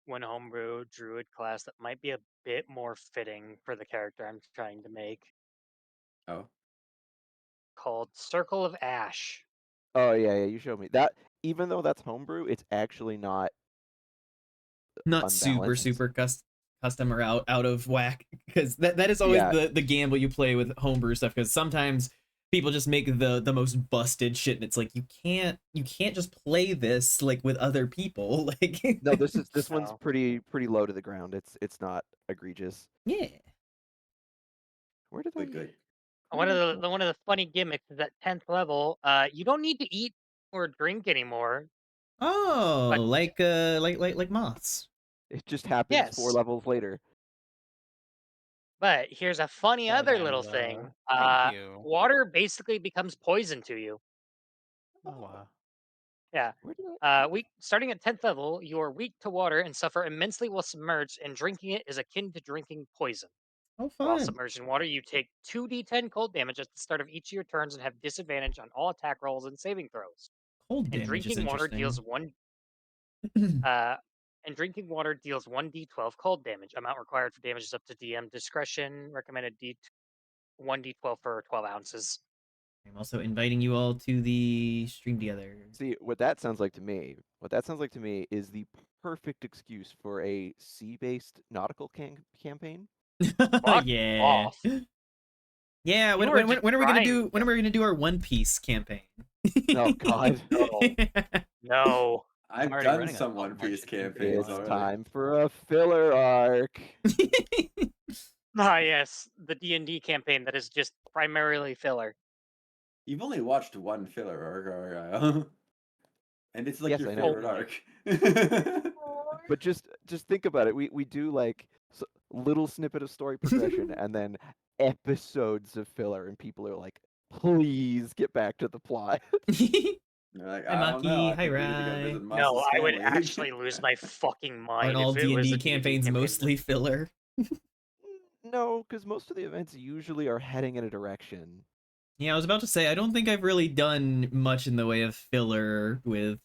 one homebrew druid class that might be a bit more fitting for the character I'm trying to make, Oh, called Circle of Ash. Oh yeah, you showed me that. Even though that's homebrew, it's actually not Not super unbalanced. custom or out of whack, because that is always Yeah. the gamble you play with homebrew stuff, because sometimes people just make the most busted shit, and it's like you can't just play this like with other people. Like No, this one's No. pretty low to the ground. It's not egregious. yeah. Where did good, I? good. One of the funny gimmicks is at 10th level, you don't need to eat or drink anymore. Oh, But like moths. It just happens 4 yes, levels later. but here's a funny other little thing. Whatever. Thank you. Water basically becomes poison to you. Oh, wow. Yeah. Where did I? Starting at 10th level, you are weak to water and suffer immensely while submerged, and drinking it is akin to drinking poison. Oh, While fun. submerged in water, you take 2d10 cold damage at the start of each of your turns and have disadvantage on all attack rolls and saving throws. Cold And damage is drinking water interesting. deals one and drinking water deals 1d12 cold damage. Amount required for damage is up to DM discretion. Recommended 1d12 for 12 ounces. I'm also inviting you all to the stream together. See, what that sounds like to me. What that sounds like to me is the perfect excuse for a sea-based nautical campaign. Fuck Yeah. off. Yeah, You were just when are we gonna trying- do our One Piece campaign? Oh God. No. I've already done running some a One Piece campaign. campaigns It's already. time for a filler arc. Ah, yes, the D&D campaign that is just primarily filler. You've only watched one filler arc, Argyle. And it's like Yes, your I know. favorite arc. But just think about it. We do like little snippet of story progression and then episodes of filler, and people are like, "Please get back to the plot." They're like, Hi, I don't know. I Maki. Hi, think we need to go Rai. visit No, Moss's I would family. actually lose my fucking mind Aren't all if it was D&D a D&D campaigns campaign. mostly filler? No, because most of the events usually are heading in a direction. Yeah, I was about to say, I don't think I've really done much in the way of filler with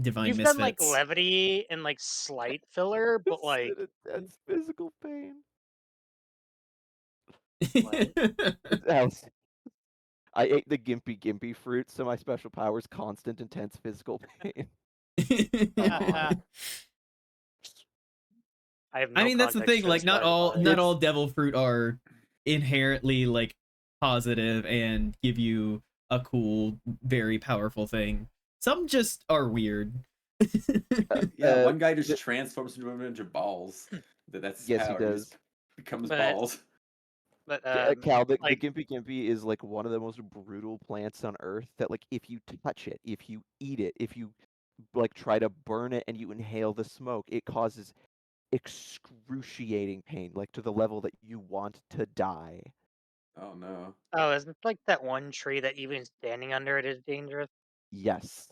Divine You've Misfits. done like levity and like slight filler, but It's like an intense physical pain. what? Else, I ate the gimpy fruit, so my special power is constant intense physical pain. I have no I mean, that's the context thing. for Like, this, not by the way. all devil fruit are inherently like positive and give you a cool, very powerful thing. Some just are weird. Yeah, one guy just transforms into a bunch of balls. That's Yes, how he does. just becomes But- balls. But Cal, the like gimpy is like one of the most brutal plants on Earth. That like if you touch it, if you eat it, if you like try to burn it and you inhale the smoke, it causes excruciating pain, like to the level that you want to die. Oh no. oh, is it like that one tree that even standing under it is dangerous? Yes.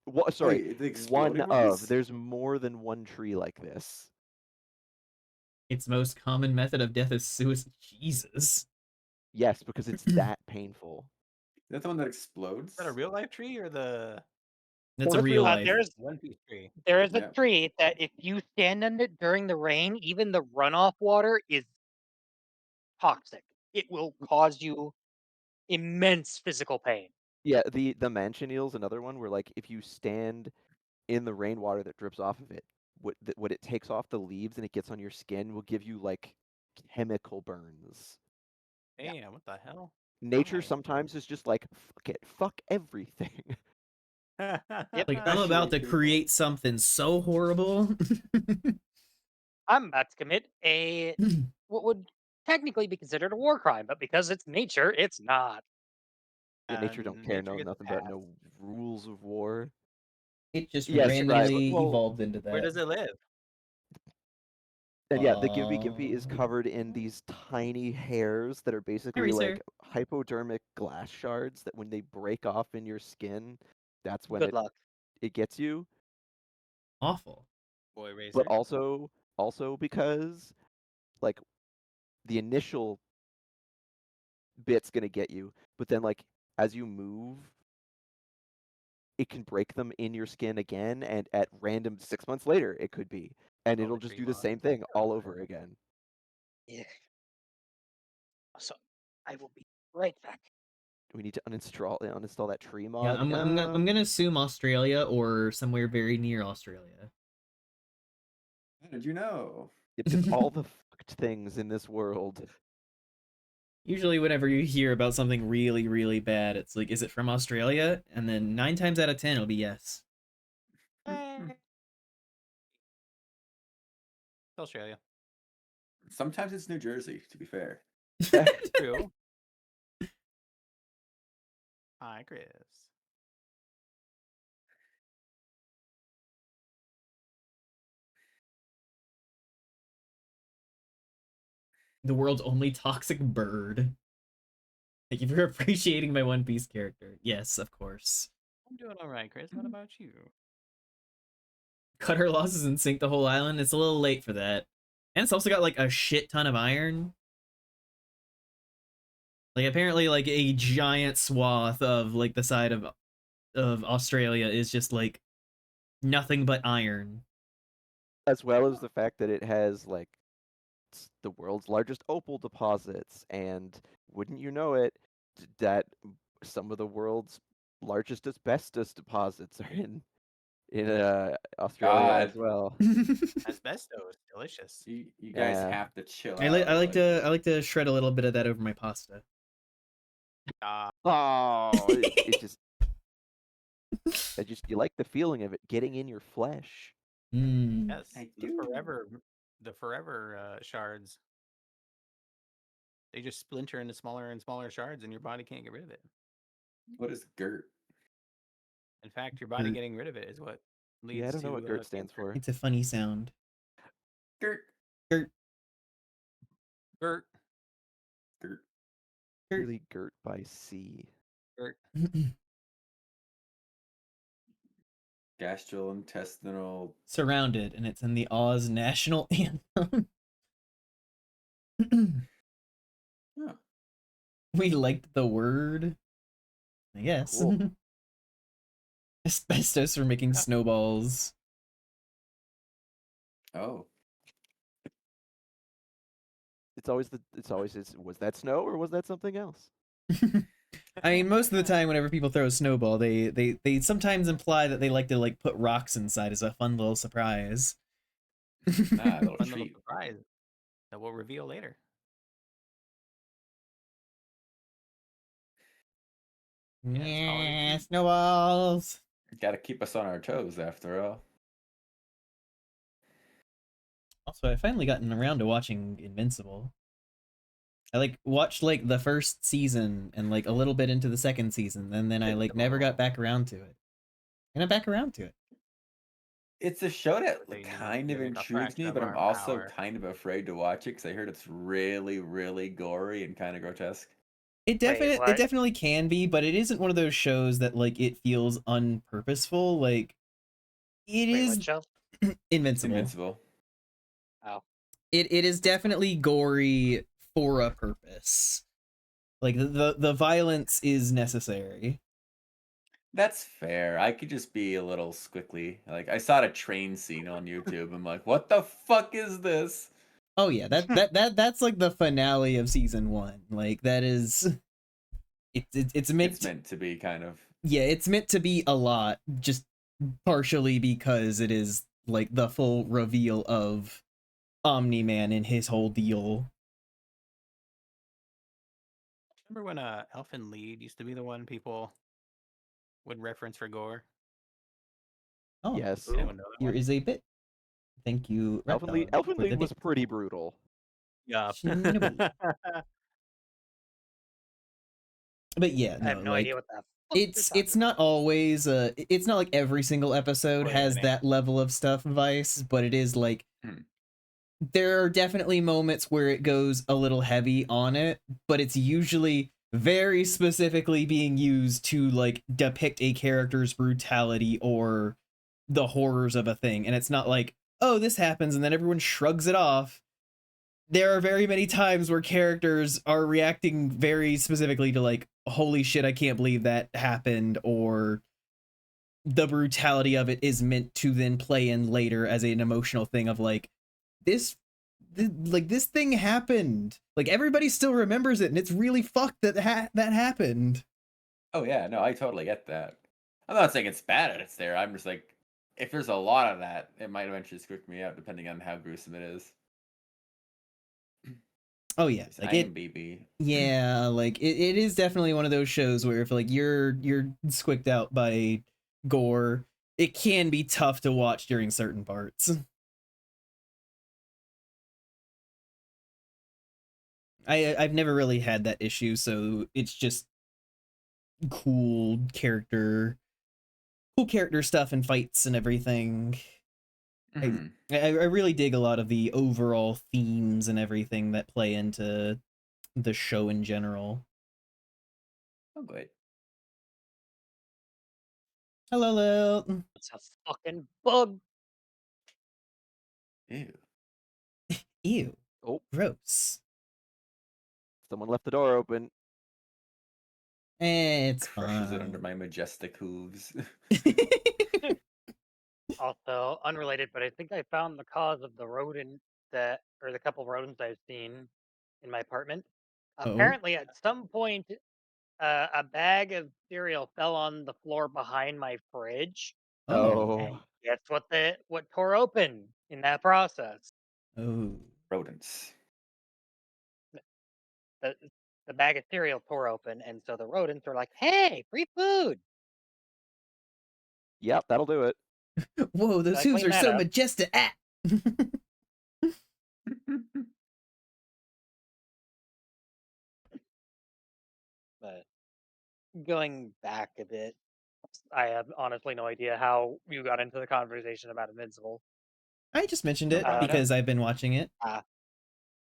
What? Sorry, Wait, the one exploding of. ones? There's more than one tree like this. Its most common method of death is suicide. Jesus. Yes, because it's that painful. That's the one that explodes? Is that a real life tree or the That's Well, a that's real real- life. One Piece tree? There is a Yeah. tree that if you stand under it during the rain, even the runoff water is toxic. It will cause you immense physical pain. Yeah, the mansion eel's another one where like if you stand in the rainwater that drips off of it, what it takes off the leaves and it gets on your skin will give you like chemical burns. Damn, what the hell? Nature Why? sometimes is just like fuck it, fuck everything. Yep. Like, I'm about to Especially people. create something so horrible. I'm about to commit a what would technically be considered a war crime, but because it's nature, it's not. Yeah, nature don't care, Nature know gets a nothing about pass. no rules of war. It just Yes, right, randomly well, evolved into that. Where does it live? And yeah, the gimpy is covered in these tiny hairs that are basically Racer. like hypodermic glass shards that when they break off in your skin, that's when Good luck. it gets you. Awful. Boy Racer. But also because like the initial bit's gonna get you, but then like as you move, it can break them in your skin again, and at random 6 months later it could be, and Oh, it'll the just tree do the mod. same thing all over again. Yeah. So I will be right back. We need to uninstall that tree Yeah, mod. I'm gonna assume Australia or somewhere very near Australia. How did you know? It's all the fucked things in this world. Usually, whenever you hear about something really, really bad, it's like, is it from Australia? And then 9 times out of 10, it'll be yes. It's Australia. Sometimes it's New Jersey, to be fair. True. Hi, Chris. The world's only toxic bird. Thank you for appreciating my One Piece character. Yes, of course. I'm doing all right, Chris. What about you? Cut her losses and sink the whole island. It's a little late for that. And it's also got like a shit ton of iron. Like apparently like a giant swath of like the side of Australia is just like nothing but iron. As well as the fact that it has like the world's largest opal deposits, and wouldn't you know it, that some of the world's largest asbestos deposits are in Australia as God. well. Asbestos, delicious. You guys Yeah. have to chill I out. like to shred a little bit of that over my pasta. Oh, it just you like the feeling of it getting in your flesh. Mm. Yes, I the do. forever shards. They just splinter into smaller and smaller shards, and your body can't get rid of it. What is GERT? In fact, your body Gert. getting rid of it is what leads Yeah, I don't to know what GERT stands cancer. for. It's a funny sound. GERT. Gert. GERT. GERT. Really GERT by C. GERT. Gastrointestinal. Surrounded, and it's in the Oz national anthem. Huh. We liked the word. I guess. Cool. Asbestos for making snowballs. Oh. It's always was that snow or was that something else? I mean, most of the time, whenever people throw a snowball, they Ah, sometimes imply that they like to like put rocks inside as a fun little surprise. A little Fun little treat. surprise that we'll reveal later. Yeah, it's holiday Yeah, treat. snowballs. Got to keep us on our toes, after all. Also, I finally gotten around to watching Invincible. I like watched like the first season and like a little bit into the second season, and then I like never got back around to it. And I'm back around to it. It's a show that They need to kind of give it a intrigues fraction me, of but I'm our also power. kind of afraid to watch it because I heard it's really, really gory and kind of grotesque. It what? definitely can be, but it isn't one of those shows that like it feels unpurposeful. Like it Wait, is what show? Invincible. Invincible. Oh. It is definitely gory for a purpose. Like the violence is necessary. That's fair. I could just be a little squiggly. Like I saw a train scene on YouTube. I'm like, what the fuck is this? Oh yeah, that's like the finale of season 1. Like that is it's meant It's meant to be kind of. yeah, it's meant to be a lot, just partially because it is like the full reveal of Omni-Man and his whole deal. Remember when Elfin Lied used to be the one people would reference for gore? Oh, Yes. Ooh. Anyone know that here one? is a bit. Thank you, Red Dog, Elfin for the Lied was bit. pretty brutal. Yeah. Shinobi. But yeah, I have no, no like idea what that. fuck you're it's talking not always it's not like every single episode Wait a has minute. that level of stuff vice, but it is like Hmm. there are definitely moments where it goes a little heavy on it, but it's usually very specifically being used to like depict a character's brutality or the horrors of a thing, and it's not like, oh, this happens and then everyone shrugs it off. There are very many times where characters are reacting very specifically to like, holy shit, I can't believe that happened, or the brutality of it is meant to then play in later as an emotional thing of like this this thing happened. Like everybody still remembers it, and it's really fucked that that happened. Oh yeah, no, I totally get that. I'm not saying it's bad that it's there. I'm just like, if there's a lot of that, it might eventually spook me out, depending on how gruesome it is. Oh yeah, It's like it. IMDb. Yeah, like it is definitely one of those shows where if like you're squicked out by gore, it can be tough to watch during certain parts. I've never really had that issue, so it's just cool character stuff and fights and everything. Mhm. I really dig a lot of the overall themes and everything that play into the show in general. Oh, great. Hello, Lil. It's a fucking bug. Ew. Ew. Oh, Gross. someone left the door open. It's Crushes it under fine. my majestic hooves. Also unrelated, but I think I found the cause of the rodent or the couple rodents I've seen in my apartment. Oh. Apparently, at some point, a bag of cereal fell on the floor behind my fridge, Oh. and Oh, guess what tore open in that process? Oh. Rodents. The the bag of cereal tore open, and so the rodents are like, "Hey, free food!" yep, that'll do it. Whoa, So those I hooves cleaned are that so up, majestic. Ah! but going back a bit, I have honestly no idea how you got into the conversation about Invincible. I just mentioned No it problem. because I've been watching it. Ah,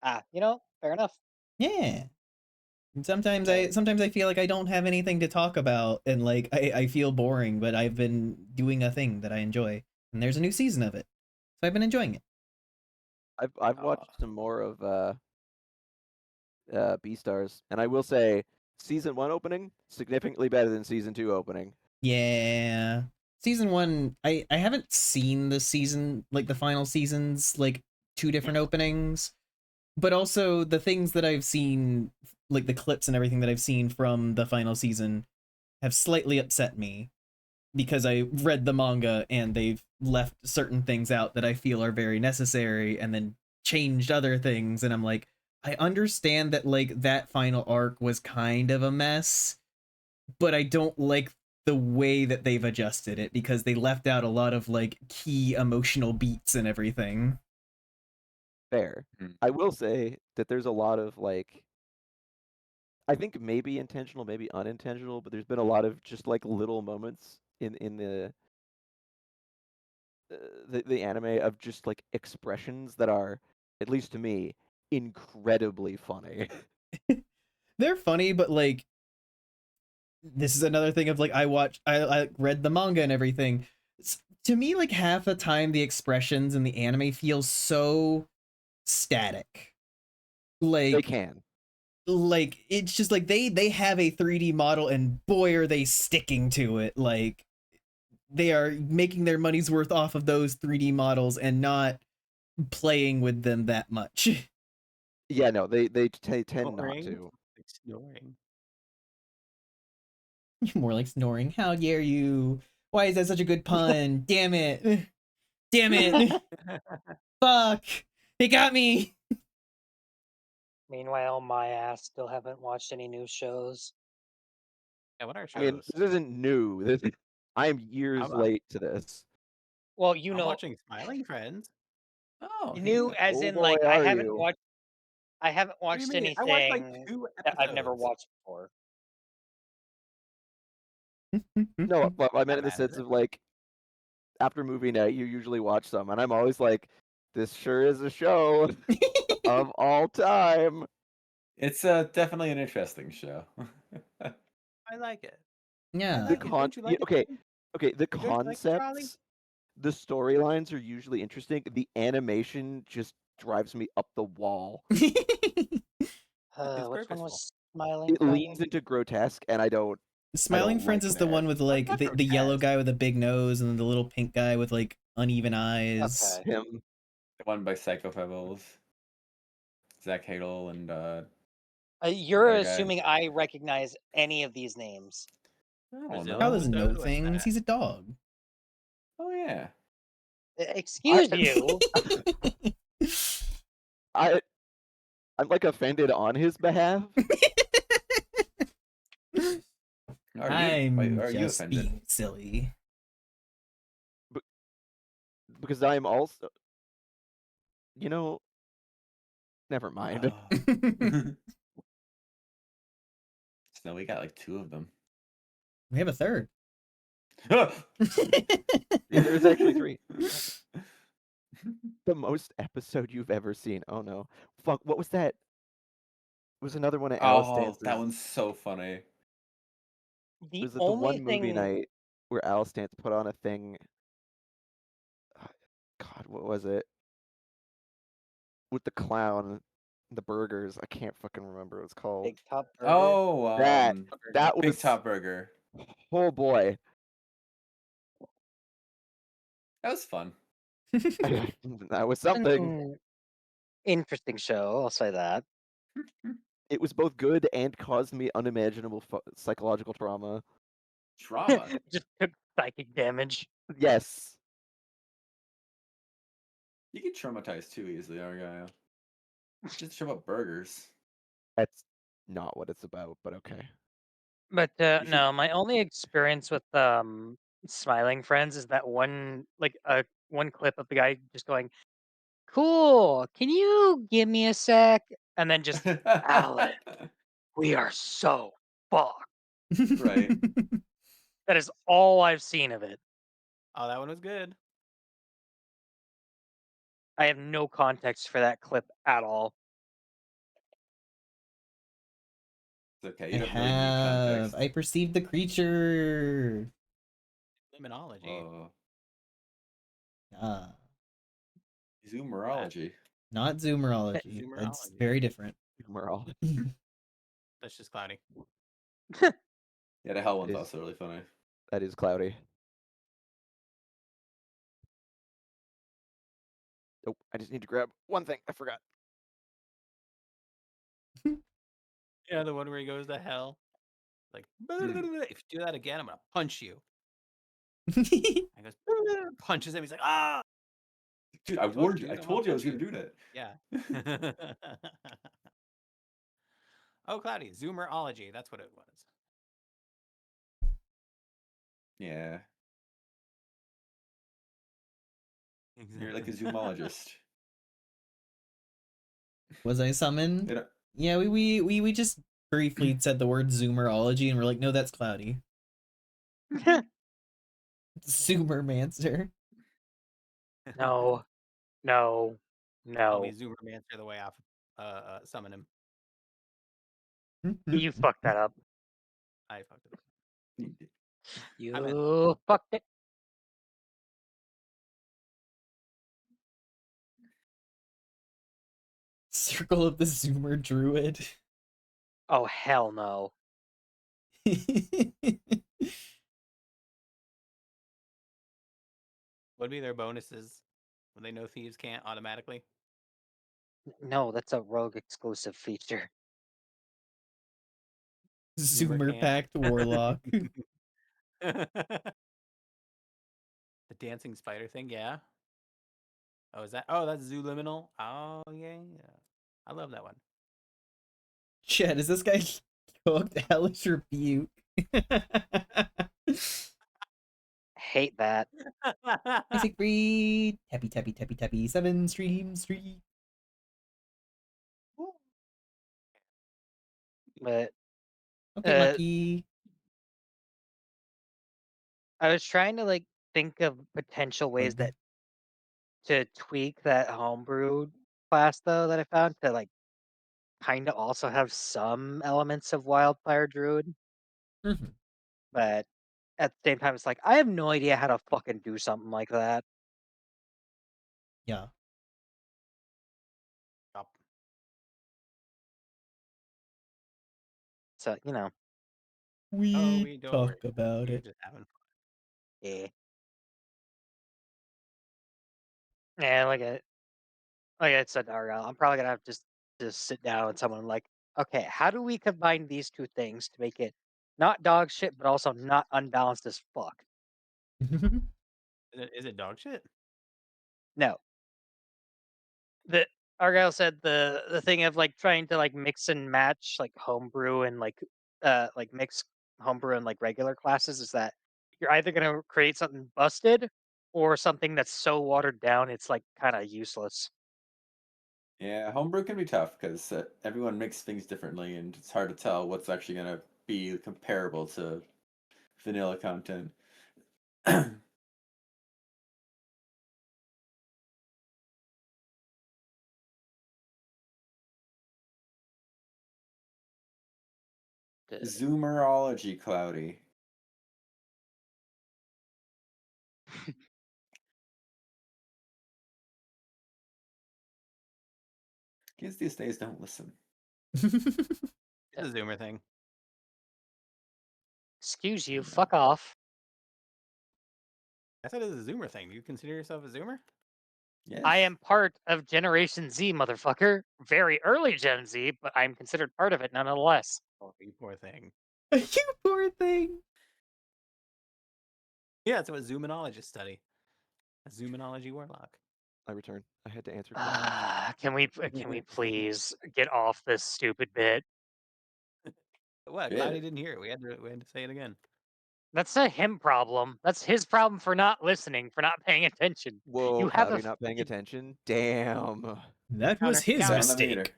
fair enough. Yeah. But Sometimes I feel like I don't have anything to talk about and like I feel boring, but I've been doing a thing that I enjoy. And there's a new season of it. So I've been enjoying it. I've watched some more of Beastars, and I will say season 1 opening significantly better than season 2 opening. Yeah. Season 1, I haven't seen the season, like the final seasons, like 2 different openings, but also the things that I've seen, like the clips and everything that I've seen from the final season have slightly upset me because I read the manga and they've left certain things out that I feel are very necessary and then changed other things, and I'm like, I understand that like that final arc was kind of a mess, but I don't like the way that they've adjusted it because they left out a lot of like key emotional beats and everything. Fair. Mm. I will say that there's a lot of like, I think maybe intentional, maybe unintentional, but there's been a lot of just like little moments in the anime of just like expressions that are, at least to me, incredibly funny. They're funny, but like this is another thing of like I read the manga and everything. To me, like half the time the expressions in the anime feel so static. They Like can. it's just like they have a 3D model and boy are they sticking to it. Like they are making their money's worth off of those 3D models and not playing with them that much. Yeah, no, they tend not Snoring. to. Like snoring. More like snoring. How dare you? Why is that such a good pun? Damn it. Damn it. Fuck. They got me. meanwhile, my ass still haven't watched any new shows. Yeah, what are I mean, shows? this isn't new. I am years I'm late to this. Well, I'm watching Smiling Friends. Oh, new hey. as Oh in boy, like are you? I haven't What do you watched mean? I watched like anything 2 that I've never episodes. watched before. No, well, I meant Not in the bad, is sense it? of like, after movie night, you usually watch some, and I'm always like, this sure is a show of all time. It's definitely an interesting show. I like it. I Yeah. The like it. Don't you like it, okay, Charlie? okay, the Don't you like it, Charlie? concepts, the storylines are usually interesting. The animation just drives me up the wall. It's Which one purposeful. was Smiling It leans Friends? into grotesque, and I don't Smiling Friends like is the one with like not the yellow grotesque. guy with a big nose and then the little pink guy with like uneven eyes. Okay. him. The one by Psycho Pebbles, Zach Hadel, and You're other guy. assuming I recognize any of these names. I don't Brazilian know. Kyle doesn't know episode? What's things. that? He's a dog. Oh yeah. Excuse you. I I'm like offended on his behalf. I'm Are you just offended? being silly. Because I'm also, you know, never mind. So we got like 2 of them. We have a third. There's actually 3. The most episode you've ever seen. Oh no. Fuck, what was that? It was another one of Alice Oh, Dance's. that one's so funny. The Was it the only one movie thing night where Alice Dance put on a thing? God, what was it? With the clown, the burgers. I can't fucking remember what it's called. Big Top Burger. Oh, That Big was Top Burger. Oh boy. That was fun. That was something. Interesting show, I'll say that. It was both good and caused me unimaginable psychological trauma. Trauma. Just took psychic damage. Yes. You get traumatized too easily, Argyle. Just shove up burgers. That's not what it's about, but okay. But You should- no, my only experience with Smiling Friends is that one one clip of the guy just going, "Cool, can you give me a sec?" And then just, "Alan, we are so fucked." Right. That is all I've seen of it. Oh, that one was good. I have no context for that clip at all. It's okay. I You don't really need have. context. I perceived the creature. Liminology. Oh, Ah, zoomerology. not zoomerology. That's Zoomerology. very different. We're all. That's just cloudy. Yeah, the hell one's It is- also really funny. That is cloudy. Oh, I just need to grab one thing. I forgot. Yeah, the one where he goes to hell. Like, if you do that again, I'm gonna punch you. And he goes, punches him. He's like, ah. Dude, I warned you. dude, I I'm told you I punch was gonna do that. Yeah. Oh, cloudy. Zoomerology. That's what it was. Yeah. Exactly. You're like a zoomologist. Was I summoned? You know- Yeah, we just briefly said the word zoomerology and we're like, no, that's cloudy. Zoomermancer. No, no, I'll no. be Zoomermancer the way I summon him. You fucked that up. I fucked it up. You fucked it. Circle of the Zoomer Druid. Oh, hell no. What'd be their bonuses when they know thieves can't automatically? No, that's a rogue exclusive feature. Zoomer can't. Pact Warlock. The dancing spider thing, yeah. Oh, is that? Oh, that's Zooliminal. Oh, yeah. I love that one. Chad, is this guy cooked? Hellish Rebuke. Hate that. Basic breed. Tappy tappy tappy tappy. 7 street. But Okay, Uh, Maki. I was trying to like think of potential ways Bug. that to tweak that homebrew class though that I found to like kind of also have some elements of Wildfire Druid, Mhm. but at the same time it's like I have no idea how to fucking do something like that. Yeah. Stop. So, you know, We we don't talk worry. about You're it. just having fun. Yeah. Yeah, like I said to Argyle, I'm probably gonna have to just sit down with someone like, okay, how do we combine these two things to make it not dog shit, but also not unbalanced as fuck? Is it dog shit? No, the Argyle said the thing of like trying to like mix and match like homebrew and like mix homebrew and like regular classes is that you're either gonna create something busted or something that's so watered down it's like kind of useless. Yeah, homebrew can be tough because everyone makes things differently, and it's hard to tell what's actually going to be comparable to vanilla content. Zoomerology, Cloudy. Kids these days don't listen. It's a Zoomer thing. Excuse you, No. fuck off. I said it's a Zoomer thing. Do you consider yourself a Zoomer? Yes. I am part of Generation Z, motherfucker. Very early Gen Z, but I'm considered part of it nonetheless. Oh, you poor thing. You poor thing. Yeah, it's what Zoomonologists study. A Zoomonology warlock. I return. I had to answer questions. Can we please get off this stupid bit? What? Bit. Cloudy didn't hear it. We had to say it again. That's a him problem. That's his problem for not listening, for not paying attention. Whoa, You have a Cloudy not paying attention? Damn. That was his Count on the meter. mistake.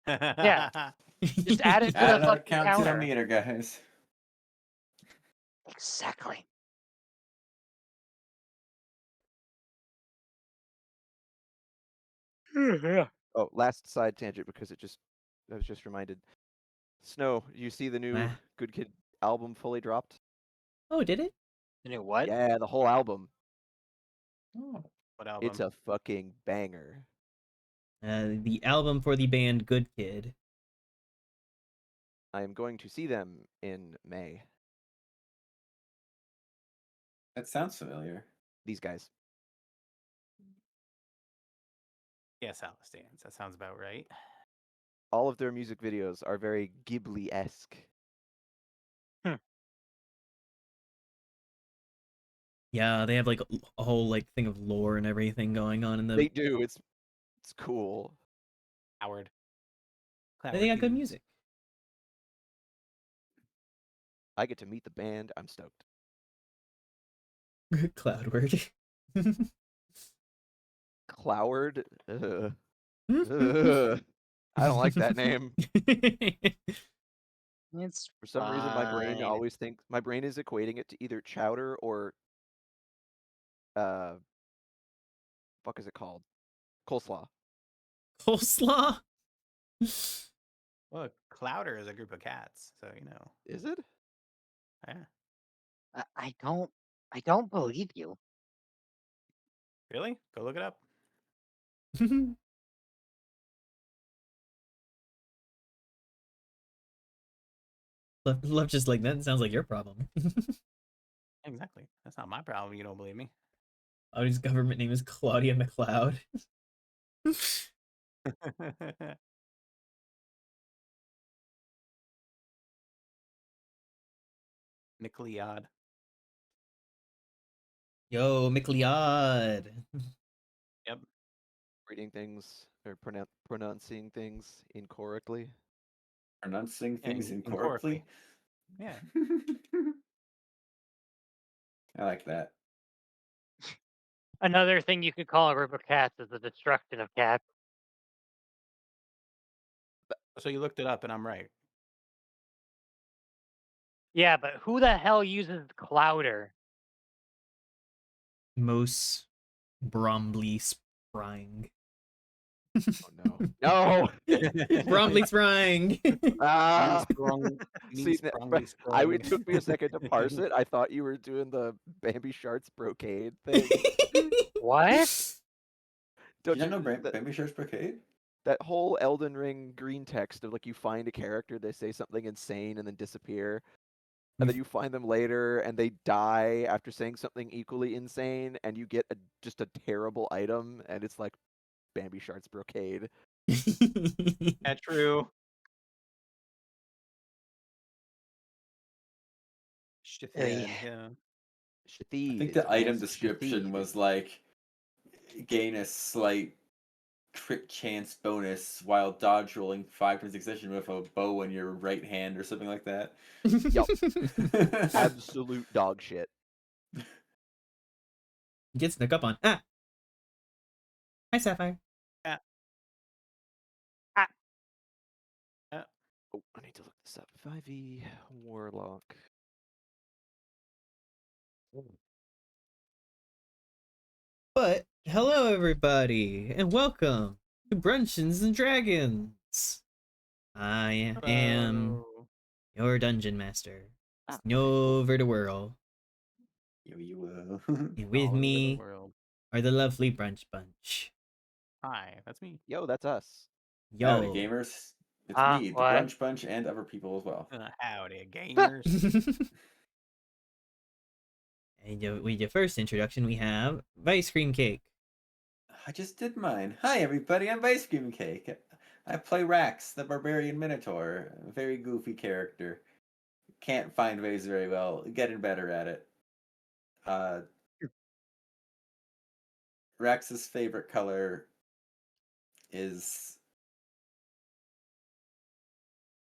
Yeah. Just add it to Add the another fucking count to the counter. meter, guys. Exactly. Yeah. Oh, last side tangent because I was just reminded. Snow, you see the new Ah. Good Kid album fully dropped? Oh, did it? You know what? Yeah, the whole album. Oh. What album? It's a fucking banger. The album for the band Good Kid. I am going to see them in May. That sounds familiar. These guys. Yes, Alice Dance. That sounds about right. All of their music videos are very Ghibli-esque. Yeah, they have like a whole like thing of lore and everything going on in them. They do. It's cool. Howard. They got good Hughes. music. I get to meet the band. I'm stoked. Cloudward. Cloward? Ugh. I don't like that name. It's For some reason, my brain fine. always thinks my brain is equating it to either chowder or fuck is it called? Coleslaw. Coleslaw. Well, Clouder is a group of cats, so you know. Is it? Yeah. I don't believe you. Really? Go look it up. Love just like that sounds like your problem. Exactly. That's not my problem. You don't believe me. Audie's government name is Claudia McLeod. McLeod. Yo, McLeod. Yep. Reading things or pronouncing things incorrectly. Pronouncing Yeah, things incorrectly. incorrectly. Yeah. I like that. Another thing you could call a group of cats is the destruction of cats. So you looked it up, and I'm right. Yeah, but who the hell uses Clouder? Mos Bromley Spring. Oh no. No! Bromley Spring. Ah! Sprung, See, sprung. it took me a second to parse it. I thought you were doing the Bambi Sharts brocade thing. What? Don't You you know Baby Shark's Brigade? That whole Elden Ring green text of like you find a character, they say something insane and then disappear, and then you find them later and they die after saying something equally insane, and you get just a terrible item, and it's like Bambi Shards Brocade. Yeah, true. Ugh. Yeah. I think Shithiz, the item yes, description shithiz. was like gain a slight crit chance bonus while dodge rolling 5 times succession with a bow in your right hand or something like that. Yup. Absolute dog shit. Get snuck up on. Ah. Hi, Sapphire. Yeah. Oh, I need to look this up. 5e Warlock. But hello, everybody, and welcome to Bruncheons and Dragons. I am Hello. your dungeon master, Ah, over the world, You. and with All over the me world. are the lovely Brunch Bunch. Hi, that's me. Yo, that's us. Howdy, Yo. gamers. It's me, the What? Brunch Bunch, and other people as well. Howdy, gamers. And with your first introduction, we have Ice Cream Cake. I just did mine. Hi, everybody. I'm Ice Cream Cake. I play Rax, the Barbarian Minotaur. A very goofy character. Can't find ways very well. Getting better at it. Rax's favorite color is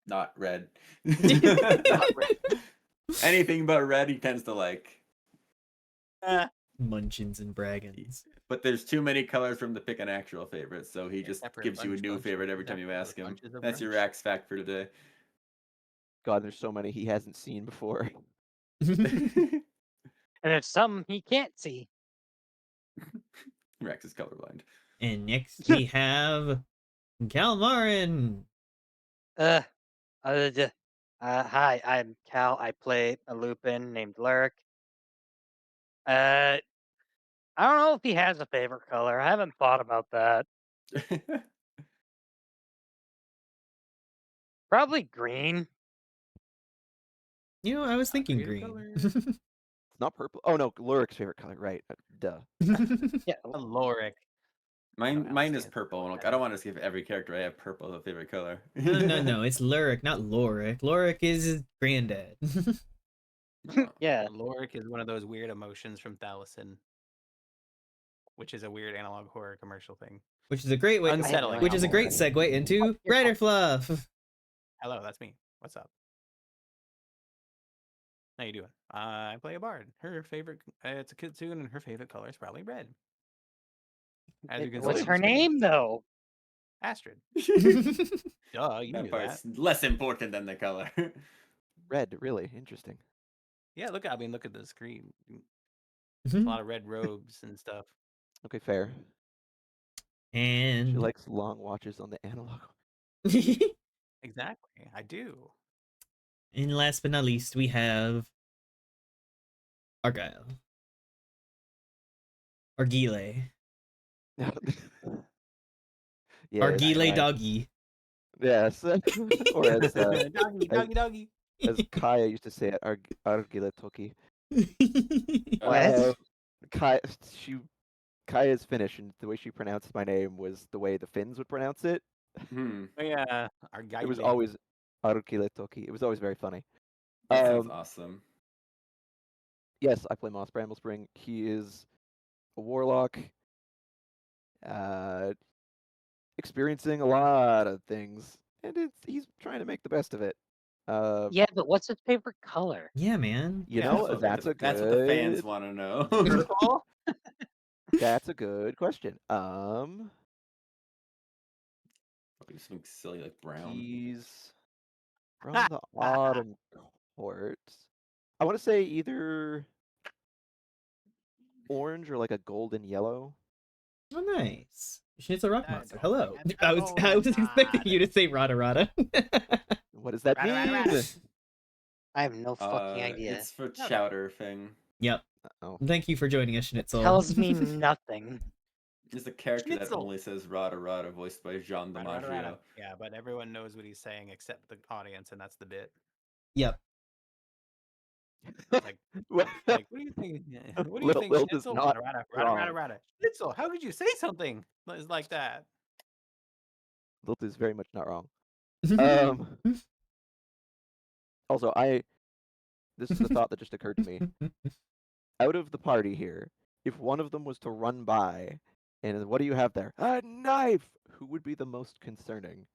not red. Not red. Anything but red he tends to like. Munchins and Dragons. But there's too many colors from to pick an actual favorite, so he just separate gives you a bunch, new bunch, favorite every time you separate ask him. bunches of That's your brunch. Rax fact for today. God, there's so many he hasn't seen before. And it's something he can't see. Rex is colorblind. And next we have Calmarin. Uh, hi, I'm Cal. I play a Lupin named Lurk. I don't know if he has a favorite color. I haven't thought about that. Probably green. You know, I was Not thinking favorite green. It's not purple. Oh no, Lurik's favorite color, right? Duh. Yeah. Aloric. Mine is purple. And look, I don't want to give every character I have purple as a favorite color. No. It's Lurik, not Lorik. Lorik is his granddad. Yeah. Aloric is one of those weird emotions from Thalison, which is a weird analog horror commercial thing. Which is a great way. Unsettling. Which is a great idea. segue into You're Rider Fluff. Hello, that's me. What's up? How you doing? I play a bard. Her favorite, it's a kitsune, and her favorite color is probably red. As you can What's see on her the screen. name, though? Astrid. Duh, you That knew part's that. less important than the color. Red, really interesting. Yeah, look at the screen. A lot of red robes and stuff. Okay, fair. She And likes long watches on the analog. Exactly, I do. and last but not least, we have Argyle. Argile. Yeah, Argile doggy. Yes. Or as Doggy. as Kaya used to say it, Argile Toki. What? Kaya is Finnish, and the way she pronounced my name was the way the Finns would pronounce it. Hmm. Oh, yeah, our guy. It was always Argile Toki. It was always very funny. That sounds awesome. Yes, I play Moss Bramblespring. He is a warlock, experiencing a lot of things, and he's trying to make the best of it. Yeah, but what's his favorite color? Yeah, man. You Yeah, know, that's what the fans want to know. Purple? that's a good question. Probably something silly like brown. He's from the Autumn Court. I want to say either orange or like a golden yellow. Oh, nice. It's a rock That's monster. all Hello. right. I was expecting you to say Rada Rada. What does that Rada, mean? rada, rada. I have no fucking idea. It's for chowder thing. Yep. Oh, Thank you for joining us, Schnitzel. Tells me nothing. There's a character that Schnitzel. only says Rada Rada, voiced by Jean Rada, rada, rada. DiMaggio. Yeah, but everyone knows what he's saying except the audience, and that's the bit. Yep. Like, Well, like, what do you think? What do you think, Lilt is Schnitzel? not Rada, rada, rada, wrong. rada, rada. Schnitzel, how could you say something like that? Lilt is very much not wrong. Also, this is a thought that just occurred to me. Out of the party here, if one of them was to run by, and what do you have there? A knife! Who would be the most concerning?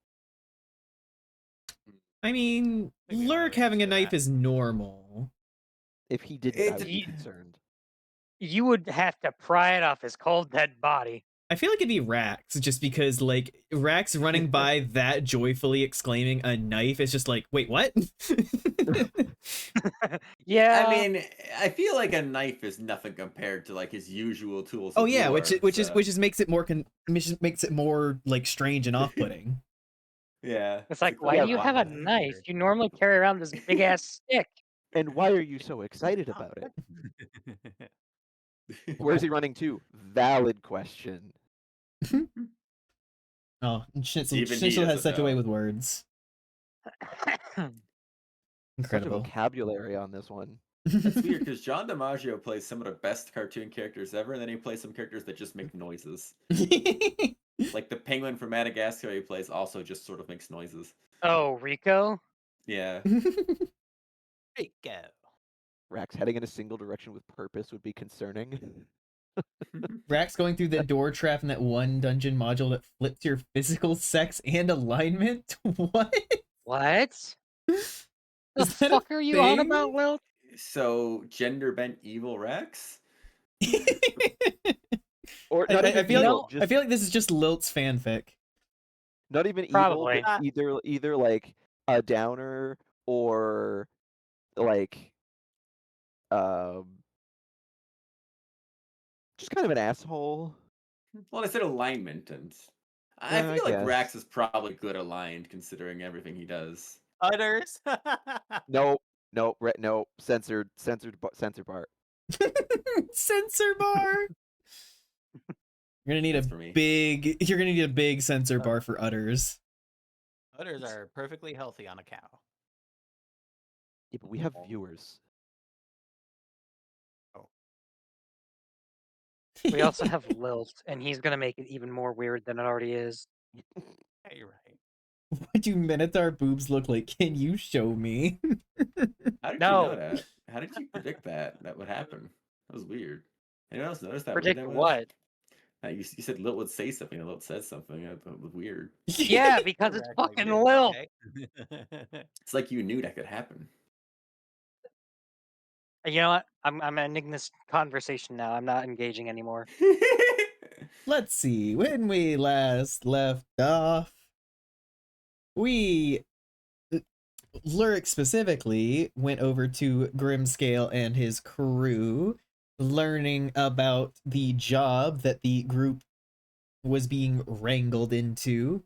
I mean, think we all know Lurk the having a answer to knife that. is normal. If he did it, I would be Ye- concerned. You would have to pry it off his cold dead body. I feel like it'd be Rax, just because like Rax running by that joyfully exclaiming a knife is just like, wait, what? Yeah. I mean, I feel like a knife is nothing compared to like his usual tools. Oh of yeah, war, which so, makes it more like strange and off-putting. yeah. It's like, a why yeah, do you cool have a combo. knife? You normally carry around this big ass stick. And why are you so excited about it? Where's he running to? Valid question. Oh, Schnitzel, Even he Schnitzel has doesn't such a way know. with words. Such a Incredible. vocabulary on this one. That's weird because John DiMaggio plays some of the best cartoon characters ever, and then he plays some characters that just make noises. Like the penguin from Madagascar he plays also just sort of makes noises. Oh, Rico? Yeah. Rico. Rax heading in a single direction with purpose would be concerning. Rax going through the door trap in that one dungeon module that flips your physical sex and alignment? What? What? The Is that a fuck are you on thing? about, Will? So gender bent evil Rex? Or not even I feel evil, like I feel like this is just Lilt's fanfic. not even evil, Probably. but either like a downer or like just kind of an asshole. Well, I said alignment, and I Yeah, I feel like guess. Rax is probably good aligned considering everything he does. Utters. No, censored part. Censor bar. You're gonna need That's for me. you're gonna need a big censor bar for utters. Utters are perfectly healthy on a cow. Yeah, but we have viewers. We also have Lilt, and he's gonna make it even more weird than it already is. Yeah, you're right. What do Minotaur boobs look like? Can you show me? How did you No. know that? How did you predict that would happen? That was weird. Anyone else notice that? Predict weird that was? what? You said Lilt would say something, and Lilt said something. I thought it was weird. Yeah, because it's Correct, like fucking this, Lilt. okay? It's like you knew that could happen. You know what? I'm ending this conversation now. I'm not engaging anymore. Let's see. When we last left off, we Lurk specifically went over to Grimscale and his crew, learning about the job that the group was being wrangled into,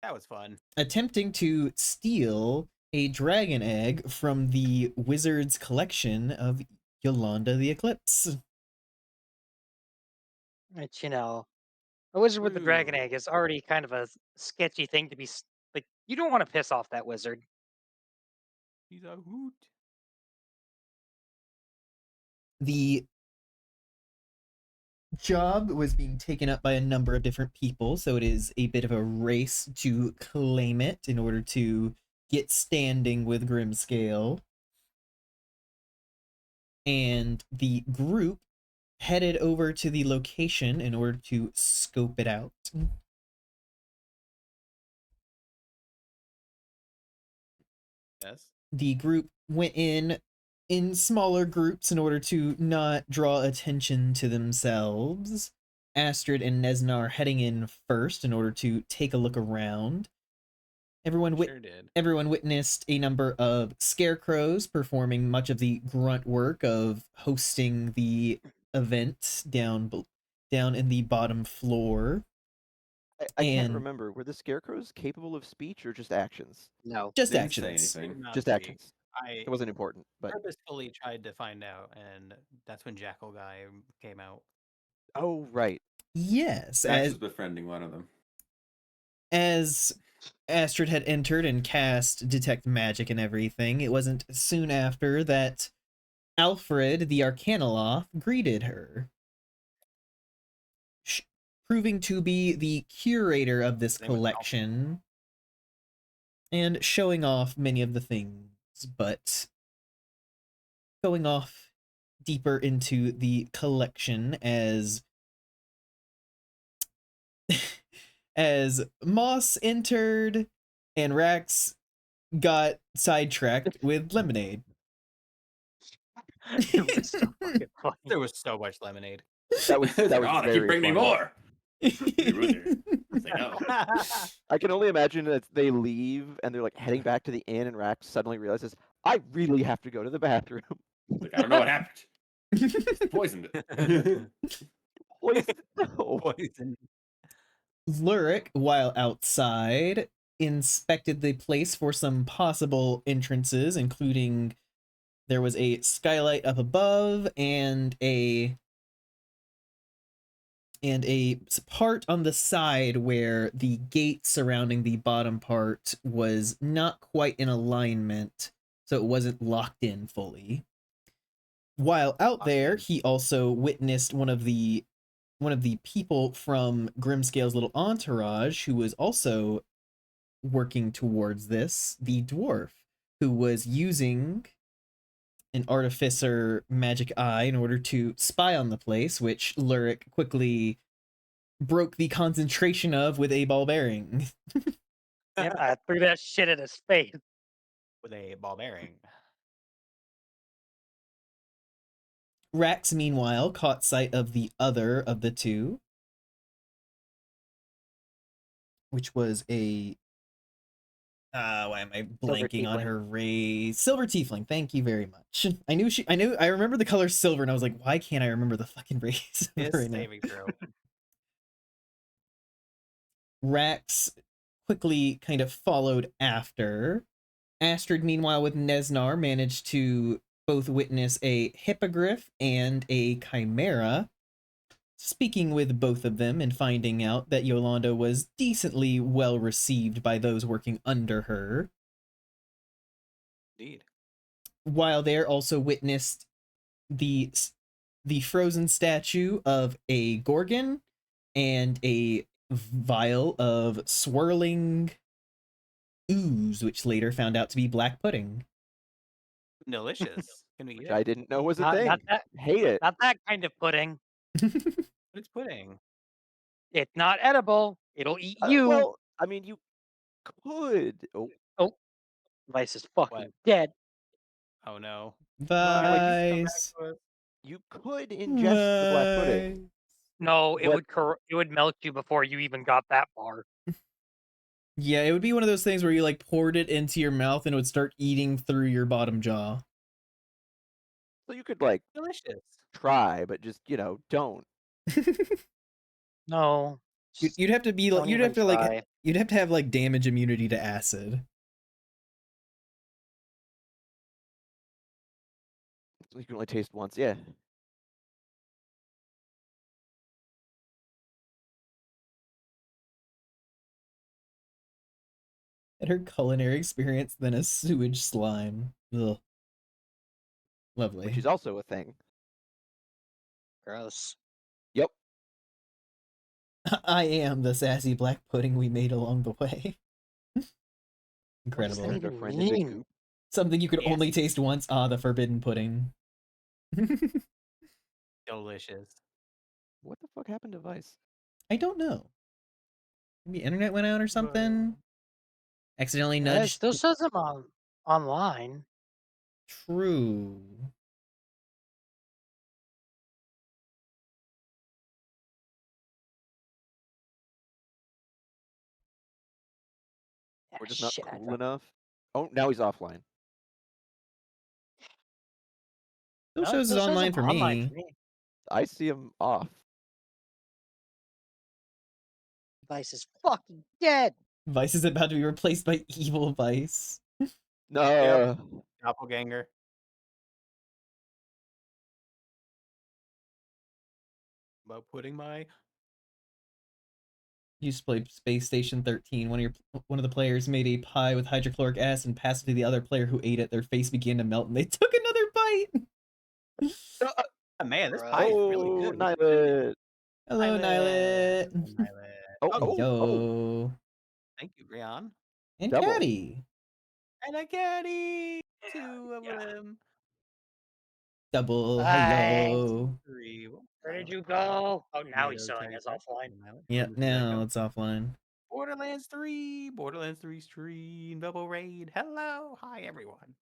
That was fun. attempting to steal a dragon egg from the wizard's collection of Yolanda the Eclipse. But a wizard with the dragon Ooh. egg is already kind of a sketchy thing to be like. You don't want to piss off that wizard. He's a hoot. The job was being taken up by a number of different people, so it is a bit of a race to claim it in order to get standing with Grimscale. And the group headed over to the location in order to scope it out. Yes. The group went in smaller groups in order to not draw attention to themselves. Astrid and Nesnar heading in first in order to take a look around. Everyone Sure did. Everyone witnessed a number of scarecrows performing much of the grunt work of hosting the event down in the bottom floor. I can't And- remember. Were the scarecrows capable of speech or just actions? No. Just Didn't say actions. anything. Not Just speak. actions. I It wasn't important, but purposefully tried to find out, and that's when Jackal Guy came out. oh right. Yes, Max was befriending one of them. as Astrid had entered and cast Detect Magic and everything, it wasn't soon after that Alfred the Arcanoloth greeted her, proving to be the curator of this His name was Alfred. collection and showing off many of the things, but going off deeper into the collection as Moss entered and Rax got sidetracked with lemonade. It was so fucking funny. There was so much lemonade. That was It's that like, was oh, they very keep bringing me funny. more. Pretty rude there. Say no. I can only imagine that they leave and they're like heading back to the inn, and Rax suddenly realizes, I really have to go to the bathroom. Like, I don't know what happened. Poisoned it. Poison. No. Poison. Lurik, while outside, inspected the place for some possible entrances, including there was a skylight up above and a part on the side where the gate surrounding the bottom part was not quite in alignment, so it wasn't locked in fully. While out there, he also witnessed one of the people from Grimscale's little entourage who was also working towards this, the dwarf, who was using an artificer magic eye in order to spy on the place, which Lurik quickly broke the concentration of with a ball bearing. Yep, I threw that shit at his face. With a ball bearing. Rax, meanwhile, caught sight of the other of the two, which was a why am I blanking on tiefling. her race? Silver tiefling. Thank you very much. I remember the color silver, and I was like, why can't I remember the fucking race His right now? saving throw. Rax quickly kind of followed after. Astrid, meanwhile, with Nesnar, managed to both witness a hippogriff and a chimera. Speaking with both of them and finding out that Yolanda was decently well received by those working under her. Indeed. While there, also witnessed the frozen statue of a gorgon and a vial of swirling ooze, which later found out to be black pudding. Delicious. Can we eat Which it? I didn't know was a Not thing. that Hate it. not that kind of pudding. It's pudding. It's not edible. It'll eat you. Well, I mean, you could. Oh, Oh, Vice is fucking What? dead. Oh no. Vice. you could ingest the black pudding. No, it But- would melt you before you even got that far. Yeah, it would be one of those things where you like poured it into your mouth and it would start eating through your bottom jaw. So you could like Delicious. try, but just don't. No. You'd have to be Don't you'd even have to like try. you'd have to have like damage immunity to acid. You can only taste once. Yeah. And her culinary experience than a sewage slime. Ugh. Lovely. Which is also a thing. Gross. Yep. I am the sassy black pudding we made along the way. Incredible. that Turned our even friend into mean? goop. Something you could Yes. only taste once. Ah, the forbidden pudding. Delicious. What the fuck happened to Vice? I don't know. Maybe internet went out or something. Accidentally It nudged. still says them online. True. We're just not Shit, I cool enough. Oh, now he's offline. Still No, it shows still is shows online them for me. I see him off. Vice is fucking dead. Vice is about to be replaced by evil Vice. No. Doppelganger. About putting my Used to play Space Station 13. One of the players made a pie with hydrochloric acid and passed it to the other player who ate it. Their face began to melt and they took another bite. Oh, man, this Bruh. pie is really Oh, good. What's it? Nylet. Hello, Nylet. Hello, Nylet. Oh, Oh, Yo. thank you, Rion. And double. Caddy. And a caddy. Two of Yeah. them. Double Bye. hello. Three. Where did you go? Oh, now he's Tomato showing us tiger. offline. Yep, now it's offline. Borderlands 3. Borderlands 3 stream. Double raid. Hello. Hi, everyone.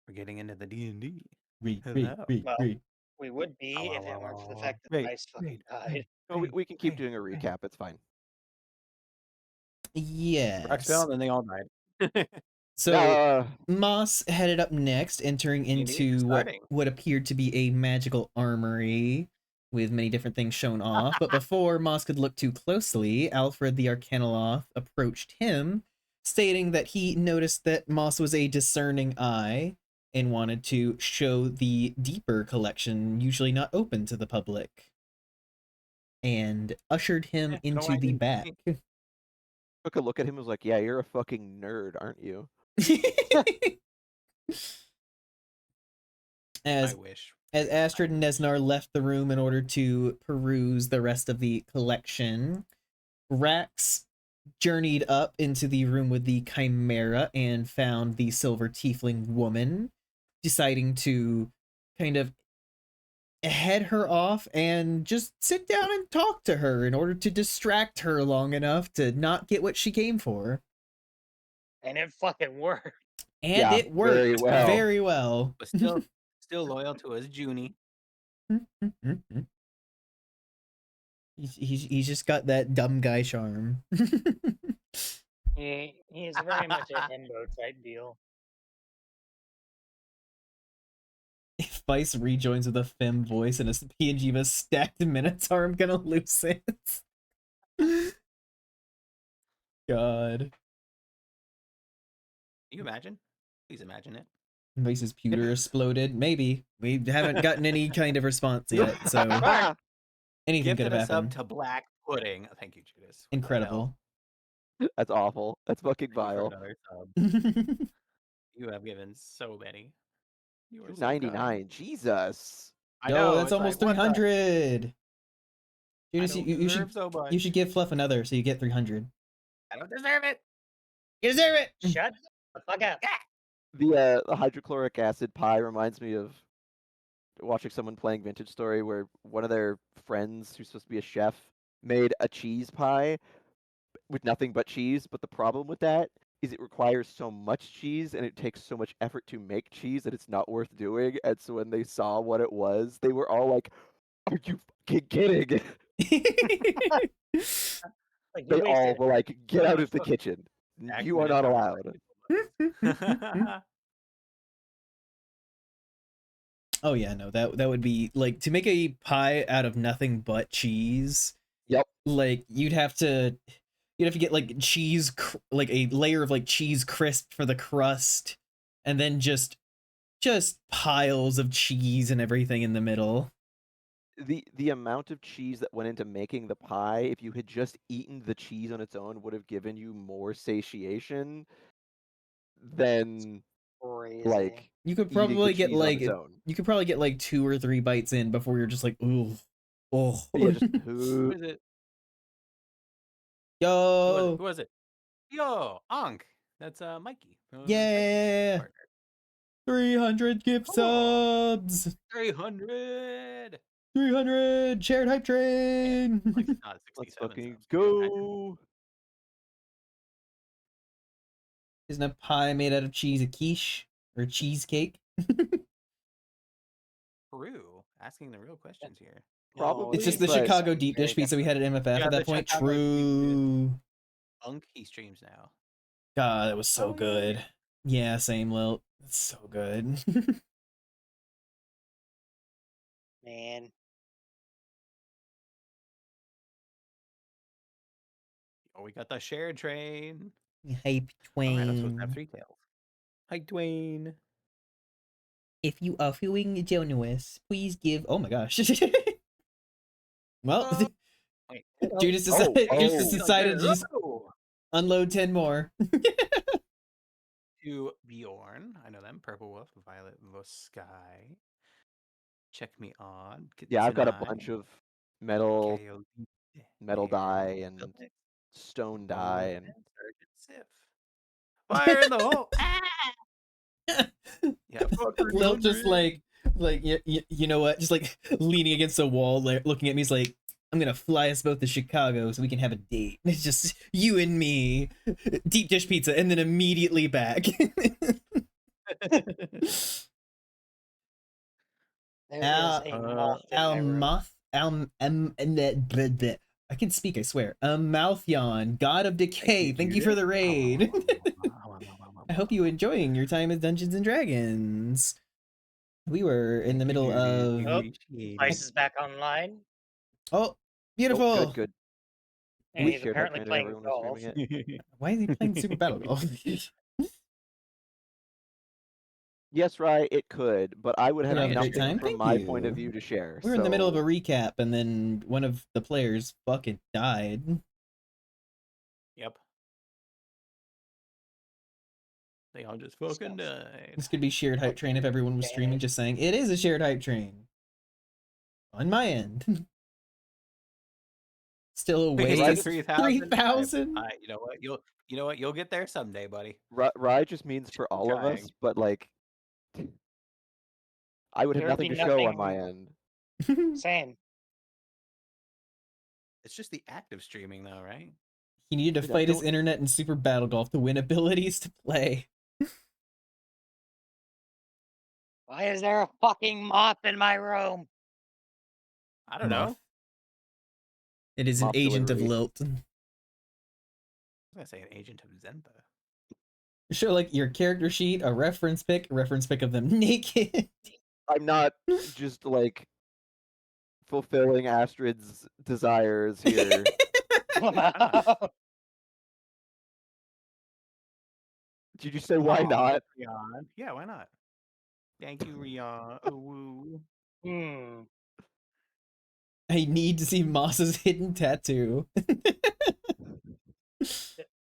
We're getting into the D&D. Hello. Well, we would be if it weren't for the fact that Wait, Dice fucking died. Oh, we can keep doing a recap. It's fine. Yes. Rex fell, and then they all died. So Moss headed up next, entering D&D is into starting. what appeared to be a magical armory with many different things shown off. But before Moss could look too closely, Alfred the Arcanoloth approached him, stating that he noticed that Moss was a discerning eye and wanted to show the deeper collection, usually not open to the public, and ushered him Yeah, into don't the mind back. me. Took a look at him and was like, yeah, you're a fucking nerd, aren't you? I As wish. Astrid and Nesnar left the room in order to peruse the rest of the collection, Rax journeyed up into the room with the Chimera and found the silver tiefling woman, deciding to kind of head her off and just sit down and talk to her in order to distract her long enough to not get what she came for. And it fucking worked. And Yeah, it worked very well. very well. But still loyal to us, Junie. He's just got that dumb guy charm. He's very much a himbo type deal. If Vice rejoins with a femme voice and a PNG of a stacked Minotaur, I'm gonna lose it. God. Can you imagine? Please imagine it. Vice's pewter exploded. Maybe. We haven't gotten any kind of response yet, so anything could Gifted have us up happened. to black pudding. Thank you, Judas. What the Incredible. That's awful. That's fucking hell? Thank you for vile. another sub. You have given so many. You are so kind. 299. Jesus. I Yo, know, that's it's almost like, what the- 300. I Judas, don't you deserve should so much. you should give Fluff another so you get 300. I don't deserve it. You deserve it. Shut the fuck up. The hydrochloric acid pie reminds me of watching someone playing Vintage Story where one of their friends, who's supposed to be a chef, made a cheese pie with nothing but cheese. But the problem with that is it requires so much cheese and it takes so much effort to make cheese that it's not worth doing. And so when they saw what it was, they were all like, "Are you fucking kidding?" Like, you They all wasted were like, "Get out of the Fuck. kitchen. Jack You are not Minotaur. allowed." Oh yeah, no, that would be like to make a pie out of nothing but cheese. Yep. Like you'd have to get like cheese like a layer of like cheese crisp for the crust and then just piles of cheese and everything in the middle. The amount of cheese that went into making the pie, if you had just eaten the cheese on its own, would have given you more satiation than crazy. like You could eating the probably get cheese on like its own. you could probably get like 2 or 3 bites in before you're just like, ooh. Oh. Yeah, just Who is it? Yo. Who was it? Yo, Ankh. That's Mikey. Yeah. Partner. 300 gift Cool. subs. 300. 300 shared hype train. Like it's not 67 Let's fucking subs. go. Isn't a pie made out of cheese a quiche or a cheesecake? Peru. Asking the real questions here. Probably, It's just the but Chicago deep dish pizza we had at MFF Yeah, at that the point. Chicago deep dish. True. Ankh, he streams now. God, that was so Oh, yeah. good. Yeah, same, Lilt. It's so good. Man. Oh, we got the shared train. Hype Alright, I'm supposed to have Twain. 3 tails. Hi, Dwayne. If you are feeling generous, please give. Oh my gosh. Well, Wait. Judas decided, Judas oh. decided to just Oh. unload 10 more. To Bjorn, I know them. Purple Wolf, Violet Voskai. Check me on. Yeah, I've got a Kitsunai, bunch of metal Kaolin, die Aaron, and Phillips, stone die Olin, and and Sergeant Sif. Fire in the hole! Ah! Yeah, fucker, Lilt just 100. like you know what? Just like leaning against a wall, like, looking at me. He's like, "I'm gonna fly us both to Chicago so we can have a date. It's just you and me, deep dish pizza, and then immediately back." There is Al, a moth in my room. I can speak, I swear. Malthion, God of Decay, thank you for the raid. I hope you enjoying your time as Dungeons and Dragons. We were in the middle of Oh, Ice is back online, oh, oh, beautiful. good. and We he's shared hype apparently train if playing everyone was golf. streaming it. Why is he playing Super Battle Golf? Yes, right, it could, but I would have Have a great nothing time. from Thank my point of you. view to share. We were in the middle of a so- recap, and then one of the players fucking died. Yep. They all just fucking died. This could be shared hype train if everyone was streaming, just saying it is a shared hype train. On my end. Still a Wasted waste. 3,000. 3,000? You know what? You'll get there someday, buddy. Rye just means for all of us, trying. but like I would have There would nothing be to show on nothing- my end. Same. It's just the active streaming, though, right? He needed to Yeah, fight his don't- internet in Super Battle Golf to win abilities to play. Why is there a fucking moth in my room? I don't Moth. know. It is an Moth agent of delivery. Lilt. I was gonna say an agent of Zenpa. Show like your character sheet, a reference pic of them naked. I'm not just like fulfilling Astrid's desires here. Did you say why Aw, not? Rion. Yeah, why not? Thank you, Rion. Oh, woo. Hmm. I need to see Moss's hidden tattoo.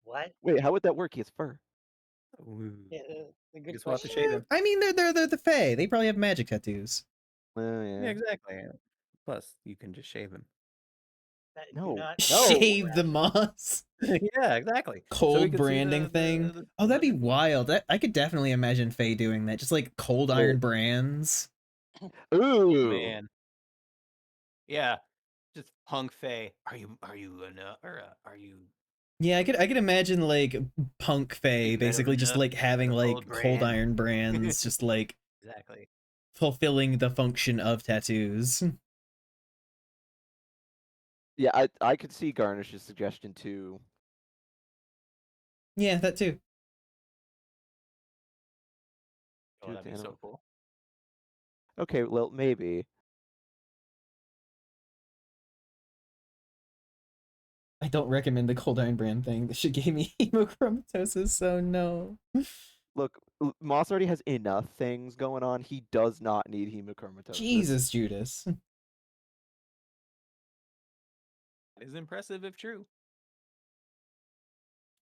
What? Wait, how would that work? He has fur. Ooh. Yeah, a good just want to question. shave him. I mean, they're the Fae. They probably have magic tattoos. Oh, Yeah, yeah. exactly. Plus, you can just shave him. That do No. not- Shave the moss. Yeah, exactly. Cold we can see branding the- thing. the- Oh, that'd be the- wild. I could definitely imagine Faye doing that. Just like cold iron brands. Ooh. Man. Yeah. Just punk Faye. Are you enough or are you Yeah, I could imagine like punk Faye You better basically just enough like having for like cold cold brand. iron brands, just like exactly? fulfilling the function of tattoos. Yeah, I could see Garnish's suggestion too. Yeah, that too. Oh, that'd be so cool. Okay, well, maybe. I don't recommend the cold iron brand thing. That shit gave me hemochromatosis, so no. Look, Moss already has enough things going on. He does not need hemochromatosis. Jesus, Judas. Is impressive if true.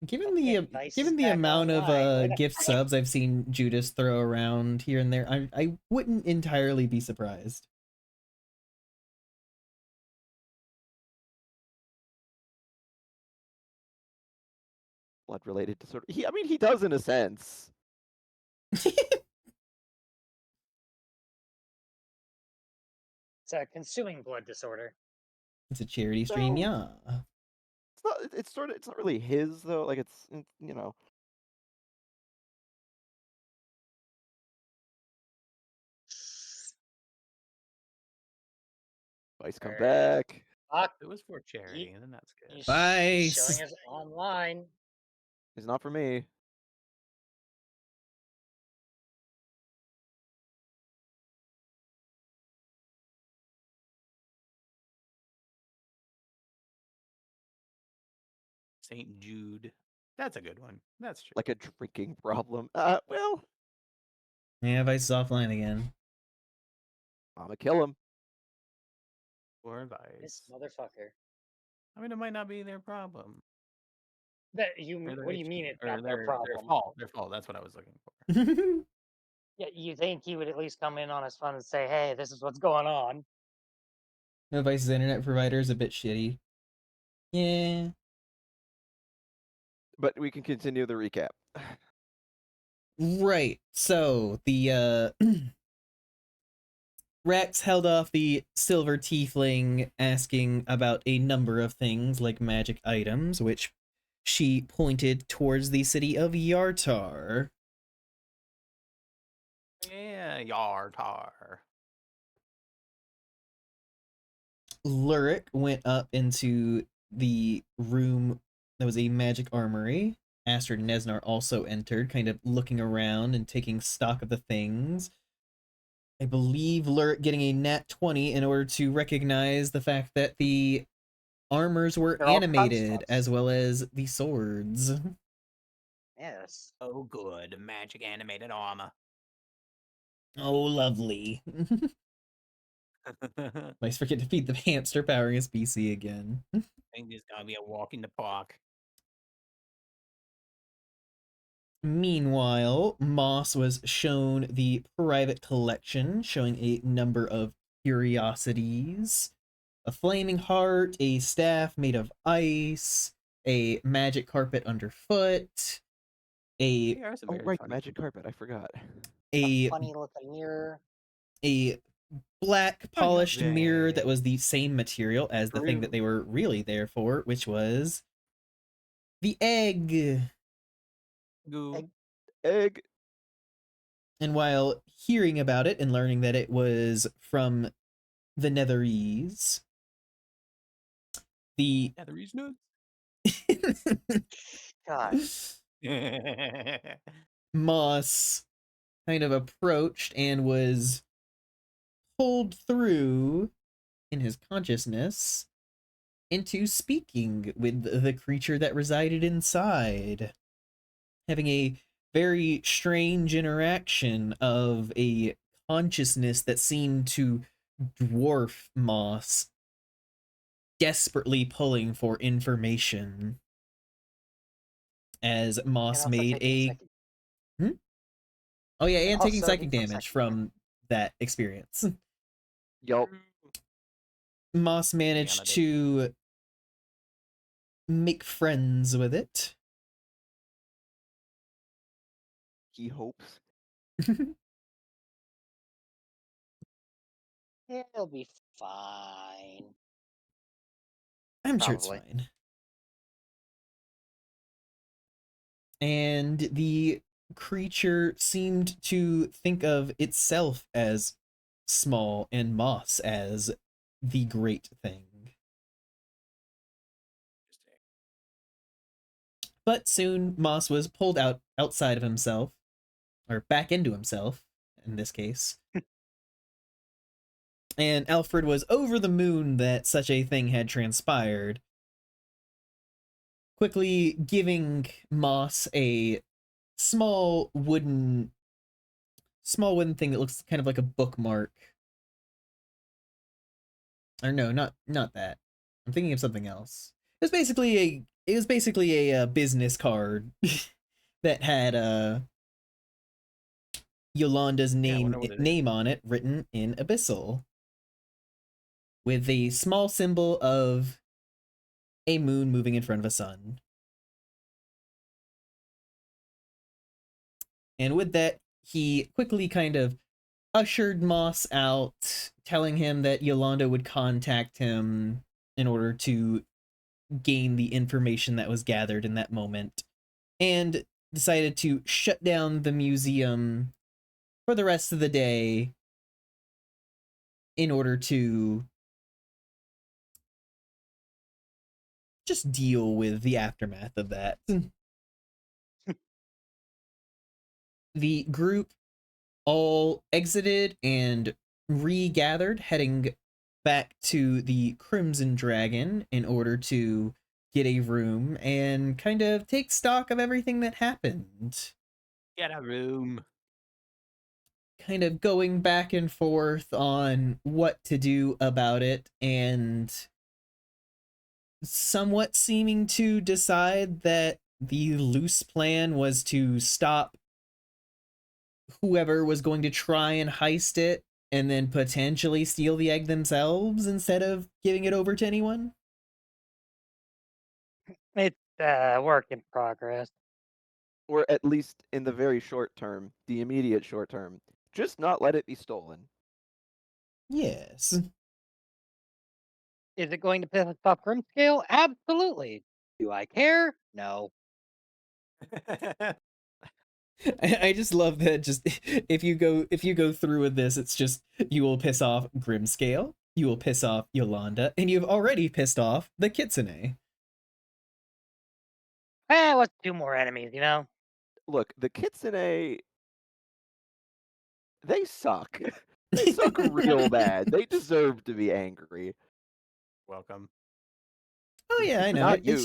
Given Okay, the Dice given is the back amount of online. Wait a gift second. subs I've seen Judas throw around here and there, I wouldn't entirely be surprised. Blood-related disorder. I mean, he does in a sense. It's a consuming blood disorder. It's a charity stream, No. yeah. It's not. It's sort of. It's not really his though. Like it's you know. Vice come Alright. back. Fuck, It was for charity, and then that's good. he's Nice. showing us online. It's not for me. St. Jude. That's a good one. That's true. Like a drinking problem. Well, Yeah, Vice is offline again. I'ma kill him. Or This Vice. motherfucker. I mean, it might not be their problem. That Or their what do you issue. mean it's Or not their their problem? fault. Their fault. That's what I was looking for. Yeah, you think he would at least come in on his phone and say, "Hey, this is what's going on." Vice's internet provider is a bit shitty. Yeah. But we can continue the recap. Right. So the Rex held off the silver tiefling, asking about a number of things like magic items, which she pointed towards the city of Yartar. Yeah, Yartar. Lurik went up into the room that was a magic armory. Astrid and Nesnar also entered, kind of looking around and taking stock of the things. I believe Lurik getting a nat 20 in order to recognize the fact that the armors were They're all animated constructs. as well as the swords. Yes. Oh, good. Magic animated armor. Oh, lovely. Nice forget to feed the hamster powering his PC again. I think this is gonna be a walk in the park. Meanwhile, Moss was shown the private collection, showing a number of curiosities. A flaming heart, a staff made of ice, a magic carpet underfoot, a They are some Oh, very right, the funny magic people. carpet. I forgot. A a funny looking mirror. a black Oh, you're polished mirror that there. was the same material as the thing that they were really there for, which was the egg. Goo. Egg. And while hearing about it and learning that it was from the Netherese, the Netherese nuts. God. Moss kind of approached and was pulled through in his consciousness into speaking with the creature that resided inside, having a very strange interaction of a consciousness that seemed to dwarf Moss, desperately pulling for information as Moss And also made taking a psychic. oh yeah, And and taking also psychic from damage psychic from that experience. Yup. Moss managed Yanna to make friends with it. He hopes. It'll be fine. I'm sure it's Probably. fine. And the creature seemed to think of itself as small and Moss as the great thing. But soon Moss was pulled outside of himself, or back into himself in this case. And Alfred was over the moon that such a thing had transpired, quickly giving Moss a small wooden thing that looks kind of like a bookmark. Or no, not that. I'm thinking of something else. It was basically a business card that had Yolanda's Yeah, I wonder what it is. name on it written in Abyssal, with a small symbol of a moon moving in front of a sun. And with that, he quickly kind of ushered Moss out, telling him that Yolanda would contact him in order to gain the information that was gathered in that moment, and decided to shut down the museum for the rest of the day in order to just deal with the aftermath of that. The group all exited and regathered, heading back to the Crimson Dragon in order to get a room and kind of take stock of everything that happened. Get a room. Kind of going back and forth on what to do about it, and somewhat seeming to decide that the loose plan was to stop whoever was going to try and heist it and then potentially steal the egg themselves instead of giving it over to anyone. It's work in progress. Or at least in the very short term, the immediate short term, just not let it be stolen. Yes. Is it going to piss off Grimscale? Absolutely. Do I care? No. I just love that. Just if you go through with this, it's just you will piss off Grimscale, you will piss off Yolanda, and you've already pissed off the Kitsune. What's 2 more enemies, you know? Look, the Kitsune, they suck. They suck real bad. They deserve to be angry. Welcome. Oh yeah, I know. Not It's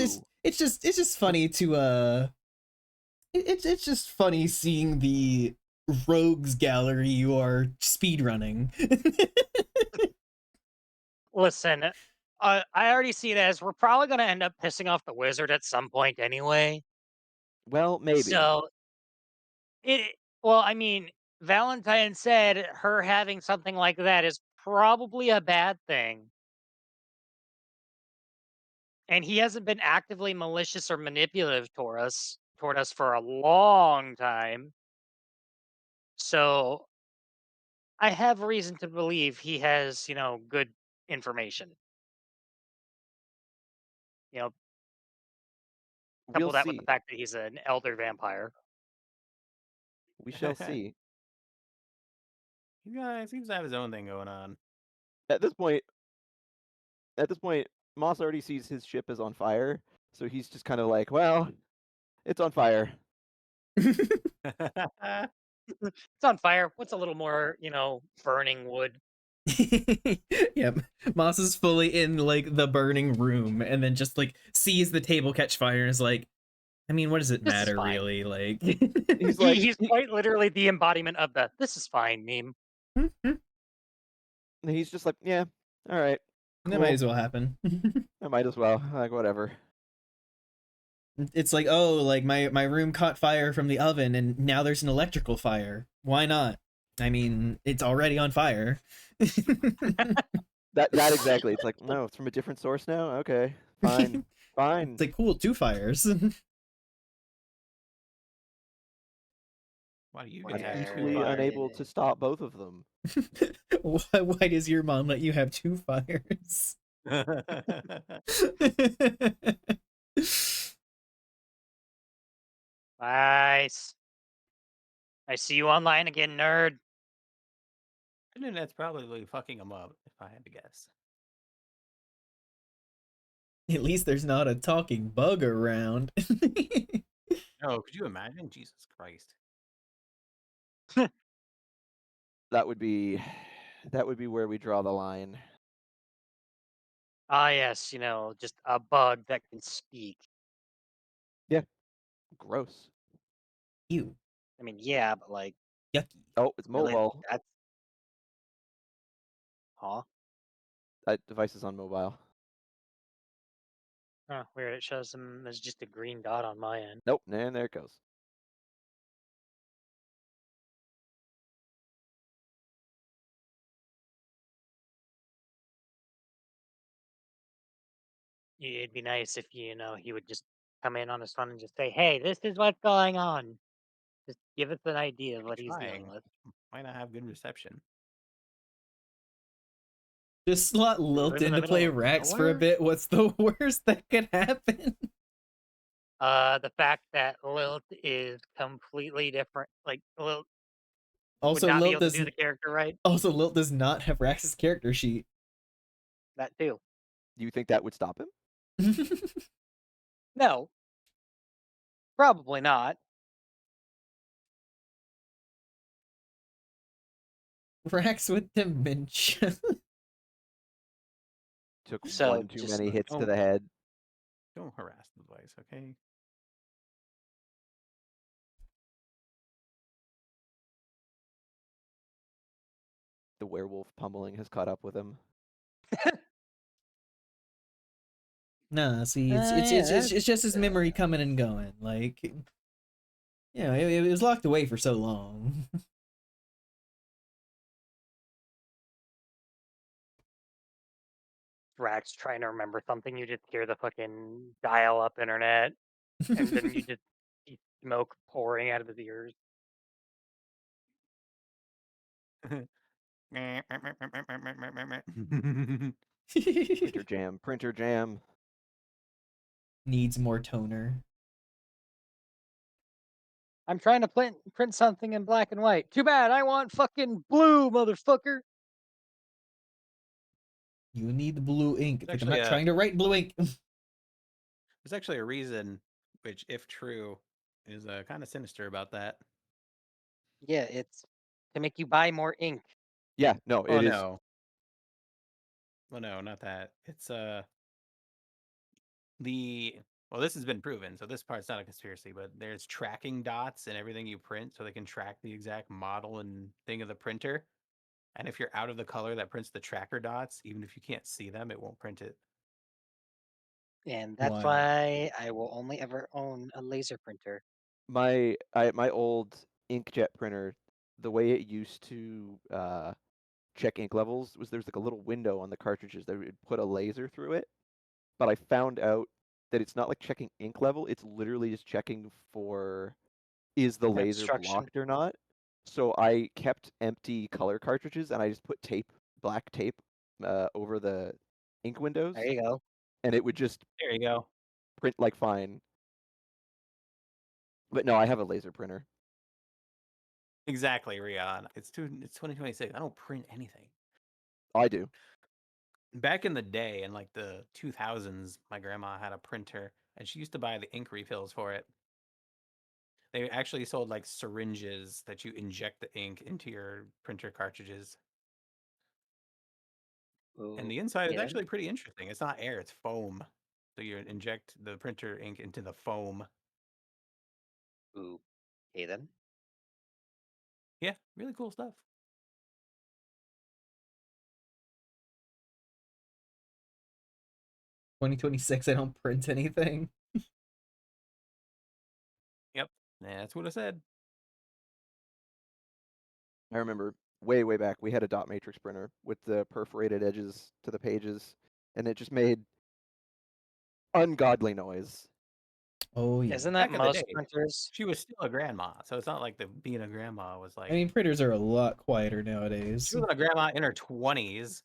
just funny to it's just funny seeing the rogues gallery you are speedrunning. Listen, I already see it as we're probably gonna end up pissing off the wizard at some point anyway. Well, maybe. So well, I mean, Valentine said her having something like that is probably a bad thing. And he hasn't been actively malicious or manipulative toward us for a long time. So I have reason to believe he has, good information. You know, We'll couple that with the see. fact that he's an elder vampire. We shall see. He seems to have his own thing going on. At this point, Moss already sees his ship is on fire, so he's just kind of like, well, it's on fire. It's on fire. What's a little more, burning wood? Yep. Moss is fully in like the burning room and then just like sees the table catch fire and is like, I mean, what does it This is matter fine. really? Like He's like, He's quite literally the embodiment of the "this is fine" meme. he's just like, yeah, all right, that might cool. as well happen. I might as well, like, whatever. It's like, oh, like my room caught fire from the oven and now there's an electrical fire. Why not? I mean, it's already on fire. That exactly. It's like, no, it's from a different source now. Okay, fine, fine. It's like, cool, 2 fires. Why do you I'm get to have two equally fires? unable to stop both of them. why does your mom let you have 2 fires? Nice. I see you online again, nerd. Internet's probably fucking him up, if I had to guess. At least there's not a talking bug around. Oh, could you imagine? Jesus Christ. That would be where we draw the line. Ah, yes, just a bug that can speak. Yeah, gross. Ew, I mean, yeah, but like, yucky. Oh, it's really, mobile. that's huh? That device is on mobile. Huh, weird. It shows them as just a green dot on my end. Nope, and there it goes. It'd be nice if he would just come in on his phone and just say, "Hey, this is what's going on." Just give us an idea of Maybe what he's dealing trying. with. Might not have good reception. Just slot We live in Lilton the to middle play of Rax for a nowhere. bit. What's the worst that could happen? The fact that Lilith is completely different. Like Lilith would Also, not be Lilt able to do the doesn't. character right. Also, Lilt does not have Rax's character sheet. That too. Do you think that would stop him? No, probably not. Rax with dementia. Took So one too just many hits to don't- the head. Don't harass the device, okay? The werewolf pummeling has caught up with him. Nah, see, it's Yeah, it's just his memory coming and going. Like, it was locked away for so long. Rax trying to remember something, you just hear the fucking dial-up internet, and then you just see smoke pouring out of his ears. Printer jam, printer jam. Needs more toner. I'm trying to print something in black and white. Too bad, I want fucking blue, motherfucker! You need the blue ink. It's Like, I'm actually not trying to write blue ink. there's actually a reason, which, if true, is kind of sinister about that. Yeah, it's to make you buy more ink. Yeah, no, Oh it is. no. Well, no, not that. It's the well, this has been proven, so this part's not a conspiracy, but there's tracking dots in everything you print, so they can track the exact model and thing of the printer. And if you're out of the color that prints the tracker dots, even if you can't see them, it won't print it. And that's Wild. why I will only ever own a laser printer. My old inkjet printer, the way it used to check ink levels was there's like a little window on the cartridges that would put a laser through it. But I found out that it's not like checking ink level, it's literally just checking for is the laser Obstruction. blocked or not. So I kept empty color cartridges and I just put black tape over the ink windows, There you go. and it would just There you go. print like fine. But no, I have a laser printer. Exactly, Rion. It's 2026. I don't print anything. I do. Back in the day, in like the 2000s, my grandma had a printer, and she used to buy the ink refills for it. They actually sold like syringes that you inject the ink into your printer cartridges. And Ooh, the inside is yeah, actually pretty interesting. It's not air, it's foam. So you inject the printer ink into the foam. ooh, okay then. Yeah, really cool stuff. "2026, I don't print anything." Yep. Yeah, that's what I said. I remember way, way back we had a dot matrix printer with the perforated edges to the pages, and it just made ungodly noise. Oh yeah. Isn't that Back in the most day, printers? she was still a grandma, so it's not like the being a grandma was I like mean, printers are a lot quieter she nowadays. wasn't a grandma in her 20s.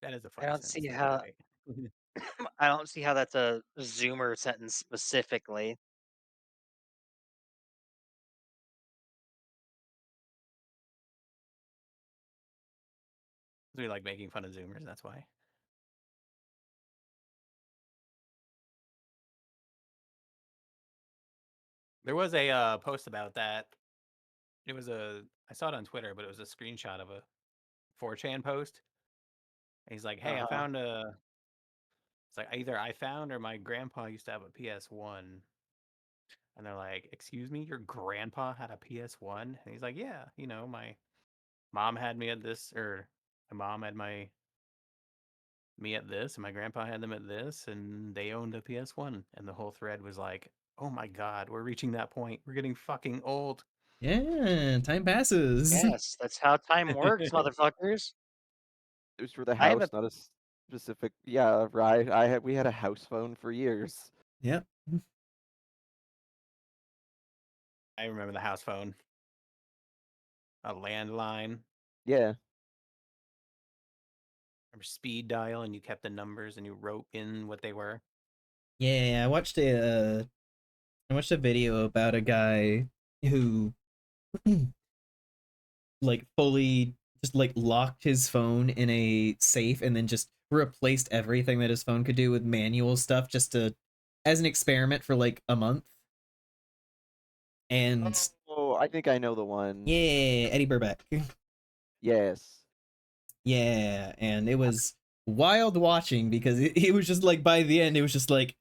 That is a I funny don't see sentence, though, how you're right. I don't see how that's a Zoomer sentence specifically. We like making fun of Zoomers, that's why. There was a post about that. I saw it on Twitter, but it was a screenshot of a 4chan post. And he's like, "Hey, I Uh-huh. found a." It's like either I found or my grandpa used to have a PS1. And they're like, "Excuse me, your grandpa had a PS1?" And he's like, "Yeah, my mom had me at this, or my mom had me at this, and my grandpa had them at this, and they owned a PS1." And the whole thread was like, "Oh my god, we're reaching that point. We're getting fucking old." Yeah, time passes. Yes, that's how time works, motherfuckers. It was for the I have house, a not a specific. Yeah, right. We had a house phone for years. Yep. I remember the house phone, a landline. Yeah, Remember speed dial, and you kept the numbers and you wrote in what they were. Yeah, I watched a video about a guy who like fully just like locked his phone in a safe and then just replaced everything that his phone could do with manual stuff just to as an experiment for like a month. And oh, I think I know the one. yeah, Eddie Burback. Yes. Yeah, and it was wild watching because it was just like by the end it was just like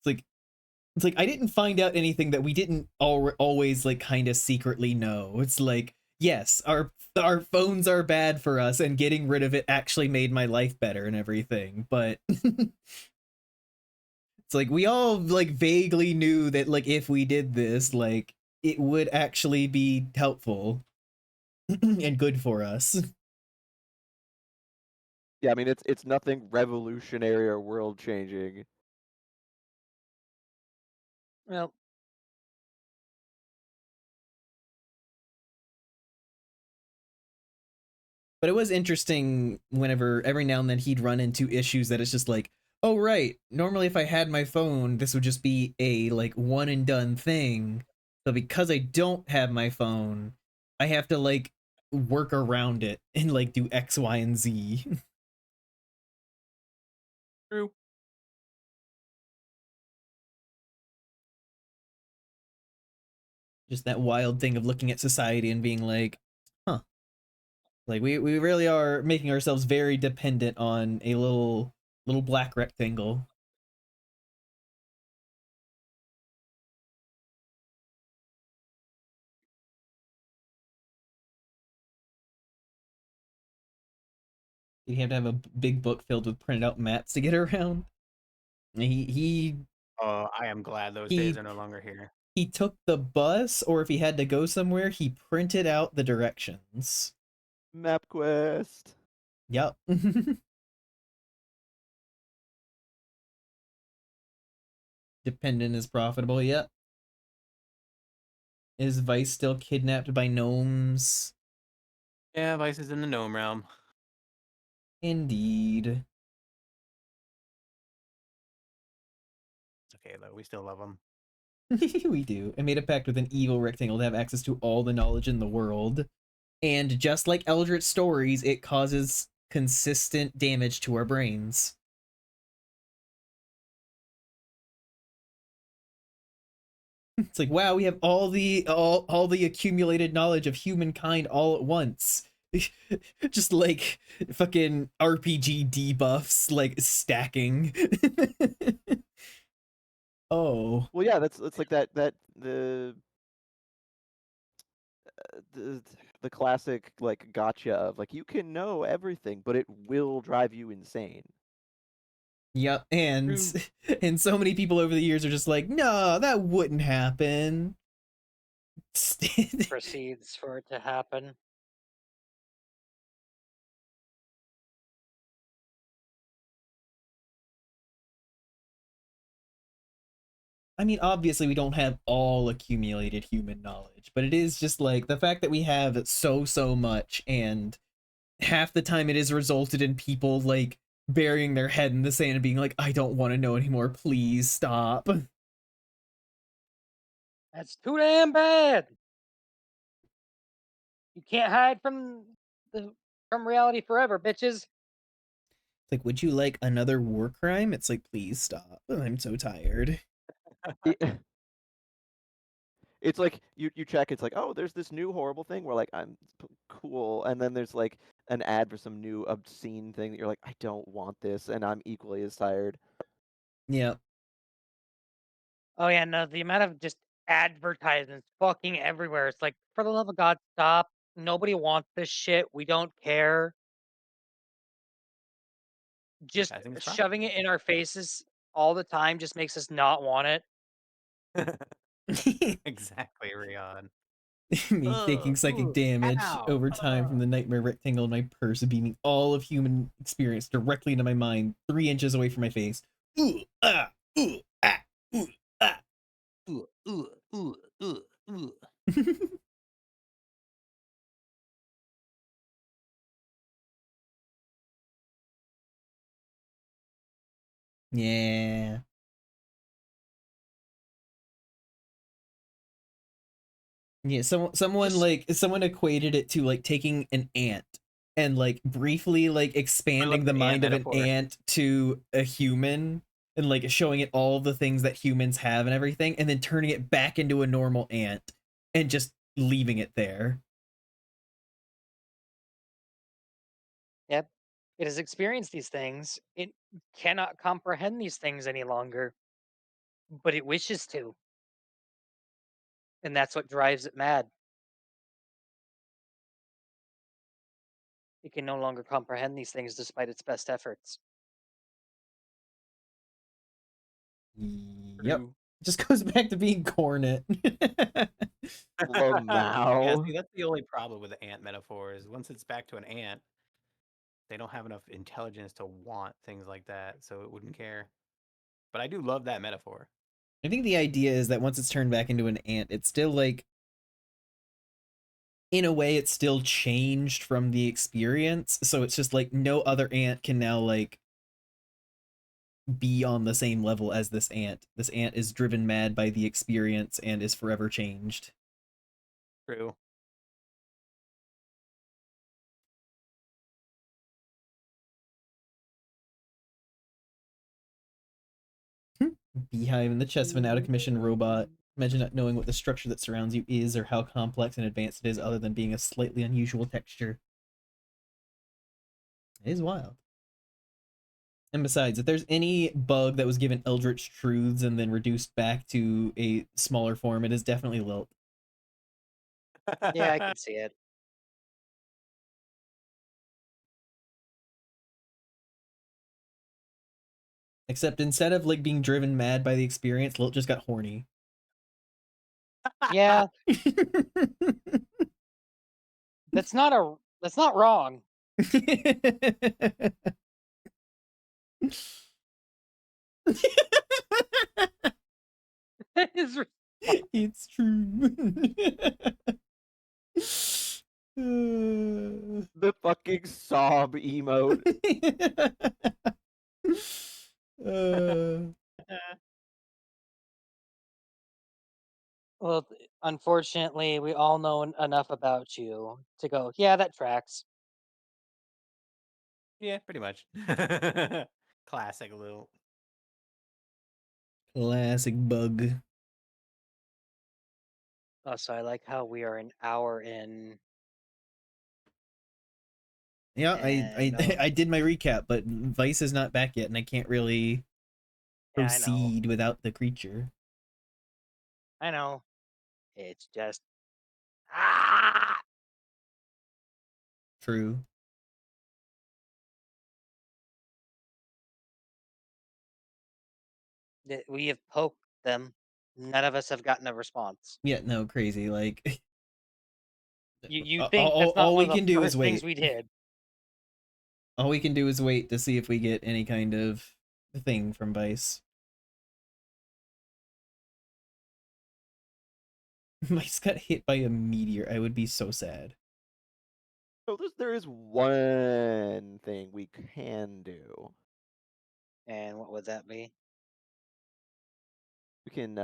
it's like I didn't find out anything that we didn't always like kind of secretly know. It's like yes, our phones are bad for us and getting rid of it actually made my life better and everything, but it's like we all like vaguely knew that like if we did this like it would actually be helpful and good for us. Yeah, I mean it's nothing revolutionary or world changing. Well, But it was interesting whenever every now and then he'd run into issues that it's just like, oh right, normally if I had my phone, this would just be a like one and done thing. But because I don't have my phone, I have to like work around it and like do X, Y, and Z. True. Just that wild thing of looking at society and being like, huh. Like we really are making ourselves very dependent on a little black rectangle. You have to have a big book filled with printed out maps to get around. He Oh, I am glad those days he are no longer here. he took the bus, or if he had to go somewhere, he printed out the directions. MapQuest. Yep. Dependent is profitable. Yep. Is Vice still kidnapped by gnomes? Yeah, Vice is in the gnome realm. Indeed. It's okay though. We still love them. We do. I made a pact with an evil rectangle to have access to all the knowledge in the world. And just like Eldritch stories, it causes consistent damage to our brains. It's like, wow, we have all the accumulated knowledge of humankind all at once. Just like fucking RPG debuffs like stacking. Oh. Well, yeah, that's like that the the classic like gotcha of like you can know everything, but it will drive you insane. Yep, True. and so many people over the years are just like, no, that wouldn't happen. proceeds for it to happen. I mean, obviously, we don't have all accumulated human knowledge, but it is just like the fact that we have so much, and half the time it has resulted in people like burying their head in the sand and being like, I don't want to know anymore, please stop. That's too damn bad. You can't hide from reality forever, bitches. It's like, would you like another war crime? It's like, please stop. I'm so tired. It's like you check. It's like, oh, there's this new horrible thing. We're like, cool, and then there's like an ad for some new obscene thing that you're like, I don't want this, and I'm equally as tired. Yeah. Oh yeah, no, the amount of just advertisements fucking everywhere. It's like, for the love of God, stop. Nobody wants this shit. We don't care. Just Advertising is shoving profitable. it in our faces all the time just makes us not want it. Exactly, Rion. Me taking psychic damage Ow! over time from the nightmare rectangle in my purse, beaming all of human experience directly into my mind, 3 inches away from my face. Ooh, ah, ooh, ah, ooh, ah. Ooh, ooh, ooh, ooh, ooh. Yeah. Yeah, Just someone equated it to like taking an ant and like briefly like I expanding love the the ant mind of an metaphor. ant to a human and like showing it all the things that humans have and everything, and then turning it back into a normal ant and just leaving it there. Yep. It has experienced these things. It cannot comprehend these things any longer, but it wishes to. And that's what drives it mad. It can no longer comprehend these things despite its best efforts. Yep. True. Just goes back to being cornet. Yeah, Lamau. see, that's the only problem with the ant metaphor is once it's back to an ant, they don't have enough intelligence to want things like that, so it wouldn't care. But I do love that metaphor. I think the idea is that once it's turned back into an ant, it's still like, in a way, it's still changed from the experience. So it's just like no other ant can now like be on the same level as this ant. This ant is driven mad by the experience and is forever changed. True. Beehive and the chest of an out of commission robot. Imagine not knowing what the structure that surrounds you is or how complex and advanced it is, other than being a slightly unusual texture. It is wild. And besides, if there's any bug that was given eldritch truths and then reduced back to a smaller form, it is definitely Lilt. Yeah, I can see it. Except instead of like being driven mad by the experience, Lilt just got horny. Yeah, that's not wrong. That is It's true. The fucking sob emote. uh, well, unfortunately, we all know enough about you to go, yeah, that tracks. Yeah, pretty much. Classic little. classic bug. Also, I like how we are an hour in, Yeah, and I did my recap, but Vice is not back yet, and I can't really yeah, I know, proceed without the creature. I know. It's just ah, True. that we have poked them. None of us have gotten a response. Yeah, no, crazy. Like, You think that's not all one we of the can do is first things wait. we did? All we can do is wait to see if we get any kind of thing from Vice. Vice got hit by a meteor. I would be so sad. So there is one thing we can do. And what would that be? We can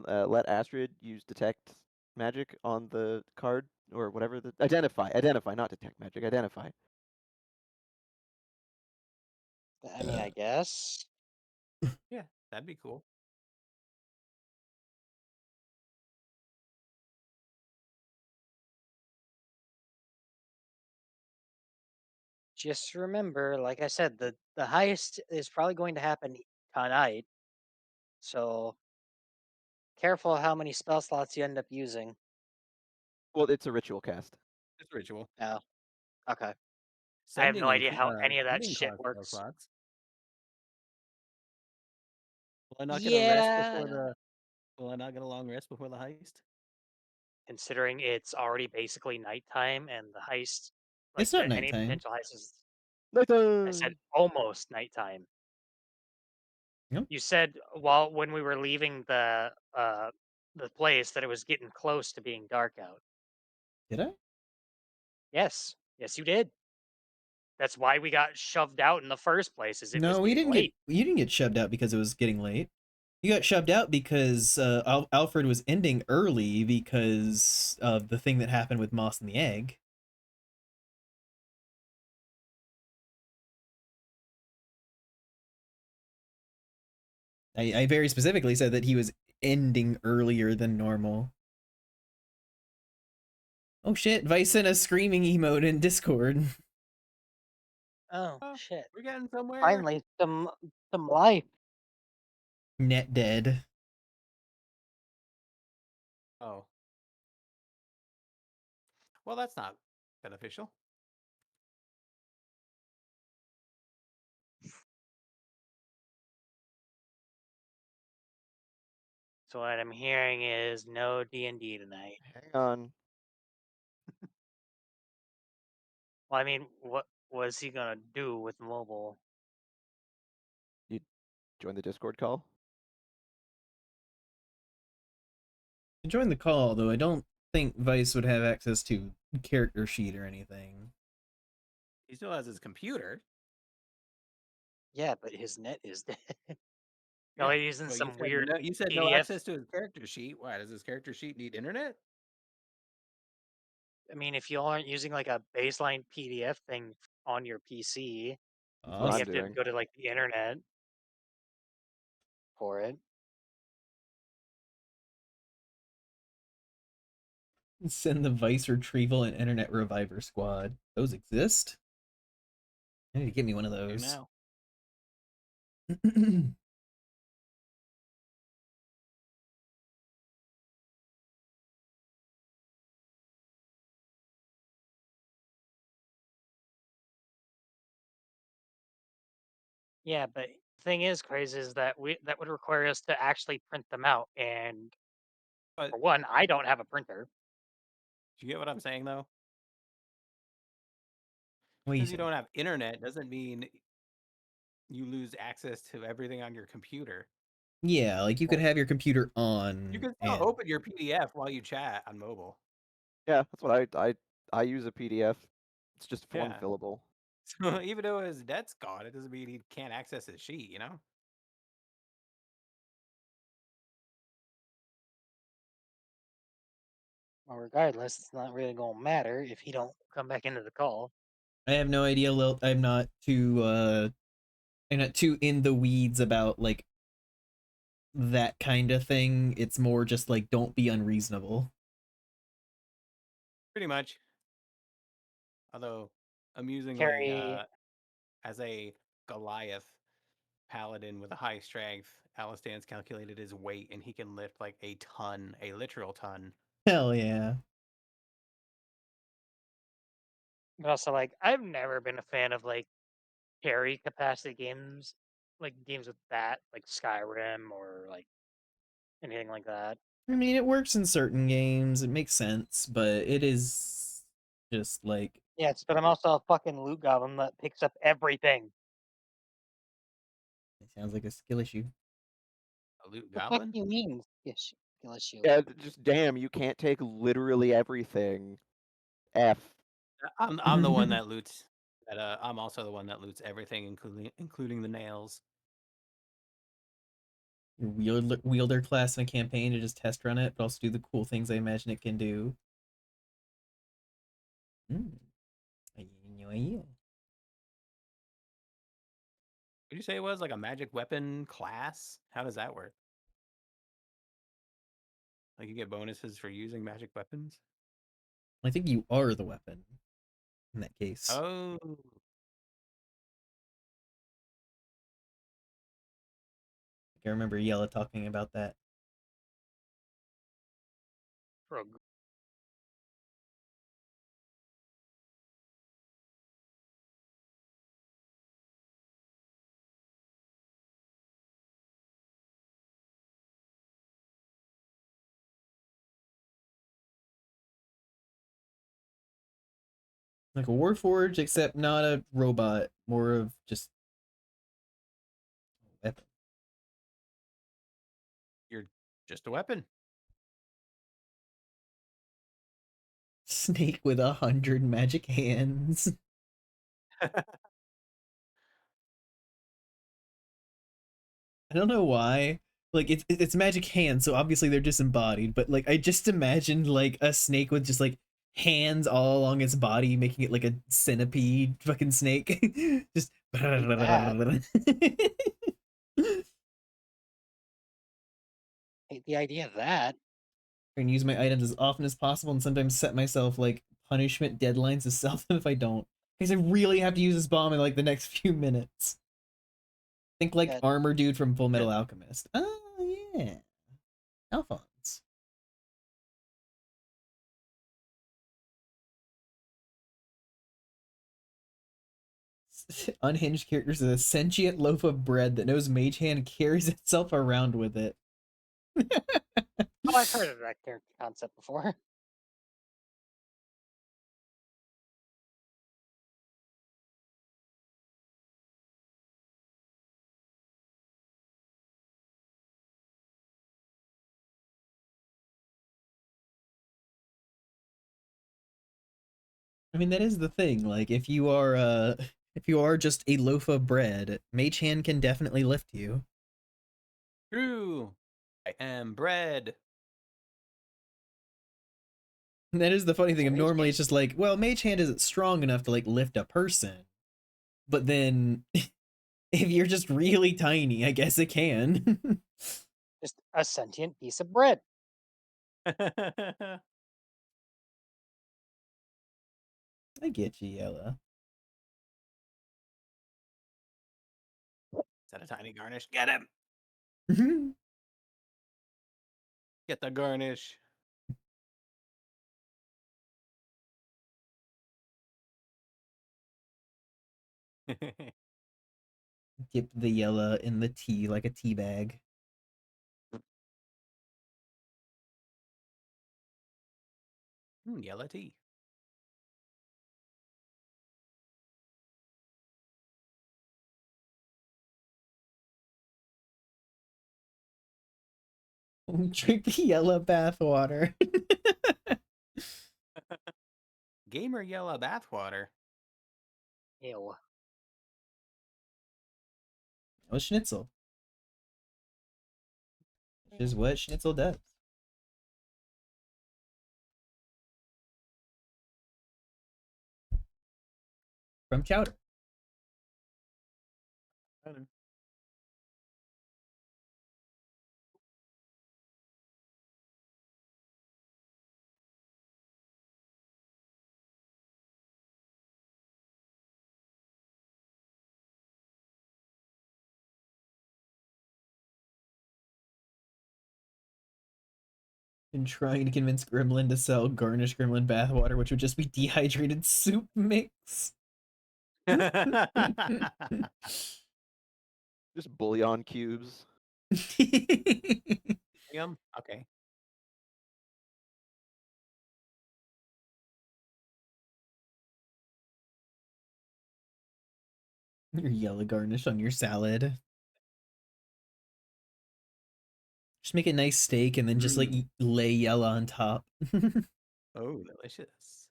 let Astrid use detect magic on the card or whatever the identify, not detect magic, identify. I mean, I guess. Yeah, that'd be cool. Just remember, like I said, the heist is probably going to happen tonight. So careful how many spell slots you end up using. Well, it's a ritual cast. It's ritual. Oh, okay. I have no Sending idea how any of that sending shit cost spell works. slots. Will I not get a rest before Yeah, the? Will I not get a long rest before the heist? considering it's already basically nighttime and the heist, like It's not any nighttime. potential heist is, I said Nighttime. almost nighttime. Yep. You said when we were leaving the place that it was getting close to being dark out. Did I? Yes, yes, you did. That's why we got shoved out in the first place, is it was No, we getting didn't get. late. You didn't get shoved out because it was getting late. You got shoved out because Alfred was ending early because of the thing that happened with Moss and the egg. I very specifically said that he was ending earlier than normal. Oh shit, Vice sent a screaming emote in Discord. Oh Oh, shit! we're getting somewhere. Finally, some life. Net dead. Oh. Well, that's not beneficial. So what I'm hearing is no D&D tonight. Hang on. Well, I mean, what was he gonna do with mobile? You join the Discord call? Join the call, though I don't think Vice would have access to character sheet or anything. He still has his computer. Yeah, but his net is dead. Yeah. No, he's using Well, you some said weird no, you said no PDF. access to his character sheet. Why does his character sheet need internet? I mean, if you aren't using like a baseline PDF thing on your PC, That's what then you I'm have to doing. go to like the internet for it. Send the Vice Retrieval and Internet Reviver Squad. Those exist? I need to get me one of Do those. now. Yeah, but thing is, crazy is that that would require us to actually print them out, and But for one, I don't have a printer. do you get what I'm saying though? What do you Because you say? don't have internet doesn't mean you lose access to everything on your computer. Yeah, like you could have your computer You on can still and open your PDF while you chat on mobile. Yeah, that's what I use a PDF. It's just form Yeah. fillable. So even though his net's gone, it doesn't mean he can't access his sheet, you know? Well, regardless, it's not really gonna matter if he don't come back into the call. I have no idea, Lilt. I'm not too in the weeds about like that kind of thing. It's more just like don't be unreasonable. Pretty much. Although amusingly, Carry, as a Goliath paladin with a high strength, Alistan's calculated his weight and he can lift like a ton, a literal ton. Hell yeah. but also like I've never been a fan of like carry capacity games, like games with that, like Skyrim or like anything like that. I mean, it works in certain games. It makes sense, but it is just like Yes, but I'm also a fucking loot goblin that picks up everything. it sounds like a skill issue. A loot The fuck goblin? do you mean? Skill issue. Yeah, just damn, you can't take literally everything. F. I'm the one that loots. That I'm also the one that loots everything, including the nails. Your wielder class in a campaign to just test run it, but also do the cool things I imagine it can do. Mm. Yeah. Would you say it was like a magic weapon class? How does that work? Like you get bonuses for using magic weapons? I think you are the weapon in that case. Oh, I remember Yella talking about that. For a Like a Warforged, except not a robot, more of just a weapon. you're just a weapon. Snake with 100 magic hands. I don't know why. Like it's magic hands, so obviously they're disembodied. But like I just imagined like a snake with just like hands all along its body, making it like a centipede fucking snake. Just hate the idea of that. and use my items as often as possible, and sometimes set myself like punishment deadlines to sell them if I don't. Because I really have to use this bomb in like the next few minutes. Think like Yeah. Armor Dude from Full Metal Alchemist. Oh yeah, Alphonse. Unhinged characters is a sentient loaf of bread that knows Mage Hand carries itself around with it. Oh, I've heard of that concept before. I mean, that is the thing. Like, if you are just a loaf of bread, Mage Hand can definitely lift you. True. I am bread. And that is the funny thing. So Of Mage normally, Hand- it's just like, well, Mage Hand isn't strong enough to like lift a person, but then if you're just really tiny, I guess it can. Just a sentient piece of bread. I get you, Yella. Is that a tiny garnish? Get him! Get the garnish. Dip the Yella in the tea like a tea bag. Yellow tea. Drink the Yella bathwater. Gamer yellow bathwater. Ew. That was Schnitzel. Which is what Schnitzel does. From Chowder. Been trying to convince Gremlin to sell garnished Gremlin bathwater, which would just be dehydrated soup mix. Just bouillon cubes. Yum. Okay. Your yellow garnish on your salad. Just make a nice steak and then just like lay yellow on top. Oh, delicious.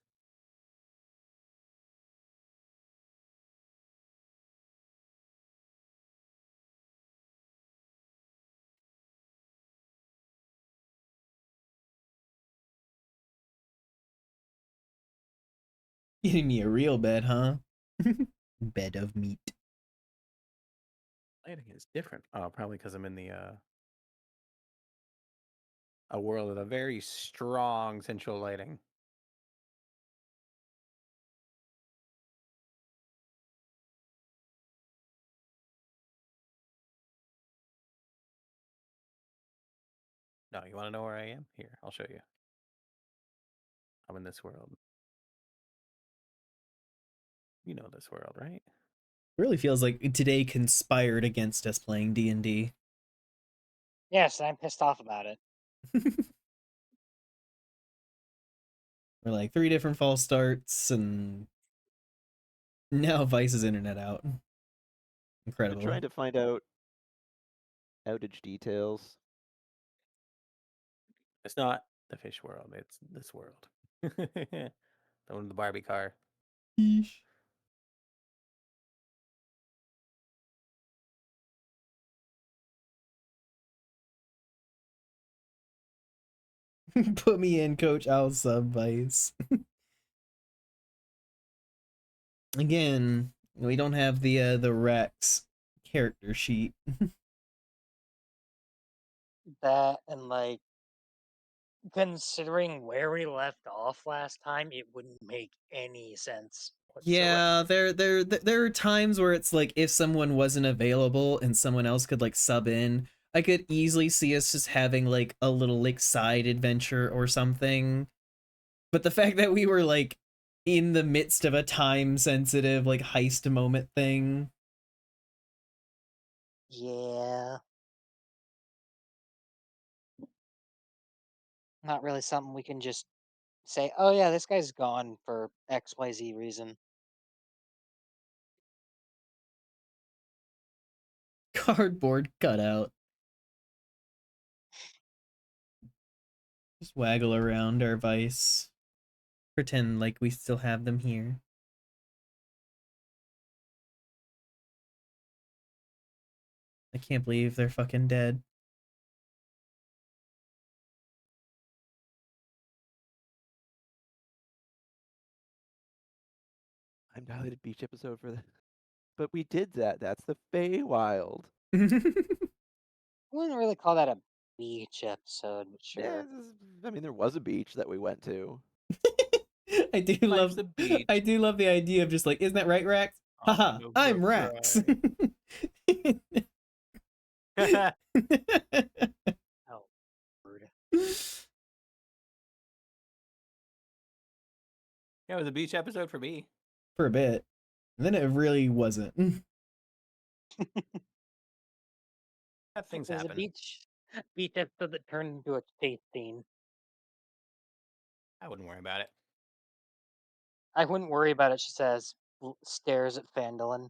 Getting me a real bed, huh? Bed of meat. Lighting is different. Oh, probably because I'm in the a world with a very strong central lighting. No, you want to know where I am? Here, I'll show you. I'm in this world. You know this world, right? It really feels like today conspired against us playing D&D. Yes, I'm pissed off about it. We're like 3 different false starts and now Vice's internet out. Been Incredible. trying to find out outage details. It's not the fish world. It's this world. The one with the Barbie car. Yeesh. Put me in, coach. I'll sub Vice. Again, we don't have the Rex character sheet. That and like considering where we left off last time, it wouldn't make any sense whatsoever. Yeah, there are times where it's like if someone wasn't available and someone else could like sub in, I could easily see us just having like a little like side adventure or something. But the fact that we were like in the midst of a time sensitive like heist moment thing. Yeah. Not really something we can just say, oh yeah, this guy's gone for XYZ reason. Cardboard cutout. Just waggle around our vice. Pretend like we still have them here. I can't believe they're fucking dead. I'm dilated beach episode for that. But we did that. That's the Feywild. I wouldn't really call that a beach episode, but Yeah, sure. I mean, there was a beach that we went to. I do Life's love the beach. I do love the idea of just like, isn't that right, Rax? I'm Haha, gonna I'm go Rax. cry. Oh, word. Yeah, it was a beach episode for me. For a bit. And then it really wasn't. That things It was a happen. beach episode that turned into a chase scene. I wouldn't worry about it. I wouldn't worry about it, she says, stares at Fandolin.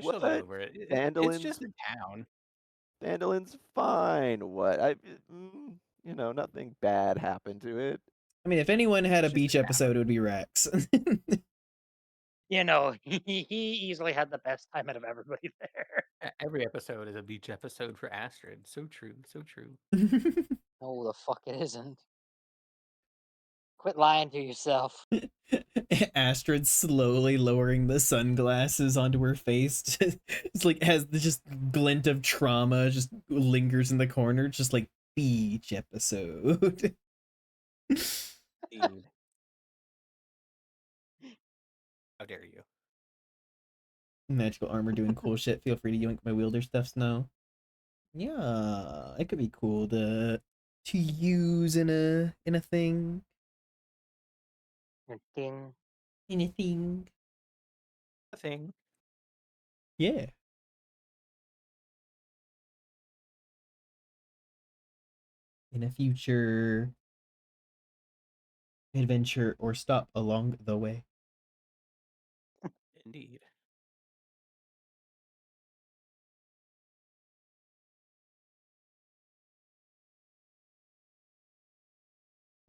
She'll get over it. It's Vandalin's just a town. Vandalin's fine. What? Nothing bad happened to it. I mean, if anyone had a It's just beach a town. episode, it would be Rex. You know, he easily had the best time out of everybody there. Every episode is a beach episode for Astrid. So true. So true. No, the fuck it isn't. Quit lying to yourself. Astrid slowly lowering the sunglasses onto her face. It's like has the just glint of trauma just lingers in the corner, just like beach episode. Indeed. How dare you? Magical armor doing cool shit. Feel free to yoink my wielder stuff, Snow. Yeah, it could be cool to use in a thing. Ding. In a thing. A thing. Yeah. In a future adventure or stop along the way. Indeed.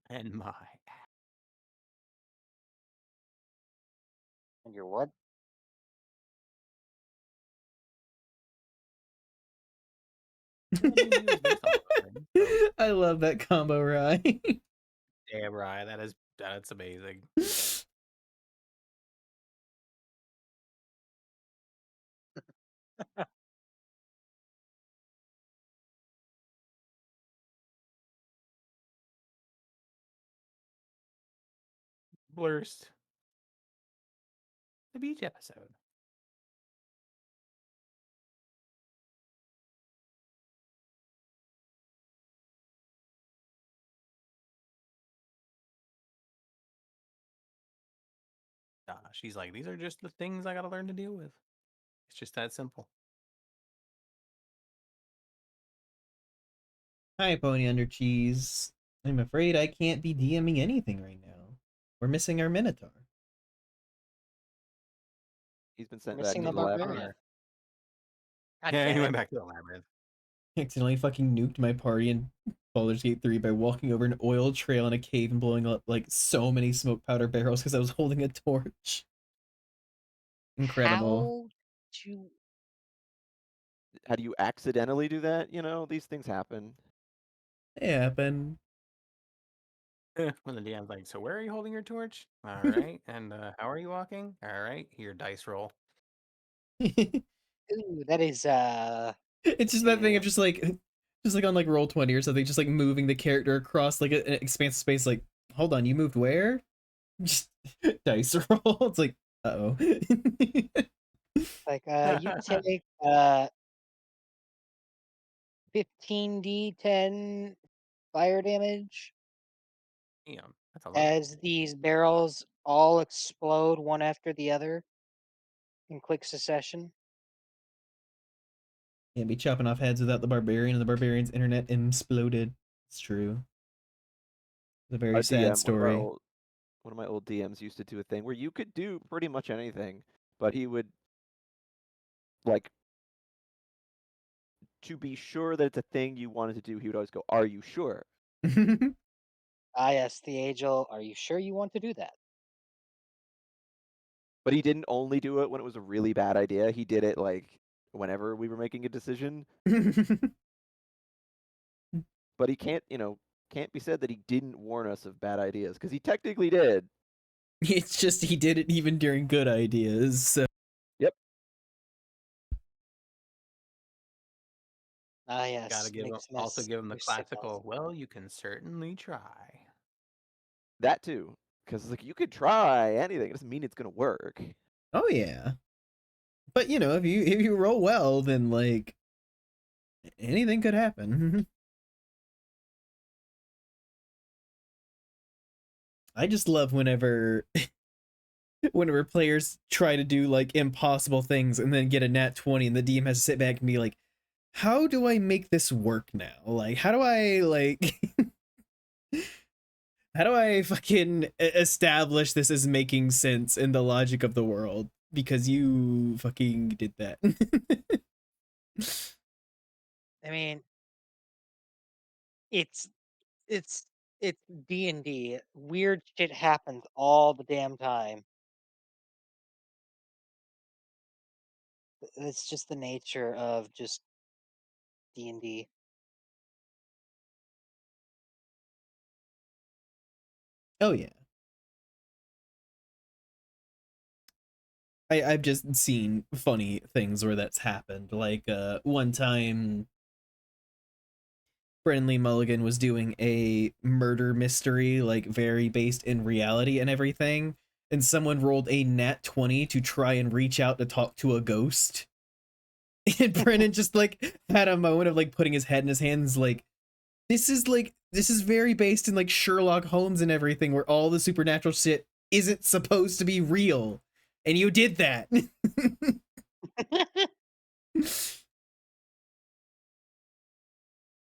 And my And your what? I mean, he was based on something, so I love that combo, right? damn right. That's amazing. Blurst. The beach episode. She's like, these are just the things I gotta learn to deal with. It's just that simple. Hi, Pony Under Cheese. I'm afraid I can't be DMing anything right now. We're missing our Minotaur. He's been sent back Missing to the the labyrinth. barbarian. God Yeah, damn he it. went back to the labyrinth. Accidentally fucking nuked my party in Baldur's Gate 3 by walking over an oil trail in a cave and blowing up like so many smoke powder barrels because I was holding a torch. Incredible. How do you accidentally do that? These things happen. It happened. When the DM's like, so where are you holding your torch? All right. And how are you walking? All right. Here, dice roll. It's Ooh, that is just that thing of just like Just like on like Roll20 or something, just like moving the character across like an expansive space. Like, hold on, you moved where? Just dice roll. It's like, uh-oh. Like, you take 15d10 fire damage Damn, that's a lot. as these barrels all explode one after the other in quick succession. Can't be chopping off heads without the barbarian, and the barbarian's internet imploded. It's true. It's a very Our sad DM, story. one of my old DMs used to do a thing where you could do pretty much anything, but he would, like, to be sure that it's a thing you wanted to do, he would always go, "Are you sure?" I asked the angel, "Are you sure you want to do that?" But he didn't only do it when it was a really bad idea. He did it like whenever we were making a decision. But he can't, can't be said that he didn't warn us of bad ideas because he technically did. It's just he did it even during good ideas. So. Yep. Ah, yes. Gotta give him, makes also mess give him the your sick classical. mouth. Well, you can certainly try. That too. Because like you could try anything. It doesn't mean it's gonna work. Oh yeah. But if you roll well, then like anything could happen. I just love whenever players try to do like impossible things and then get a nat 20 and the DM has to sit back and be like, how do I make this work now? Like, how do I like how do I fucking establish this as making sense in the logic of the world? Because you fucking did that. I mean, it's it's D&D. Weird shit happens all the damn time. It's just the nature of just D&D. Oh yeah. I've just seen funny things where that's happened. Like one time Friendly Mulligan was doing a murder mystery, like very based in reality and everything, and someone rolled a nat 20 to try and reach out to talk to a ghost. And Brennan just like had a moment of like putting his head in his hands, like, this is very based in like Sherlock Holmes and everything, where all the supernatural shit isn't supposed to be real. And you did that.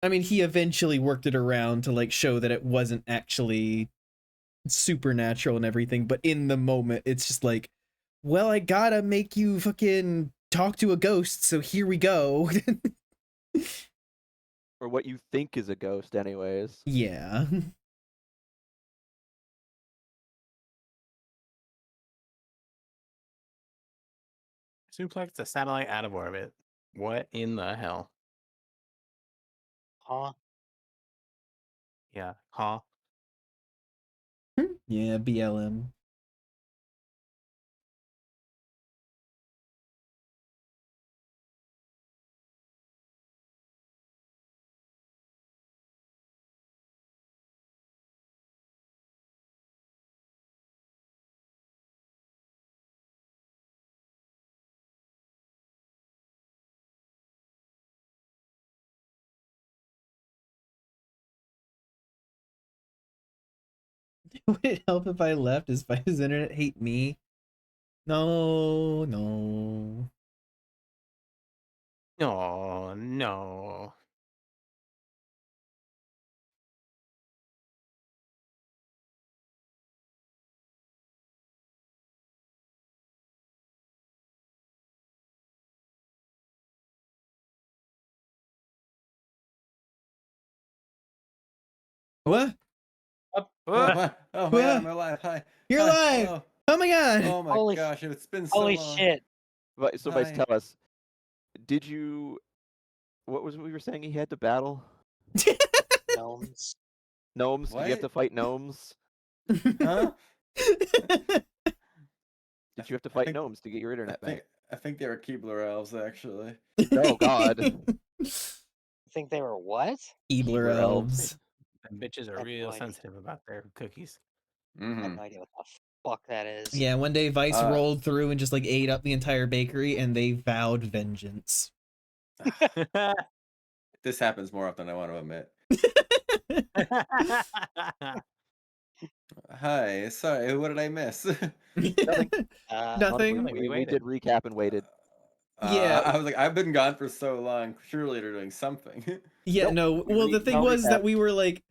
I mean, he eventually worked it around to like show that it wasn't actually supernatural and everything, but in the moment, it's just like, well, I gotta make you fucking talk to a ghost, so here we go. Or what you think is a ghost, anyways. Yeah. Suplex a satellite out of orbit. What in the hell? Huh? Yeah, huh? Yeah, BLM. Would it help if I left? Does Five's internet hate me? No, no. Oh no. What? Oh What? my! Oh my What? God! I'm alive. Hi. You're Hi. alive! Hello. Oh my god! Oh my Holy gosh! It's been so Holy long. shit. So, Vice, Hi. tell us, did you? What was we were saying? He had to battle Gnomes. gnomes. Did you have to What? fight gnomes? Huh? Did you have to I fight think gnomes to get your I internet think back? I think they were Keebler elves actually. Oh God. think they were what? Keebler Keebler elves. elves. Them bitches I are have no real idea. sensitive about their cookies. I have Mm-hmm. no idea what the fuck that is. Yeah, one day Vice Uh, rolled through and just like ate up the entire bakery, and they vowed vengeance. This happens more often than I want to admit. Hi, sorry, what did I miss? Nothing. Honestly, Nothing. we we did recap and waited. Yeah, I was like, I've been gone for so long. Surely they're doing something. yeah, Nope. no. Well, the thing No was recap. that we were like,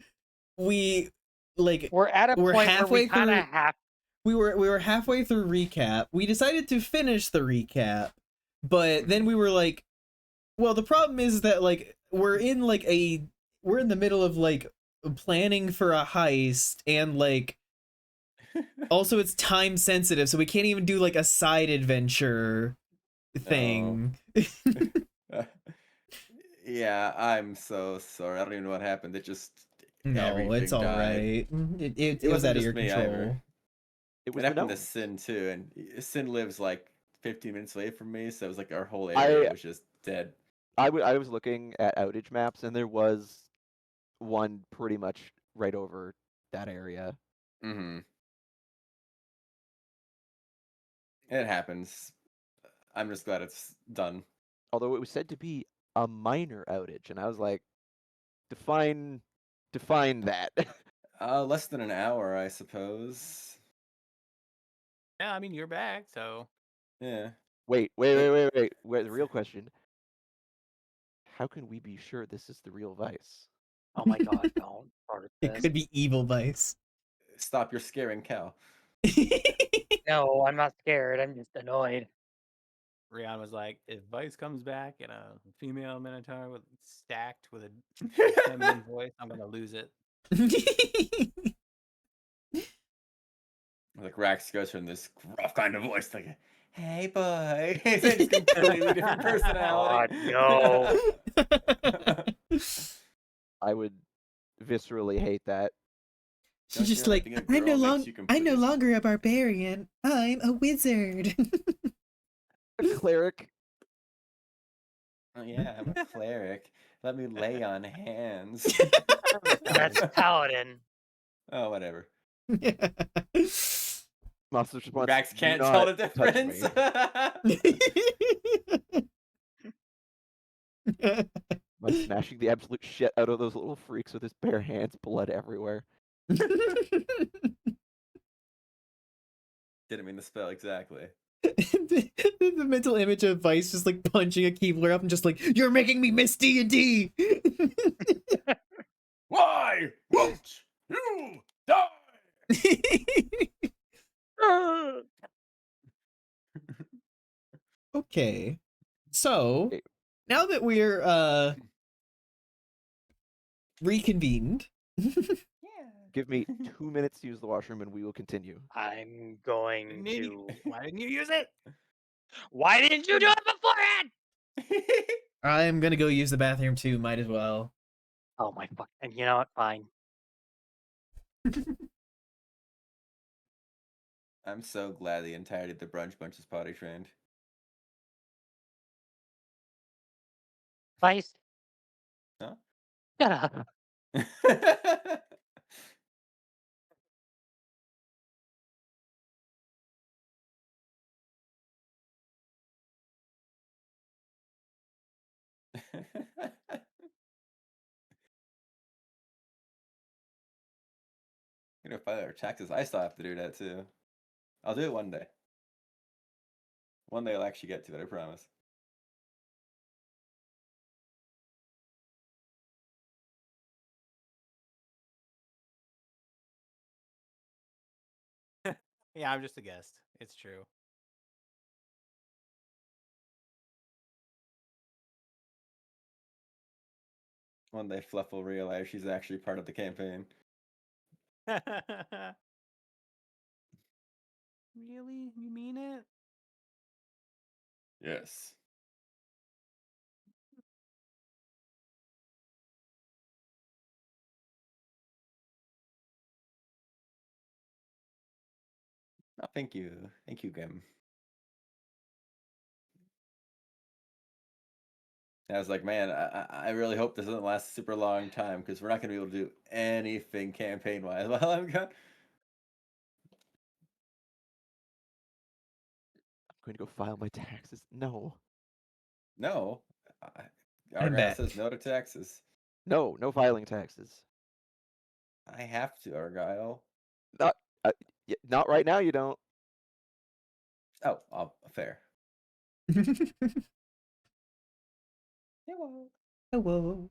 we like We're at a we're point where we halfway kind through. of have. We were halfway through recap. We decided to finish the recap, but then we were like, well, the problem is that like we're in the middle of like planning for a heist, and like also it's time sensitive, so we can't even do like a side adventure thing. Yeah, I'm so sorry. I don't even know what happened. It just No, it's everything all died. right. It was wasn't out of just your me control. either. It was It happened to Minone. Sin too, and Sin lives like 15 minutes away from me, so it was like our whole area was just dead. I was looking at outage maps, and there was one pretty much right over that area. Mm-hmm. It happens. I'm just glad it's done. Although it was said to be a minor outage, and I was like, define that. Less than an hour, I suppose. Yeah, I mean you're back, so Yeah. Wait. The real question: how can we be sure this is the real Vice? Oh my god, don't start It this. could be evil Vice. Stop your scaring cow. No, I'm not scared. I'm just annoyed. Rihanna was like, if Vice comes back in a female Minotaur stacked with a feminine voice, I'm gonna lose it. Like Rax goes from this gruff kind of voice, like, "Hey, boy," it's a completely different personality. God, no. I would viscerally hate that. She's Don't you just know like, that being a girl makes you I'm no complete? longer a barbarian. I'm a wizard. A cleric. Oh yeah, I'm a cleric. Let me lay on hands. That's Paladin. Oh, whatever. Monster's response: Rax "Do can't tell not the touch difference. me." By smashing the absolute shit out of those little freaks with his bare hands, blood everywhere. Didn't mean to spell exactly. The mental image of Vice just like punching a Keebler up and just like, you're making me miss D&D. Why won't you die? Okay, so Okay. now that we're reconvened, Give me 2 minutes to use the washroom, and we will continue. I'm going to. Why didn't you use it? Why didn't you do it beforehand? I'm gonna go use the bathroom too. Might as well. Oh my fuck! And you know what? Fine. I'm so glad the entirety of the brunch bunch is potty trained. Vice, Huh? shut up. You know, file our taxes. I still have to do that too. I'll do it one day. One day I'll actually get to it, I promise. Yeah, I'm just a guest. It's true. One day Fluff will realize she's actually part of the campaign. Really? You mean it? Yes. Oh, thank you. Thank you, Grim. And I was like, man, I really hope this doesn't last a super long time because we're not going to be able to do anything campaign wise while I'm gone. I'm going to go file my taxes. No. No, I, I'm Argyle back. says no to taxes. No, no filing taxes. I have to, Argyle. Not, not right now. You don't. Oh, fair. Hello. Hello.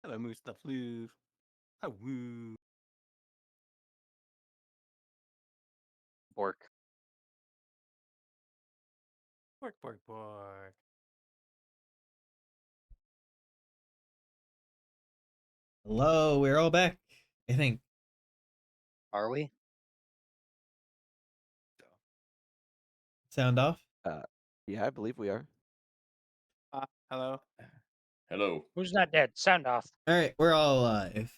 Hello, Moose the Flu. Oh, woo. Bork. Bork, bork, bork. Hello, we're all back. I think. Are we? Sound off? Yeah, I believe we are. Hello. Hello. Who's not dead? Sound off. All right, we're all alive.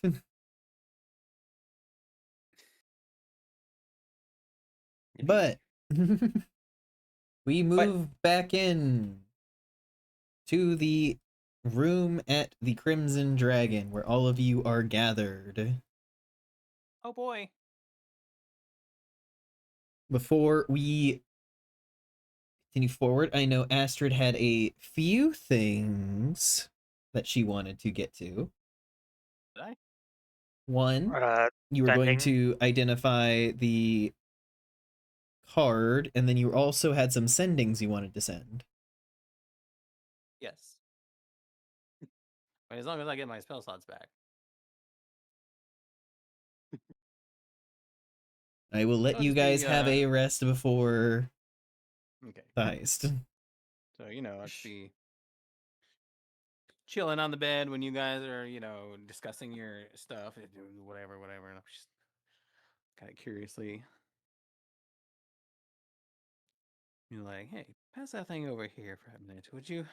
But we move back in to the room at the Crimson Dragon where all of you are gathered. Oh boy. Before we continue forward, I know Astrid had a few things that she wanted to get to. Did I? One, you were going Sending. to identify the card, and then you also had some sendings you wanted to send. Yes. But as long as I get my spell slots back. I will let I'll you just guys be, have a rest before Okay. the heist. So, I'll just be chilling on the bed when you guys are, discussing your stuff, whatever. And I'm just kind of curiously, like, hey, pass that thing over here for a minute, would you?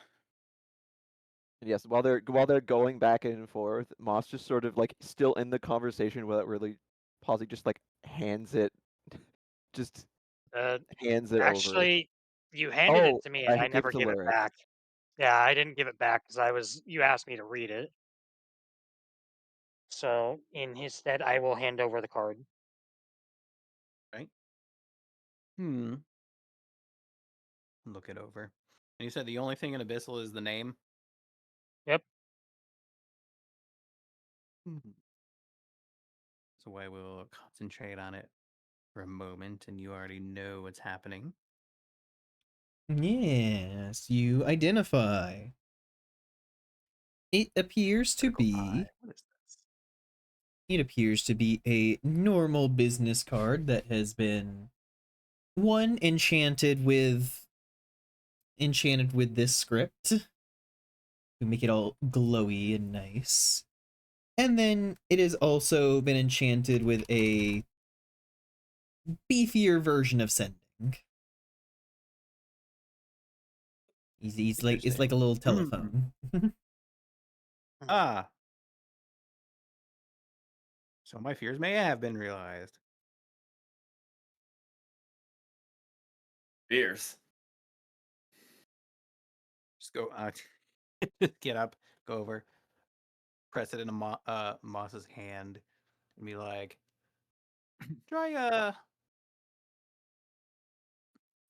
And yes, while they're going back and forth, Moss just sort of like still in the conversation without really pausing, just like just hands it over. Actually, you handed it Oh, to me and I I gave never it to gave it Lyric. back. Yeah, I didn't give it back because you asked me to read it. So in his stead, I will hand over the card. Right? Look it over. And you said the only thing in Abyssal is the name? Yep. So I will concentrate on it for a moment, and you already know what's happening. Yes, you identify. It appears to Critical be eye. What is this? It appears to be a normal business card that has been enchanted with this script to make it all glowy and nice. And then it has also been enchanted with a beefier version of sending. He's like it's like a little telephone. Ah. So my fears may have been realized. Beers. Just go get up, go over, press it in Moss's hand, and be like, try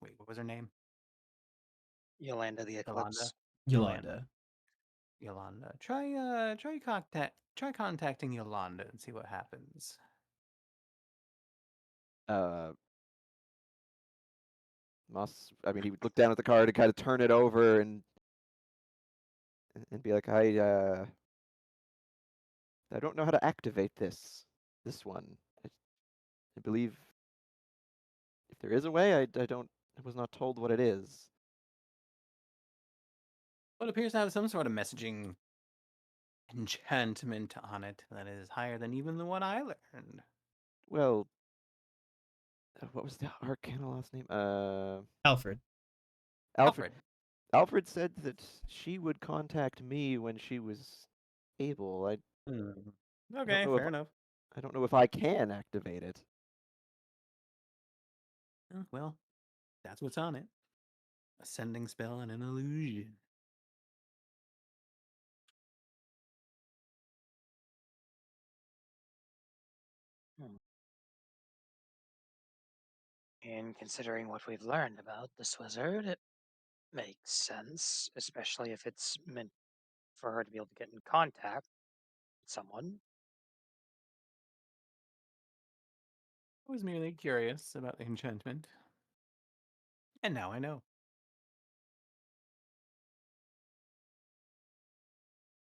wait, what was her name? Yolanda the Yolanda. Eclipse. Yolanda. Yolanda. Try contacting Yolanda and see what happens. Moss, I mean, he would look down at the card and kind of turn it over and be like, I don't know how to activate this one. I believe if there is a way, I was not told what it is. Well, it appears to have some sort of messaging enchantment on it that is higher than even the one I learned. Well, what was the Arcana last name? Alfred. Alfred. Alfred said that she would contact me when she was able. I don't Okay, know if fair enough. I don't know if I can activate it. Well, that's what's on it. A sending spell and an illusion. And considering what we've learned about this wizard, it makes sense, especially if it's meant for her to be able to get in contact with someone. I was merely curious about the enchantment. And now I know.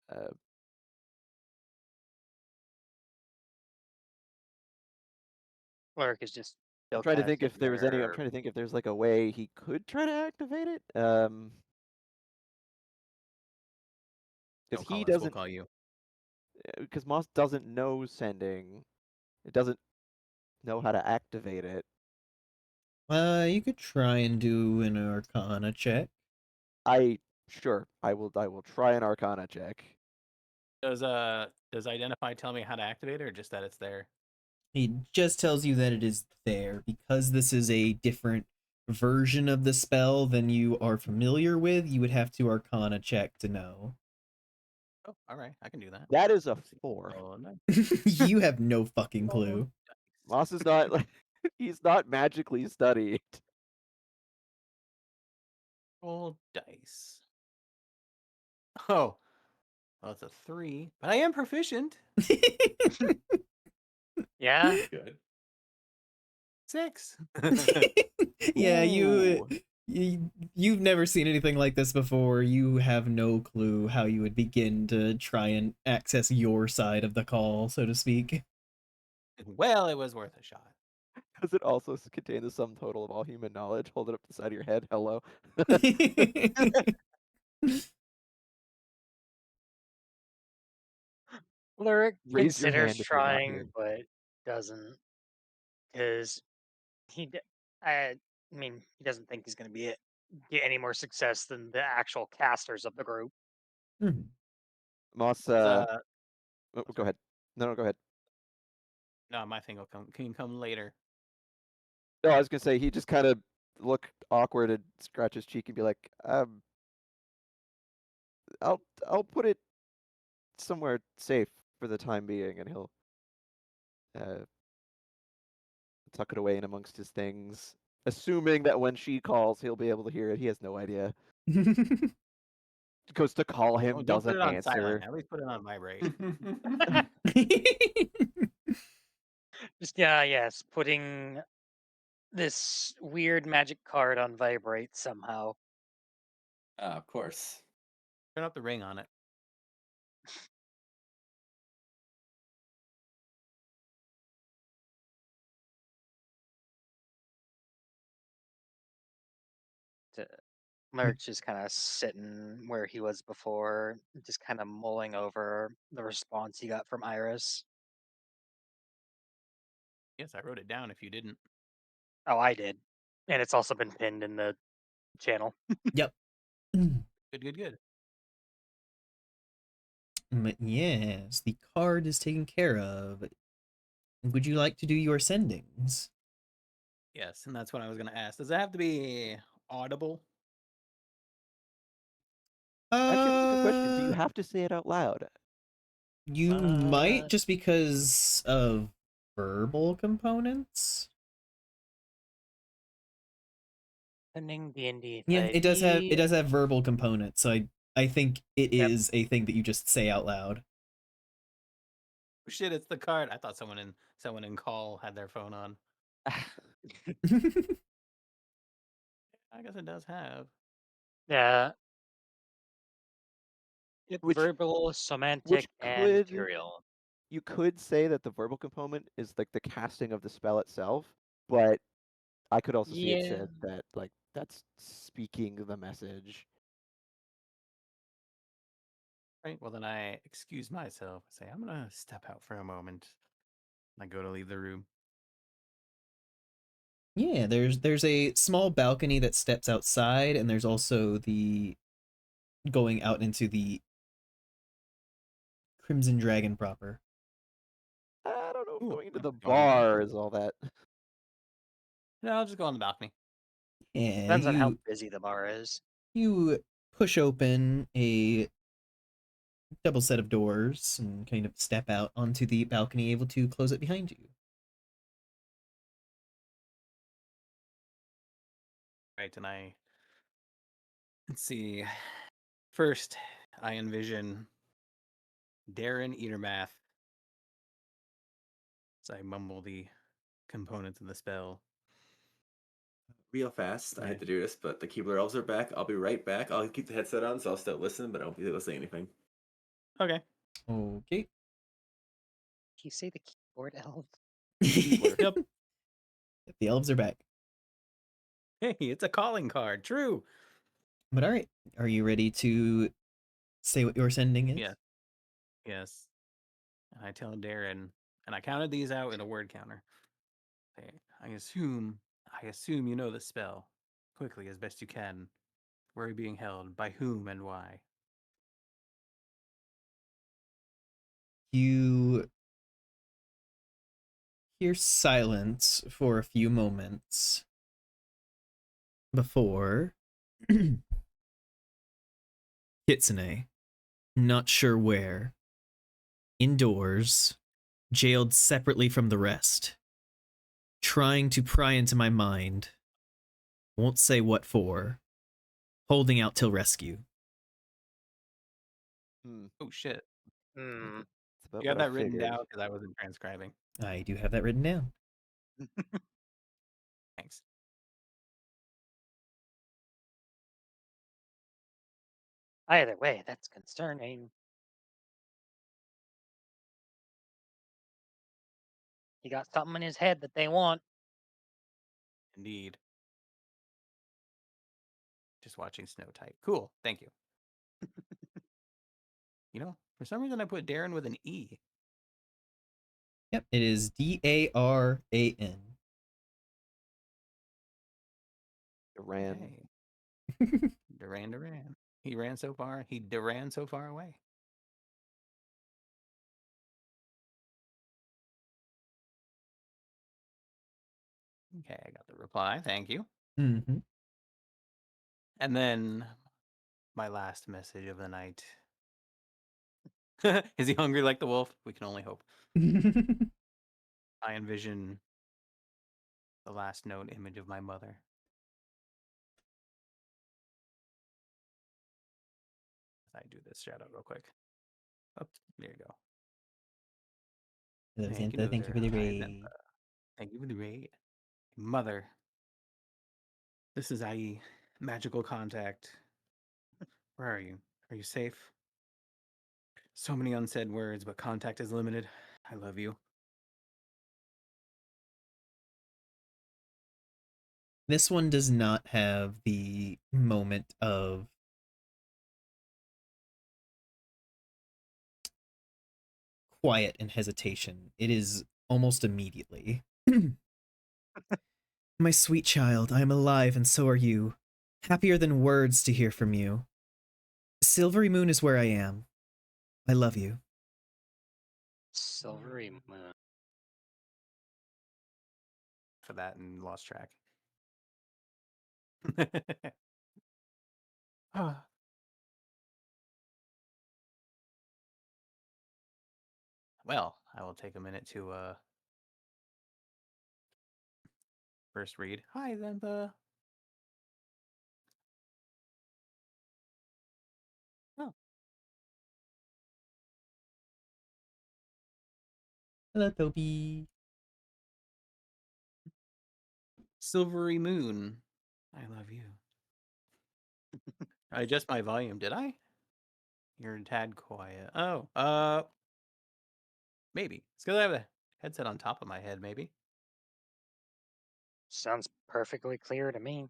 Uh, Cleric is just I'm still trying to kind of think if sitting there was any. I'm there. trying to think if there's like a way he could try to activate it. Because Don't he call us, we'll doesn't. call you. Because Moss doesn't know sending. It doesn't know how to activate it. You could try and do an Arcana check. Sure. I will try an Arcana check. Does Identify tell me how to activate it or just that it's there? It just tells you that it is there because this is a different version of the spell than you are familiar with. You would have to Arcana check to know. Oh, all right, I can do that. That is a Let's see. 4. Oh, no. You have no fucking Oh, clue. Moss is not like he's not magically studied. roll dice. Oh, well, it's a 3, but I am proficient. Yeah, Good. 6. Yeah, Ooh. you've never seen anything like this before. You have no clue how you would begin to try and access your side of the call, so to speak. Well, it was worth a shot. Does it also contain the sum total of all human knowledge? Hold it up to the side of your head. Hello. Cleric Raise your considers hand if you're not here. trying, but doesn't, because he, I mean, he doesn't think he's going to get any more success than the actual casters of the group. Moss, Uh, go ahead. No, go ahead. no, my thing will come. Can come later. No, I was gonna say he just kind of look awkward and scratch his cheek and be like, I'll put it somewhere safe for the time being, and he'll uh, tuck it away in amongst his things, assuming that when she calls, he'll be able to hear it. He has no idea. Goes to call him, Don't put doesn't it on answer. silent. At least put it on vibrate. Just yes, putting this weird magic card on vibrate somehow. Of course. Turn up the ring on it. Merrick's just kind of sitting where he was before, just kind of mulling over the response he got from Iris. Yes, I wrote it down if you didn't. Oh, I did. And it's also been pinned in the channel. Yep. Good. But yes, the card is taken care of. Would you like to do your sendings? Yes, and that's what I was going to ask. Does it have to be audible? Actually, that's a good question. Do you have to say it out loud? You might, just because of verbal components. Sending D&D. Yeah, it does have verbal components, so I think it is a thing that you just say out loud. Oh, shit, it's the card. I thought someone in call had their phone on. I guess it does have. Yeah. It's Which verbal, semantic, and could material. you could say that the verbal component is like the casting of the spell itself, but I could also see it Yeah. said that like that's speaking the message. Right. Well, then I excuse myself. Say I'm gonna step out for a moment. I go to leave the room. Yeah, there's a small balcony that steps outside, and there's also the going out into the Crimson Dragon proper. I don't know if Ooh, going into I'm the going on the balcony. bar is all that. No, I'll just go on the balcony. Yeah, Depends on how busy the bar is. you push open a double set of doors and kind of step out onto the balcony, able to close it behind you. Right, and let's see. First, I envision Darren Eatermath as I mumble the components of the spell. Real fast. I Yeah. had to do this, but the keyboard elves are back. I'll be right back. I'll keep the headset on, so I'll still listen, but I won't be able to say anything. Okay. Okay. Can you say the keyboard elf? The Yep. elves are back. Hey, it's a calling card. True. But all right, are you ready to say what your sending is? Yeah. Yes. And I tell Darren, and I counted these out in a word counter. Say, I assume you know the spell. Quickly, as best you can. Where are you being held? By whom and why? You hear silence for a few moments before Kitsune, not sure where, indoors, jailed separately from the rest, trying to pry into my mind, won't say what for, holding out till rescue. Hmm. Oh shit! Hmm. That's about You got what I that written figured. down because I wasn't transcribing. I do have that written down. Thanks. Either way, that's concerning. He got something in his head that they want. Indeed. Just watching Snow type. Cool. Thank you. For some reason I put Darren with an E. Yep, it is Daran. Duran. Okay. Duran. He ran so far. He Duran so far away. Okay, I got the reply. Thank you. Mm-hmm. And then my last message of the night. Is he hungry like the wolf? We can only hope. I envision the last known image of my mother. I do this shout out real quick. Oh, there you go. Hello, Thank you, Xantha. Thank you Noser. for the Hi, raid. Zenpa. Thank you for the raid. Mother, this is IE. Magical contact. Where are you? Are you safe? So many unsaid words, but contact is limited. I love you. This one does not have the moment of quiet and hesitation. It is almost immediately. My sweet child, I am alive and so are you. Happier than words to hear from you. Silvery Moon is where I am. I love you. Silvery moon. For that and lost track. Ah. Well, I will take a minute to first read. Hi, Zenpa. Oh, Hello, Toby. Silvery Moon. I love you. I adjust my volume, did I? You're a tad quiet. Oh, maybe. It's because I have a headset on top of my head, maybe. Sounds perfectly clear to me.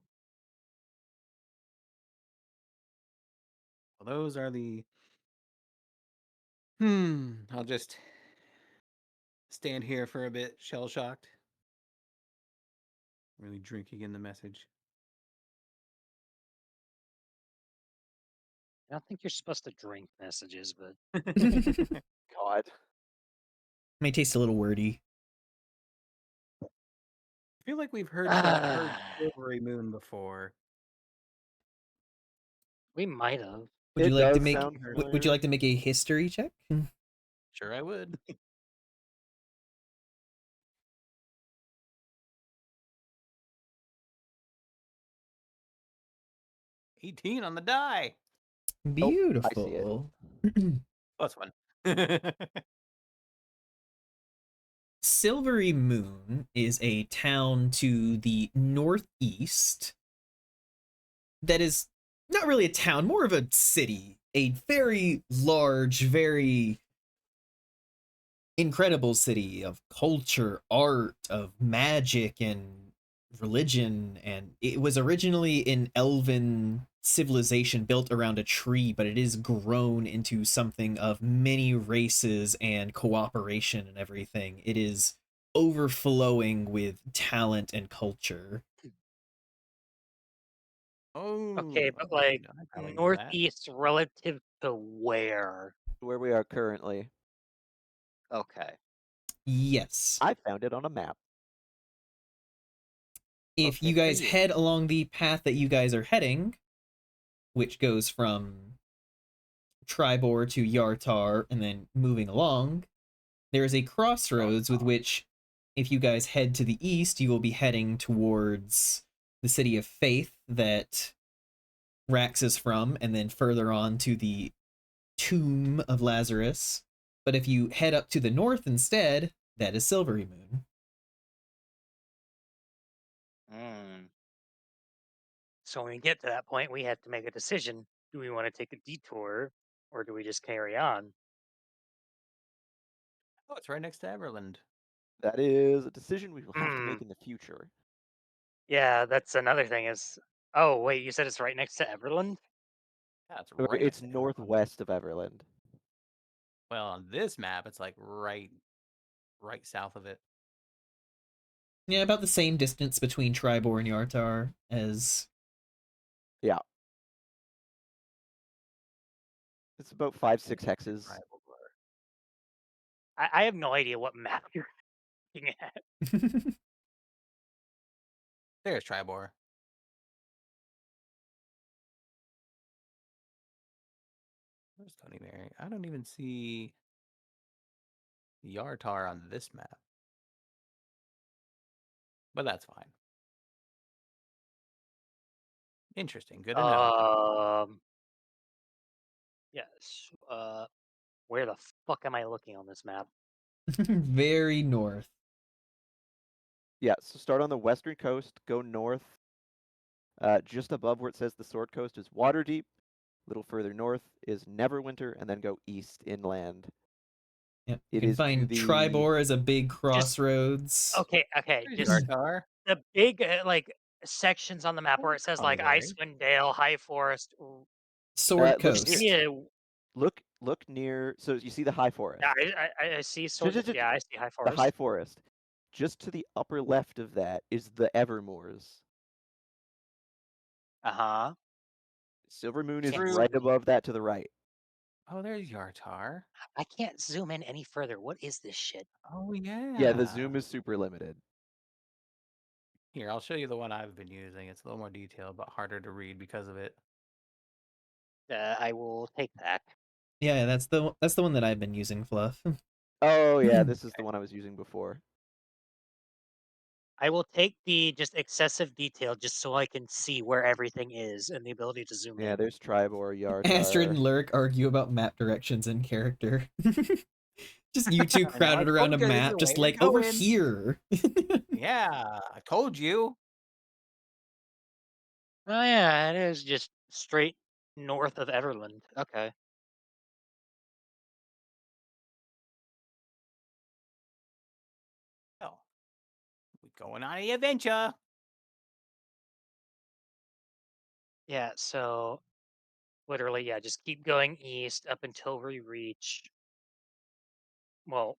Well, those are the. I'll just stand here for a bit, shell shocked. Really drinking in the message. I don't think you're supposed to drink messages, but God. May taste a little wordy. I feel like we've heard Ah, Silvery Moon before. we might have. Would you It like to does make sound would you familiar. like to make a history check? Sure, I would. 18 on the die. Oh, I see it. Beautiful. Plus one. Silvery Moon is a town to the northeast that is not really a town, more of a city. A very large, very incredible city of culture, art, of magic, and religion. And it was originally an elven civilization built around a tree, but it is grown into something of many races and cooperation and everything. It is overflowing with talent and culture. Oh, Okay, but okay. like No, I probably know that. northeast relative to where? Where we are currently. Okay. Yes. I found it on a map. If you Perfect for guys you. head along the path that you guys are heading, which goes from Tribor to Yartar and then moving along, there is a crossroads with which, if you guys head to the east, you will be heading towards the city of Faith that Rax is from, and then further on to the tomb of Lazarus. But if you head up to the north instead, that is Silvery Moon. Mm. So when we get to that point, we have to make a decision. Do we want to take a detour or do we just carry on? Oh, it's right next to Everland. That is a decision we will have to Hmm. make in the future. Yeah, that's another thing is. Oh, wait, you said it's right next to Everland? Yeah, it's Or right it's next to Everland. northwest of Everland. Well, on this map, it's like right south of it. Yeah, about the same distance between Tribor and Yartar as. Yeah. It's about 5-6 Interesting hexes. tribal blur. I have no idea what map you're looking at. There's Tribor. Where's Tony Mary? I don't even see Yartar on this map. But that's fine. Interesting. Good to know. Um, yes. Where the fuck am I looking on this map? Very north. Yeah, so start on the western coast, go north. Just above where it says the Sword Coast is Waterdeep. A little further north is Neverwinter, and then go east inland. Yep. You It can is to find the Tribor as a big Just crossroads. okay. There's Just Yartar. the big like sections on the map where There's it says Tony like Mary. Icewind Dale, High Forest. Sword look Just give near me Coast. a. look near. So you see the High Yeah, Forest. I see sort of. Yeah, I see High The High Forest. Forest. Just to the upper left of that is the Evermoors. Uh huh. Silver Moon is Can't True. right zoom. above that to the right. Oh, there's Yartar. I can't zoom in any further. What is this shit? Oh, Yeah, the yeah. zoom is super limited. Here, I'll show you the one I've been using. It's a little more detailed, but harder to read because of it. I will take that. Yeah, that's the one that I've been using, Fluff. Oh yeah, this is the one I was using before. I will take the just excessive detail just so I can see where everything is and the ability to zoom Yeah, in. there's Tribor, Astrid Yartar. and Lurk argue about map directions in character. Just you two I know. I crowded around a told you this is map, the just way we're like over going. here. Yeah, I told you. Oh yeah, it is just straight north of Everland. Okay. Oh, we going on an adventure. Yeah, so literally, yeah, just keep going east up until we reach. Well,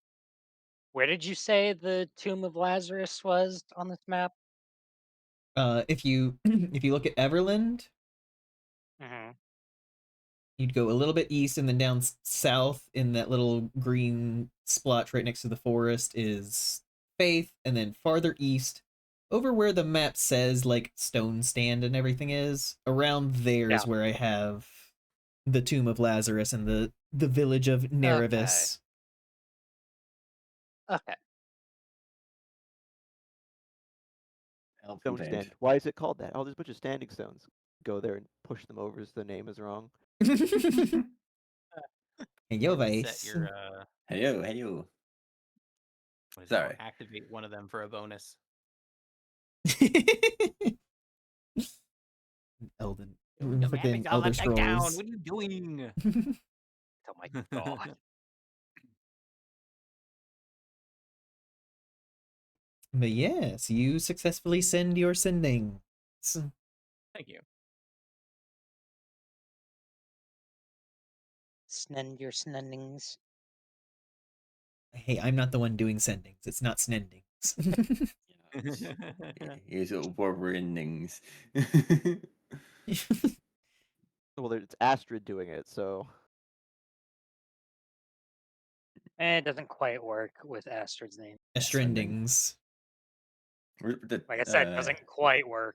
where did you say the Tomb of Lazarus was on this map? If you if you look at Everland, Hmm. you'd go a little bit east and then down south in that little green splotch right next to the forest is Faith, and then farther east, over where the map says like Stone Stand and everything is, around there Yeah. is where I have the Tomb of Lazarus and the village of Nerevis. Okay. Help Stone contained. stand. Why is it called that? Oh, there's a bunch of standing stones. Go there and push them over as the name is wrong. And your Reset face. your Heyo, heyo. what is it called? Sorry. Activate one of them for a bonus. Elden. The map Fucking is all Elder upside down. Scrolls. What are you doing? Oh my god. But yes, you successfully send your sendings. Thank you. Snend your snendings. Hey, I'm not the one doing sendings. It's not snendings. Here's what we're endings. Well, it's Astrid doing it, so It doesn't quite work with Astrid's name. Strendings. Like I said, doesn't quite work.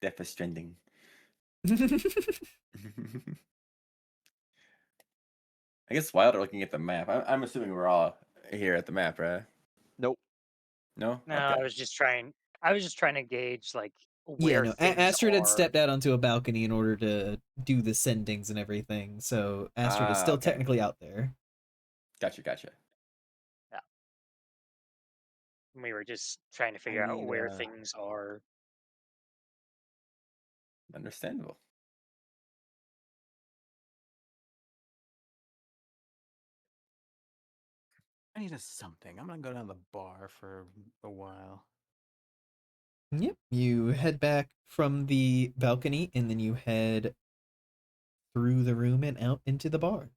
Death is Stranding. I guess while they're looking at the map, I'm assuming we're all here at the map, right? nope. No? No, Okay. I was just trying to gauge like Yeah, where no. things Astrid had are. stepped out onto a balcony in order to do the sendings and everything, so Astrid is still Okay. technically out there. Gotcha. We were just trying to figure out need, where things are. Understandable. I need something. I'm gonna go down to the bar for a while. Yep. You head back from the balcony and then you head through the room and out into the bar.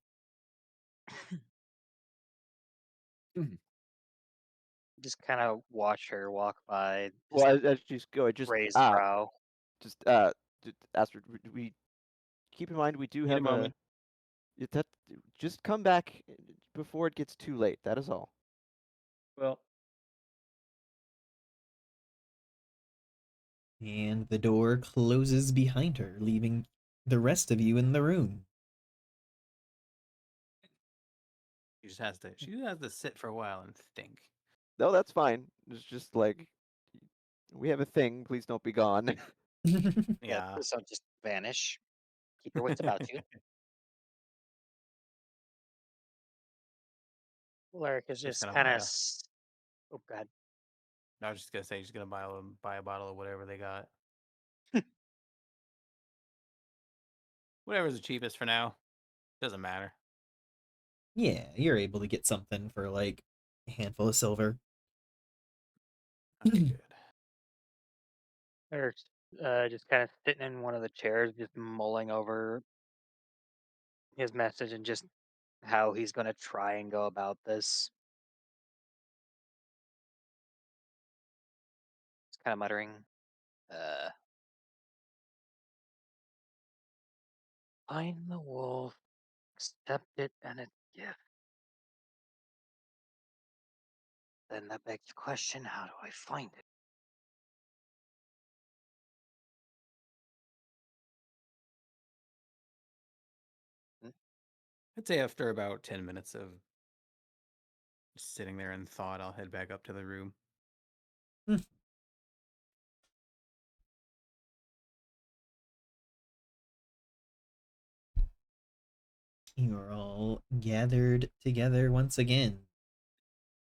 Just kind of watch her walk by. Just Well, as you go, raise brow. Astrid, we keep in mind we do Need a have moment. that. Just come back before it gets too late. That is all. Well, And the door closes behind her, leaving the rest of you in the room. she has to sit for a while and think. No, that's fine. It's just like we have a thing. Please don't be gone. Yeah. So just vanish. Keep your wits about you. Lyric is Just just gonna kind buy of. a. Oh god. I was just gonna say, she's gonna buy a bottle of whatever they got. Whatever's the cheapest for now. Doesn't matter. Yeah, you're able to get something for like a handful of silver. Okay, good. Lyric's just kind of sitting in one of the chairs, just mulling over his message and just how he's going to try and go about this. Just kind of muttering, uh, find the wolf, accept it and its gift. Then that begs the question, how do I find it? I'd say after about 10 minutes of just sitting there in thought, I'll head back up to the room. You are all gathered together once again.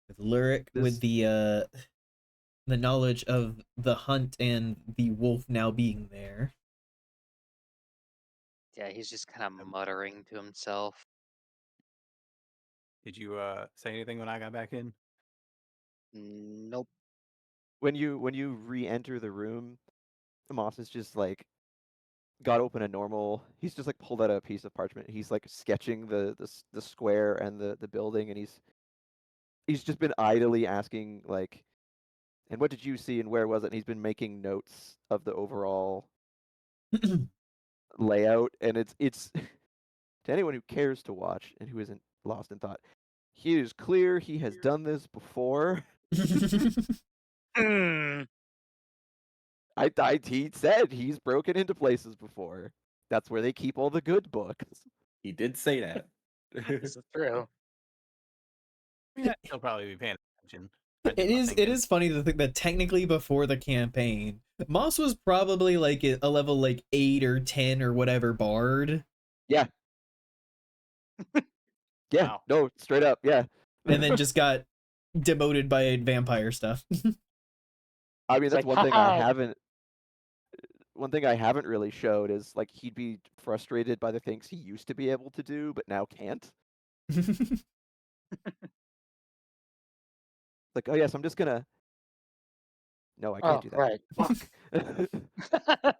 With Lyric with the knowledge of the hunt and the wolf now being there. Yeah, he's just kind of muttering to himself. Did you say anything when I got back in? Nope. When you re-enter the room, Moss is just like got open a normal. He's just like pulled out a piece of parchment. He's like sketching the square and the building, and he's just been idly asking like And what did you see and where was it? And he's been making notes of the overall layout, and it's to anyone who cares to watch and who isn't lost in thought, he is clear he has done this before. Hmm. He said he's broken into places before. That's where they keep all the good books. He did say that. This is true. Yeah, he'll probably be paying attention. It is funny to think that technically before the campaign, Moss was probably like a level like 8 or 10 or whatever bard, Yeah. Yeah. Wow. No, straight up. Yeah. and then just got demoted by vampire stuff. I mean, It's that's like, one thing I haha. haven't. One thing I haven't really showed is like he'd be frustrated by the things he used to be able to do, but now can't. Like, oh yes, I'm just gonna. No, I can't Oh, do that. right. Fuck.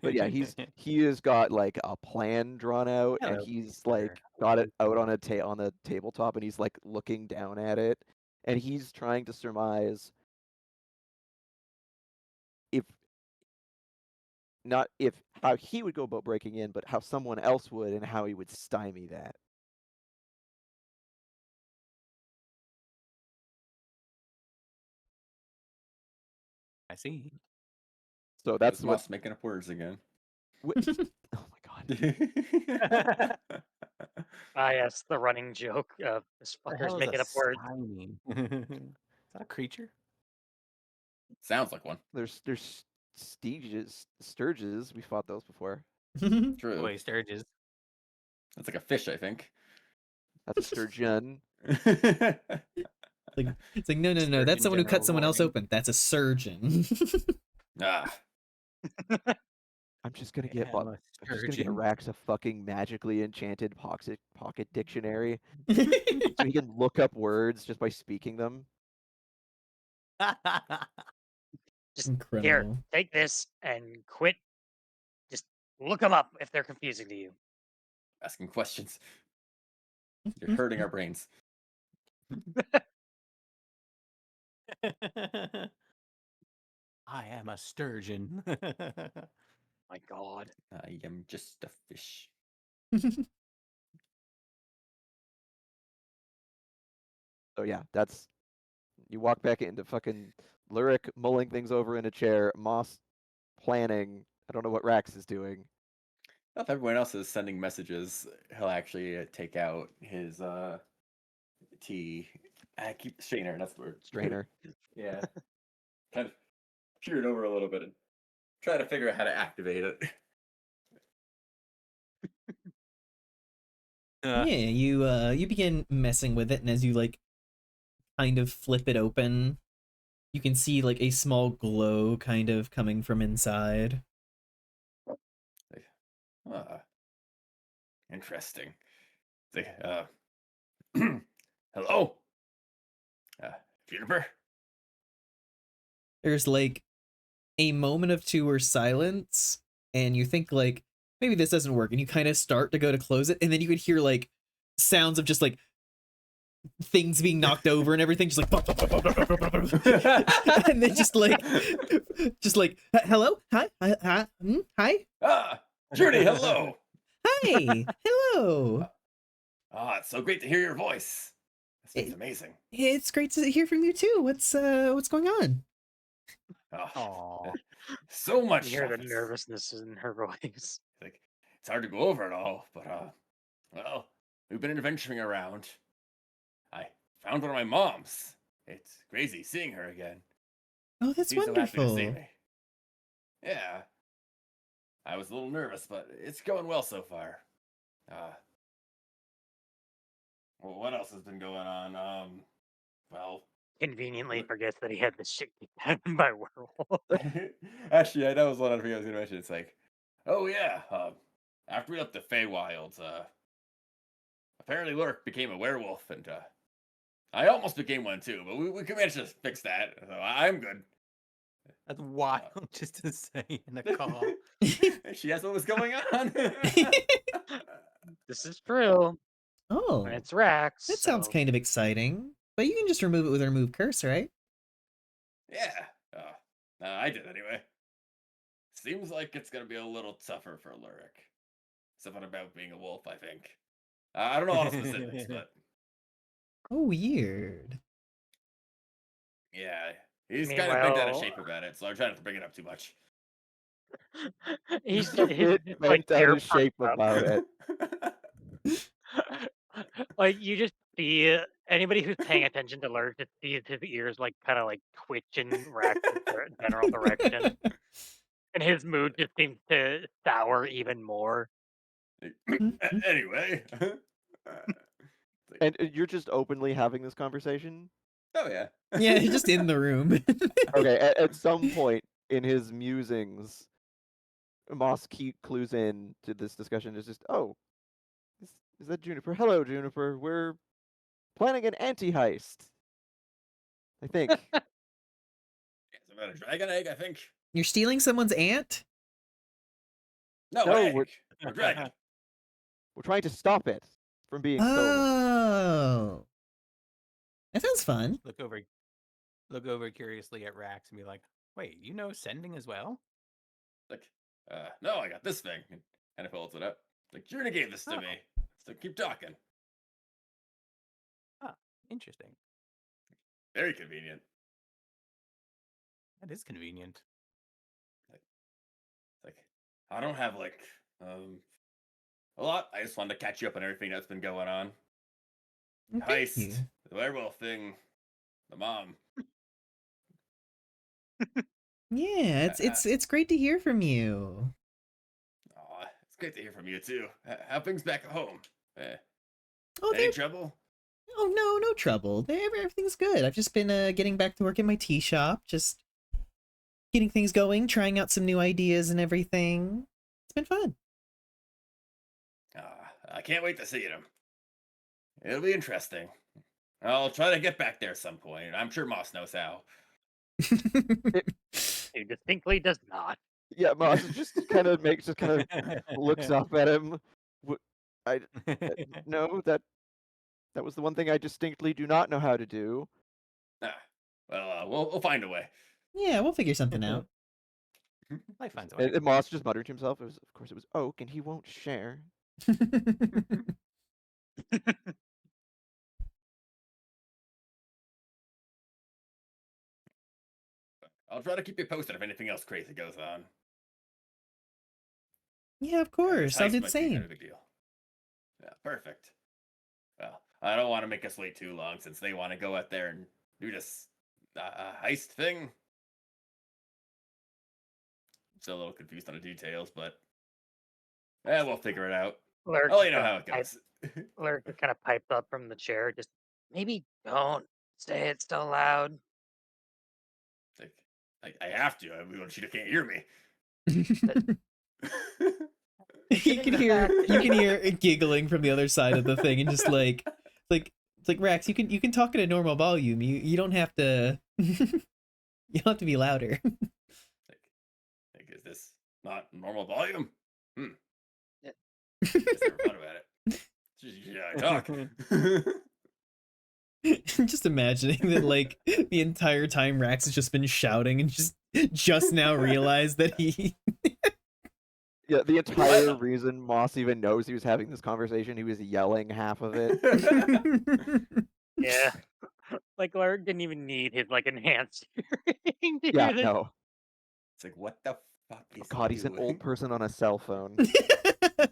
But yeah, he has got like a plan drawn out, and Hello, he's Peter. like got it out on a tabletop, and he's like looking down at it, and he's trying to surmise if not if how he would go about breaking in, but how someone else would, and how he would stymie that. I see. So That's that's what. Moss making up words again. Oh my god. Ah, yes, the running joke of this The fucker's hell is making a up words. stymie? Is that a creature? Sounds like one. There's sturges. We fought those before. True. Wait, Sturges. That's like a fish, I think. That's a sturgeon. It's like no, Sturgeon that's someone who general cut someone else warning. open. That's a surgeon. Ah. I'm just gonna I get am a I'm just gonna get sturgeon. Rax a fucking magically enchanted pocket dictionary so he can look up words just by speaking them. Just here, Incredible. take this and quit. Just look them up if they're confusing to you. Asking questions. You're hurting our brains. I am a sturgeon. My God. I am just a fish. So yeah, that's you walk back into fucking Lyric mulling things over in a chair, Moss planning. I don't know what Rax is doing. If everyone else is sending messages, he'll actually take out his T. I keep strainer. That's the word. Strainer. Yeah. Kind of peer it over a little bit and try to figure out how to activate it. Yeah, you begin messing with it, and as you like kind of flip it open, you can see like a small glow kind of coming from inside. Interesting. Hello? Juniper? There's like a moment of two or silence, and you think like maybe this doesn't work, and you kind of start to go to close it, and then you could hear like sounds of just like things being knocked over and everything, just like and then just like hello, hi, hi, Ah! Judy, hello! hi, hello. It's so great to hear your voice. This thing's It- amazing. It's great to hear from you too. What's going on? Oh, Aw. so much You hear the stuff. nervousness in her voice. Like, it's hard to go over it all, but well, we've been adventuring around. I found one of my moms. It's crazy seeing her again. Oh, that's She's so happy to see wonderful. me. Yeah. I was a little nervous, but it's going well so far. Well, what else has been going on? Well, Conveniently forgets that he had this shit kicked out of him by werewolf. actually, that was one other thing I was going to mention. It's like, oh yeah, after we left the Feywilds, apparently Lurk became a werewolf, and I almost became one too, but we could manage to fix that, so I'm good. That's wild just to say in a call. She asked what was going on. This is true. Oh, And it's Rax. that sounds so- kind of exciting. but you can just remove it with remove curse, right? Yeah. I did anyway. Seems like it's gonna be a little tougher for Lyric. Something about being a wolf, I think. I don't know all the specifics, but Oh, weird. yeah, he's kind of bent out of Meanwhile, shape about it, so I'm trying not to bring it up too much. he's A he's bit just, like, bent out hair of shape perked about it. Like, you just see anybody who's paying attention to Lurk just sees his ears, like, kinda, like, twitch in Rax's general direction, and his mood just seems to sour even more. Anyway. And you're just openly having this conversation? Oh yeah. Yeah, he's just in the room. Okay, at some point in his musings, Moss clues in to this discussion. Is just, oh, is that Juniper? Hello, Juniper. We're planning an anti-heist. I think. It's about a dragon egg, I think. You're stealing someone's ant? No, No, egg. A dragon. We're trying to stop it from being stolen. Oh. That sounds fun. Look over curiously at Rax and be like, "Wait, you know sending as well?" Like, no, I got this thing. And it holds it up. Like, Juna gave this to Oh. me. So keep talking. Ah, interesting. Very convenient. That is convenient. Like, I don't have a lot. I just wanted to catch you up on everything that's been going on. Well, thank you. Heist, the werewolf thing, the mom. Yeah, it's great to hear from you. Aw, it's great to hear from you too. How things back at home? Oh, Any trouble? no trouble. Everything's good. I've just been getting back to work in my tea shop, just getting things going, trying out some new ideas and everything. It's been fun. I can't wait to see them. It'll be interesting. I'll try to get back there some point. I'm sure Moss knows how. He distinctly does not. Yeah, Moss just kind of looks up at him. I no, that was the one thing I distinctly do not know how to do. We'll find a way. Yeah, we'll figure something out. Life finds a way. And Moss just muttered to himself. Of course, it was Oak, and he won't share. I'll try to keep you posted if anything else crazy goes on. Yeah, of course. I'll do the same. Big deal. Yeah, perfect. Well, I don't want to make us wait too long since they want to go out there and do this heist thing. Still a little confused on the details, but we'll figure it out. Lurk I'll let you know just how it goes. Lurk just kinda piped up from the chair, just, "Maybe don't say it so loud." Like, I have to. I mean, she can't hear me. you can hear it giggling from the other side of the thing, and just like it's like Rax, you can talk at a normal volume. You don't have to you don't have to be louder. Is this not normal volume? Yeah. I never thought about it. Yeah, I talk. Just imagining that, like, the entire time Rax has just been shouting and just now realized that he Yeah, the entire reason Moss even knows he was having this conversation, he was yelling half of it. Yeah. Like, Lurk didn't even need his, like, enhanced hearing to Yeah, hear this. no. It's like, what the fuck is God, he he's an doing? old person on a cell phone.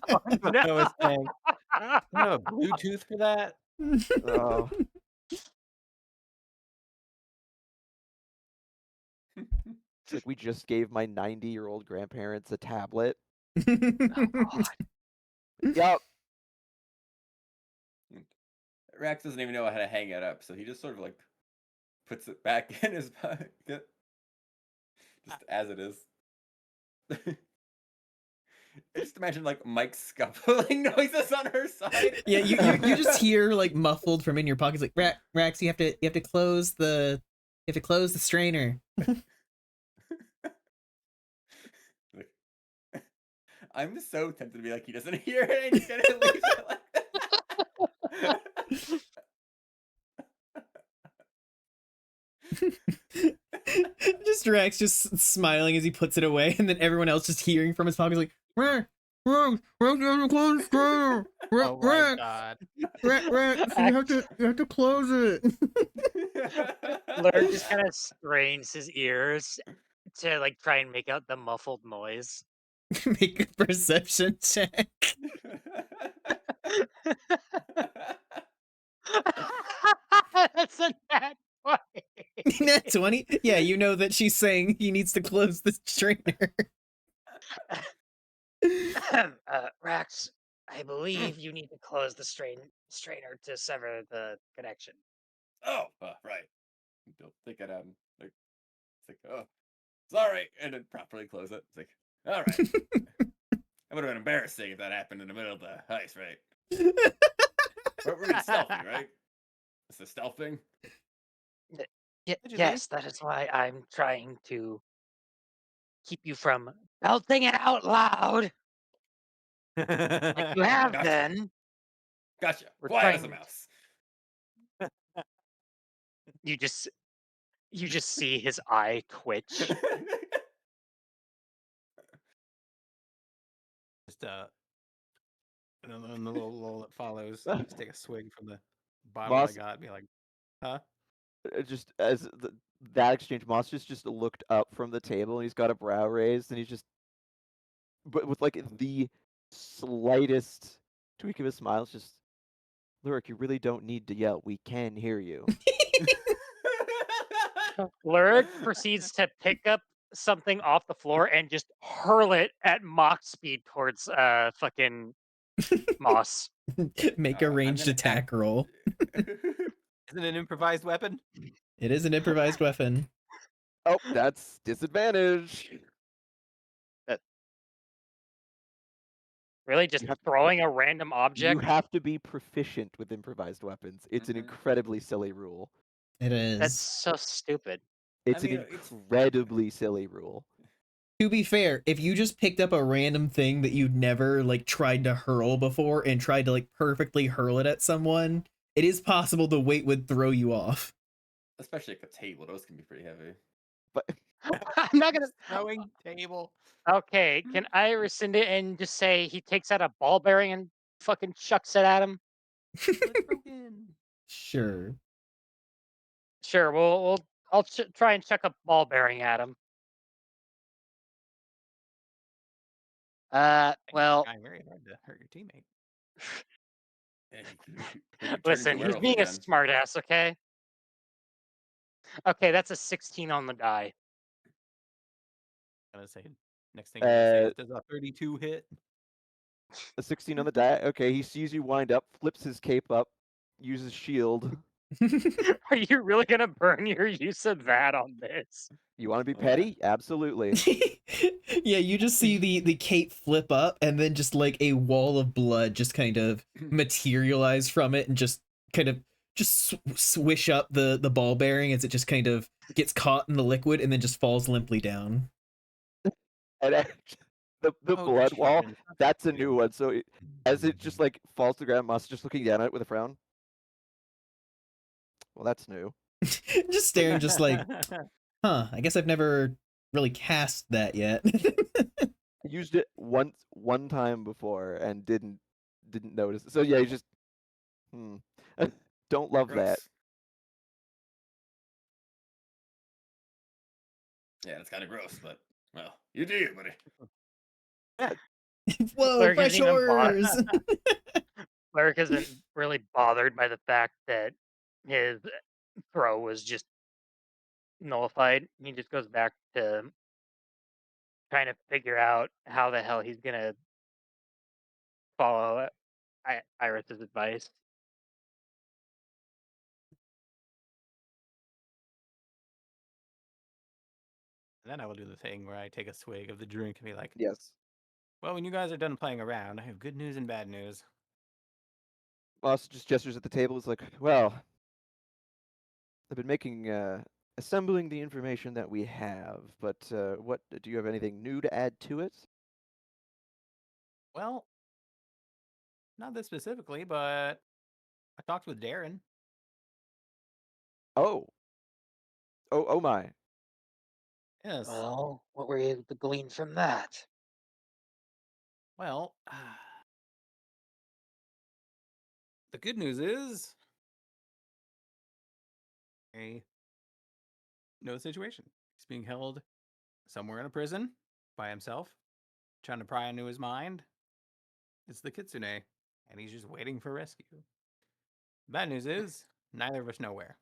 Oh, no. I was saying, I have Bluetooth for that. Oh. It's like we just gave my 90-year-old grandparents a tablet. Oh, God. Yep. Rax doesn't even know how to hang it up, so he just sort of like puts it back in his pocket, just as it is. I just imagine like Mike scuffling noises on her side. Yeah, you just hear, like, muffled from in your pockets, like, Rax, you have to close the strainer. I'm so tempted to be like, he doesn't hear it, and he's gonna leave it like that. Just Rex just smiling as he puts it away, and then everyone else just hearing from his pocket like, Rex, Rex, Rex, you have to close the strainer. Oh my god. Rex, you have to close it. Lurk just kind of strains his ears to like try and make out the muffled noise. Make a perception check. That's a nat 20. Nat 20? Yeah, you know that she's saying he needs to close the strainer. Rax, I believe you need to close the strainer to sever the connection. Oh, right. Don't think I'd like, it's like, oh, sorry, and then properly close it. It's like, all right. That would have been embarrassing if that happened in the middle of the heist, right? We're being stealthy, right? It's the stealth thing. Yes, that is why I'm trying to keep you from belting it out loud like you have Gotcha. been. Gotcha. We're Quiet as a trying. mouse. You just see his eye twitch. Just and then the little lull that follows, just take a swig from the bottle I Moss, got, be like, huh? just as that exchange, Moss just looked up from the table and he's got a brow raised and he's just, but with like the slightest tweak of his smile, it's just, Lyric, you really don't need to yell. We can hear you. Lurk proceeds to pick up something off the floor and just hurl it at Mach speed towards fucking Moss. Make a I'm ranged gonna attack roll. Isn't it an improvised weapon? It is an improvised weapon. Oh, that's disadvantage. Really, just You have, throwing a random you object? have to be proficient with improvised weapons. It's an Mhm. incredibly silly rule. It That's is. so stupid. It's mean, an it's- incredibly silly rule. To be fair, if you just picked up a random thing that you'd never like tried to hurl before and tried to like perfectly hurl it at someone, it is possible the weight would throw you off. Especially like a table. Those can be pretty heavy. But I'm not gonna. Throwing table. Okay, can I rescind it and just say he takes out a ball bearing and fucking chucks it at him? It's broken. Sure. Sure, I'll try and chuck a ball bearing at him. Well, Trying very hard to hurt your teammate. Yeah, he could turn listen, into he's werewolf being a again. smartass, okay? Okay, that's a 16 on the die. I'm gonna say next thing you're gonna say uh, is, does a 32 hit? a 16 on the die. Okay, he sees you wind up, flips his cape up, uses shield. Are you really gonna burn your use of that on this? You want to be Oh, yeah. petty? Absolutely. Yeah, you just see the cape flip up and then just like a wall of blood just kind of materialize from it and just kind of just swish up the ball bearing as it just kind of gets caught in the liquid and then just falls limply down. And the Oh, blood wall, Jesus. that's a new one. So as it just like falls to the ground, Moss just looking down at it with a frown. Well, that's new. Just staring, just like, huh, I guess I've never really cast that yet. I used it one time before and didn't notice. So yeah, you just don't love that. Gross. Yeah, it's kind of gross, but well, you do you, buddy. Whoa, Lurk fresh isn't even horrors! Lurk isn't really bothered by the fact that his throw was just nullified. He just goes back to trying to figure out how the hell he's gonna follow Iris's advice. Then I will do the thing where I take a swig of the drink and be like, Yes. well, when you guys are done playing around, I have good news and bad news. Moss just gestures at the table. It's like, well, I've been making assembling the information that we have, but what do you have anything new to add to it? Well, not this specifically, but I talked with Darren. Oh, Oh my. Yes. Well, what were you able to glean from that? Well, the good news is a know the situation. He's being held somewhere in a prison by himself, trying to pry into his mind. It's the Kitsune, and he's just waiting for rescue. Bad news is neither of us know where.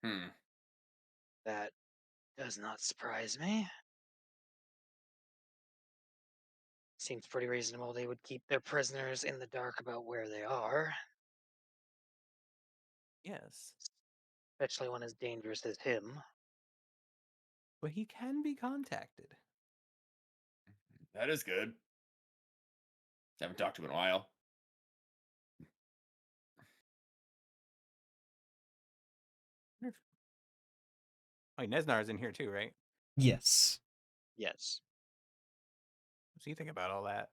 Hmm. That does not surprise me. Seems pretty reasonable they would keep their prisoners in the dark about where they are, Yes, especially one as dangerous as him. but he can be contacted. That is good. Haven't talked to him in a while. Wonder if- Oh, Nesnar's in here too, right? Yes. Yes. What's he think about all that?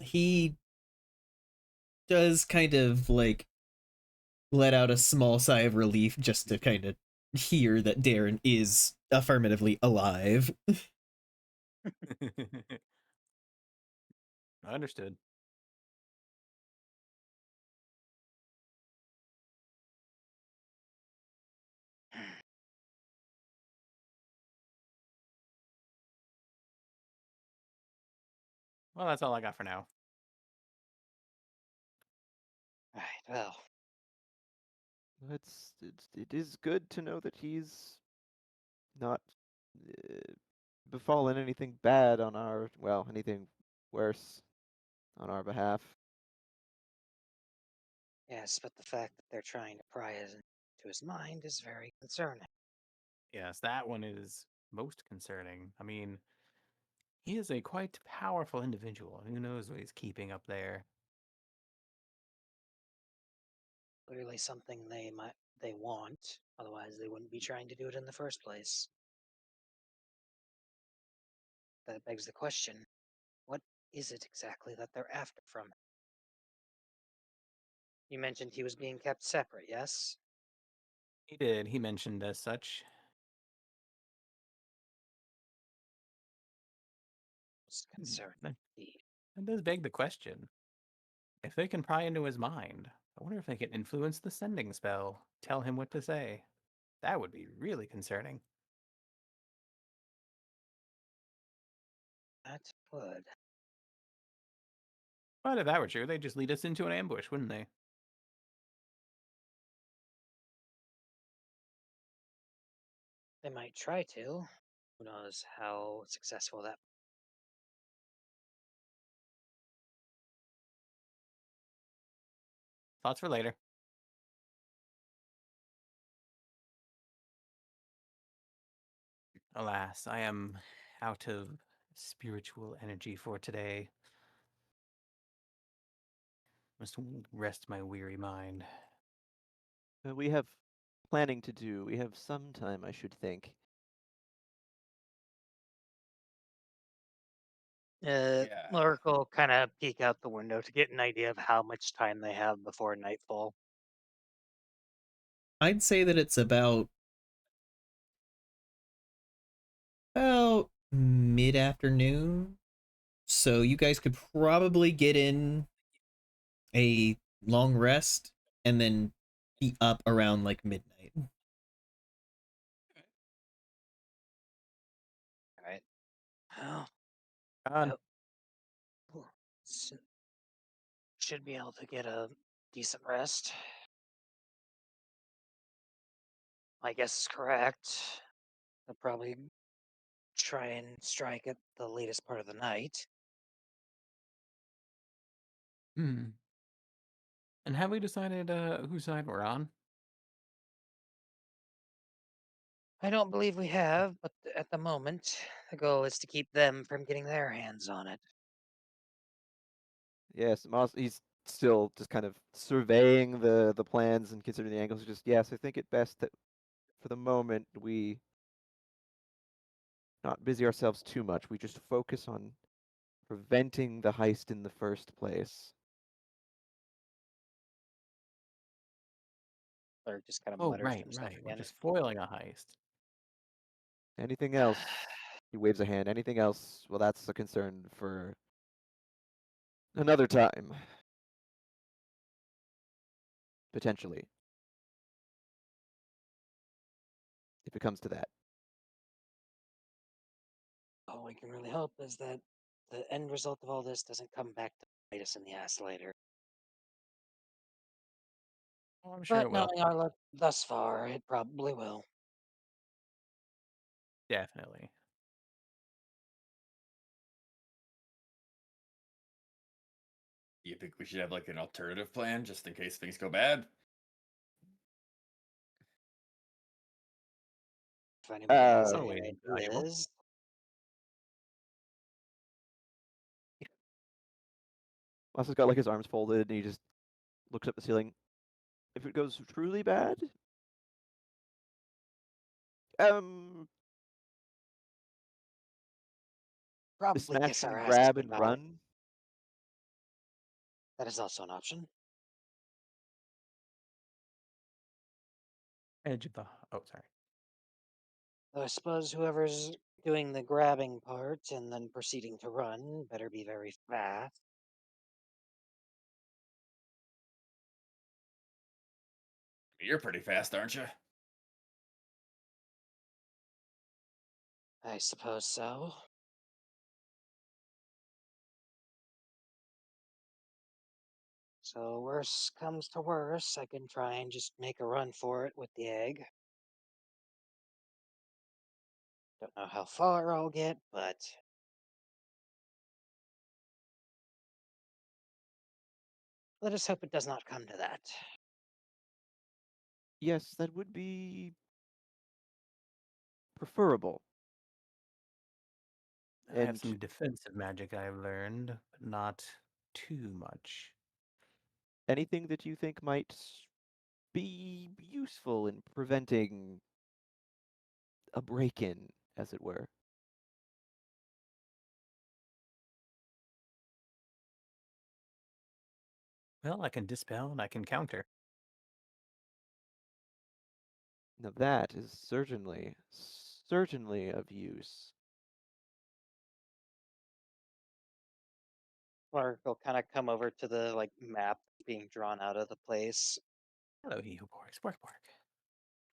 He does kind of like let out a small sigh of relief just to kind of hear that Darren is affirmatively alive. Understood. Well, that's all I got for now. Right, well, It is good to know that he's not uh, befallen anything bad on our, well, anything worse on our behalf. yes, but the fact that they're trying to pry it into his mind is very concerning. Yes, that one is most concerning. I mean, he is a quite powerful individual. Who knows what he's keeping up there? Clearly something they want, otherwise they wouldn't be trying to do it in the first place. That begs the question, what is it exactly that they're after from him? You mentioned he was being kept separate, yes? He did. He mentioned as such. It's Hmm, concerning That, indeed. that does beg the question. If they can pry into his mind, I wonder if they can influence the sending spell, tell him what to say. That would be really concerning. That would. But if that were true, they'd just lead us into an ambush, wouldn't they? They might try to. Who knows how successful that. Thoughts for later. Alas, I am out of spiritual energy for today. Must rest my weary mind. We have planning to do. We have some time, I should think. Yeah. Lurk will kind of peek out the window to get an idea of how much time they have before nightfall. I'd say that it's about mid-afternoon. So you guys could probably get in a long rest and then be up around like midnight. All right. Well, God, oh, should be able to get a decent rest. My guess is correct. They'll probably try and strike at the latest part of the night. hmm. And have we decided whose side we're on? I don't believe we have, but at the moment, the goal is to keep them from getting their hands on it. Yes, he's still just kind of surveying the plans and considering the angles. Just yes, I think it best that for the moment we not busy ourselves too much. We just focus on preventing the heist in the first place. or just kind of Oh, mutters to right, himself right. We're again. just foiling a heist. Anything else? He waves a hand. Anything else? Well, that's a concern for another time. Potentially. If it comes to that. All we can really hope is that the end result of all this doesn't come back to bite us in the ass later. Oh, I'm sure But it will. knowing our luck thus far, it probably will. Definitely. You think we should have like an alternative plan just in case things go bad? If anybody has It's Um, any always valuable. ideas, Moss has got like his arms folded and he just looks up the ceiling. If it goes truly bad, probably kiss smash our and asses grab and goodbye. run. That is also an option. Edge of the. Oh, sorry. Though I suppose whoever's doing the grabbing part and then proceeding to run better be very fast. You're pretty fast, aren't you? I suppose so. So worse comes to worse, I can try and just make a run for it with the egg. Don't know how far I'll get, but let us hope it does not come to that. Yes, that would be preferable. I have And some defensive magic I've learned, but not too much. anything that you think might be useful in preventing a break-in, as it were. Well, I can dispel and I can counter. Now that is certainly of use. Clark will kind of come over to the map being drawn out of the place Hello, he who porks. Pork, pork.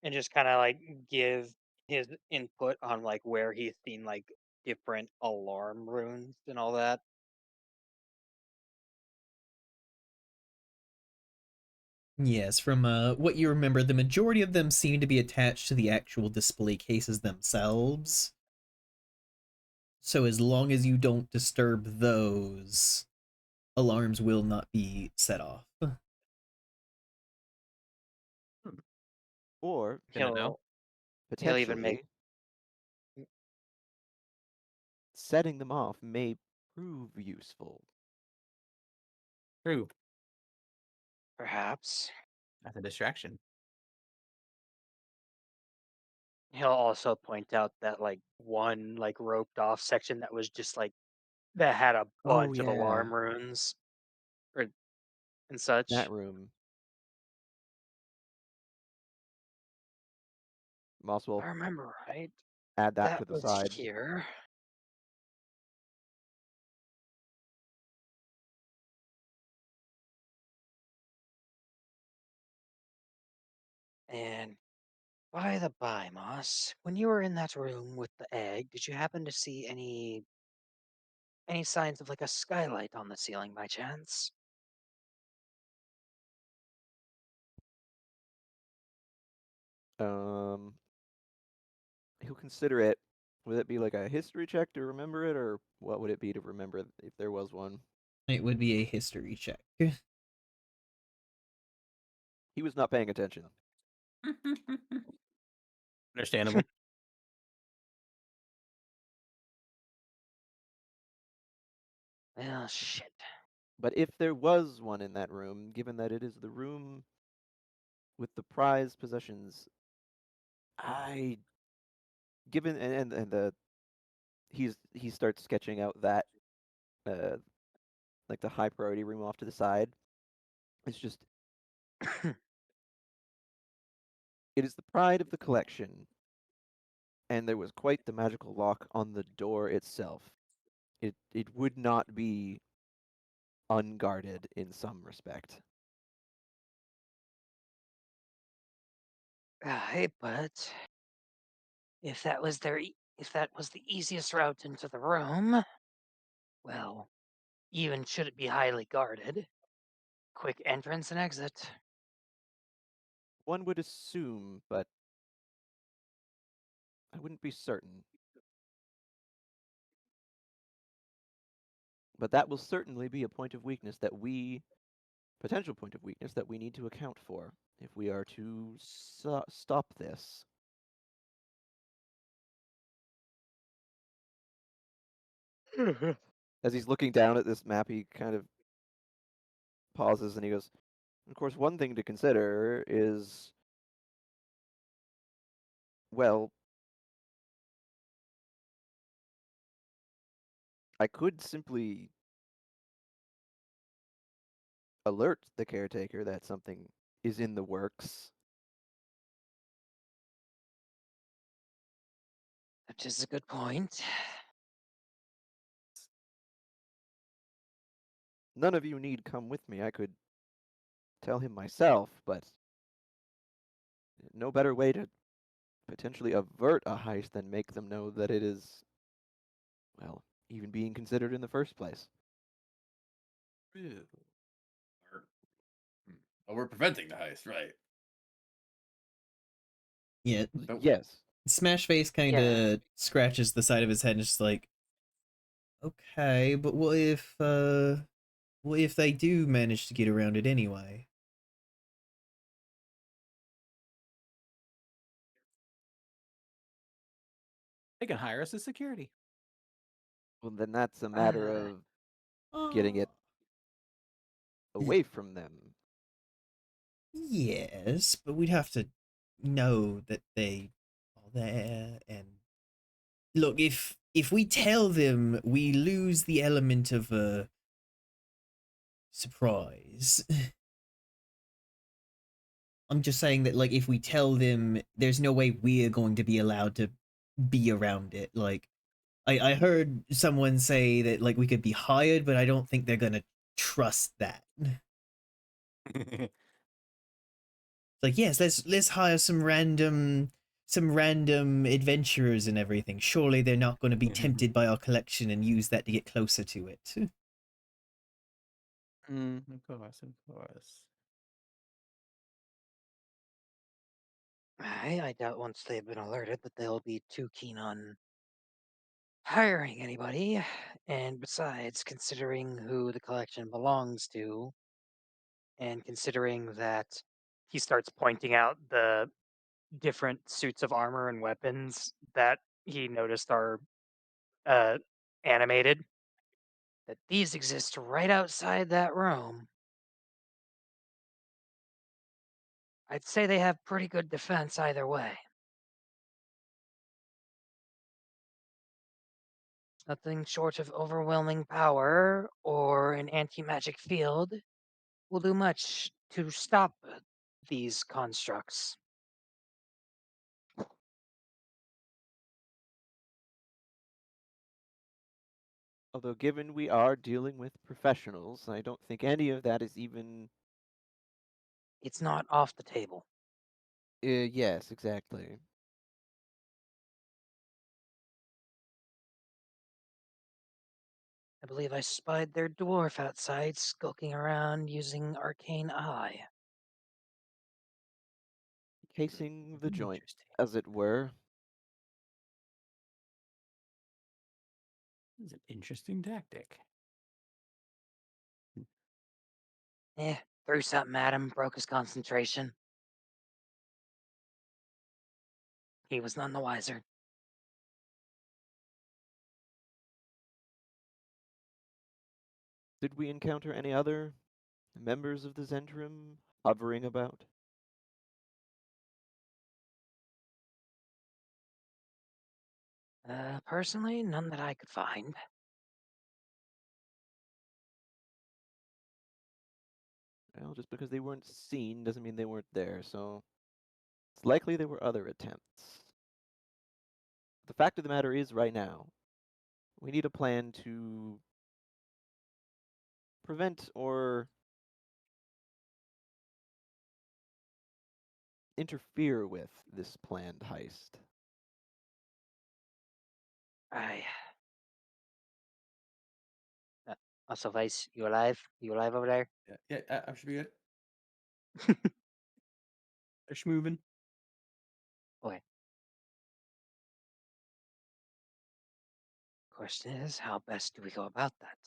and just kind of give his input on where he's seen different alarm runes and all that. Yes, from what you remember, the majority of them seem to be attached to the actual display cases themselves. So as long as you don't disturb those, alarms will not be set off. Or Gonna know. He'll even make potentially setting them off may prove useful. True. perhaps. That's a distraction. He'll also point out that one roped off section that was just that had a Oh bunch of yeah, alarm runes or and such. that room. Moss If will I remember right, add that that to the was side. here. And by the by, Moss, when you were in that room with the egg, did you happen to see any signs of a skylight on the ceiling by chance? Um, he'll consider it. Would it be like a history check to remember it, or what would it be to remember if there was one? It would be a history check. He was not paying attention. Understandable. Well, shit. But if there was one in that room, given that it is the room with the prized possessions, I given and the he starts sketching out that uh like the high priority room off to the side. It's just It is the pride of the collection, and there was quite the magical lock on the door itself. It would not be unguarded in some respect. Aye, but if that was the easiest route into the room, well, even should it be highly guarded, quick entrance and exit. One would assume, but I wouldn't be certain. But that will certainly be a point of weakness that potential point of weakness that we need to account for if we are to stop this. As he's looking down at this map, he kind of pauses and he goes, of course, one thing to consider is, well, I could simply alert the caretaker that something is in the works. That is a good point. None of you need come with me. I could tell him myself, but no better way to potentially avert a heist than make them know that it is, well, even being considered in the first place. Ew. Or- Oh, we're preventing the heist, right? Yeah, But Yes. Smash Face kind Yeah. of scratches the side of his head and just like, okay, but what if they do manage to get around it anyway? They can hire us as security. Well, then that's a matter Uh, of getting it away from them. Yes, but we'd have to know that they are there. And look, if we tell them, we lose the element of a surprise. I'm just saying that, like, if we tell them, there's no way we're going to be allowed to be around it. Like, I heard someone say that, like, we could be hired, but I don't think they're gonna trust that. Like, yes, let's hire some random adventurers and everything. Surely they're not going to be tempted by our collection and use that to get closer to it. Of course, of course. I doubt once they've been alerted that they'll be too keen on hiring anybody. And besides, considering who the collection belongs to, and considering that he starts pointing out the different suits of armor and weapons that he noticed are uh, animated, that these exist right outside that room, I'd say they have pretty good defense either way. Nothing short of overwhelming power or an anti magic field will do much to stop these constructs. Although, given we are dealing with professionals, I don't think any of that is even. It's not off the table. Yes, exactly. I believe I spied their dwarf outside, skulking around using arcane eye. Casing the joint, Interesting. as it were. This is an interesting tactic. Threw something at him, broke his concentration. He was none the wiser. Did we encounter any other members of the Zentrum hovering about? Personally, none that I could find. Well, just because they weren't seen doesn't mean they weren't there, so It's likely there were other attempts. The fact of the matter is, right now, we need a plan to prevent or interfere with this planned heist. I. Also, Vice, you alive? You alive over there? I should be good. They're schmoving. Okay. Question is, how best do we go about that?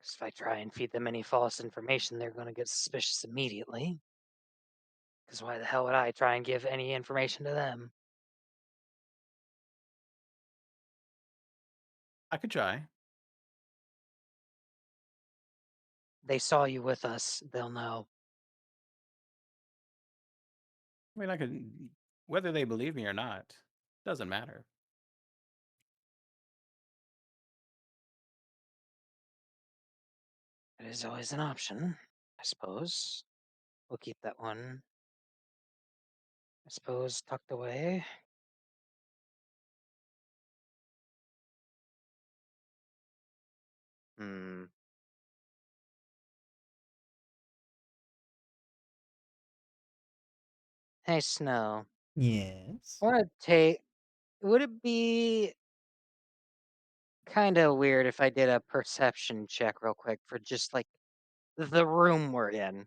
Because if I try and feed them any false information, they're going to get suspicious immediately. Because why the hell would I try and give any information to them? I could try. They saw you with us, they'll know. I mean, I could, whether they believe me or not, doesn't matter. It is always an option, I suppose. We'll keep that one, I suppose, tucked away. Hmm. Hey, Snow. Yes. I want to take. Would it be kind of weird if I did a perception check real quick for just like the room we're in?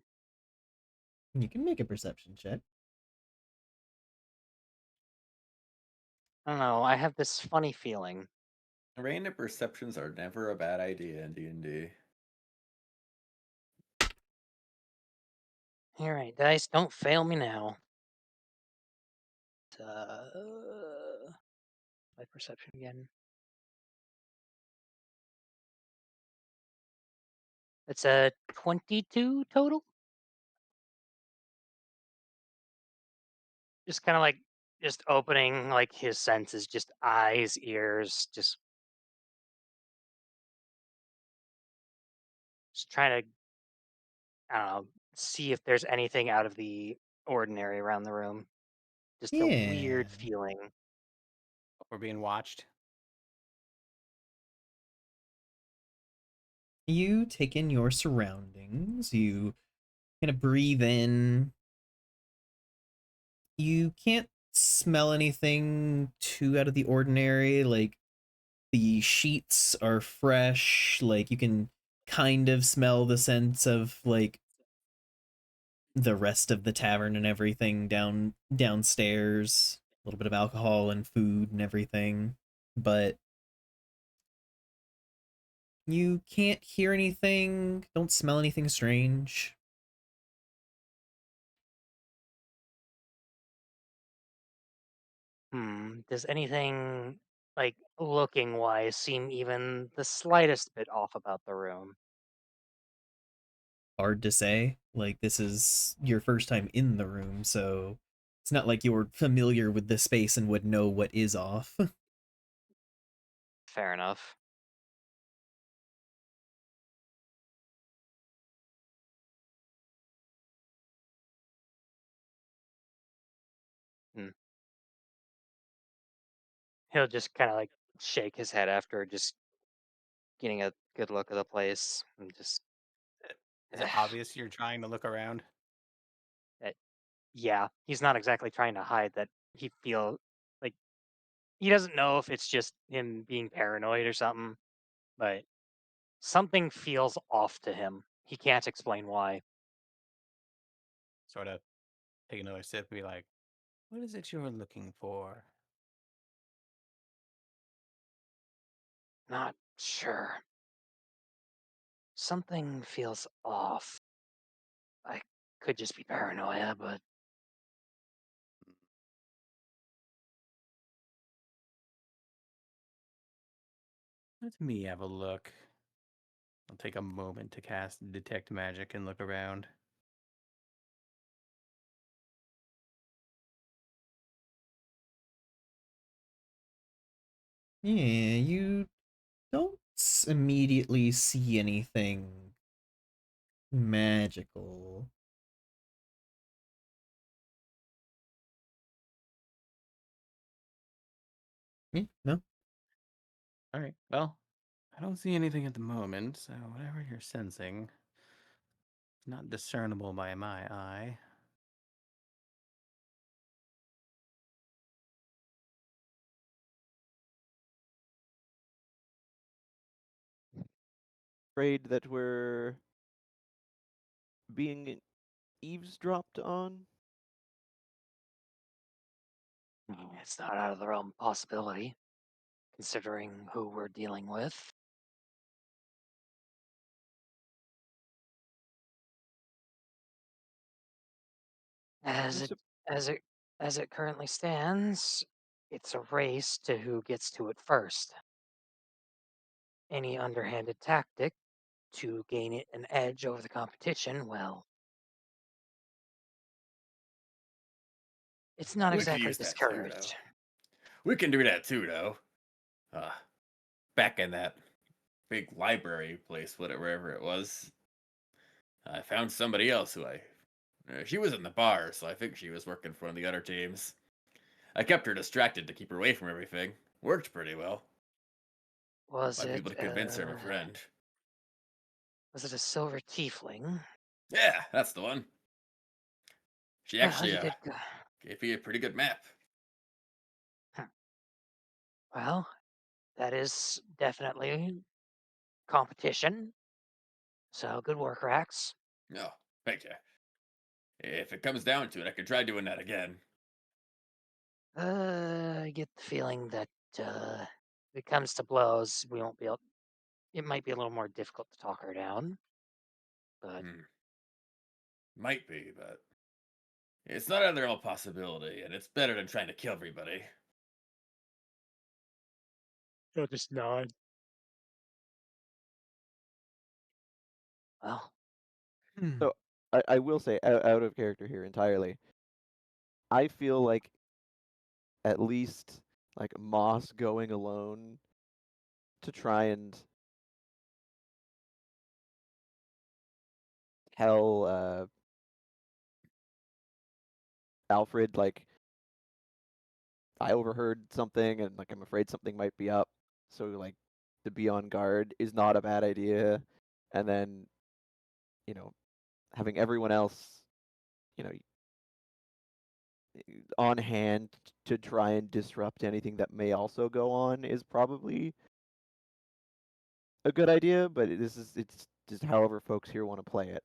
You can make a perception check. I don't know. I have this funny feeling. Random perceptions are never a bad idea in D&D. All right, dice, don't fail me now. My perception again. It's a 22 total. Just kind of like just opening like his senses, just eyes, ears, just trying to, I don't know, see if there's anything out of the ordinary around the room. Just a Yeah. weird feeling. We're being watched. You take in your surroundings. You kind of breathe in. You can't smell anything too out of the ordinary. Like, the sheets are fresh. Like, you can kind of smell the sense of like the rest of the tavern and everything downstairs. A little bit of alcohol and food and everything. But you can't hear anything, don't smell anything strange. Does anything like looking wise seem even the slightest bit off about the room? Hard to say. Like, this is your first time in the room, so it's not like you're familiar with the space and would know what is off. Fair enough. Hmm. He'll just kind of like shake his head after just getting a good look at the place and just, Is it obvious you're trying to look around? uh, yeah, he's not exactly trying to hide that he feel like he doesn't know if it's just him being paranoid or something, but something feels off to him. He can't explain why. Sort of take another sip and be like, what is it you're looking for? Not sure. Something feels off. I could just be paranoia, but Let me have a look. I'll take a moment to cast Detect Magic and look around. Yeah, you don't immediately see anything magical. Yeah, no. All right. Well, I don't see anything at the moment, so whatever you're sensing, not discernible by my eye. Afraid that we're being eavesdropped on? It's not out of the realm of possibility, considering who we're dealing with. I As it sup- as it as it currently stands, it's a race to who gets to it first. Any underhanded tactic to gain it an edge over the competition, well, it's not We could exactly use that too, though. discouraged. We can do that too, though. Uh, Back in that big library place, wherever it was, I found somebody else who she was in the bar, so I think she was working for one of the other teams. I kept her distracted to keep her away from everything. Worked pretty well. Was Might be it able to convince her I'm a friend. was it a silver tiefling? Yeah, that's the one. She Well, actually you did go. gave me a pretty good map. Hmm. Well, that is definitely competition. So good work, Rax. No, thank you. If it comes down to it, I could try doing that again. I get the feeling that if it comes to blows, we won't be able. It might be a little more difficult to talk her down, but Hmm. Might be, but it's not out of the realm of possibility, and it's better than trying to kill everybody. he'll just nod. Well, So I will say, out of character here entirely, I feel like at least like Moss going alone to try and tell Alfred like I overheard something and like I'm afraid something might be up. So like to be on guard is not a bad idea. And then, you know, having everyone else, you know, on hand to try and disrupt anything that may also go on is probably a good idea, but it's just however folks here want to play it.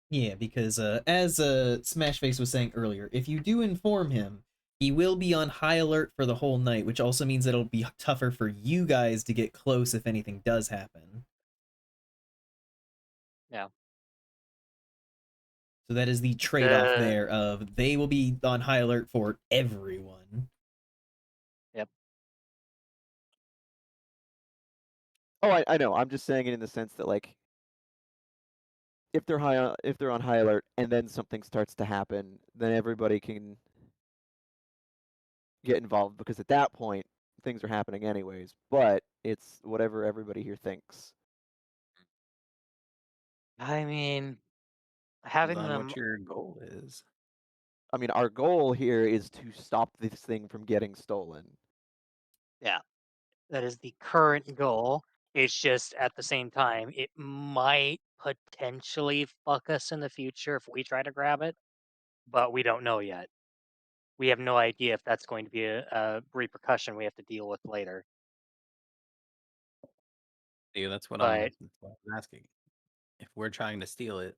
Yeah, because as Smashface was saying earlier, if you do inform him, he will be on high alert for the whole night, which also means that it'll be tougher for you guys to get close if anything does happen. yeah. So that is the trade-off The there of they will be on high alert for everyone. Yep. Oh, I know. I'm just saying it in the sense that like if they're on high alert and then something starts to happen, then everybody can get involved because at that point things are happening anyways. But it's whatever everybody here thinks. I mean, Depends having on them. what your goal is. I mean, our goal here is to stop this thing from getting stolen. Yeah, that is the current goal. It's just at the same time, it might potentially fuck us in the future if we try to grab it, but we don't know yet. We have no idea if that's going to be a repercussion we have to deal with later. Yeah, that's what But I'm asking. If we're trying to steal it,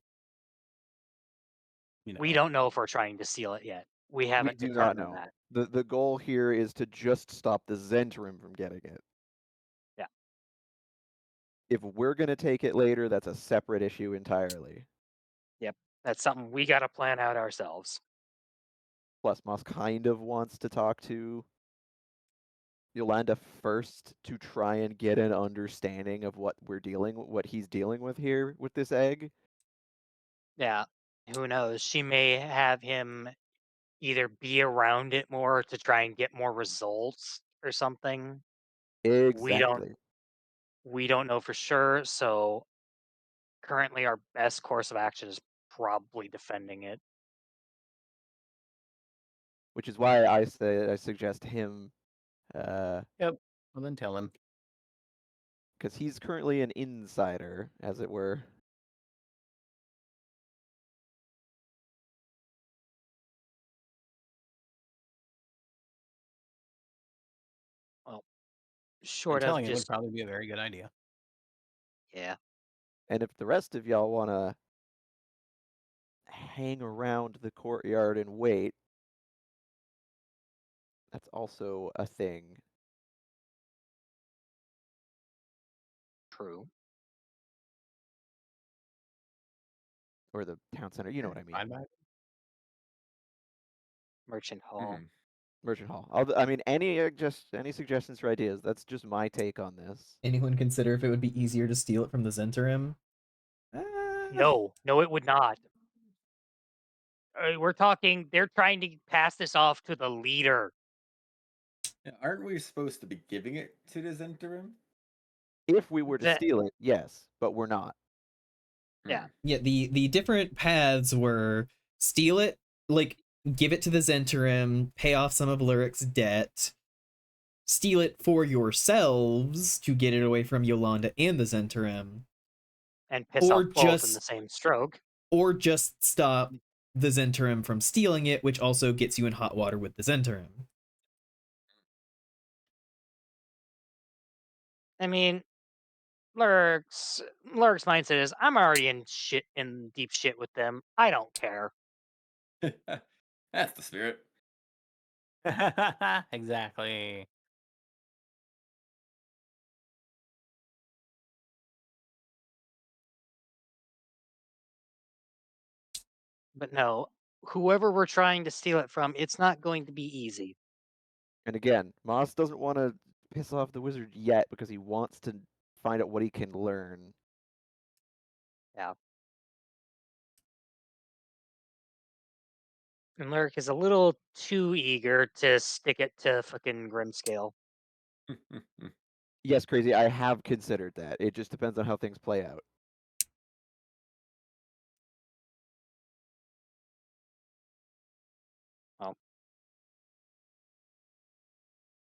you we know, don't know if we're trying to seal it yet. We We haven't do not determined know. that. The goal here is to just stop the Zentrum from getting it. Yeah. If we're gonna take it later, that's a separate issue entirely. Yep. That's something we got to plan out ourselves. Plus, Moss kind of wants to talk to Yolanda first to try and get an understanding of what he's dealing with here with this egg. Yeah. Who knows? She may have him either be around it more to try and get more results or something. We don't Exactly. we don't know for sure, so currently our best course of action is probably defending it. Which is why I suggest him Yep. Well, then tell him. Because he's currently an insider, as it were. Well, And short of telling him would just probably be a very good idea. yeah. And if the rest of y'all want to hang around the courtyard and wait, that's also a thing. True. Or the town center, you know what I mean. Fine by me. Merchant Hall. Mhm. Merchant Hall. I mean, any suggestions or ideas? That's just my take on this. Anyone consider if it would be easier to steal it from the Zentarim? No, no, it would not. We're talking. They're trying to pass this off to the leader. Yeah, aren't we supposed to be giving it to this interim? If we were to That steal it, yes, but we're not. yeah. Yeah, the different paths were steal it, like give it to the Zentarim, pay off some of Lurik's debt, steal it for yourselves to get it away from Yolanda and the Zentarim, And piss or off both in the just same stroke. stop the Zentarim from stealing it, which also gets you in hot water with the Zentarim. I mean, Lurk's mindset is I'm already in deep shit with them. I don't care. That's the spirit. Exactly. But no, whoever we're trying to steal it from, it's not going to be easy. And again, Moss doesn't want to piss off the wizard yet because he wants to find out what he can learn. Yeah. And Lurk is a little too eager to stick it to fucking Grimscale. Yes, crazy. I have considered that. It just depends on how things play out. Oh.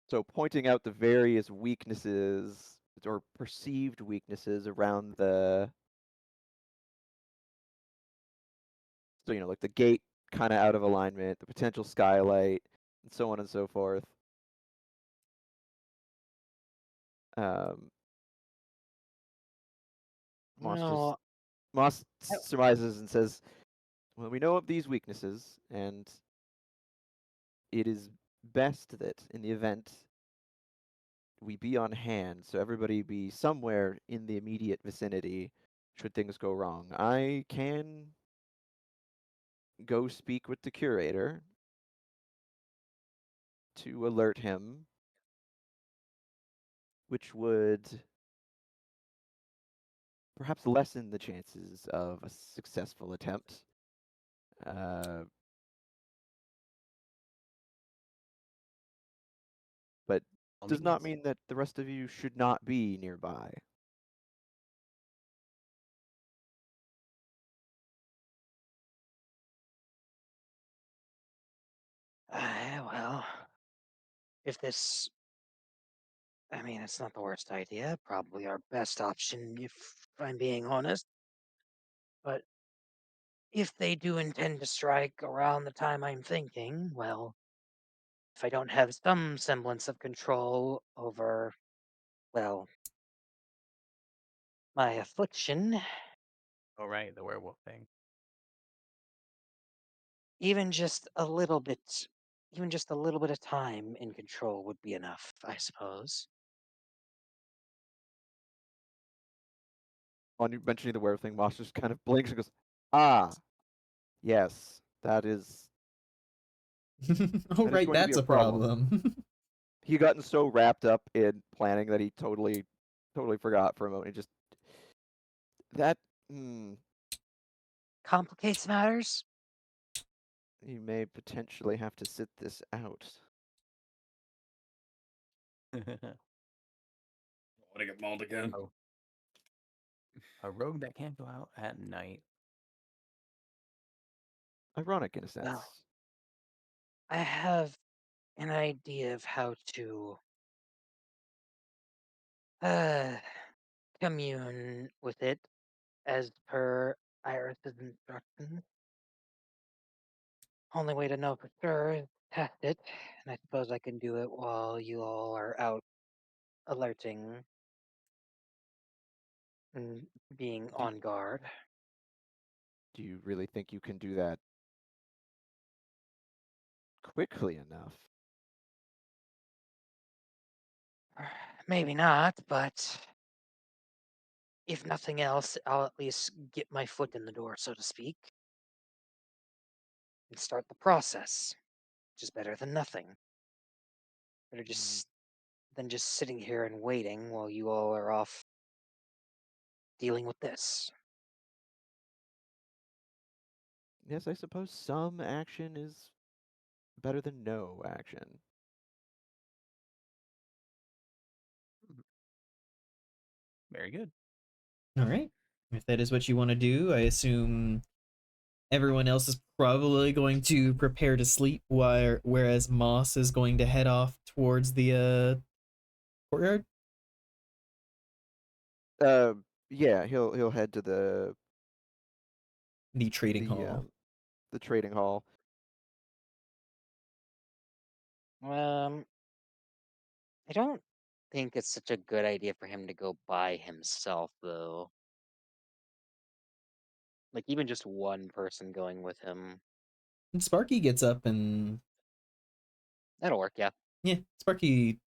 So pointing out the various weaknesses or perceived weaknesses around the like the gate kind of out of alignment, the potential skylight, and so on and so forth. Um, No, Moss I- surmises and says, "Well, we know of these weaknesses, and it is best that in the event we be on hand, so everybody be somewhere in the immediate vicinity should things go wrong. I can go speak with the curator to alert him, which would perhaps lessen the chances of a successful attempt. Uh, but All does not means. mean that the rest of you should not be nearby." well, if this, I mean, it's not the worst idea. Probably our best option, if I'm being honest. But if they do intend to strike around the time I'm thinking, well, if I don't have some semblance of control over, well, my affliction, Oh, right, the werewolf thing. even just a little bit, even just a little bit of time in control would be enough, I suppose. On you mentioning the werewolf thing, Moss just kind of blinks and goes, "Ah, yes, Oh, that is right, going to be that's a a problem." problem. He gotten so wrapped up in planning that he totally forgot for a moment. He just that Complicates matters? you may potentially have to sit this out. Want to get mauled again? Oh, a rogue that can't go out at night. Ironic in a Well, sense. I have an idea of how to Uh, commune with it as per Iris's instructions. Only way to know for sure is test it, and I suppose I can do it while you all are out alerting and being Do, on guard. do you really think you can do that quickly enough? Maybe not, but if nothing else, I'll at least get my foot in the door, so to speak, and start the process, which is better than nothing. Better Mm, just than just sitting here and waiting while you all are off dealing with this. yes, I suppose some action is better than no action. Very good. All right. If that is what you want to do, I assume everyone else is probably going to prepare to sleep, whereas Moss is going to head off towards the courtyard. Uh, yeah, he'll head to The trading the hall. the trading hall. Um, I don't think it's such a good idea for him to go by himself, though. Like, even just one person going with him. And Sparky gets up and That'll work, yeah. yeah, Sparky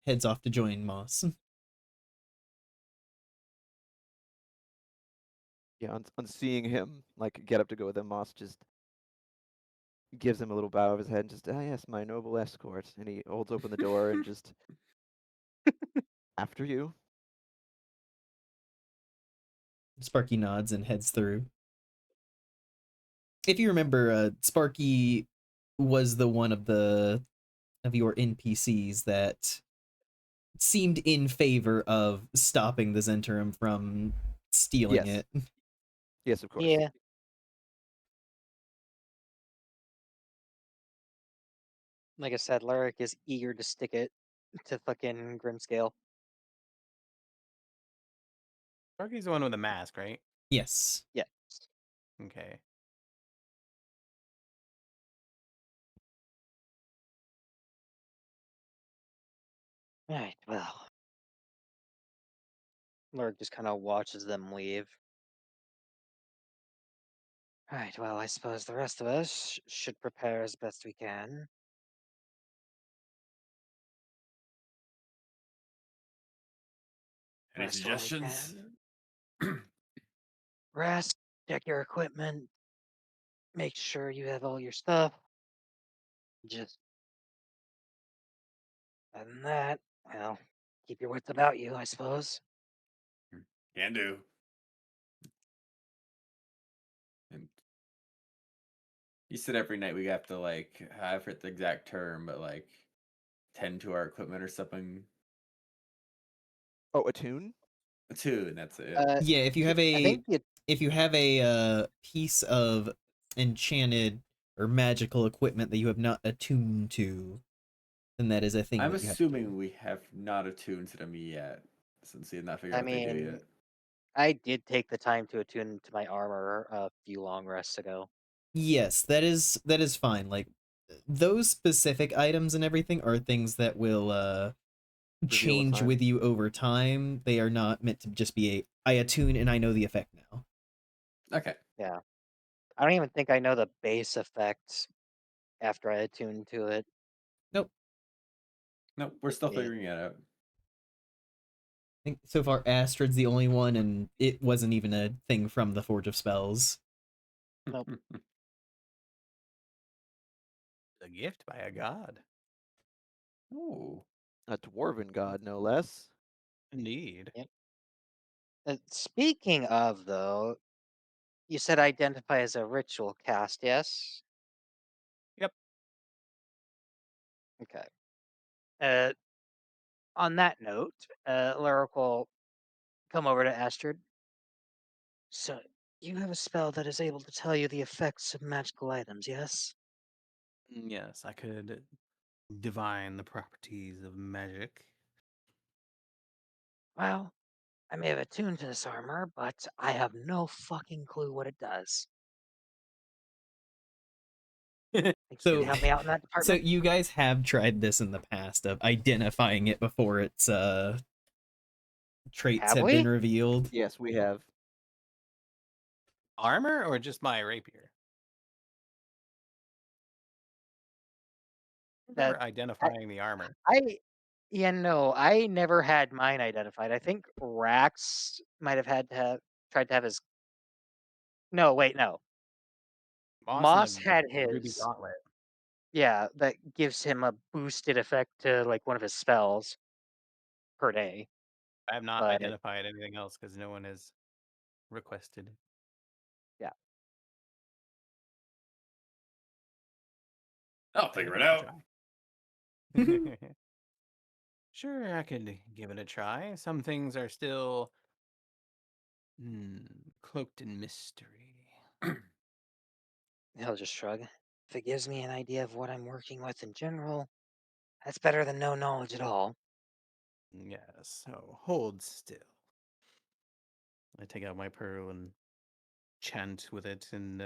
heads off to join Moss. Yeah, on seeing him like get up to go with him, Moss just gives him a little bow of his head and just, ah, yes, my noble escort. And he holds open the door and just, after you. Sparky nods and heads through. If you remember, Sparky was the one of your NPCs that seemed in favor of stopping the Zentarum from stealing Yes. it. Yes, of course. Yeah. Like I said, Lyric is eager to stick it to fucking Grimscale. Sparky's the one with the mask, right? Yes. Yeah. Okay. Alright, well. Lyric just kind of watches them leave. Alright, well, I suppose the rest of us should prepare as best we can. Any Rest while we suggestions? can. Rest, check your equipment, make sure you have all your stuff. Just other than that, well, keep your wits about you, I suppose. Can do. And you said every night we have to like, I forget the exact term, but like tend to our equipment or something. Oh, attune? Tune, that's it. Yeah. Uh, Yeah, if you have I a think the piece of enchanted or magical equipment that you have not attuned to, then that is a thing I'm that you have to do. assuming we have not attuned to them yet, since we have not figured I out what they do mean, yet. I did take the time to attune to my armor a few long rests ago. Yes, that is fine. Like those specific items and everything are things that will Reveal with change time. with you over time. They are not meant to just be a I attune and I know the effect now. Okay. Yeah. I don't even think I know the base effect after I attune to it. Nope. No, we're still Yeah. figuring it out. I think so far Astrid's the only one, and it wasn't even a thing from the Forge of Spells. Nope. A gift by a god. Oh. A dwarven god, no less. Indeed. Yep. Speaking of, though, you said identify as a ritual cast, yes? Yep. Okay. Uh, on that note, Lyric will come over to Astrid. So, you have a spell that is able to tell you the effects of magical items, yes? Yes, I could divine the properties of magic. Well, I may have attuned to this armor, but I have no fucking clue what it does. Think you could So, help me out in that so department? you guys have tried this in the past of identifying it before its traits Have have been we? revealed. Yes, we have. Armor or just my rapier? That Never I, identifying the armor. yeah, no, I never had mine identified. I think Rax might have had to have tried to have his. No, wait, no. Moss and Moss a had ruby his. gauntlet. Yeah, that gives him a boosted effect to like one of his spells per day. I have not But identified anything else because no one has requested. yeah, I'll I figure think it I out. could try. Sure, I could give it a try. Some things are still cloaked in mystery. he'll just shrug. If it gives me an idea of what I'm working with in general, that's better than no knowledge at all. Yes, so hold still. I take out my pearl and chant with it and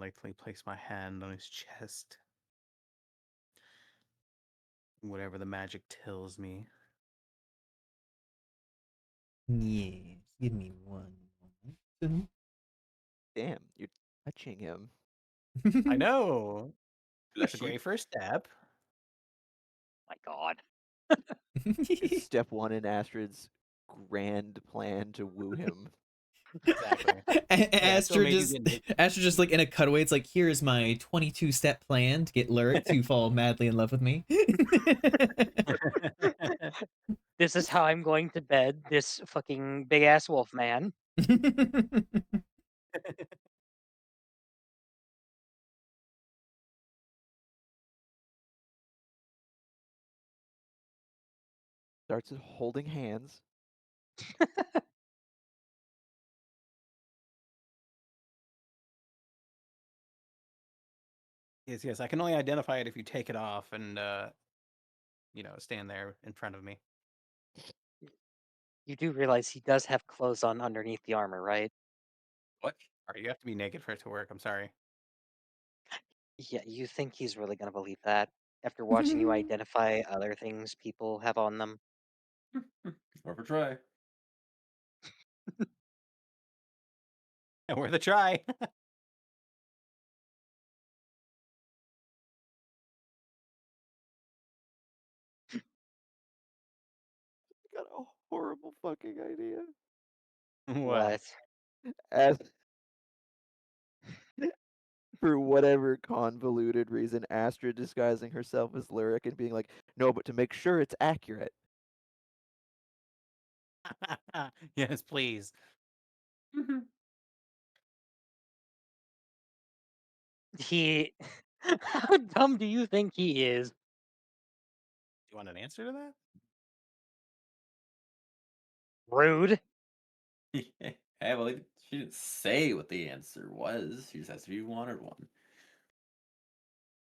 likely place my hand on his chest. Whatever the magic tells me. Yes, give me one moment. Damn, you're touching him. I know. That's a Blushy. great first step. My God. It's step one in Astrid's grand plan to woo him. Exactly. Hey, I still made you get naked. Astra just like in a cutaway. It's like, here's my 22-step plan to get Lyric to fall madly in love with me. This is how I'm going to bed this fucking big ass wolf man. Starts holding hands. Yes, yes. I can only identify it if you take it off and stand there in front of me. You do realize he does have clothes on underneath the armor, right? What? Or you have to be naked for it to work. I'm sorry. Yeah, you think he's really gonna believe that after watching you identify other things people have on them? Worth a try. Worth a try. Got a horrible fucking idea. What? What? As for whatever convoluted reason, Astrid disguising herself as Lyric and being like, no, but to make sure it's accurate. Yes, please. He how dumb do you think he is? Do you want an answer to that? Rude. Yeah, well, she didn't say what the answer was. She just asked if you wanted one.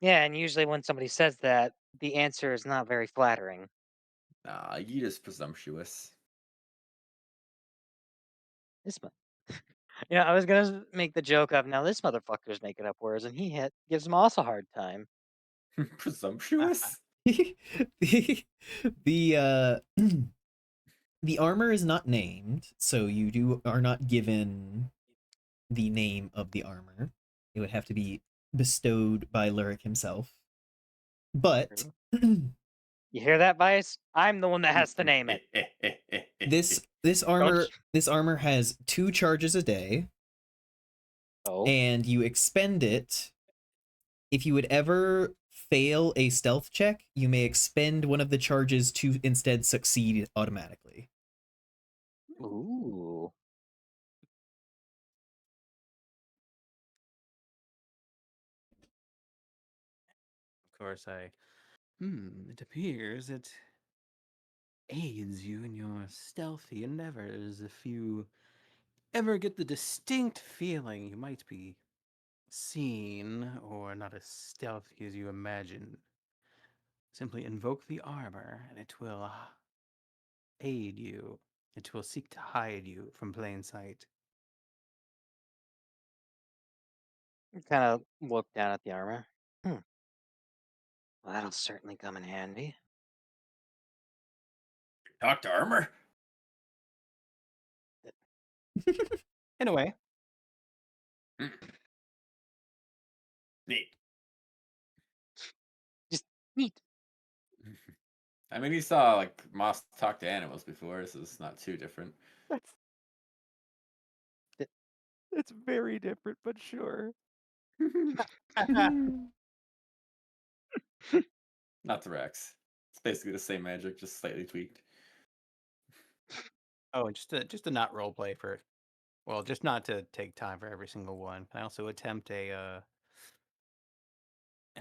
Yeah, and usually when somebody says that, the answer is not very flattering. Nah, you just presumptuous. This mo- I was gonna make the joke of now this motherfucker's making up words, and gives Moss a hard time. Presumptuous? the the the armor is not named, so you are not given the name of the armor. It would have to be bestowed by Lyric himself. But True. You hear that, Vice? I'm the one that has to name it. this Don't armor has 2 charges a day, Oh. and you expend it. If you would ever fail a stealth check, you may expend one of the charges to instead succeed automatically. Ooh. Of course, it appears it aids you in your stealthy endeavors if you ever get the distinct feeling you might be seen or not as stealthy as you imagine. Simply invoke the armor and it will aid you. It will seek to hide you from plain sight. Kind of look down at the armor. Well, that'll certainly come in handy. Talk to armor. In a way. Neat. Just neat. I mean, he saw like Moss talk to animals before, so it's not too different. It's very different, but sure. Not the Rex. It's basically the same magic, just slightly tweaked. Oh, and just to not roleplay for, well, just not to take time for every single one. I also attempt an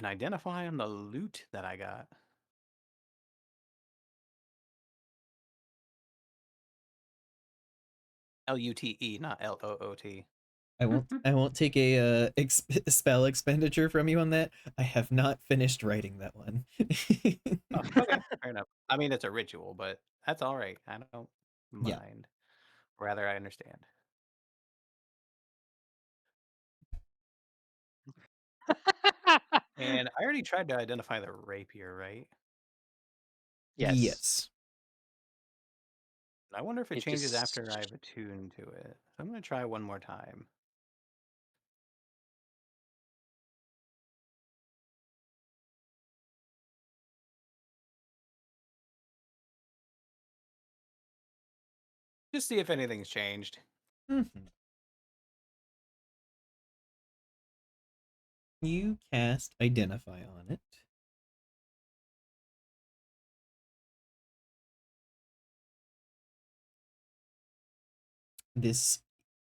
identify on the loot that I got. LUTE, not LOOT. I won't take a spell expenditure from you on that. I have not finished writing that one. Oh, okay, fair enough. I mean, it's a ritual, but that's all right. I don't Yeah. mind. Rather, I understand. And I already tried to identify the rapier, right? Yes. Yes. I wonder if it It changes just after I've attuned to it. I'm going to try one more time. Just see if anything's changed. Mhm. You cast Identify on it. This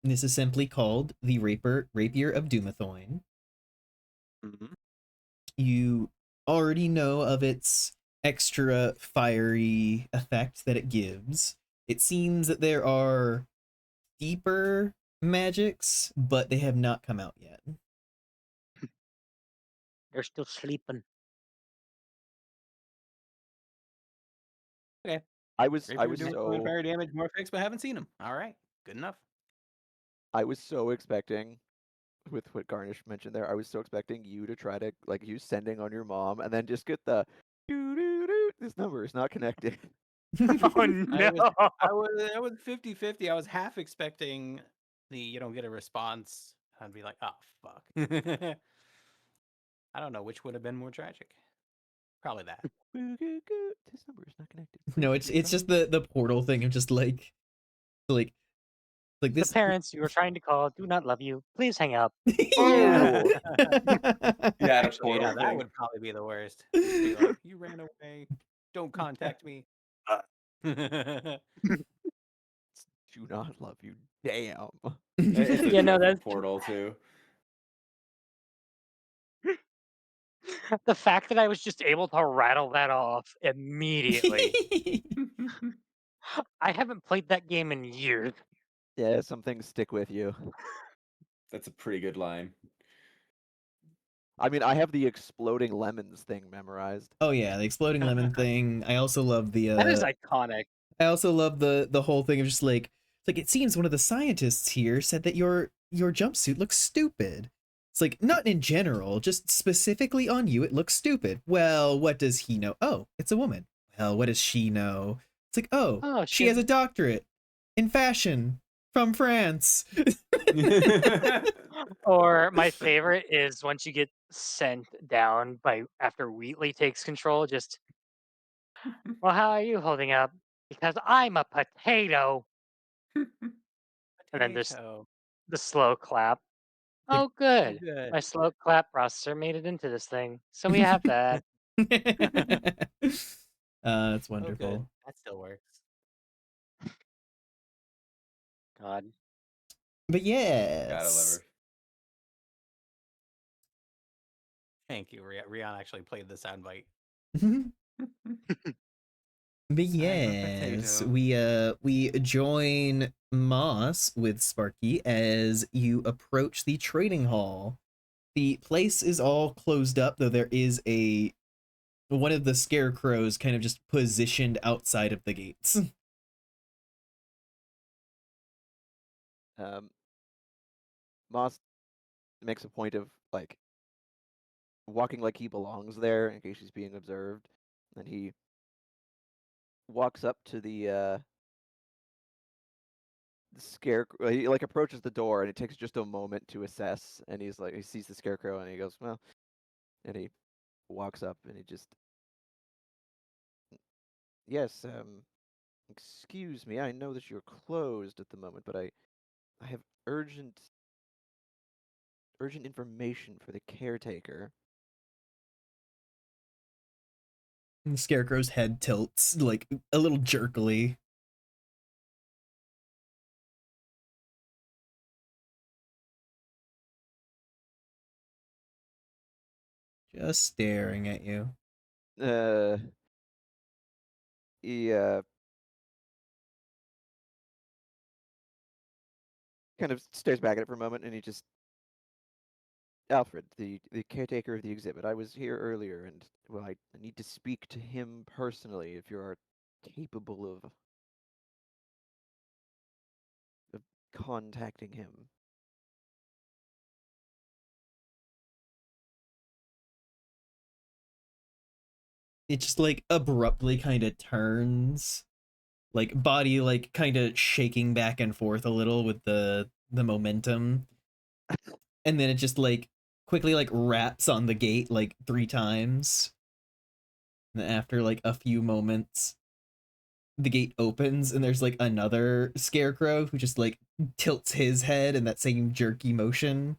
is simply called the Rapier of Doomathoin. Mhm. You already know of its extra fiery effect that it gives. It seems that there are deeper magics, but they have not come out yet. they're still sleeping. Okay. I was Rapier doing so fire damage, more fixed, but haven't seen him. All right. Good enough. expecting with what Garnish mentioned there. I was so expecting you to try to like use sending on your mom and then just get the doo-doo-doo, this number is not connected. Oh I no! was 50-50. I was half expecting the you don't get a response. I'd be like, oh fuck. I don't know which would have been more tragic. Probably that. This number is not connected. No, Please it's just the portal thing of just like The this. parents you were trying to call do not love you. Please hang up. Yeah. Oh! Yeah, the Actually, yeah, portal that thing. would probably be the worst. Just be like, you ran away. Don't contact me. Do not love you. Damn. It's a Yeah, no, joking that's portal too. the fact that I was just able to rattle that off immediately. I haven't played that game in years. Yeah, some things stick with you. That's a pretty good line. I mean, I have the exploding lemons thing memorized. Oh yeah, the exploding lemon thing. I also love the That is iconic. I also love the whole thing of just like it's like it seems one of the scientists here said that your jumpsuit looks stupid. It's like not in general, just specifically on you it looks stupid. Well, what does he know? Oh, it's a woman. Well, what does she know? It's like, oh, Oh, she has a doctorate in fashion from France. Or my favorite is once you get sent down by after Wheatley takes control, just well, how are you holding up? Because I'm a potato. And then this Potato. the slow clap. Like, Oh Oh, good. good. My slow clap processor made it into this thing. So we have that. It's Oh, good. wonderful. That still works. God. But Gotta love yes. her. Thank you. Rihanna actually played the soundbite. But I'm a yes, potato. we join Moss with Sparky as you approach the trading hall. The place is all closed up, though there is a one of the scarecrows kind of just positioned outside of the gates. Moss makes a point of like walking like he belongs there in case he's being observed, and he walks up to the scarecrow. He like approaches the door, and it takes just a moment to assess. And he's like, he sees the scarecrow, and he goes, "Well," and he walks up, and he just, "Yes, excuse me. I know that you're closed at the moment, but I have urgent information for the caretaker." And the Scarecrow's head tilts, like, a little jerkily. Just staring at you. Uh, he kind of stares back at it for a moment, and he just, "Alfred, the caretaker of the exhibit. I was here earlier, and well, I need to speak to him personally. If you are capable of contacting him." It just like abruptly kind of turns, like body like kind of shaking back and forth a little with the momentum, and then it just like quickly like raps on the gate like 3 times. And then after like a few moments, the gate opens and there's like another scarecrow who just like tilts his head in that same jerky motion.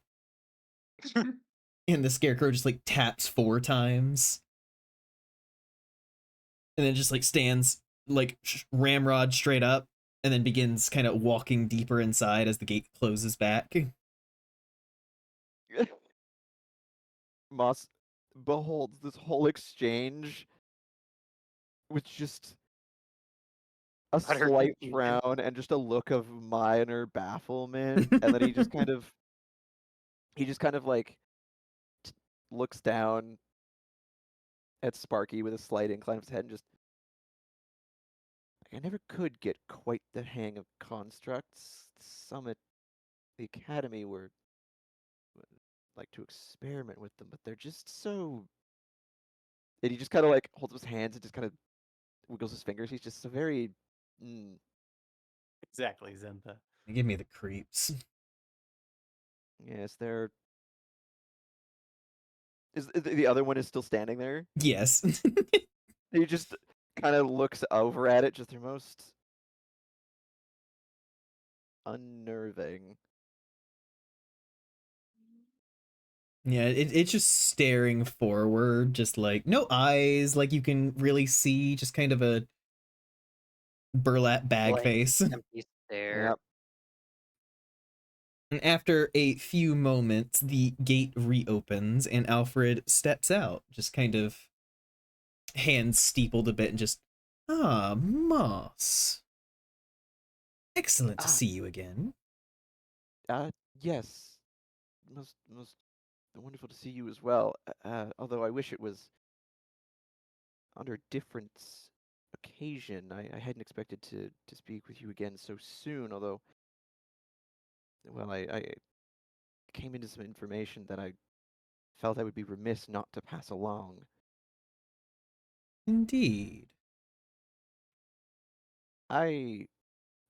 And the scarecrow just like taps 4 times. And then just like stands like ramrod straight up and then begins kind of walking deeper inside as the gate closes back. Moss beholds this whole exchange with just a Utter slight confusion. frown and just a look of minor bafflement, and then he just kind of like looks down at Sparky with a slight incline of his head and just, "I never could get quite the hang of constructs. Some at the academy were like to experiment with them, but they're just so." And he just kind of like holds up his hands and just kind of wiggles his fingers. He's just a very, mm, Exactly, Zenta. Give me the creeps. yes, they're. Is the other one is still standing there? Yes. He just kind of looks over at it, just the most unnerving. Yeah, it's just staring forward, just like no eyes, like you can really see, just kind of a burlap bag Blank, face. empty stare. Yep. And after a few moments, the gate reopens and Alfred steps out, just kind of hands steepled a bit and just, "Ah, Moss. Excellent to Ah, see you again." yes. Most wonderful to see you as well. Although I wish it was under a different occasion. I hadn't expected to speak with you again so soon, although, well, I came into some information that I felt I would be remiss not to pass along. Indeed. I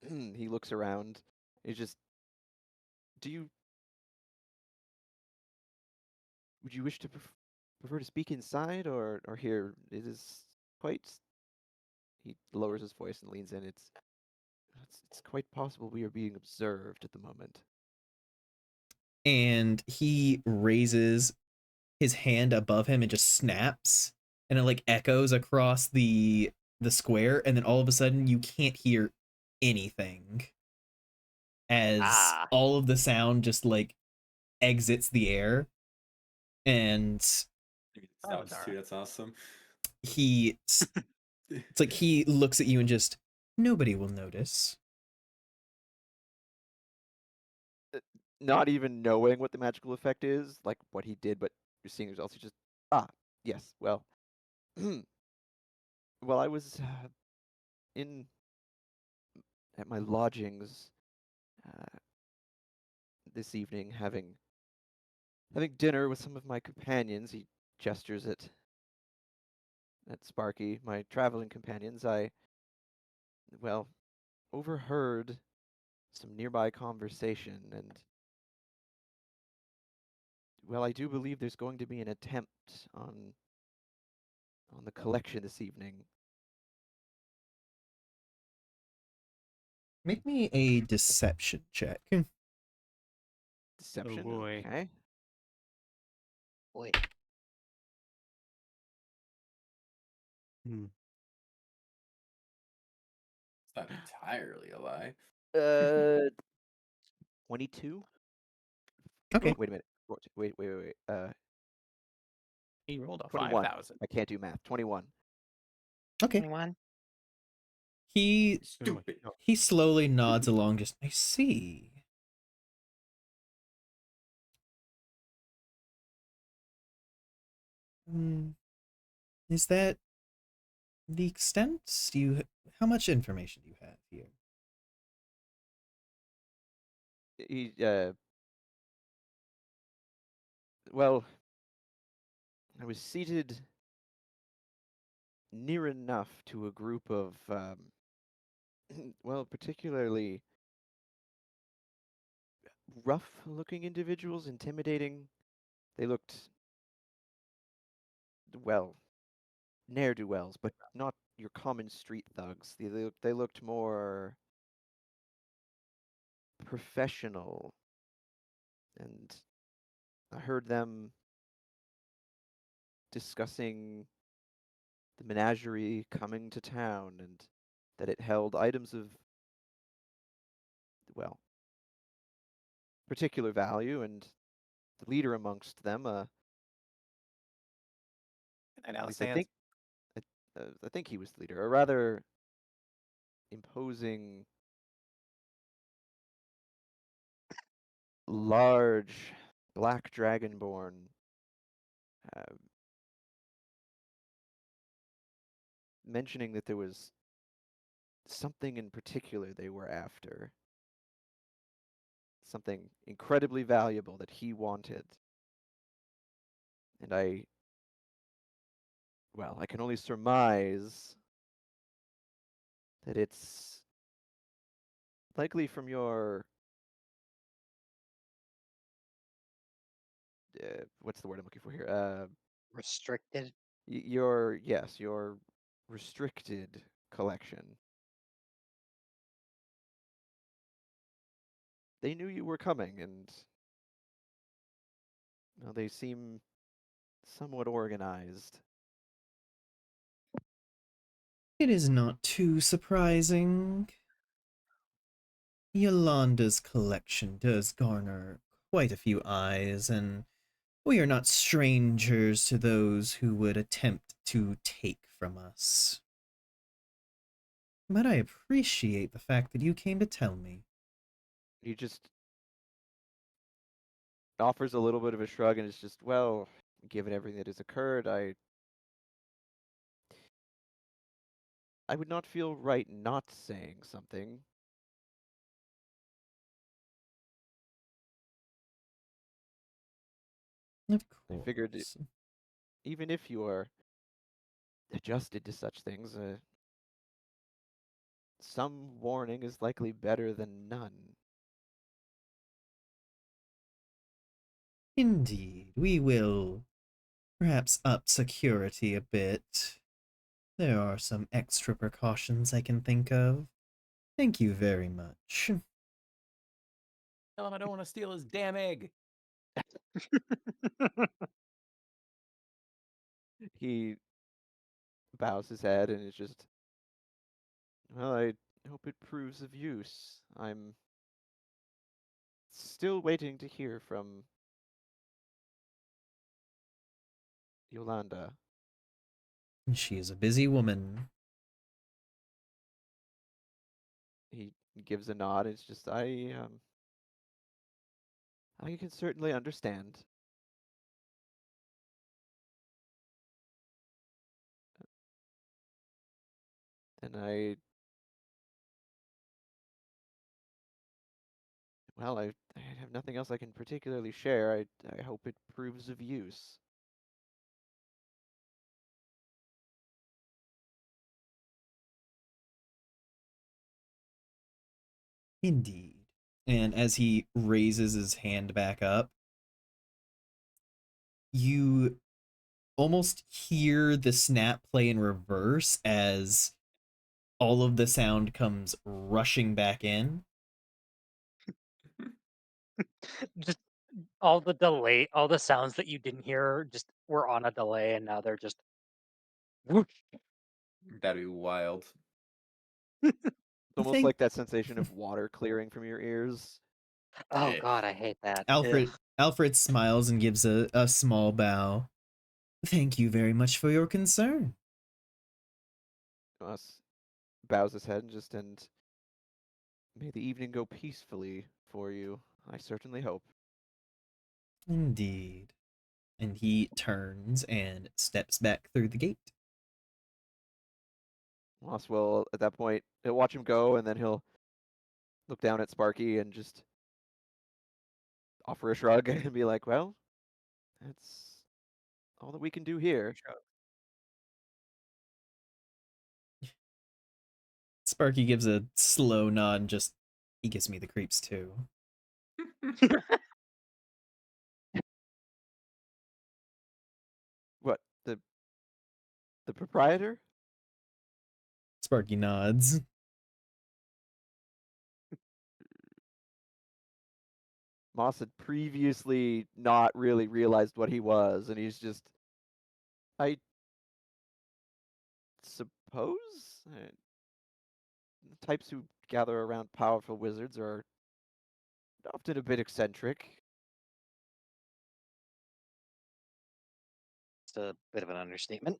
he looks around. He's just, do you would you wish to prefer to speak inside or here? It is quite. He lowers his voice and leans in. It's quite possible we are being observed at the moment. And he raises his hand above him and just snaps, and it like echoes across the square, and then all of a sudden you can't hear anything as Ah, all of the sound just like exits the air. And Oh, Stops Dara. too. That's awesome. it's like he looks at you and just, "Nobody will notice." Not even knowing what the magical effect is, like what he did, but you're seeing results. He just, yes, well, well, I was in at my lodgings this evening having dinner with some of my companions. He gestures at Sparky, my traveling companions. I, well, overheard some nearby conversation, and, well, I do believe there's going to be an attempt on the collection this evening. Make me a deception check. Deception, boy. okay. Boy. Hmm. It's not entirely a lie. 22? Okay. Wait a minute. Wait. He rolled a 21. 5,000. I can't do math. 21. Okay. 21. He Stupid. he slowly nods along. Just I see. Hmm. Is that the extent? Do you? How much information do you have here? He, well, I was seated near enough to a group of, well, particularly rough-looking individuals, intimidating. They looked, well, ne'er-do-wells, but not your common street thugs. They looked more professional, and I heard them discussing the menagerie coming to town and that it held items of, well, particular value, and the leader amongst them, And at now least I stands. think, I think he was the leader, a rather imposing, large, black dragonborn, uh, mentioning that there was something in particular they were after, something incredibly valuable that he wanted. And well, I can only surmise that it's likely from your, what's the word I'm looking for here? Restricted. Yes, your restricted collection. They knew you were coming, and, well, they seem somewhat organized. It is not too surprising. Yolanda's collection does garner quite a few eyes, and we are not strangers to those who would attempt to take from us. But I appreciate the fact that you came to tell me. He just offers a little bit of a shrug, and it's just, well, given everything that has occurred, I would not feel right not saying something. Of I figured course. even if you are adjusted to such things, some warning is likely better than none. Indeed, we will perhaps up security a bit. There are some extra precautions I can think of. Thank you very much. Tell him I don't want to steal his damn egg. He bows his head and is just, well, I hope it proves of use. I'm still waiting to hear from Yolanda. She is a busy woman. He gives a nod. It's just, I can certainly understand. And I Well, I have nothing else I can particularly share. I hope it proves of use. Indeed. And as he raises his hand back up, you almost hear the snap play in reverse as all of the sound comes rushing back in. Just all the delay, all the sounds that you didn't hear just were on a delay, and now they're just whoosh. That'd be wild. It's almost Thank like that sensation of water clearing from your ears. Oh Eh. god, I hate that. Alfred. Ugh. Alfred smiles and gives a small bow. Thank you very much for your concern. Moss bows his head and may the evening go peacefully for you. I certainly hope. Indeed. And he turns and steps back through the gate. Moss will, at that point, he'll watch him go, and then he'll look down at Sparky and just offer a shrug and be like, well, that's all that we can do here. Shrug. Sparky gives a slow nod and just, he gives me the creeps too. What, the proprietor? Sparky nods. Moss had previously not really realized what he was, and he's just, I suppose? The types who gather around powerful wizards are often a bit eccentric. It's a bit of an understatement.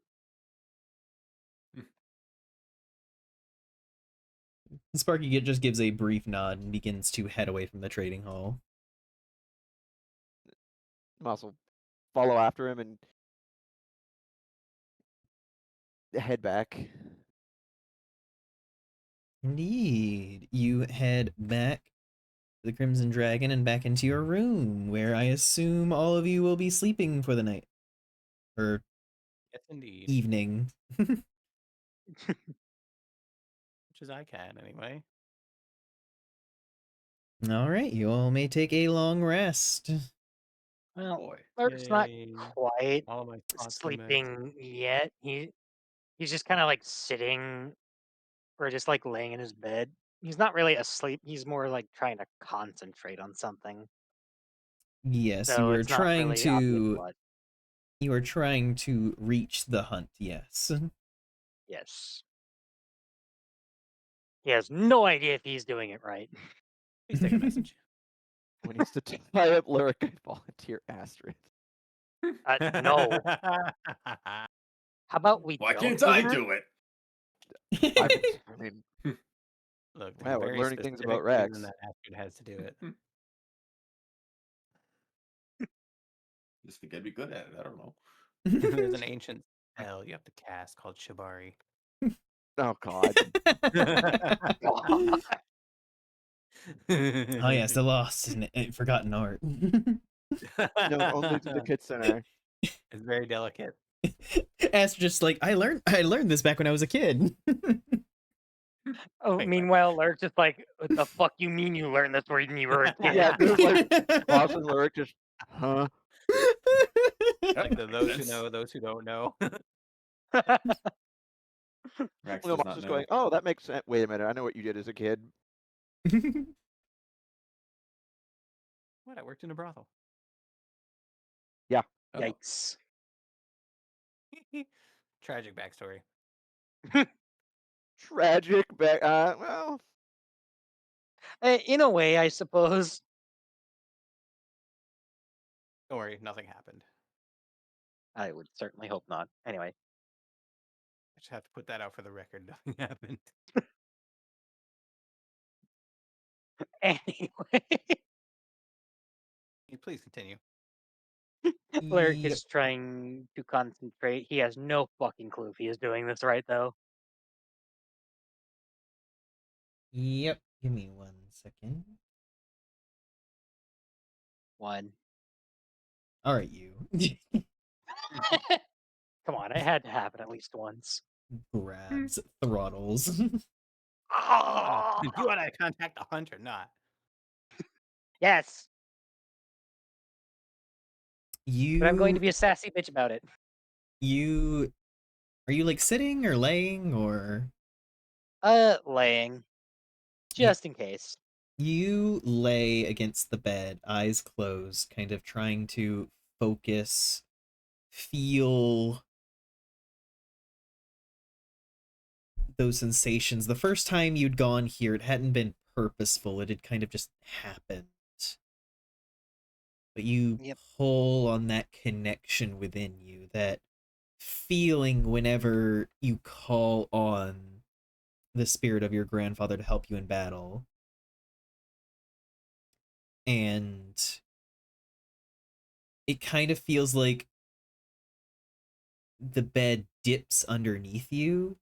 Sparky just gives a brief nod and begins to head away from the trading hall. Moss will follow after him and head back. Indeed. You head back to the Crimson Dragon and back into your room, where I assume all of you will be sleeping for the night. Or Yes, indeed. evening. Which is I can anyway. Alright, you all may take a long rest. Well, Boy. Lurk's not Yay. quite All of my thoughts come back. sleeping yet. He's just kind of like sitting or just like laying in his bed. He's not really asleep. He's more like trying to concentrate on something. Yes, So it's not really obvious what. you are trying to reach the hunt, yes. Yes. He has no idea if he's doing it right. Please take a message. When he's to tie up Lyric, I volunteer Astrid. No. How about we Why don't can't do I that? do it? I mean, Look, there's wow, a we're very learning things specific about reason Rex. that Astrid has to do it. Just think I'd be good at it. I don't know. There's an ancient spell you have to cast called Shibari. Oh God. Oh yes, the lost and forgotten art. Known only to the Kitsune. It's very delicate. As just like I learned this back when I was a kid. Oh, Wait, what? meanwhile, Lurk's just like, what the fuck you mean you learned this when you were a kid? Yeah, there's like Moss and Lyric just, huh? Like That those makes who sense. know, those who don't know. Rex Well, does Moss not is know. going, oh, that makes sense. Wait a minute, I know what you did as a kid. What? I worked in a brothel. Oh. Yikes. Tragic backstory. Tragic well, In a way, I suppose. Don't worry, nothing happened. I would certainly hope not. Anyway. I just have to put that out for the record. Nothing happened. Anyway. Please continue. Lurk Yep. is trying to concentrate. He has no fucking clue if he is doing this right, though. Yep. Give me 1 second. 1. All right, you. Come on, I had to happen at least once. Grabs, throttles. You want to contact the hunter, not. Yes, but I'm going to You, be a sassy bitch about it. you, are you like sitting or laying or? Laying, You, just in case. you lay against the bed, eyes closed, kind of trying to focus, feel those sensations. The first time you'd gone here, it hadn't been purposeful, it had kind of just happened. But you Yep. pull on that connection within you, that feeling whenever you call on the spirit of your grandfather to help you in battle. And it kind of feels like the bed dips underneath you,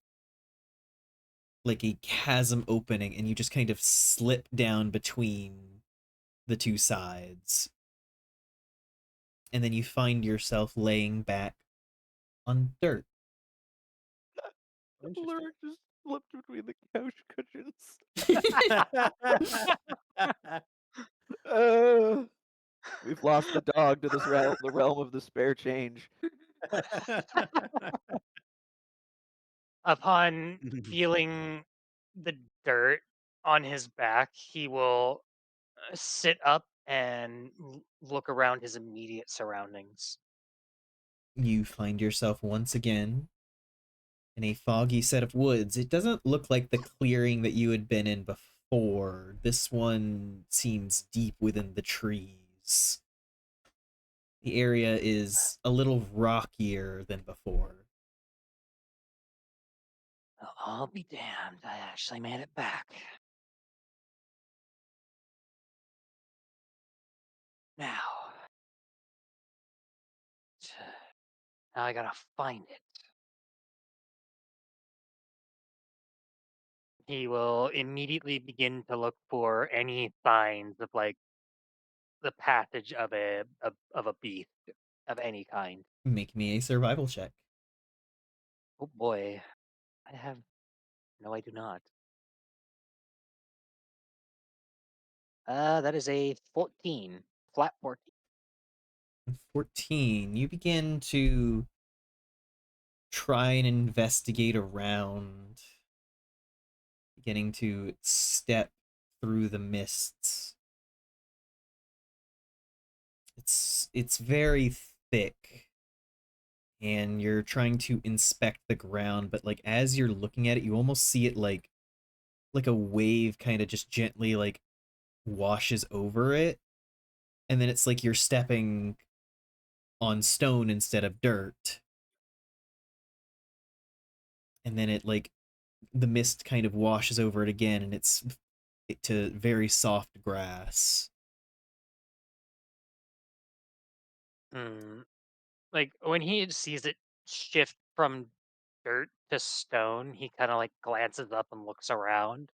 like a chasm opening, and you just kind of slip down between the two sides. And then you find yourself laying back on dirt. Lurk just slipped between the couch cushions. We've lost the dog to this realm, the realm of the spare change. Upon feeling the dirt on his back, he will sit up and look around his immediate surroundings. You find yourself once again in a foggy set of woods. It doesn't look like the clearing that you had been in before. This one seems deep within the trees. The area is a little rockier than before. Well, I'll be damned. I actually made it back. Now, now I gotta find it. He will immediately begin to look for any signs of like the passage of a beast of any kind. Make me a survival check. Oh boy, I have no, I do not. That is a 14, flat 14. 14. You begin to try and investigate around, beginning to step through the mists. It's very thick, and you're trying to inspect the ground, but like as you're looking at it, you almost see it like a wave kind of just gently like washes over it, and then it's like you're stepping on stone instead of dirt. And then it like the mist kind of washes over it again, and it's to very soft grass. Hmm. Like when he sees it shift from dirt to stone, he kind of like glances up and looks around,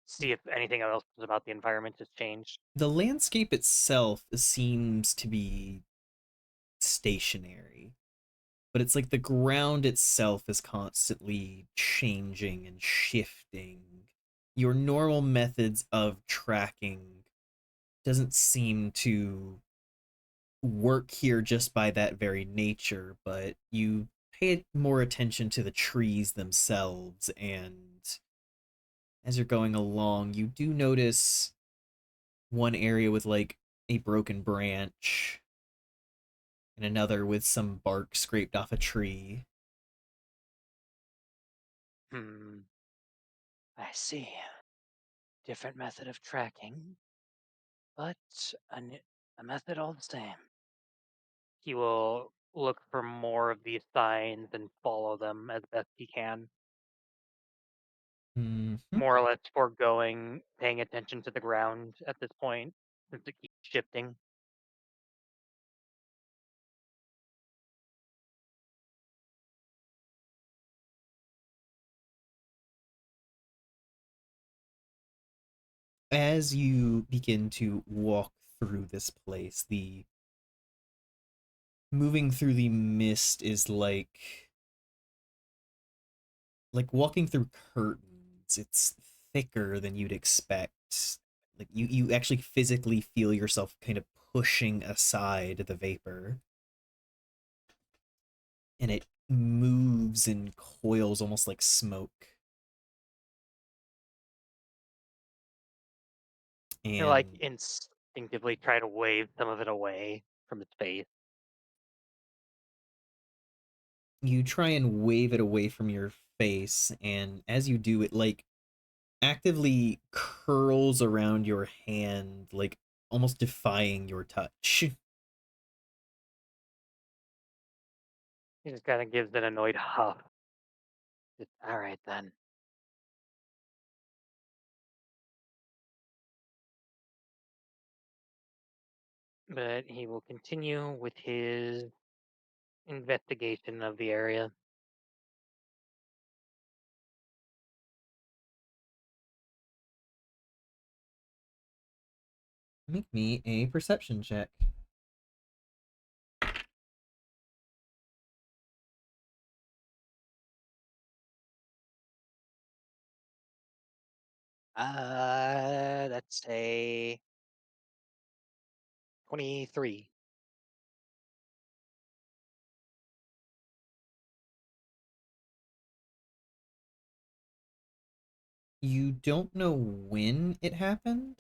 see if anything else about the environment has changed. The landscape itself seems to be stationary, but it's like the ground itself is constantly changing and shifting. Your normal methods of tracking doesn't seem to work here just by that very nature, but you pay more attention to the trees themselves, and as you're going along, you do notice one area with like a broken branch and another with some bark scraped off a tree. Hmm. I see. Different method of tracking, but a method all the same. He will look for more of these signs and follow them as best he can, Mm-hmm. more or less foregoing paying attention to the ground at this point since it keeps shifting. As you begin to walk through this place. The moving through the mist is like walking through curtains. It's thicker than you'd expect. Like you actually physically feel yourself kind of pushing aside the vapor. And it moves and coils almost like smoke. I like And instinctively try to wave some of it away from its face. you try and wave it away from your face, and as you do, it like actively curls around your hand, like almost defying your touch. He just kind of gives an annoyed huff. All right then. But he will continue with his investigation of the area. Make me a perception check. That's a 23. You don't know when it happened,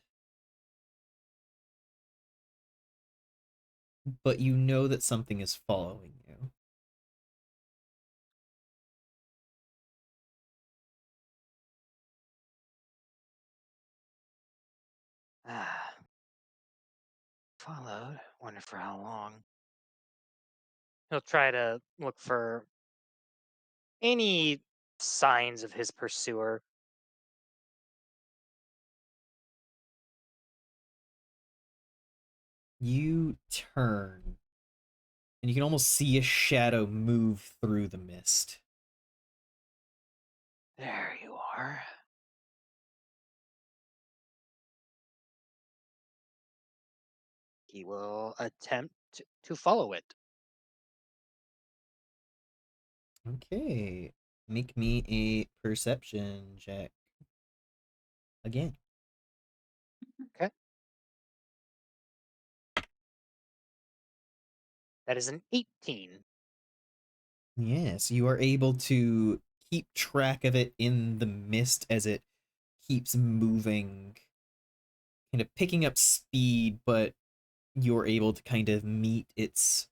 but you know that something is following you. Ah, followed. Wonder for how long. He'll try to look for any signs of his pursuer. You turn, and you can almost see a shadow move through the mist. There you are. He will attempt to follow it. Okay. Make me a perception check. Again. Okay. That is an 18. Yes, you are able to keep track of it in the mist as it keeps moving, kind of picking up speed, but you're able to kind of meet its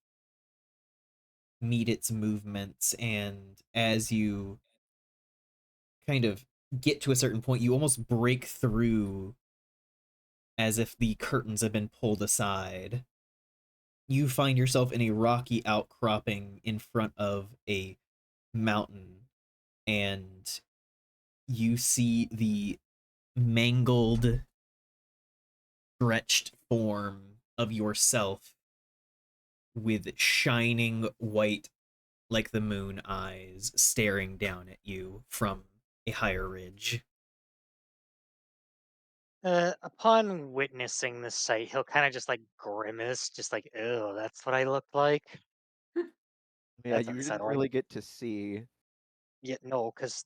movements, and as you kind of get to a certain point, you almost break through as if the curtains have been pulled aside. You find yourself in a rocky outcropping in front of a mountain, and you see the mangled, stretched form of yourself with shining white, like the moon eyes, staring down at you from a higher ridge. Upon witnessing this sight, he'll kind of just like grimace, just like, "Ew, that's what I looked like." Yeah, That's you didn't unsettling. really get to see. Yet no, because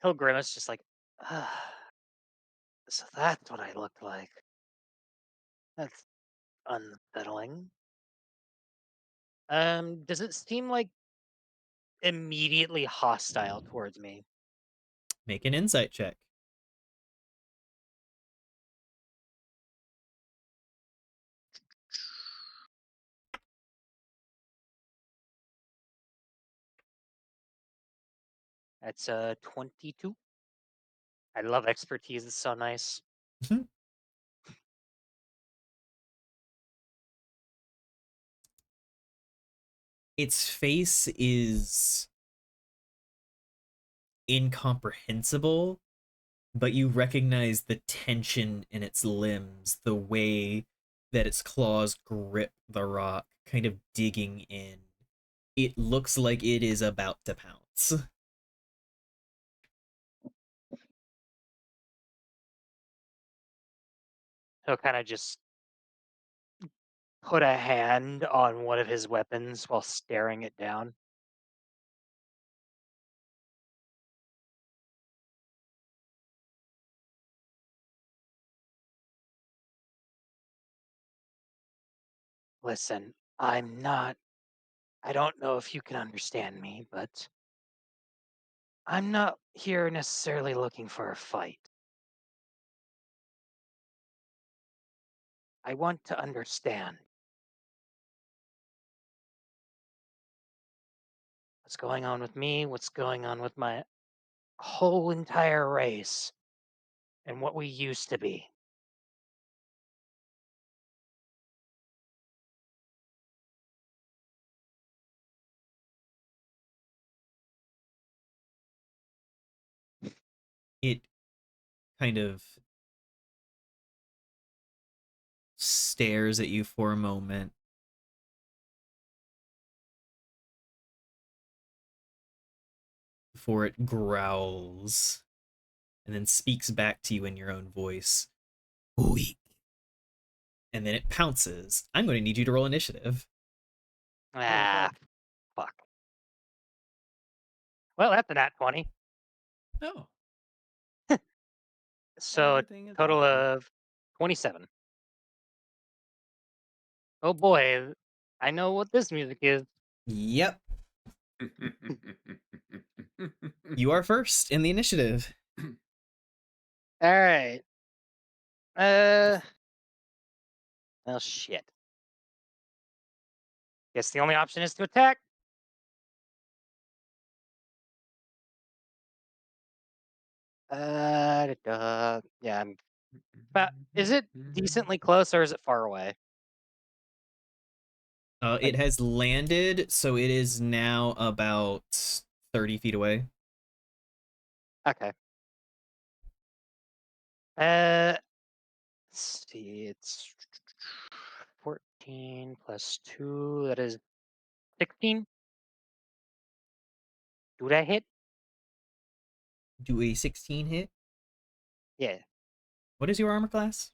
he'll grimace, just like, ah, so that's what I looked like. That's unsettling. Does it seem like immediately hostile towards me? Make an insight check. That's 22. I love expertise. It's so nice. Its face is incomprehensible, but you recognize the tension in its limbs, the way that its claws grip the rock, kind of digging in. It looks like it is about to pounce. He'll kind of just put a hand on one of his weapons while staring it down. Listen, I don't know if you can understand me, but I'm not here necessarily looking for a fight. I want to understand what's going on with me, what's going on with my whole entire race, and what we used to be. It kind of stares at you for a moment before it growls and then speaks back to you in your own voice. Weak. And then it pounces. I'm going to need you to roll initiative. Ah, fuck. Well, that's a nat 20. No. So a Everything is total awesome. of 27. Oh boy, I know what this music is. Yep, you are first in the initiative. All right. Uh, well, shit. Guess the only option is to attack. Yeah, I'm about. Is it decently close or is it far away? It Like, has landed, so it is now about 30 feet away. okay. Let's see. It's 14 plus 2. That is 16. Do that hit? Do a 16 hit. Yeah. What is your armor class?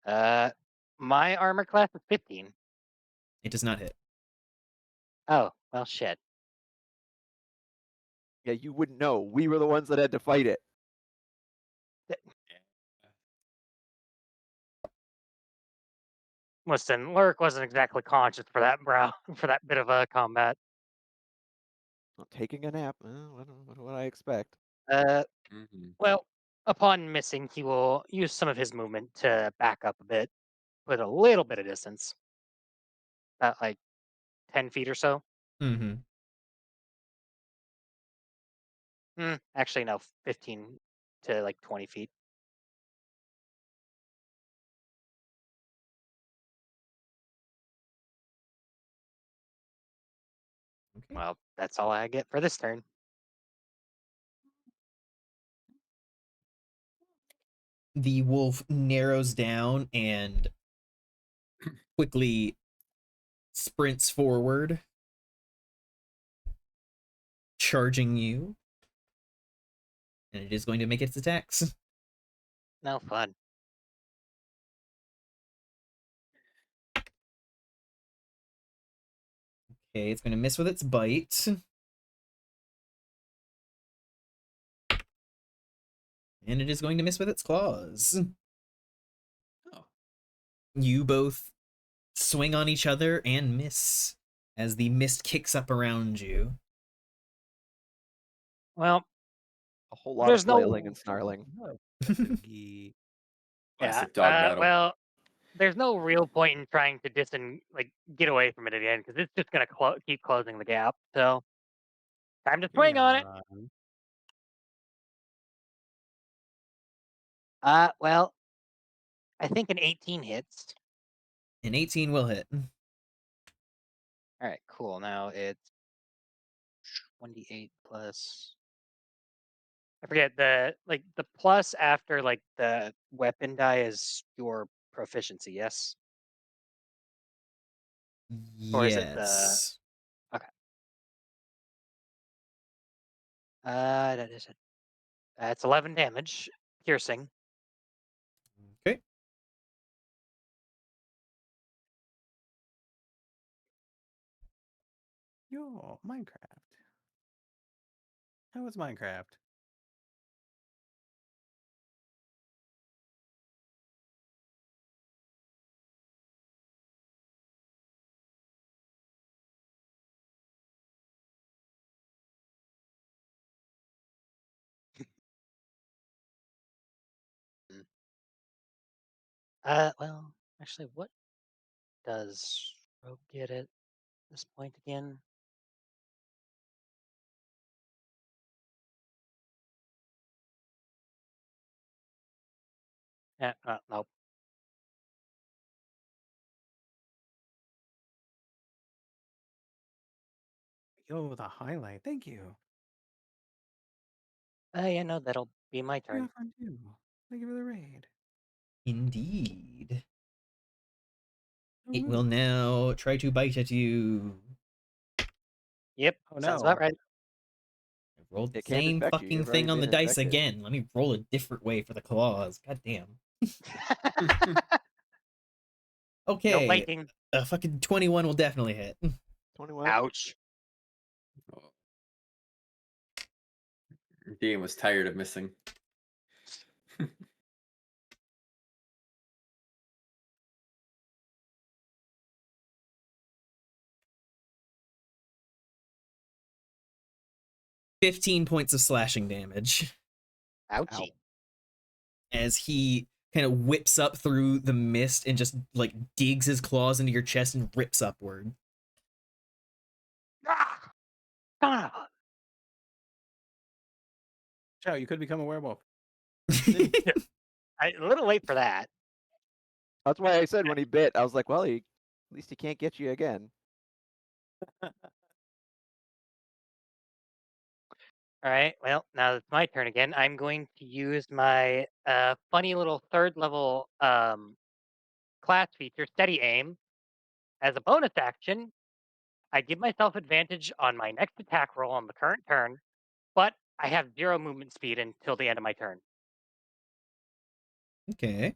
Uh, my armor class is 15. It does not hit. Oh, well, shit. Yeah, you wouldn't know. We were the ones that had to fight it. Listen, Lurk wasn't exactly conscious for that for that bit of a combat. Not taking a nap. What do I expect? Uh, Mhm. well, upon missing, he will use some of his movement to back up a bit, with a little bit of distance, about like 10 feet or so. Mm-hmm. Actually, no, 15 to like 20 feet. Okay. Well, that's all I get for this turn. The wolf narrows down and quickly sprints forward, charging you, and it is going to make its attacks. No fun. Okay, it's going to miss with its bite. And it is going to miss with its claws. Oh. You both swing on each other and miss as the mist kicks up around you. Well, A whole lot of there's flailing no. and snarling. Ye- Yeah. Classic dog battle. Well, there's no real point in trying to get away from it again because it's just gonna keep closing the gap. So time to swing on it. Yawn. Well, I think an 18 hits. An 18 will hit. All right, cool. Now it's 1d8 plus. I forget the plus after like the weapon die is your proficiency, yes? Or is it the Yes. okay? That is it. It's 11 damage, piercing. Okay. Yo, Minecraft. How was Minecraft? Well, actually, what does Rogue get at this point again? Nope. Yo, the highlight. Thank you. Yeah, no, that'll be my You turn. have fun too. Thank you for the raid. Indeed. Oh, It will no. now try to bite at you. Yep, Oh, sounds no. about right. I rolled the It can't same infect you. fucking You've already thing on the been dice infected. again. Let me roll a different way for the claws. God damn. No Okay. biting. A fucking 21 will definitely hit. 21. Ouch. Dean was tired of missing. 15 points of slashing damage Ouchie. as he kind of whips up through the mist and just like digs his claws into your chest and rips upward. Ah! Son of a- Chow, you could become a werewolf. A little late for that. That's why I said when he bit, I was like, well, at least he can't get you again. All right. Well, now it's my turn again. I'm going to use my funny little third level class feature, Steady Aim, as a bonus action. I give myself advantage on my next attack roll on the current turn, but I have 0 movement speed until the end of my turn. Okay.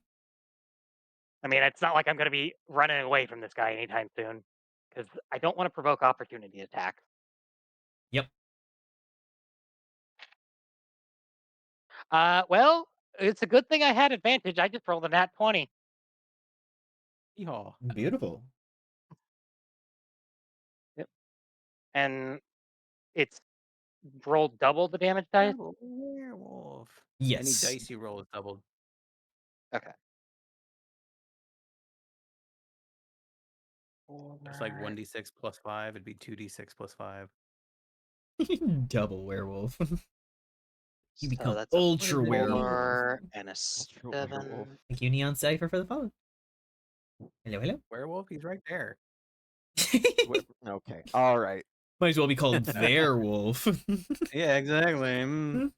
I mean, it's not like I'm going to be running away from this guy anytime soon, because I don't want to provoke opportunity attacks. Yep. Well, it's a good thing I had advantage. I just rolled a nat 20. Yeehaw. Beautiful. Yep. And it's rolled double the damage dice. Oh, werewolf. Any Yes. dice you roll is doubled. Okay. It's like 1d6 plus 5. It'd be 2d6 plus 5. Double werewolf. You So become that's a ultra What does it werewolf. mean? 4 and a Ultra 7. werewolf. Thank you, Neon Cypher, for the follow. Hello, hello. Werewolf? He's right there. Okay. All right. Might as well be called their wolf. Yeah, exactly. Mm.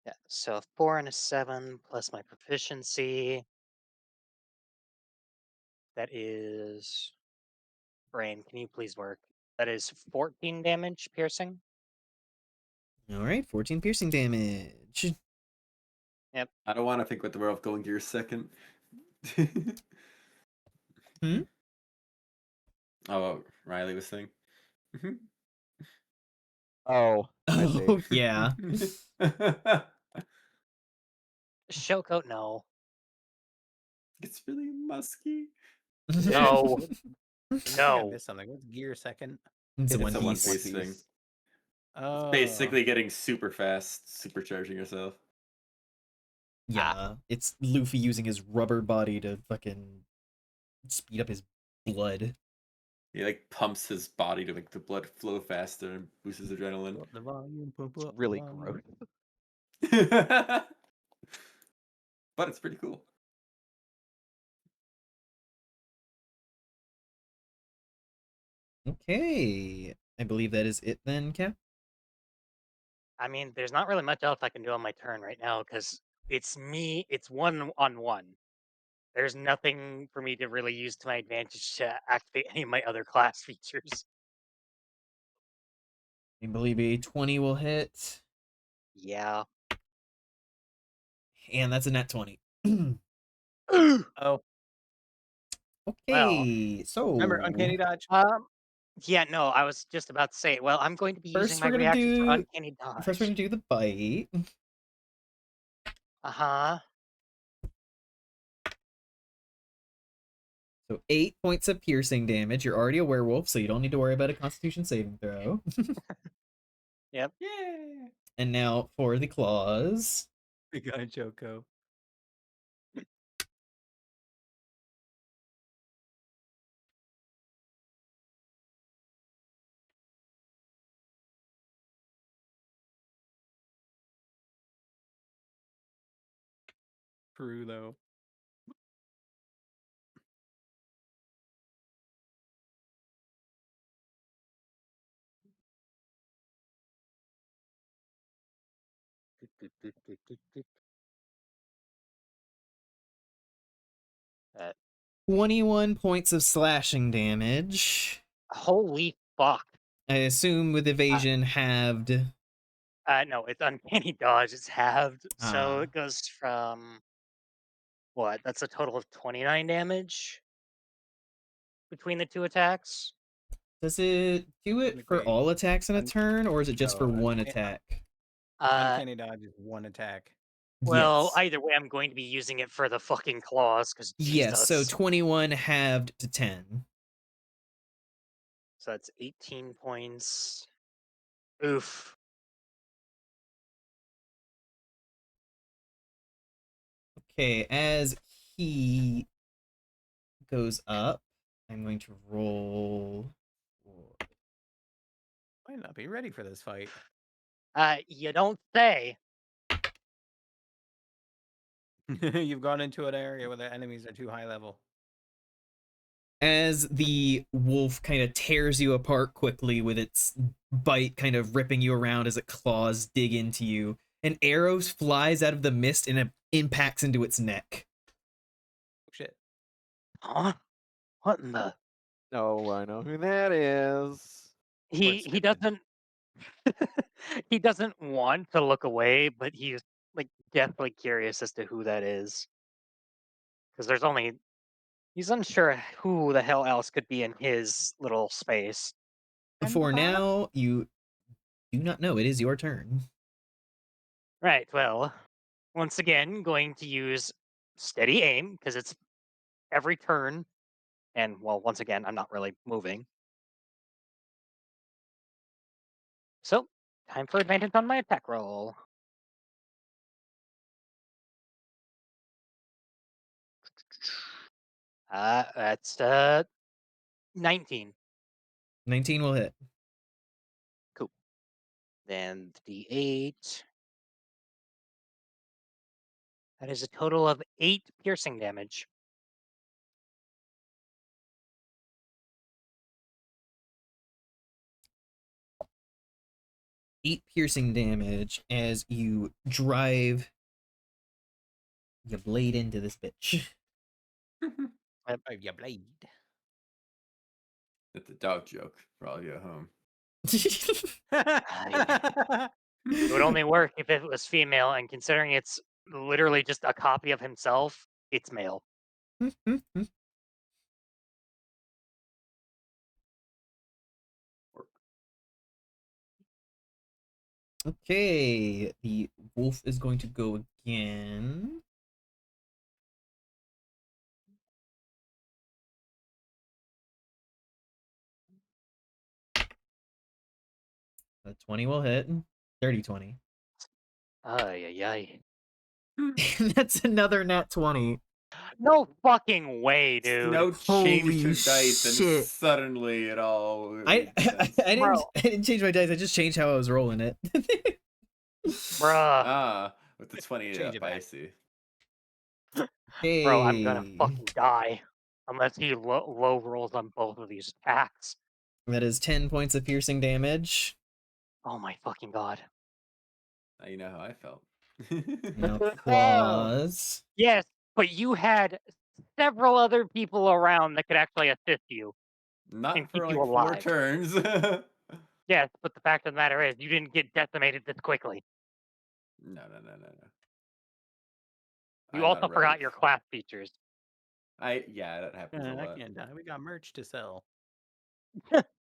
Yeah, so a 4 and a 7 plus my proficiency. That is. Brain, can you please work? That is 14 damage piercing. All right, 14 piercing damage. I don't want to think what the werewolf going to your second. Hmm? Oh, Riley was saying. Oh, I see. Oh, yeah. Shellcoat, no. It's really musky. No. I think I No. missed something. What's gear second? It's a It's one a piece. one-piece thing. Oh. Basically getting super fast, supercharging yourself. Yeah, it's Luffy using his rubber body to fucking speed up his blood. He like pumps his body to make the blood flow faster and boosts his adrenaline. Pump the volume, pump It's up the really volume. gross. But it's pretty cool. Okay, I believe that is it then, Cap. I mean, there's not really much else I can do on my turn right now because it's me. It's 1-on-1. There's nothing for me to really use to my advantage to activate any of my other class features. I believe a 20 will hit, Yeah. and that's a net 20. Oh, Well, Okay, so remember, uncanny dodge. um, Yeah, no, I was just about to say, well, I'm going to be using First, my we're gonna reaction for do. uncanny First, we're dodge. gonna do the bite. Uh-huh. So 8 points of piercing damage. You're already a werewolf, so you don't need to worry about a Constitution saving throw. Yep. Yeah. And now for the claws. We got Joko. True though. Uh, 21 points of slashing damage. holy fuck. I assume with evasion halved. No, it's uncanny dodge. It's halved, so Ah. it goes from what? That's a total of 29 damage between the two attacks. Does it do it for Technically, all attacks in a un- turn, or is it just no, for one attack? uncanny dodge is one attack. Well, Yes. either way, I'm going to be using it for the fucking claws, because Yes, so Jesus. 21 halved to 10. So that's 18 points. Oof. Okay, as he goes up, I'm going to roll. Might not be ready for this fight. You don't say. You've gone into an area where the enemies are too high level. As the wolf kind of tears you apart quickly with its bite kind of ripping you around as it claws dig into you, an arrow flies out of the mist and it impacts into its neck. Oh, shit. Huh? What in the? Oh, I know who that is. He Footsteps. doesn't he doesn't want to look away, but he's like deathly curious as to who that is. Because there's only he's unsure who the hell else could be in his little space. For now, you do not know. It is your turn. Right, well, once again, going to use steady aim because it's every turn. And well, once again, I'm not really moving. So, time for advantage on my attack roll. That's 19. 19 will hit. Cool. Then the D8. That is a total of 8 piercing damage. Eight piercing damage as you drive your blade into this bitch. Oh, yeah, blade. That's a dog joke for all you at home. It would only work if it was female, and considering it's literally just a copy of himself, it's male. Okay, the wolf is going to go again. A 20 will hit. Dirty 20. Ay, ay, ay. That's another nat 20. No fucking way, dude. No change Holy to dice, and shit. suddenly it all I makes sense. Bro. I didn't change my dice. I just changed how I was rolling it. Bruh. With the 20 Change up, it I back. see. Bro, I'm gonna Hey. fucking die. Unless he low rolls on both of these attacks. That is 10 points of piercing damage. Oh my fucking god. Now you know how I felt. Now claws. Yes, but you had several other people around that could actually assist you and Not keep for you like 4 alive. turns. Yes, but the fact of the matter is, you didn't get decimated this quickly. No, no, no, no, no. You I'm a also forgot rogue. your class features. Yeah, that happens a I lot. can't die. We got merch to sell.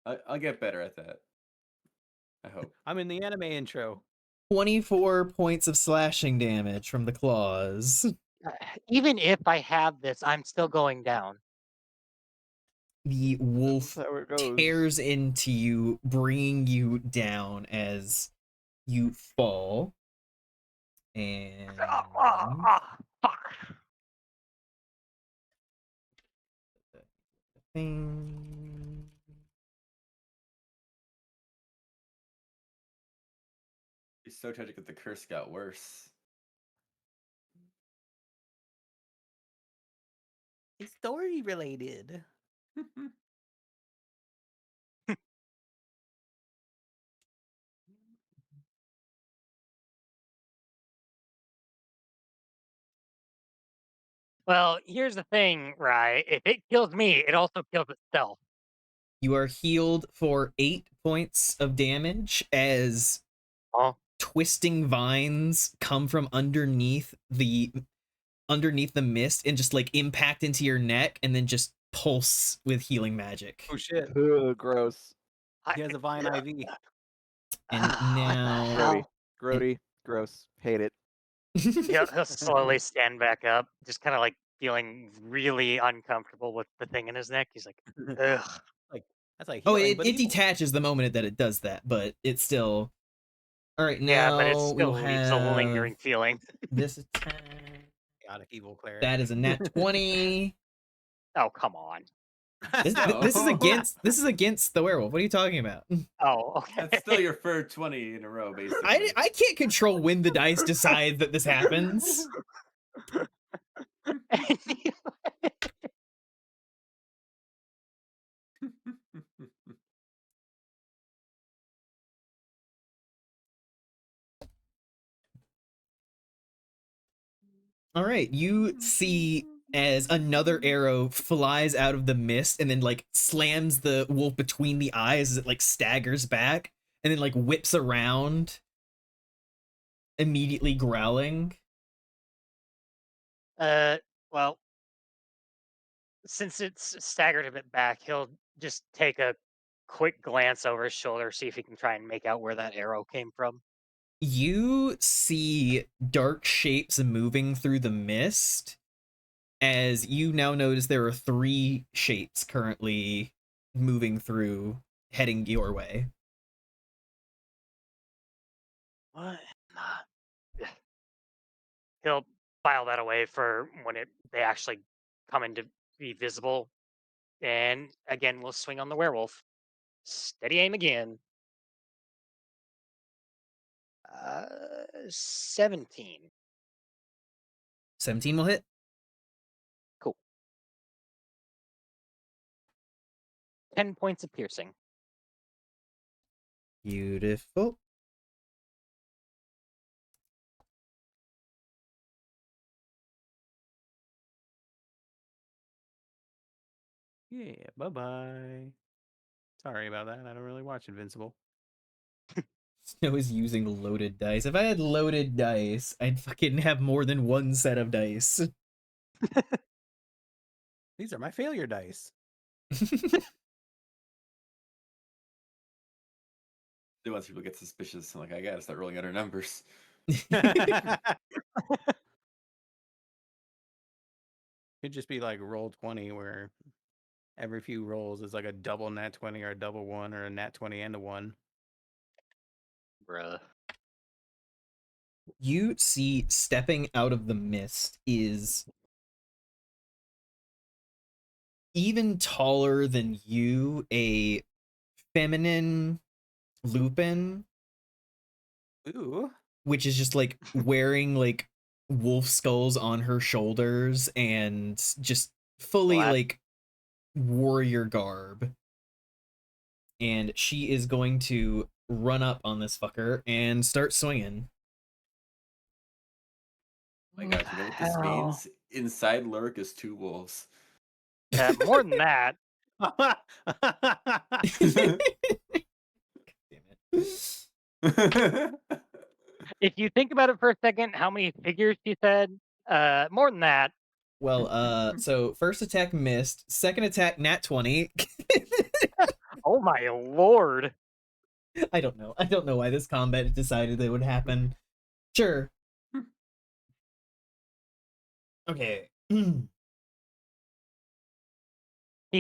I'll get better at that. I hope. I'm in the anime intro. 24 points of slashing damage from the claws. Even if I have this, I'm still going down. The wolf That's how it goes. tears into you, bringing you down as you fall. And Fuck. thing. It's so tragic that the curse got worse. It's story related. Well, here's the thing, right? If it kills me, it also kills itself. You are healed for 8 points of damage as Oh, twisting vines come from underneath the mist and just like impact into your neck and then just pulse with healing magic. Oh shit! Ugh, gross. He has a Vine IV. And what the now hell? Grody. Gross. Hate it. He'll slowly stand back up, just kind of like feeling really uncomfortable with the thing in his neck. He's like, ugh. Like that's like Oh, healing, it but evil. detaches the moment that it does that, but it's still all right. Yeah, Now but it we'll still leaves a have lingering feeling. this attack. Chaotic evil cleric. That is a nat 20. Oh, come on. This is against the werewolf. What are you talking about? Oh, okay. That's still your third 20 in a row, basically. I can't control when the dice decide that this happens. All right, you see as another arrow flies out of the mist and then like slams the wolf between the eyes as it like staggers back and then like whips around, immediately growling. Well, since it's staggered a bit back, he'll just take a quick glance over his shoulder, see if he can try and make out where that arrow came from. You see dark shapes moving through the mist as you now notice there are 3 shapes currently moving through, heading your way. What? He'll file that away for when they actually come into be visible. And again, we'll swing on the werewolf. Steady aim again. 17. 17 will hit. Cool. 10 points of piercing. Beautiful. Yeah. Bye bye. Sorry about that. I don't really watch Invincible. Snow is using loaded dice. If I had loaded dice, I'd fucking have more than one set of dice. These are my failure dice. Once people get suspicious, I'm like, I gotta start rolling other numbers. It'd just be like roll 20, where every few rolls is like a double nat 20 or a double 1 or a nat 20 and a 1. Bruh. You see stepping out of the mist is even taller than you, a feminine Lupin, Ooh. which is just like wearing like wolf skulls on her shoulders and just fully Well, like warrior garb. And she is going to run up on this fucker and start swinging. Oh my gosh, you know what this means? Inside lurk is 2 wolves. More than that. Damn it. If you think about it for a second, how many figures she said? More than that. Well, so first attack missed, second attack nat 20. Oh my lord. I don't know. I don't know why this combat decided that it would happen. Sure. Okay. He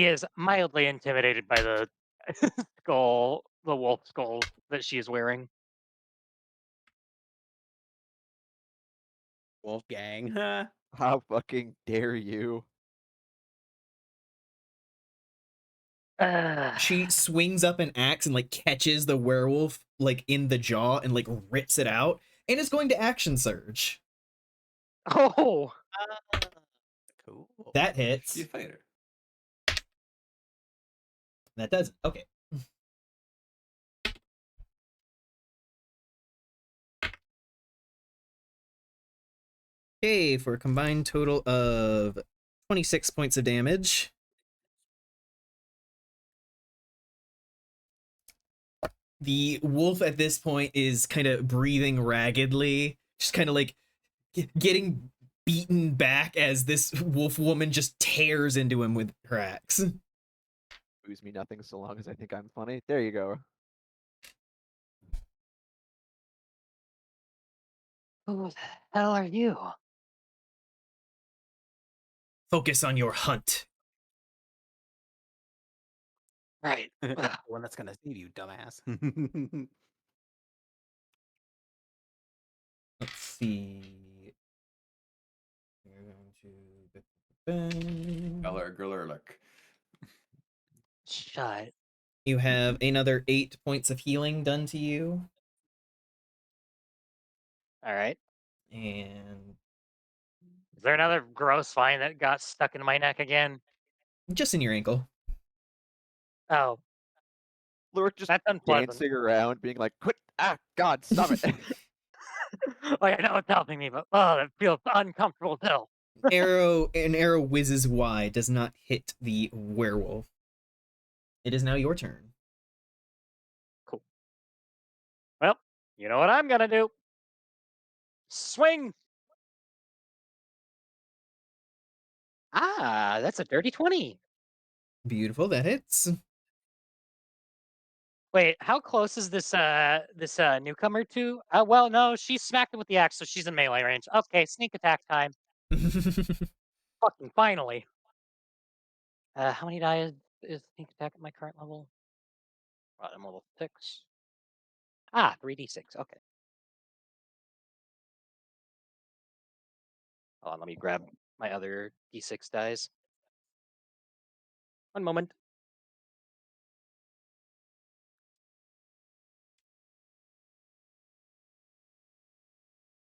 is mildly intimidated by the skull, the wolf skull that she is wearing. Wolfgang. Huh? How fucking dare you? She swings up an axe and like catches the werewolf like in the jaw and like rips it out and is going to action surge. Oh, Ah, cool. That Be a hits. fighter. That doesn't. Okay. Okay, for a combined total of 26 points of damage. The wolf at this point is kind of breathing raggedly, just kind of like getting beaten back as this wolf woman just tears into him with her axe. Lose me nothing so long as I think I'm funny. There you go. who the hell are you? Focus on your hunt. Right. That's the one that's gonna save you, dumbass. Let's see. We're going to. Gullerlook. Shut. You have another 8 points of healing done to you, All right. and Is there another gross vine that got stuck in my neck again? just in your ankle. Oh, Lurk just that's unpleasant. dancing around, being like, "Quit! Ah, God, stop it!" Like, I know it's helping me, but oh, that feels uncomfortable still. An arrow whizzes wide, does not hit the werewolf. It is now your turn. Cool. Well, you know what I'm gonna do? Swing. Ah, that's a dirty 20. Beautiful, that hits. Wait, how close is this newcomer to? Well, no, she smacked him with the axe, so she's in melee range. Okay, sneak attack time. Fucking finally. How many die is sneak attack at my current level? I'm level 6. Ah, 3d6. Okay. Hold on, let me grab my other d6 dice. One moment.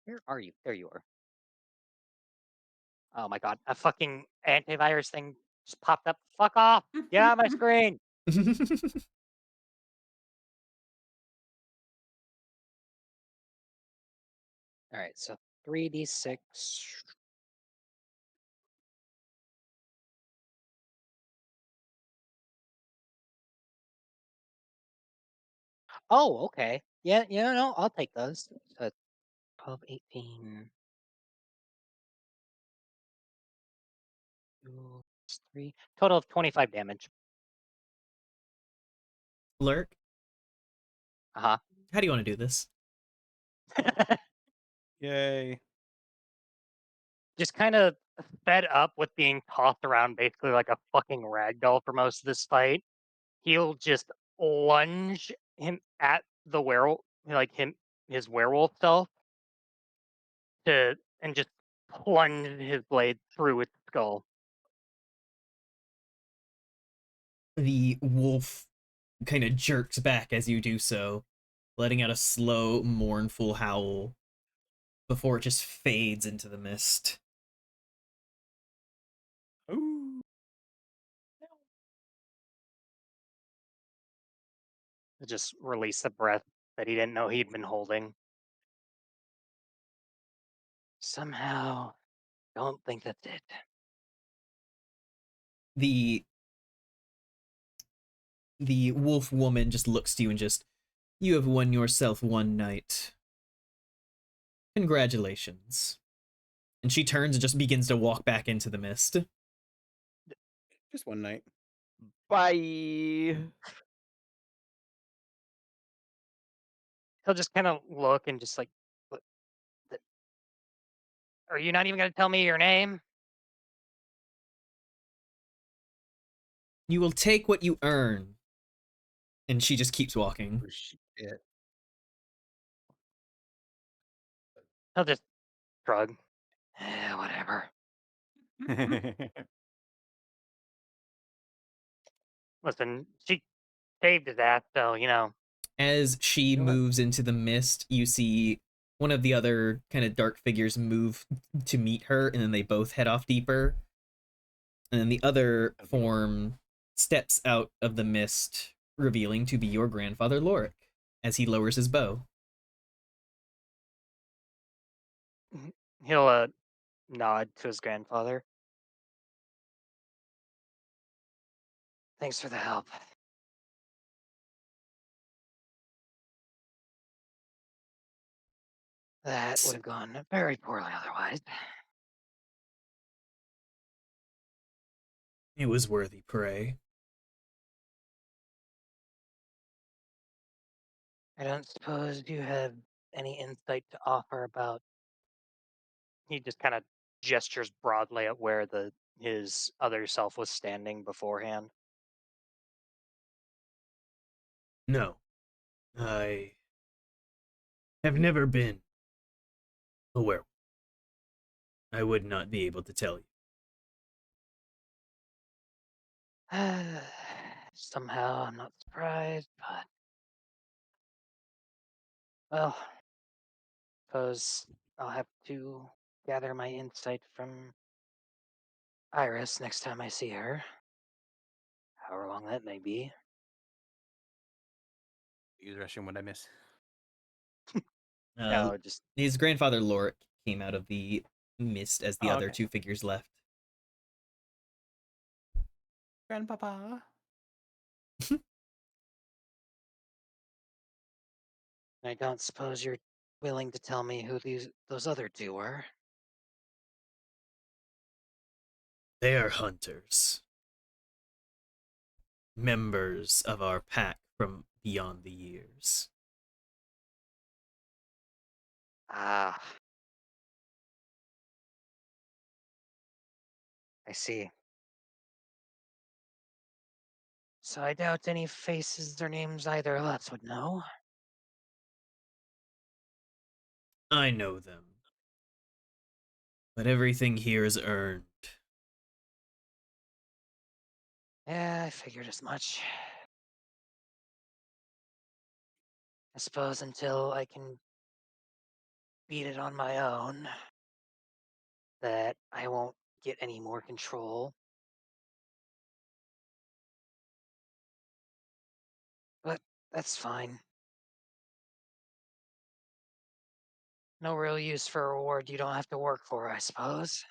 Where are you? There you are. Oh my god, a fucking antivirus thing just popped up. Fuck off! Get out of my screen! Alright, so 3d6. Oh, okay. Yeah, no, I'll take those. So 12, 18. 2, 3. Total of 25 damage. Lurk, Uh how do you want to do this? huh. Yay. Just kind of fed up with being tossed around basically like a fucking ragdoll for most of this fight. He'll just lunge him at the werewolf, like his werewolf self, and just plunge his blade through its skull. The wolf kind of jerks back as you do so, letting out a slow, mournful howl before it just fades into the mist. Ooh. Just release the breath that he didn't know he'd been holding. Somehow, don't think that's it. The wolf woman just looks to you and just, you have won yourself one night. Congratulations. And she turns and just begins to walk back into the mist. Just one night. Bye. he'll just kind of look and just like, "What the- are you not even going to tell me your name?" You will take what you earn. And she just keeps walking. Oh, shit. He'll just shrug. Whatever. Listen, she saved his ass, so As she You know what? moves into the mist, you see one of the other kind of dark figures move to meet her, and then they both head off deeper. And then the other Okay. form steps out of the mist, revealing to be your grandfather Lorik, as he lowers his bow. he'll nod to his grandfather. Thanks for the help. That would have gone very poorly otherwise. It was worthy prey. I don't suppose you have any insight to offer about. He just kind of gestures broadly at where his other self was standing beforehand. No, I have never been a werewolf. I would not be able to tell you. Somehow, I'm not surprised, but well, suppose I'll have to gather my insight from Iris next time I see her, however long that may be. Use Russian. What I miss? No, just His grandfather Lorik came out of the mist as the oh, other okay. two figures left. Grandpapa. I don't suppose you're willing to tell me who those other two were. They are hunters, members of our pack from beyond the years. Ah, I see. So I doubt any faces or names either of us would know. I know them, but everything here is earned. Yeah, I figured as much. I suppose until I can beat it on my own, that I won't get any more control. But that's fine. No real use for a reward you don't have to work for, I suppose.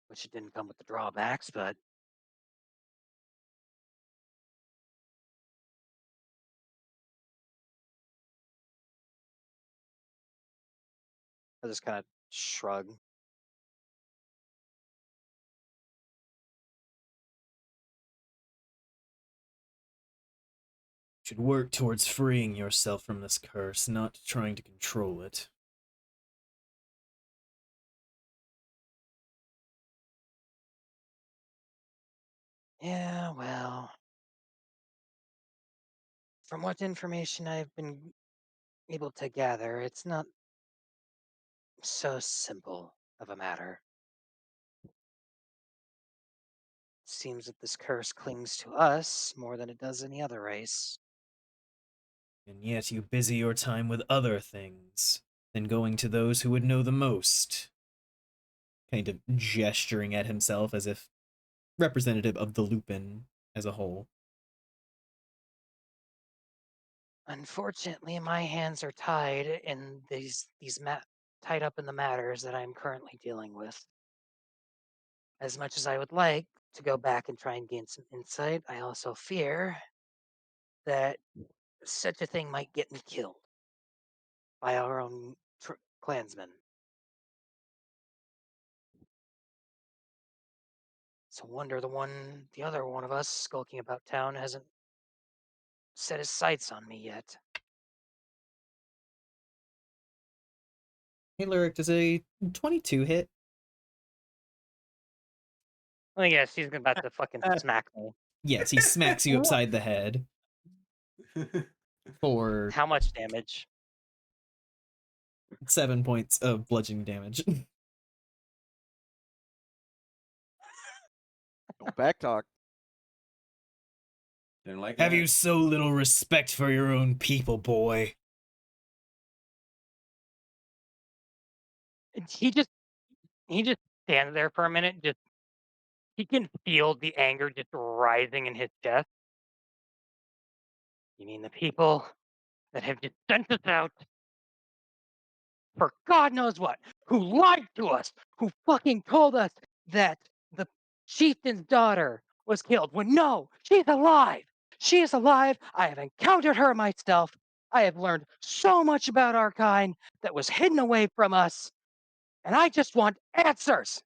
Which it didn't come with the drawbacks, but I just kind of shrug. Should work towards freeing yourself from this curse, not trying to control it. Yeah, well, from what information I've been able to gather, it's not so simple of a matter. It seems that this curse clings to us more than it does any other race. And yet you busy your time with other things than going to those who would know the most. Kind of gesturing at himself as if representative of the Lupin as a whole. Unfortunately, my hands are tied in tied up in the matters that I'm currently dealing with. As much as I would like to go back and try and gain some insight, I also fear that such a thing might get me killed by our own clansmen. It's a wonder the other one of us skulking about town hasn't set his sights on me yet. Hey, Lyric, does a 22 hit? Oh yeah, she's about to fucking smack me. Yes, he smacks you upside the head for How much damage? 7 points of bludgeoning damage. Don't backtalk. Didn't like Have that. you so little respect for your own people, boy? He just he just stands there for a minute. Just he can feel the anger just rising in his chest. You mean the people that have just sent us out for God knows what, who lied to us, who fucking told us that the chieftain's daughter was killed when no, she's alive. She is alive. I have encountered her myself. I have learned so much about our kind that was hidden away from us, and I just want answers.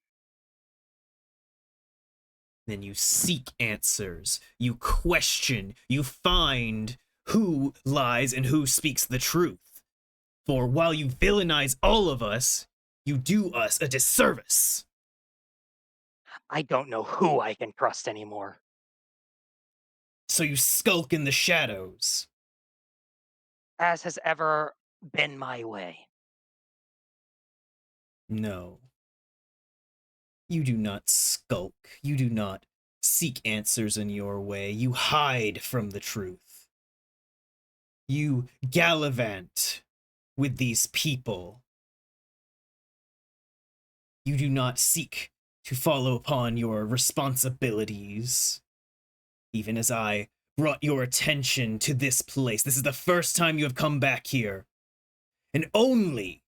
Then you seek answers. You question. You find who lies and who speaks the truth. For while you villainize all of us, you do us a disservice. I don't know who I can trust anymore. So you skulk in the shadows. As has ever been my way. No. You do not skulk. You do not seek answers in your way. You hide from the truth. You gallivant with these people. You do not seek to follow upon your responsibilities. Even as I brought your attention to this place, this is the first time you have come back here, and only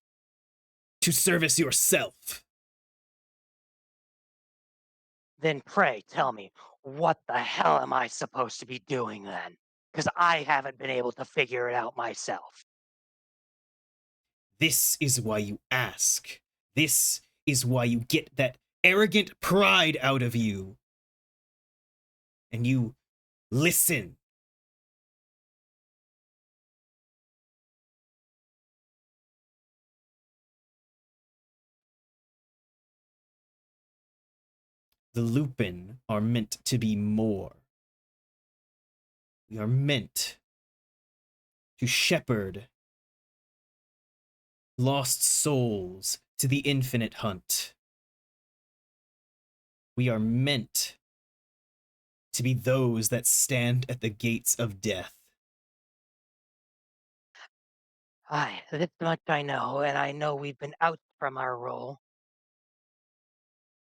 to service yourself. Then pray tell me, what the hell am I supposed to be doing then? Because I haven't been able to figure it out myself. This is why you ask. This is why you get that arrogant pride out of you. And you listen. The Lupin are meant to be more. We are meant to shepherd lost souls to the infinite hunt. We are meant to be those that stand at the gates of death. Aye, this much I know, and I know we've been out from our role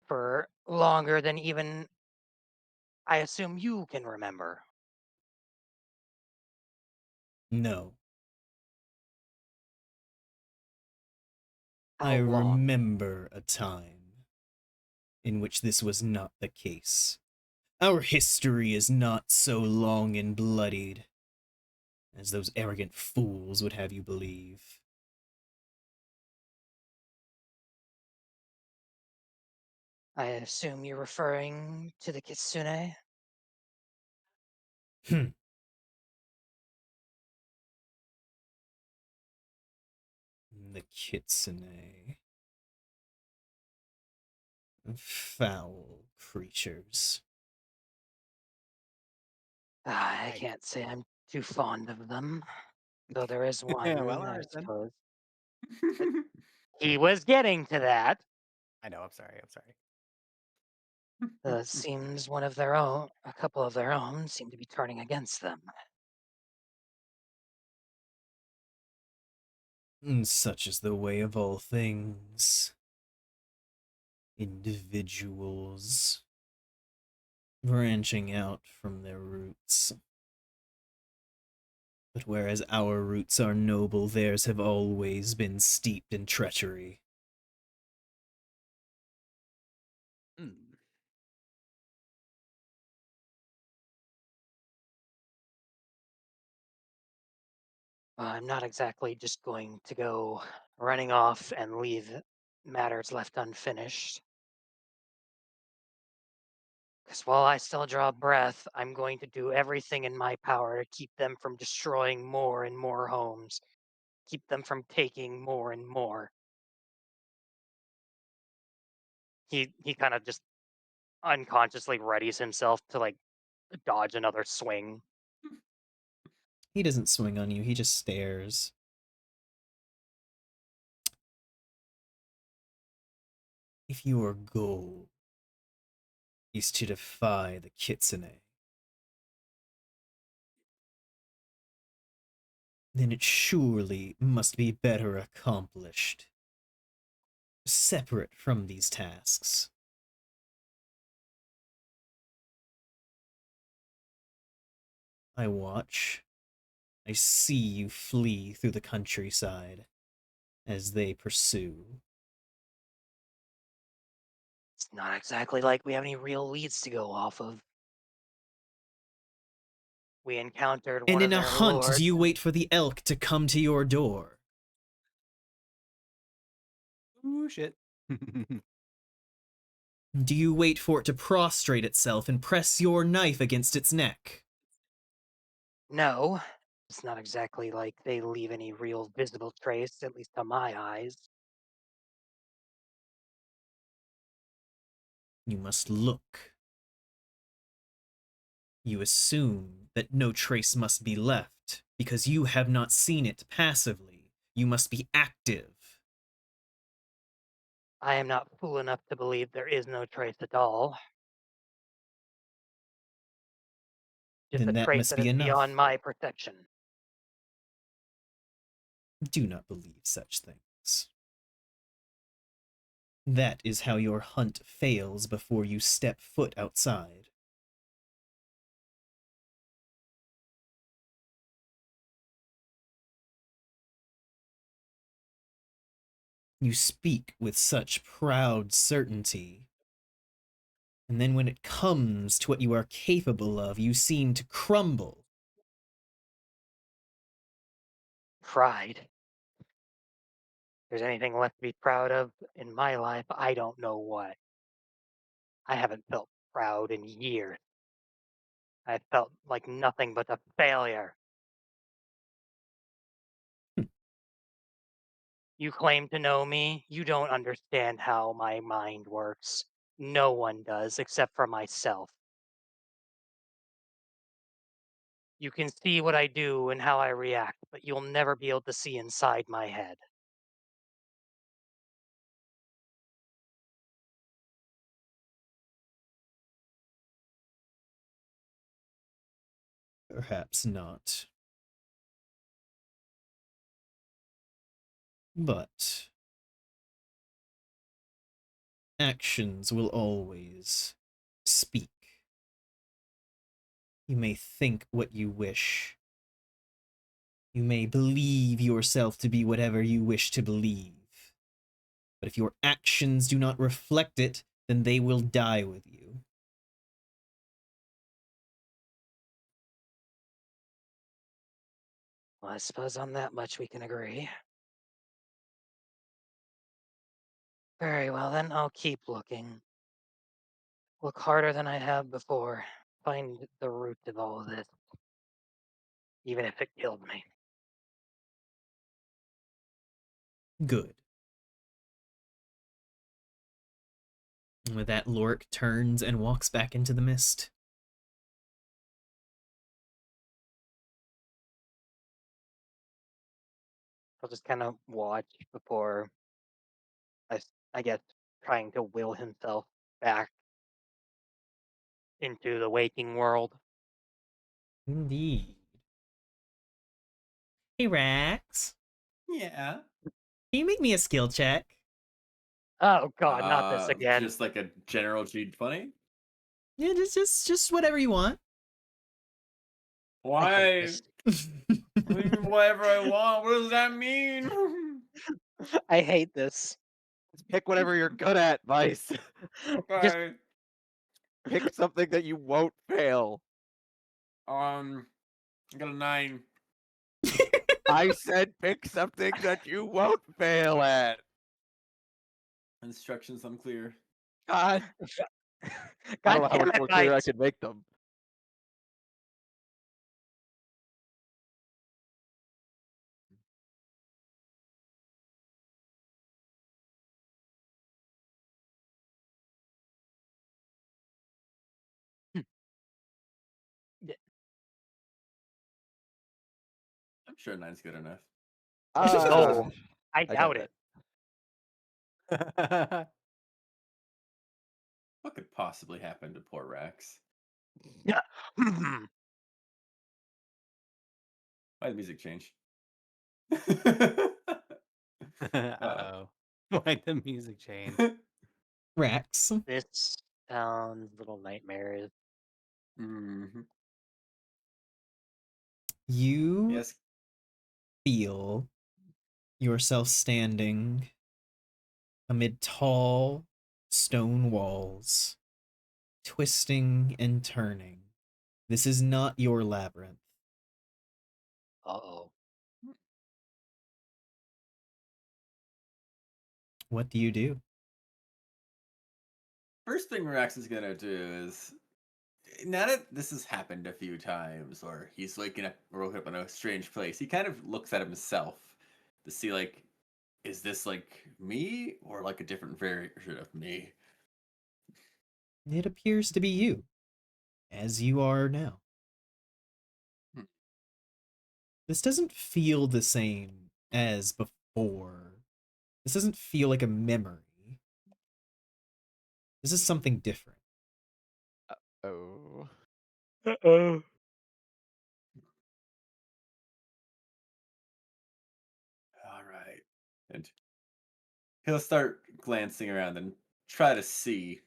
for longer than even I assume you can remember. No, I How long? remember a time in which this was not the case. Our history is not so long and bloodied as those arrogant fools would have you believe. I assume you're referring to the Kitsune? Hmm. The Kitsune. Foul creatures. I Hey. can't say I'm too fond of them, though there is Yeah, well, one, all I right then. suppose. He was getting to that. I know. I'm sorry. I'm sorry. Seems one of their own, a couple of their own, seem to be turning against them. Such is the way of all things. Individuals branching out from their roots. But whereas our roots are noble, theirs have always been steeped in treachery. Hmm. I'm not exactly just going to go running off and leave matters left unfinished. Because while I still draw breath, I'm going to do everything in my power to keep them from destroying more and more homes, keep them from taking more and more. he kind of just unconsciously readies himself to like dodge another swing. He doesn't swing on you, he just stares. If your goal is to defy the Kitsune, then it surely must be better accomplished, separate from these tasks. I watch. I see you flee through the countryside as they pursue. It's not exactly like we have any real leads to go off of. We encountered And one in of a their hunt, lords. do you wait for the elk to come to your door? Ooh, shit. Do you wait for it to prostrate itself and press your knife against its neck? No, it's not exactly like they leave any real visible trace, at least to my eyes. You must look. You assume that no trace must be left, because you have not seen it passively. You must be active. I am not fool enough to believe there is no trace at all. Just Then a that trace must that be is enough. beyond my perception. Do not believe such things. That is how your hunt fails before you step foot outside. You speak with such proud certainty, and then when it comes to what you are capable of, you seem to crumble. Pride. If there's anything left to be proud of in my life, I don't know what. I haven't felt proud in years. I felt like nothing but a failure. You claim to know me. You don't understand how my mind works. No one does except for myself. You can see what I do and how I react, but you'll never be able to see inside my head. Perhaps not. But actions will always speak. You may think what you wish. You may believe yourself to be whatever you wish to believe. But if your actions do not reflect it, then they will die with you. Well, I suppose on that much we can agree. Very well, then I'll keep looking. Look harder than I have before. Find the root of all of this, even if it killed me. Good. And with that, Lorik turns and walks back into the mist. I'll just kind of watch before I guess, trying to will himself back into the waking world. Indeed. Hey, Rax. Yeah. Can you make me a skill check? Oh God, not this again. Just like a general cheat funny. Yeah, just whatever you want. I hate Why? this. Whatever I want. What does that mean? I hate this. Pick whatever you're good at, Vice. Just Okay. Pick something that you won't fail. I got a 9. I said pick something that you won't fail at. Instructions unclear. God, I don't God know how damn much it, more clear I Vice. could make them. sure 9's good enough. Oh, I I doubt doubt it. What could possibly happen to poor Rex? Yeah. Why the music change? Uh-oh. Why'd the music change? Rex, This sounds a little nightmarish. Mhm. you Yes. feel yourself standing amid tall stone walls, twisting and turning. This is not your labyrinth. Uh-oh. What do you do? First thing Rex is gonna do is, now that this has happened a few times, or he's waking up, woken up in a strange place, he kind of looks at himself to see, like, is this like me or like a different version of me? It appears to be you, as you are now. Hmm. This doesn't feel the same as before. This doesn't feel like a memory. This is something different. Oh. Uh-oh. All right. And he'll start glancing around and try to see,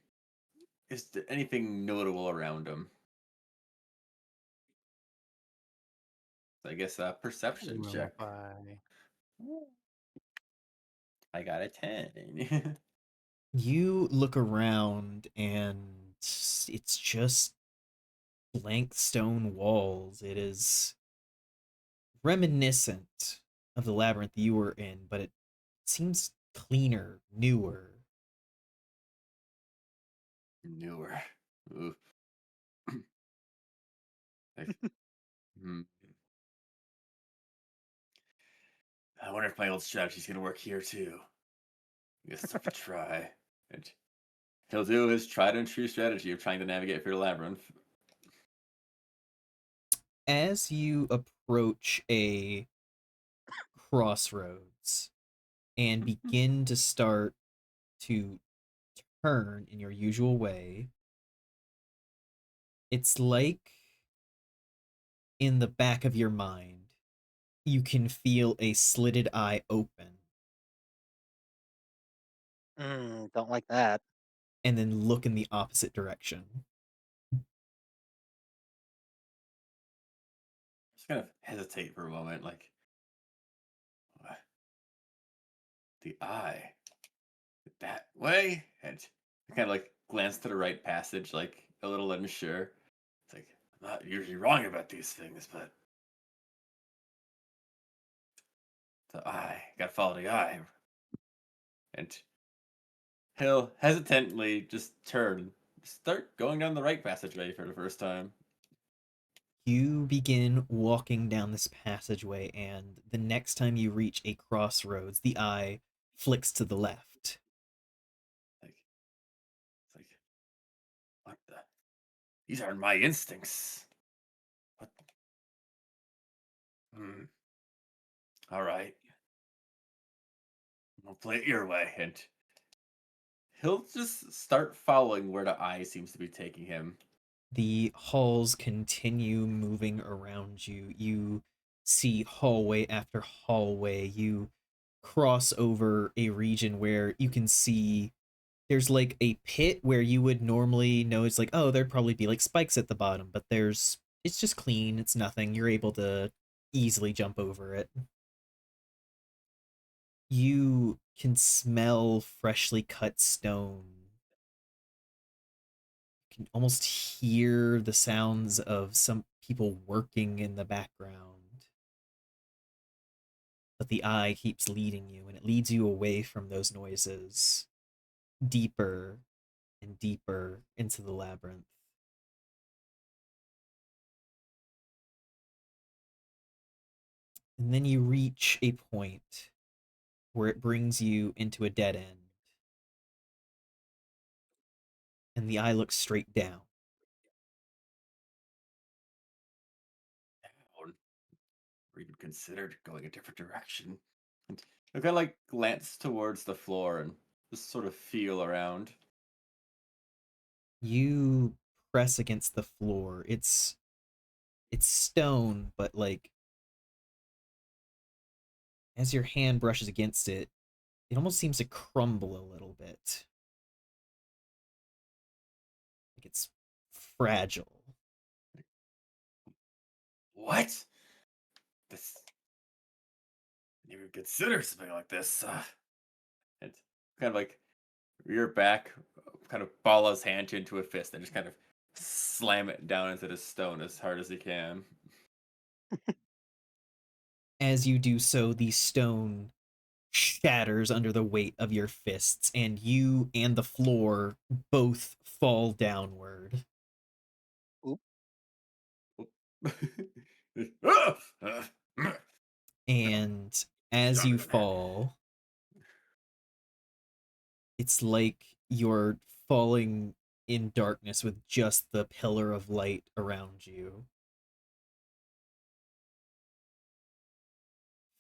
is there anything notable around him? So I guess a perception check. I got a 10. You look around and it's just blank stone walls. It is reminiscent of the labyrinth you were in, but it seems cleaner, newer. Newer. Oof. Like, hmm. I wonder if my old strategy's gonna work here too. I guess it's worth a try. And he'll do his tried and true strategy of trying to navigate through the labyrinth. As you approach a crossroads and begin to start to turn in your usual way, it's like in the back of your mind, you can feel a slitted eye open Don't like that. and then look in the opposite direction. Just kind of hesitate for a moment, like, what? The eye that way, and I kind of like glance to the right passage, like a little unsure. It's like, I'm not usually wrong about these things, but the eye, gotta follow the eye. And he'll hesitantly just turn, start going down the right passageway for the first time. You begin walking down this passageway, and the next time you reach a crossroads, the eye flicks to the left. Like, it's like, what the? These aren't my instincts. What? Hmm. All right, I'll play it your way, and he'll just start following where the eye seems to be taking him. The halls continue moving around you. You see hallway after hallway. You cross over a region where you can see there's like a pit where you would normally know it's like, oh, there'd probably be like spikes at the bottom, but it's just clean, it's nothing. You're able to easily jump over it. You can smell freshly cut stone. You can almost hear the sounds of some people working in the background. But the eye keeps leading you, and it leads you away from those noises, deeper and deeper into the labyrinth. And then you reach a point where it brings you into a dead end. And the eye looks straight down. Down. even considered going a different direction. And I kind of like glance towards the floor and just sort of feel around. You press against the floor. It's stone, but like as your hand brushes against it, it almost seems to crumble a little bit. Like it's fragile. What? This you would consider something like this. And kind of like rear back, kind of ball his hand into a fist and just kind of slam it down into the stone as hard as he can. As you do so, the stone shatters under the weight of your fists, and you and the floor both fall downward. Oop. And as you fall, it's like you're falling in darkness with just the pillar of light around you.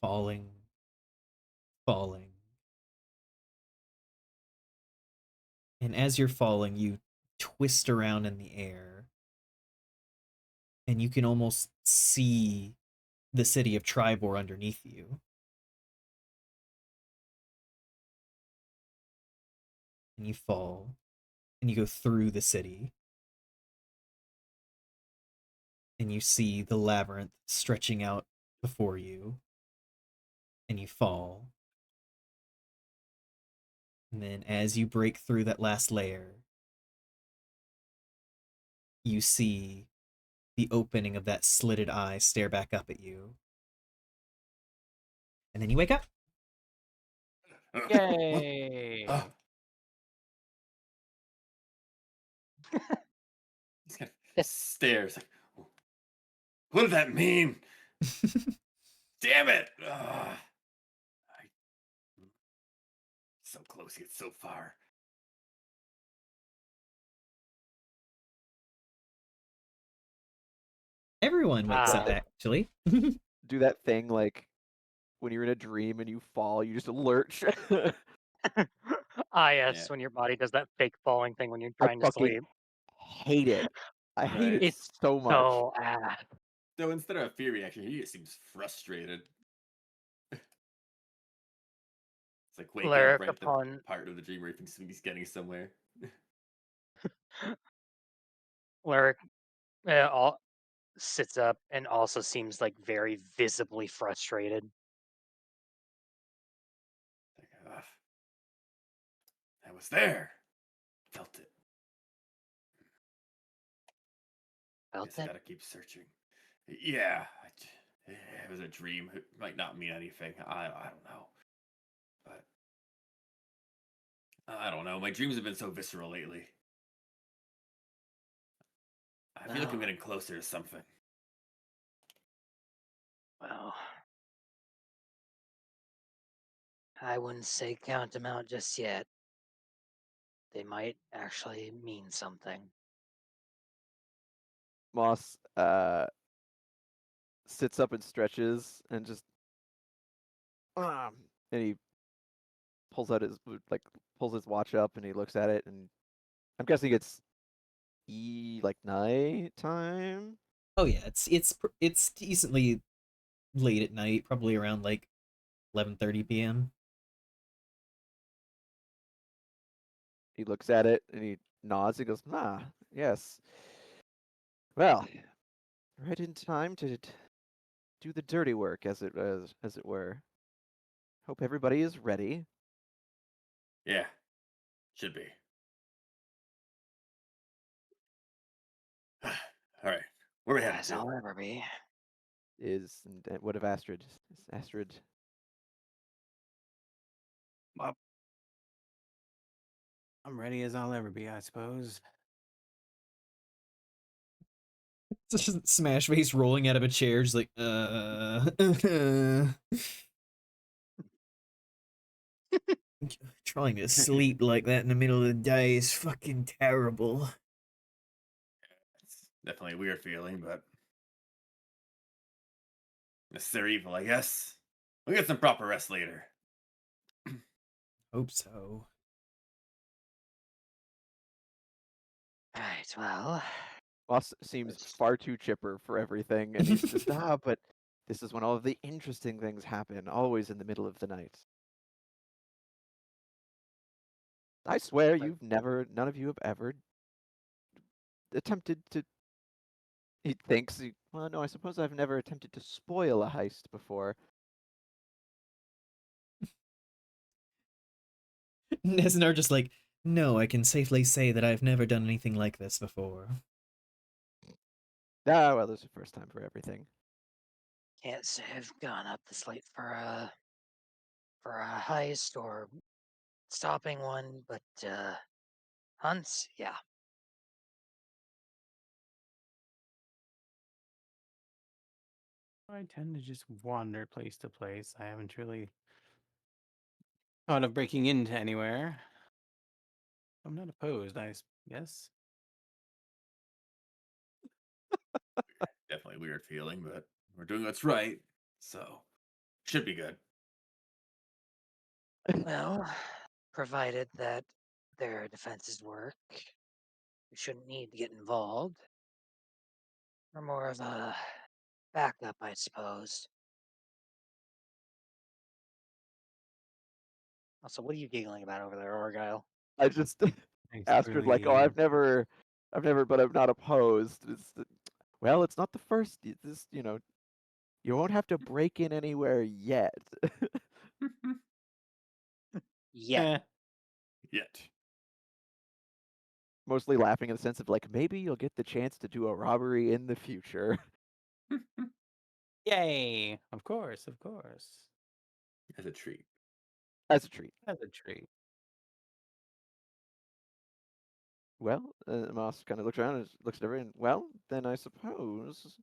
Falling, falling. And as you're falling, you twist around in the air, and you can almost see the city of Tribor underneath you. And you fall, and you go through the city. And you see the labyrinth stretching out before you. And you fall. And then as you break through that last layer, you see the opening of that slitted eye stare back up at you. And then you wake up. Yay! He's kind of stares like, what did that mean? Damn it! So close yet so far. Everyone wakes up, Ah. actually. Do that thing like when you're in a dream and you fall, you just lurch. Ah, yes, Yeah. when your body does that fake falling thing when you're I trying to fucking sleep. hate it. I hate Right. it It's so much. so ass. So instead of a fear reaction, he just seems frustrated. It's like waking up Lyric right at the upon part of the dream where he thinks he's getting somewhere. Lyric all sits up and also seems like very visibly frustrated. Like, I was there. Felt it. Felt Guess I it? gotta keep searching. Yeah, it was a dream. It might not mean anything. I don't know. But I don't know. My dreams have been so visceral lately. I feel like I'm Oh, getting closer to something. well, I wouldn't say count them out just yet. They might actually mean something. Moss sits up and stretches and just and he pulls out his like pulls his watch up and he looks at it and I'm guessing it's like night time. Oh yeah, it's decently late at night, probably around like 11:30 p.m. He looks at it and he nods. He goes, "Ah, yes. Well, right in time to do the dirty work, as it were. Hope everybody is ready." Yeah, should be. All right, where are we headed As to? I'll ever be. And what of Astrid? Is Astrid? Well, I'm ready as I'll ever be, I suppose. It's just Smash Face rolling out of a chair, just like, trying to sleep like that in the middle of the day is fucking terrible. It's definitely a weird feeling, but Necessary evil, I guess. We'll get some proper rest later. Hope so. Alright, well, Moss seems far too chipper for everything, and he's just, but this is when all of the interesting things happen, always in the middle of the night. I swear none of you have ever attempted to. He thinks, well, no, I suppose I've never attempted to spoil a heist before. Nesnar just like, no, I can safely say that I've never done anything like this before. Ah, well, there's a first time for everything. can't say I've gone up this late for a heist or stopping one, but hunts, yeah. I tend to just wander place to place. I haven't really thought of breaking into anywhere. I'm not opposed, guess. Definitely a weird feeling, but we're doing what's right, so should be good. Well, provided that their defenses work, we shouldn't need to get involved. We're more of a backup, I suppose. Also, what are you giggling about over there, Argyle? I just I Astrid like, oh, really I've never, but I'm not opposed. Well, it's not the first. This, you won't have to break in anywhere yet. Yeah. eh, Yet. Mostly laughing in the sense of like, maybe you'll get the chance to do a robbery in the future. yay! Of course, of course. As a treat. As a treat. That's a treat. Well, Moss kind of looks around and looks at everyone. Well, then I suppose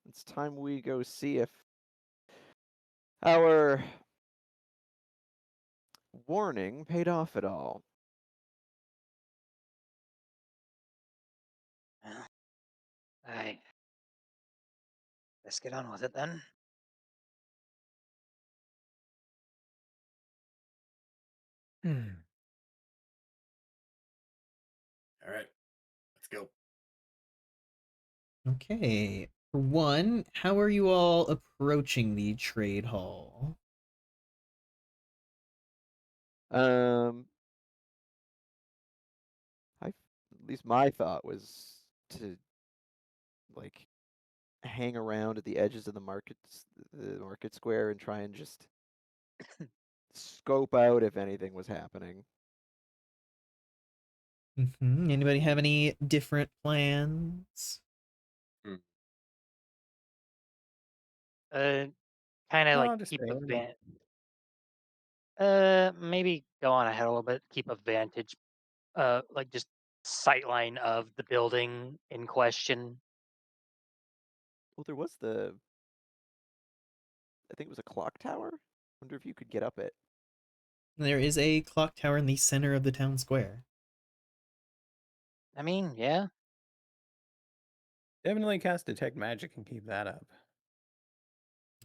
it's time we go see if our warning paid off at all. Well, I let's get on with it then. All right, let's go. Okay. For one, how are you all approaching the trade hall? Um, at least my thought was to like hang around at the edges of the market square, and try and just scope out if anything was happening. Anybody have any different plans? Uh, kind of like Oh, just keep a stay. maybe go on ahead a little bit, keep a vantage, like just sightline of the building in question. Well, there was I think it was a clock tower. Wonder if you could get up it. There is a clock tower in the center of the town square. I mean, yeah. Definitely cast detect magic and keep that up.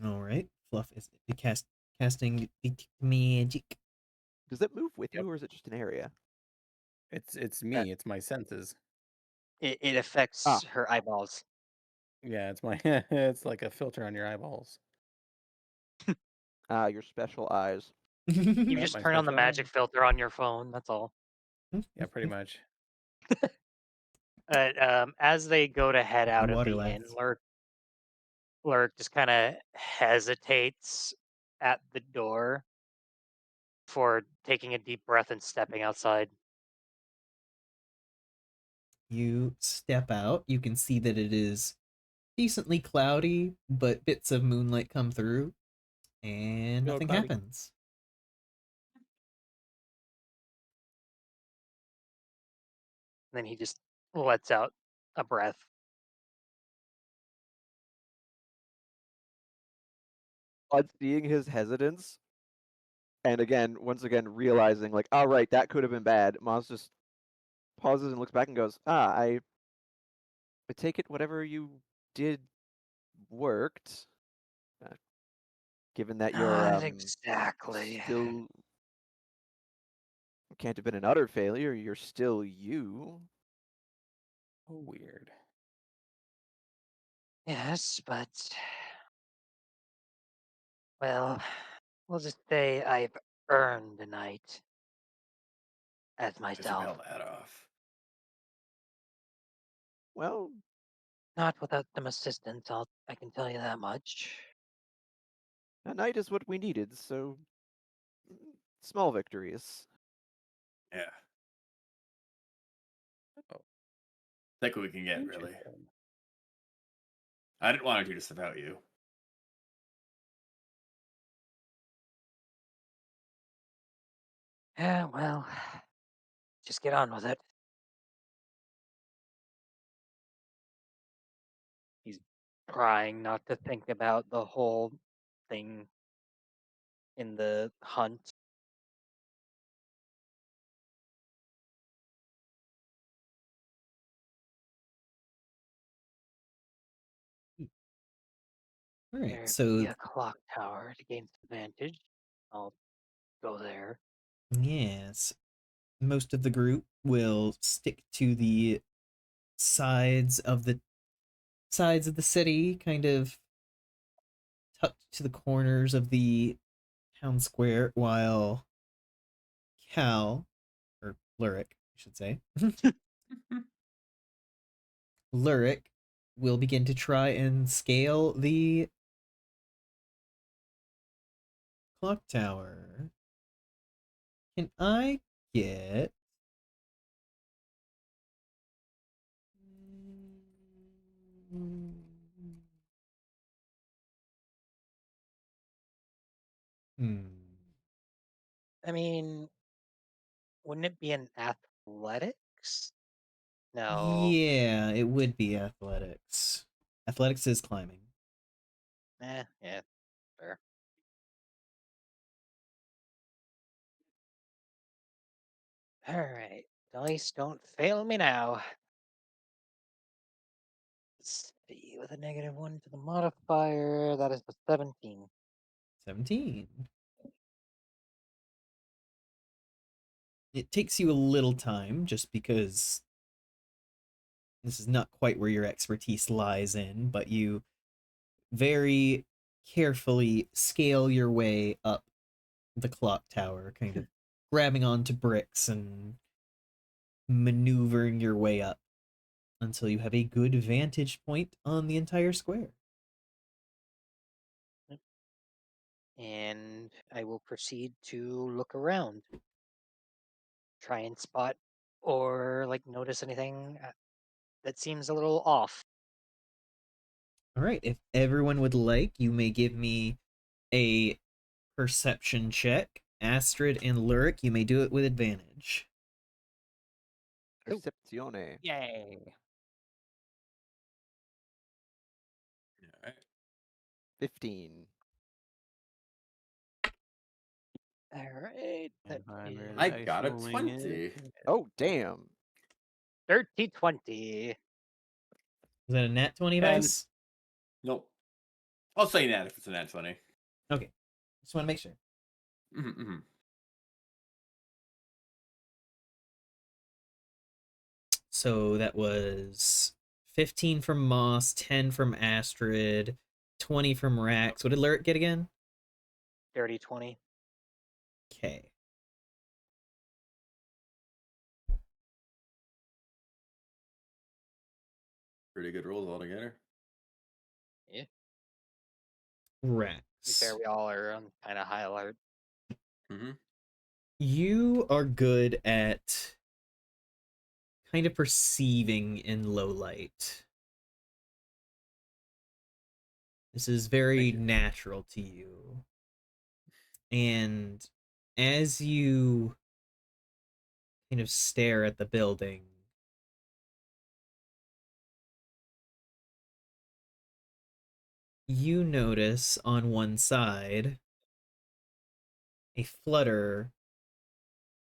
All right. Fluff is casting detect magic. Does it move with Yep. you, or is it just an area? It's me. It's my senses. It affects her eyeballs. Yeah, it's my. It's like a filter on your eyeballs. Your special eyes. You Yep, just my turn on the special magic eyes. filter on your phone. That's all. Yeah, pretty much. As they go to head out of Water the inn, lads. Lurk just kind of hesitates at the door for taking a deep breath and stepping outside. You step out. You can see that it is decently cloudy, but bits of moonlight come through, and Go nothing cloudy. happens. Then he just lets out a breath. On seeing his hesitance, and once again realizing like, all right, that could have been bad. Maz just pauses and looks back and goes, I take it whatever you did worked. Given that you're Not exactly. still can't have been an utter failure, you're still you. Oh, weird. Yes, but well, we'll just say I've earned the night as myself. Dispel that off. Well, Not without some assistance, I can tell you that much. a night is what we needed, so small victories. Yeah. Oh. Take what we can get, really. Interesting. I didn't want to do this about you. Yeah, well, just get on with it. He's trying not to think about the whole thing in the hunt. All right, There'd so be a clock tower to gain some advantage. I'll go there. yes, most of the group will stick to the sides of the city, kind of tucked to the corners of the town square, while Cal, or Lurik, I should say, Lurik will begin to try and scale the clock tower. Can I get... Hmm. I mean, wouldn't it be an athletics? No. Yeah, it would be athletics. Athletics is climbing. Yeah, fair. Alright. Dice, don't fail me now. Let's see, with a -1 to the modifier, that is the 17. 17. It takes you a little time just because this is not quite where your expertise lies in, but you very carefully scale your way up the clock tower, kind of grabbing onto bricks and maneuvering your way up until you have a good vantage point on the entire square. And I will proceed to look around. Try and spot or notice anything that seems a little off. All right, if everyone would like, you may give me a perception check. Astrid and Lurik, you may do it with advantage. Percepzione. Yay. All right. 15. Alright, that And I'm is I dice got a rolling it. 20. Oh, damn. 30-20. Is that a nat 20 And dice? Nope. I'll say that if it's a nat 20. Okay, just want to make sure. Mm-hmm. So that was 15 from Moss, 10 from Astrid, 20 from Rax. What did Lyric get again? 30-20. Okay. Pretty good rolls altogether. Yeah. To be fair, Rax. we all are on kind of high alert. Mm-hmm. You are good at kind of perceiving in low light. This is very Thank you. natural to you. And as you kind of stare at the building, you notice on one side a flutter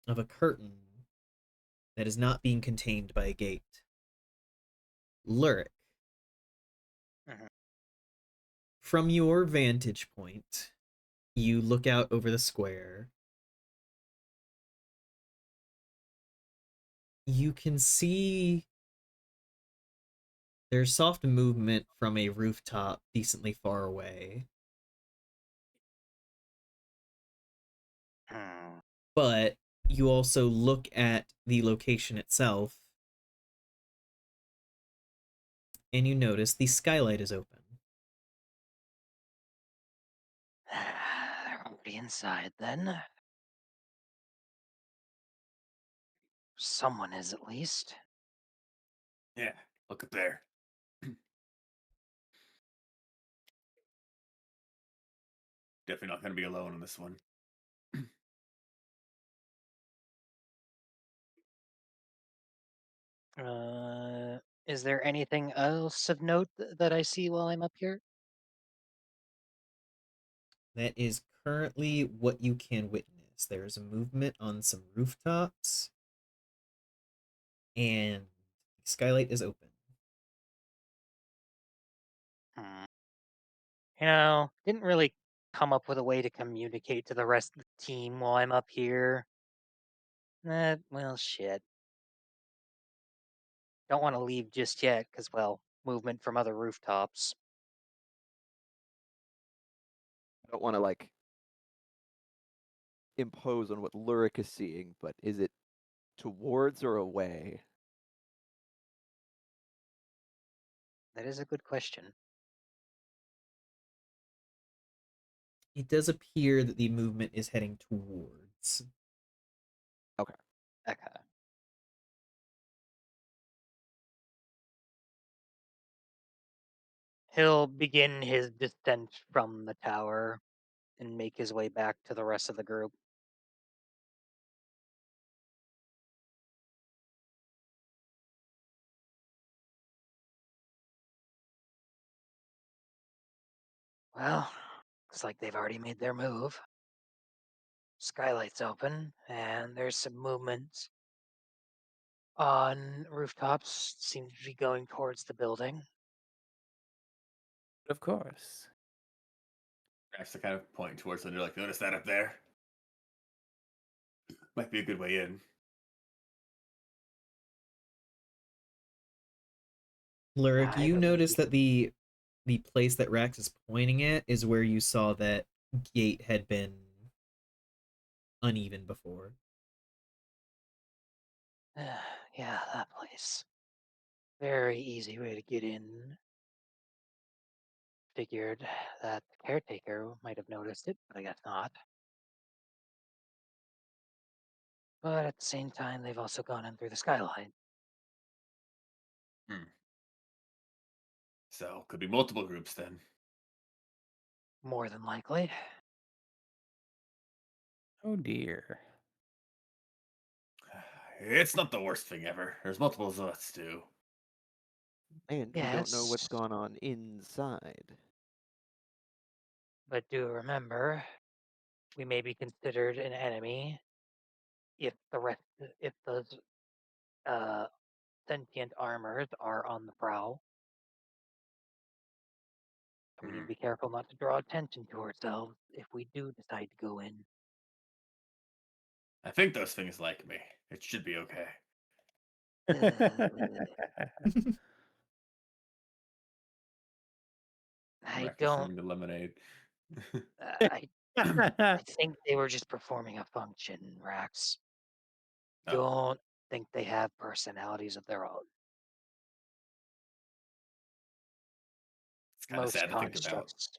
of a curtain that is not being contained by a gate. Lurik, Mhm. from your vantage point, You look out over the square. You can see there's soft movement from a rooftop decently far away. Hmm. But you also look at the location itself, and you notice the skylight is open. They're already inside then. Someone is at least. Yeah, look up there. Definitely not going to be alone on this one. Is there anything else of note that I see while I'm up here? That is currently what you can witness. There is a movement on some rooftops, and the skylight is open. Hmm. Didn't really come up with a way to communicate to the rest of the team while I'm up here. Well, shit. Don't want to leave just yet, because, well, movement from other rooftops. I don't want to like impose on what Lurik is seeing, but is it towards or away? That is a good question. It does appear that the movement is heading towards. Okay. Okay. He'll begin his descent from the tower and make his way back to the rest of the group. Well, looks like they've already made their move. Skylight's open, and there's some movement on rooftops. Seems to be going towards the building. Of course. Rax to kind of point towards them. They're like, notice that up there? Might be a good way in. Lurik, I you notice believe. that the place that Rex is pointing at is where you saw that gate had been uneven before. Yeah, that place. Very easy way to get in. Figured that the caretaker might have noticed it, but I guess not. But at the same time, they've also gone in through the skylight. Hmm. So, could be multiple groups then. More than likely. Oh dear. It's not the worst thing ever. There's multiple of us too. And we don't know what's Yes, gone on inside. but do remember, we may be considered an enemy if those uh, sentient armors are on the prowl. We need to Hmm. be careful not to draw attention to ourselves if we do decide to go in. I think those things like me. It should be okay. Uh, I Rax is don't. sipping the lemonade. I I think they were just performing a function, Rax. Oh, Don't think they have personalities of their own. it's kind of Most sad to think about. constructs.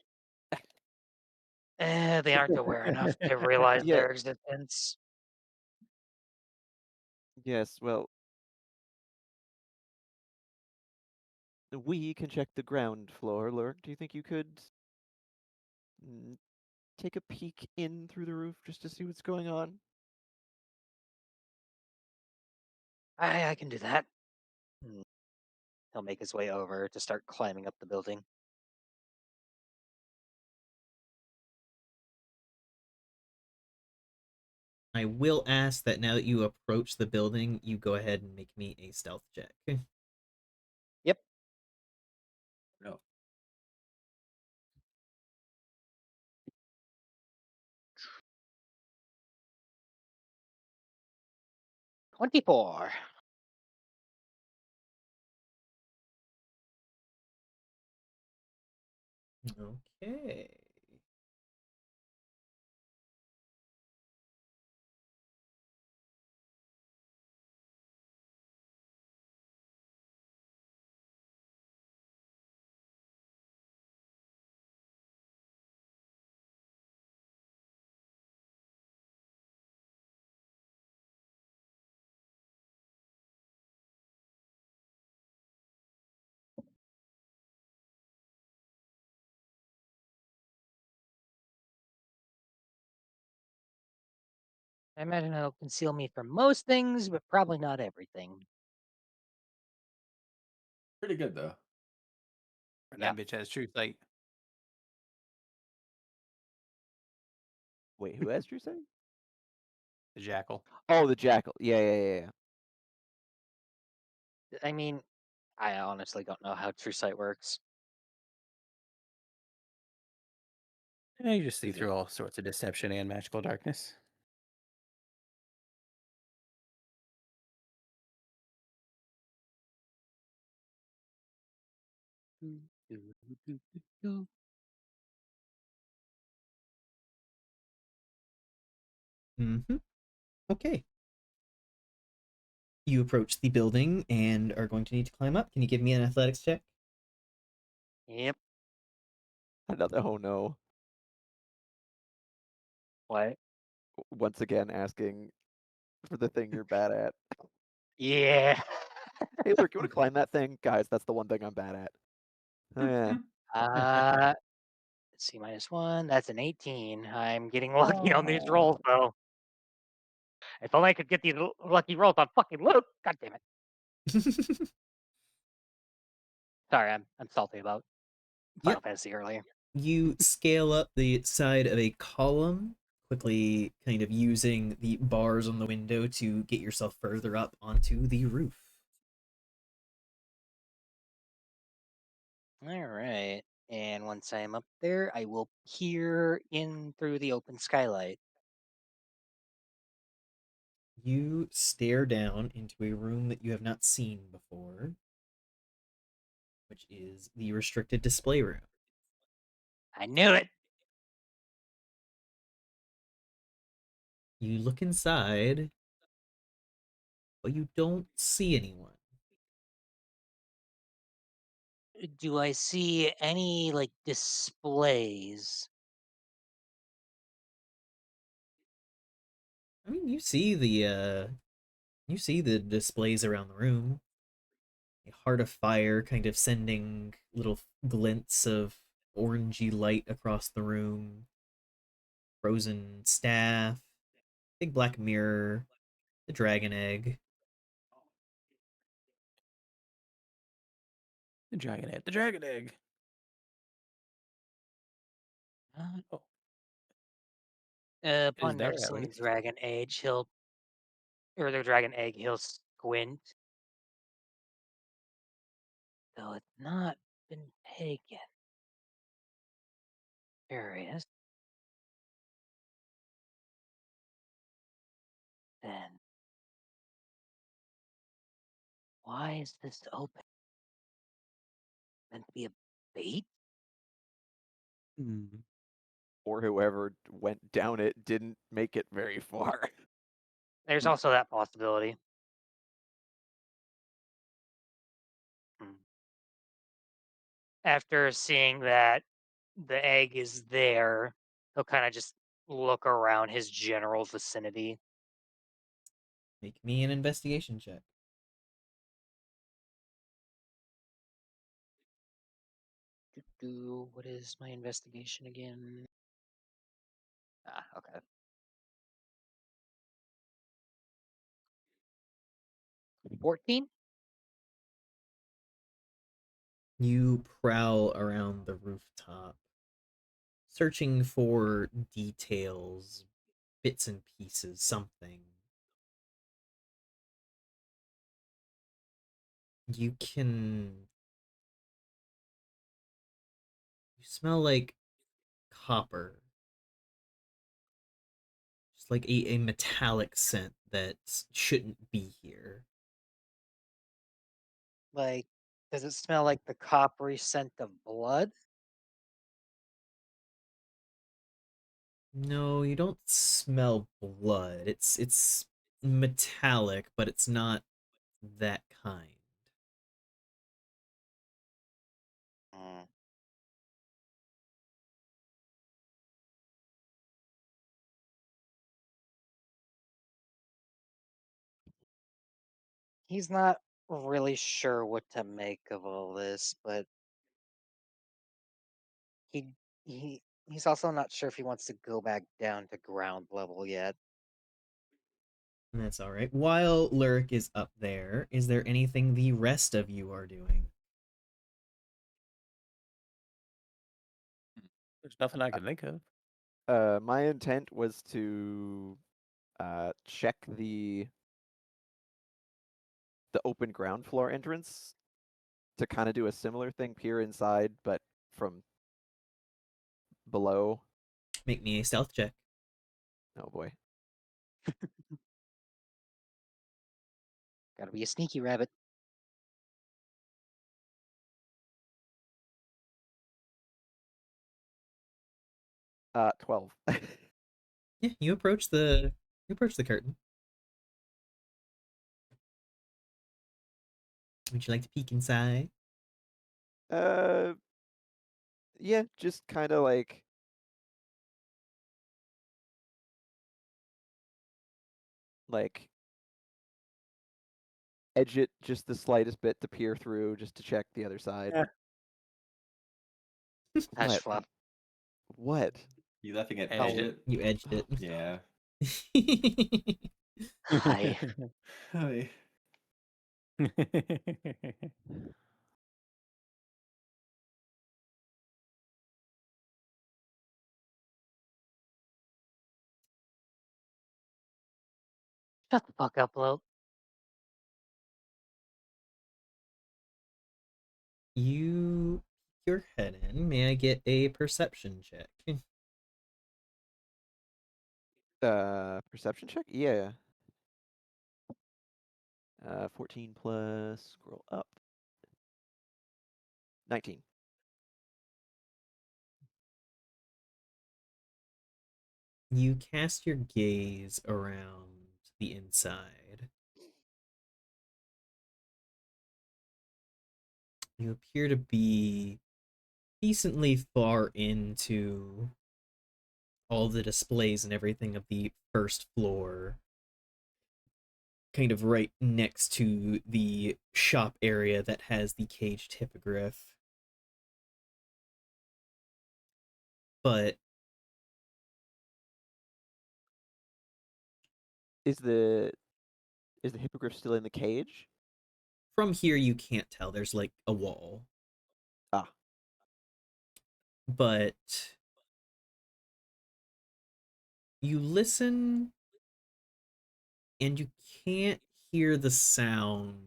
They aren't aware enough to realize Yeah, their existence. yes, well, we can check the ground floor, Lurk. Do you think you could mm, take a peek in through the roof just to see what's going on? I can do that. Hmm. He'll make his way over to start climbing up the building. I will ask that now that you approach the building, you go ahead and make me a stealth check. Yep. No. 24. Okay. I imagine it'll conceal me from most things, but probably not everything. Pretty good though. And Yeah. that bitch has true sight. Wait, who has true sight? The jackal. Oh, the jackal. Yeah. I mean, I honestly don't know how True Sight works. Yeah, you just see Is it- through all sorts of deception and magical darkness. Mm-hmm. Okay. You approach the building and are going to need to climb up. Can you give me an athletics check? Yep. Another. Oh no. What? Once again, asking for the thing you're bad at. Yeah. Hey, Lurk, you want to climb that thing? Guys, that's the one thing I'm bad at. Oh yeah. Let's see, -1. That's an 18. I'm getting lucky on these rolls, though. If only I could get these lucky rolls on fucking Luke. God damn it. Sorry, I'm salty about Final Yep. Fantasy earlier. You scale up the side of a column, quickly kind of using the bars on the window to get yourself further up onto the roof. All right. And once I'm up there, I will peer in through the open skylight. You stare down into a room that you have not seen before, which is the restricted display room. I knew it. You look inside, but you don't see anyone. Do I see any like displays? I mean, you see the displays around the room. A heart of fire kind of sending little glints of orangey light across the room. Frozen staff, big black mirror, the dragon egg. The dragon egg. The dragon egg. Uh, Oh, it is upon there at noticing the least. dragon age, or the dragon egg, he'll squint. Though it's not been taken. Curious. Then why is this open? Meant to be a bait? Hmm. Or whoever went down it didn't make it very far. There's also that possibility. Hmm. After seeing that the egg is there, he'll kind of just look around his general vicinity. Make me an investigation check. What is my investigation again? Ah, okay. 14? You prowl around the rooftop, searching for details, bits and pieces, something. You can. You smell like copper. Just like a metallic scent that shouldn't be here. Like, does it smell like the coppery scent of blood? No, you don't smell blood. It's metallic, but it's not that kind. Mm. He's not really sure what to make of all this, but he he's also not sure if he wants to go back down to ground level yet. That's all right. While Lurk is up there, is there anything the rest of you are doing? There's nothing I can think of. My intent was to check the open ground floor entrance to kind of do a similar thing, peer inside, but from below. Make me a stealth check. Oh boy. Gotta be a sneaky rabbit. 12. Yeah, you approach the curtain. Would you like to peek inside? uh, yeah, just kind of like edge it just the slightest bit to peer through, just to check the other side. Yeah. Hush, What? Fluff. What? You laughing at Edge edge Oh, it? You edged it. Yeah. hi. Hi. Shut the fuck up, Lo. You your head in. May I get a perception check? Perception check? Yeah. 14 plus scroll up. 19. You cast your gaze around the inside. You appear to be decently far into all the displays and everything of the first floor, kind of right next to the shop area that has the caged hippogriff. But Is the hippogriff still in the cage? from here, you can't tell. There's like a wall. Ah. But you listen and you can't hear the sound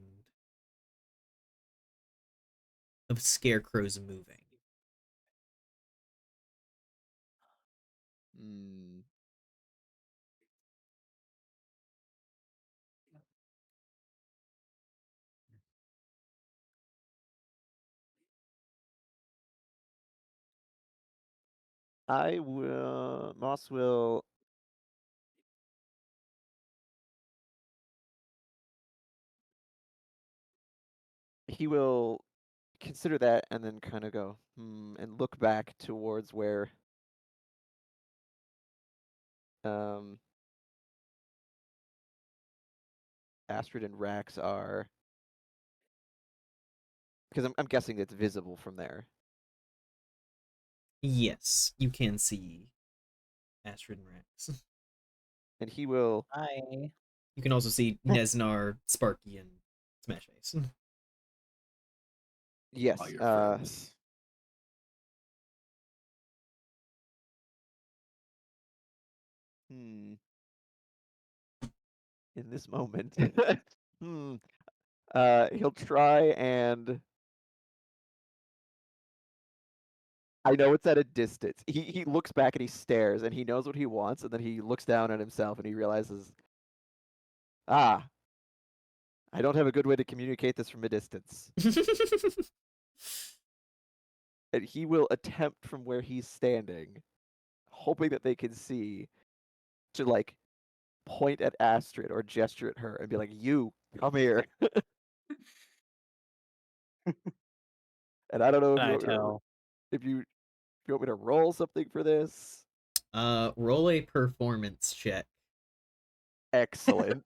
of scarecrows moving. Hmm. Moss will he will consider that and then kind of go, and look back towards where um Astrid and Rax are, because I'm guessing it's visible from there. Yes, you can see Astrid and Rex. And he will Hi. You can also see Nesnar, Sparky, and Smashface. All yes, your friends. in this moment. He'll try and I know it's at a distance. He looks back and he stares and he knows what he wants, and then he looks down at himself and he realizes Ah, I don't have a good way to communicate this from a distance. And he will attempt from where he's standing, hoping that they can see, to like point at Astrid or gesture at her and be like, "You come here." And I don't know if And you I want me to, tell, if you want me to roll something for this. Roll a performance check. Excellent.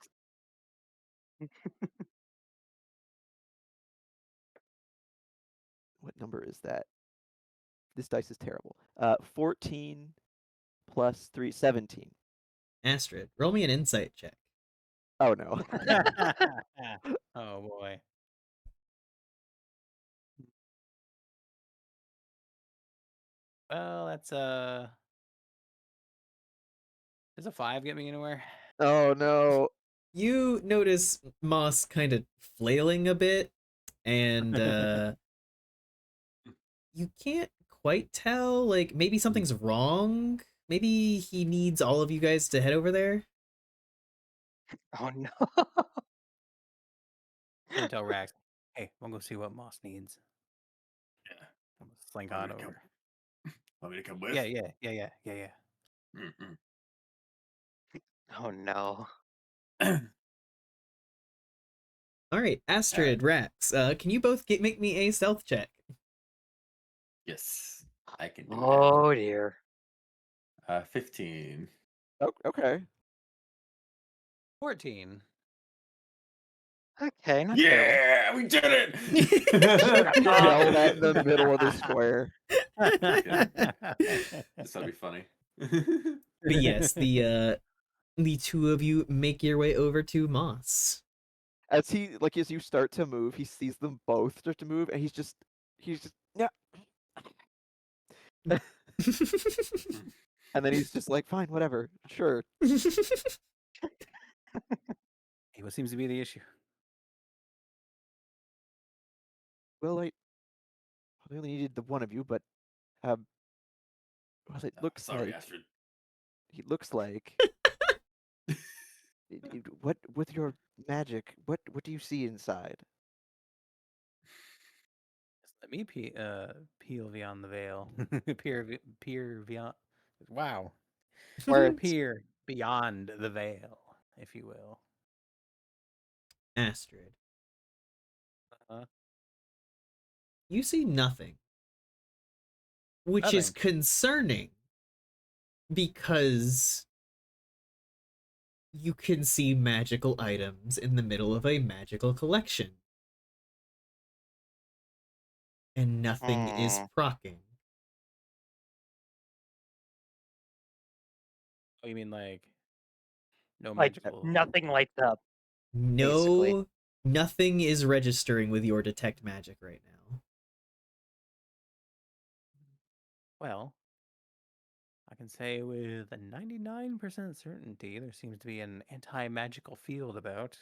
What number is that? This dice is terrible. 14 plus 3, 17. Astrid, roll me an insight check. Oh no. oh boy. Well, that's does a 5 get me anywhere? Oh no. You notice Moss kind of flailing a bit, and you can't quite tell. Like, maybe something's wrong. Maybe he needs all of you guys to head over there. Oh no. Gonna tell Rax, hey, I'm gonna go see what Moss needs. Yeah. I'm gonna slink Want on me to over. Want me to come with? Yeah. Mm-mm. Oh no. All right, Astrid, Rax, can you both make me a stealth check? Yes, I can do Oh dear. that. 15. Oh, okay. 14. Okay, not terrible. Yeah, we did it! Yell that in the middle of the square. This will be funny. But yes, the two of you make your way over to Moss. As you start to move, he sees them both start to move, and he's just yeah. And then he's just like, fine, whatever, sure. Hey, what seems to be the issue? Well, I only needed the one of you, but well, it looks Sorry, like Astrid. he looks like what with your magic? What do you see inside? Just let me peel beyond the veil. Peer beyond. Wow. Words. Peer beyond the veil, if you will. Astrid, Uh, you see nothing, which is Nothing. concerning because you can see magical items in the middle of a magical collection. And nothing is procking. Oh, you mean like no Like magical? nothing lights up. Basically. No, nothing is registering with your detect magic right now. Well, I can say with a 99% certainty there seems to be an anti-magical field about.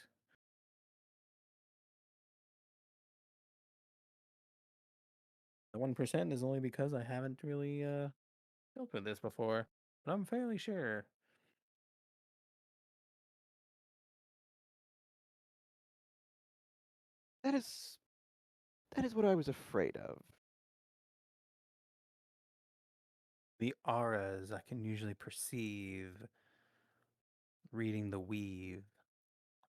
The 1% is only because I haven't really dealt with this before, but I'm fairly sure. That is what I was afraid of. The auras I can usually perceive reading the weave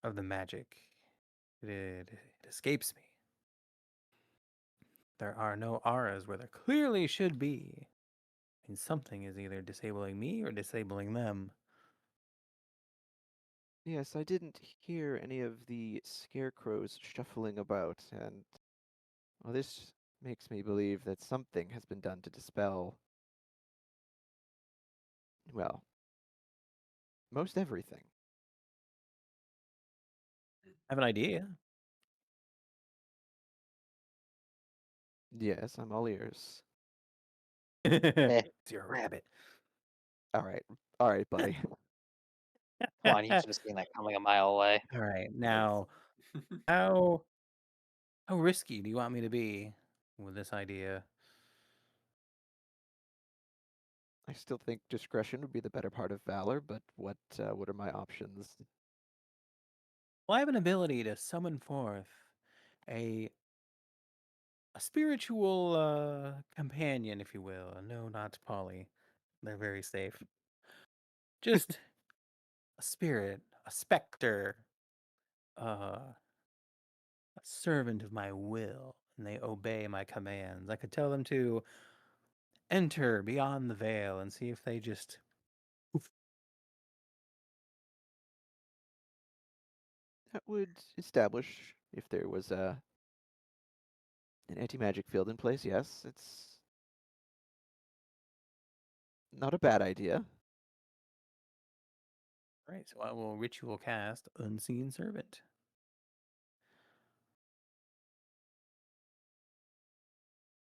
of the magic. It escapes me. There are no auras where there clearly should be. And something is either disabling me or disabling them. Yes, I didn't hear any of the scarecrows shuffling about, and well, this makes me believe that something has been done to dispel, well, most everything. I have an idea. Yes, I'm all ears. Eh, You're a rabbit. All right, buddy. come on, you should have seen that coming a mile away. All right, now how risky do you want me to be with this idea? I still think discretion would be the better part of valor, but what are my options? Well, I have an ability to summon forth a a spiritual companion, if you will. No, not Polly. They're very safe. Just a spirit, a specter, a servant of my will, and they obey my commands. I could tell them to enter beyond the veil and see if they just. That would establish if there was an anti-magic field in place. Yes, it's not a bad idea. Right, so I will ritual cast Unseen Servant.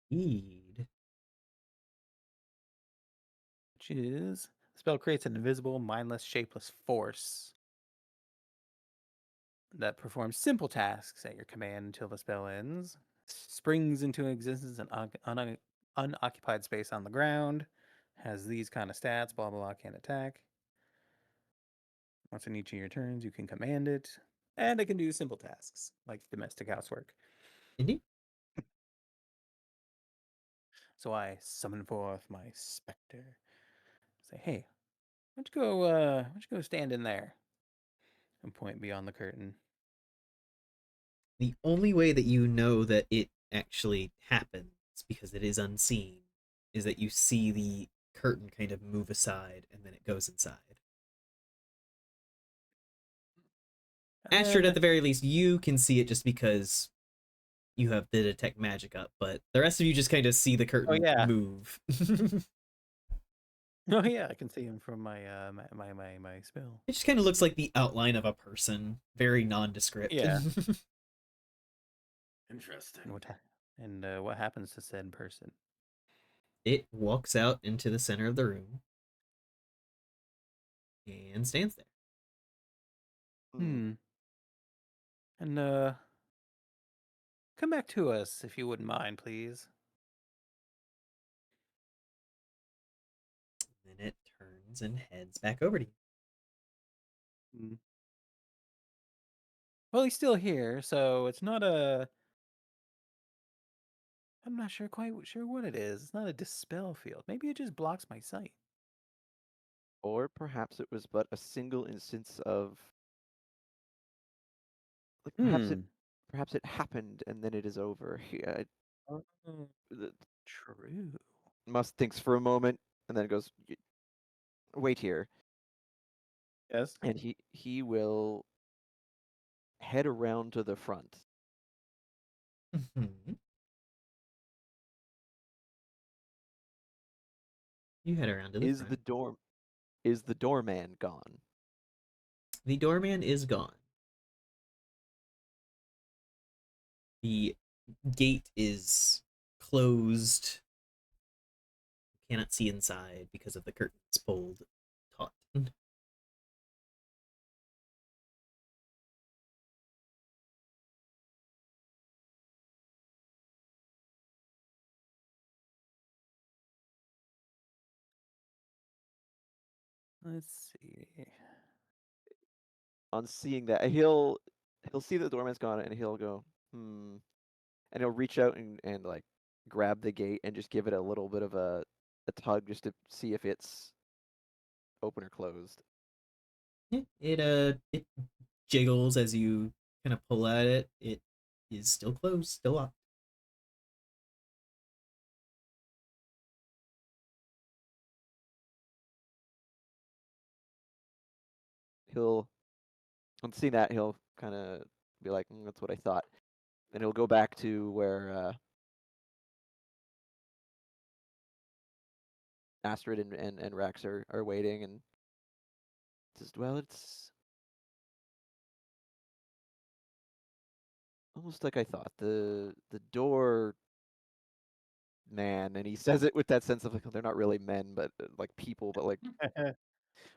Indeed. Which is the spell creates an invisible, mindless, shapeless force that performs simple tasks at your command until the spell ends. Springs into existence an unoccupied space on the ground. Has these kind of stats. Blah blah blah. Can't attack. Once in each of your turns, you can command it, and it can do simple tasks like domestic housework. Indeed. So I summon forth my specter. Say, hey, why don't you go stand in there? And point beyond the curtain. The only way that you know that it actually happens, because it is unseen, is that you see the curtain kind of move aside and then it goes inside. And Astrid, at then, the very least, you can see it just because you have the detect magic up, but the rest of you just kind of see the curtain yeah. move. Oh yeah, I can see him from my my spell. It just kind of looks like the outline of a person, very nondescript. Yeah. Interesting. And what happens to said person? It walks out into the center of the room and stands there. Hmm. And come back to us if you wouldn't mind, please. Then it turns and heads back over to you. Hmm. Well, he's still here, so it's not a. I'm not quite sure what it is. It's not a dispel field. Maybe it just blocks my sight. Or perhaps it was but a single instance of like Hmm. perhaps it happened and then it is over. Oh, The true. Must thinks for a moment and then goes, "Wait here," Yes. and he will head around to the front. You head around to the Is front. the doorman gone? The doorman is gone. The gate is closed. You cannot see inside because of the curtains pulled taut. Let's see. On seeing that, he'll see the doorman's gone and he'll go, "Hmm," and he'll reach out and like grab the gate and just give it a little bit of a tug just to see if it's open or closed. Yeah, it jiggles as you kind of pull at it. It is still closed, still locked. He'll On seeing that, he'll kind of be like, "That's what I thought," and he'll go back to where Astrid and Rex are waiting, and says, "Well, it's almost like I thought. The door man," and he says it with that sense of like they're not really men, but like people, but like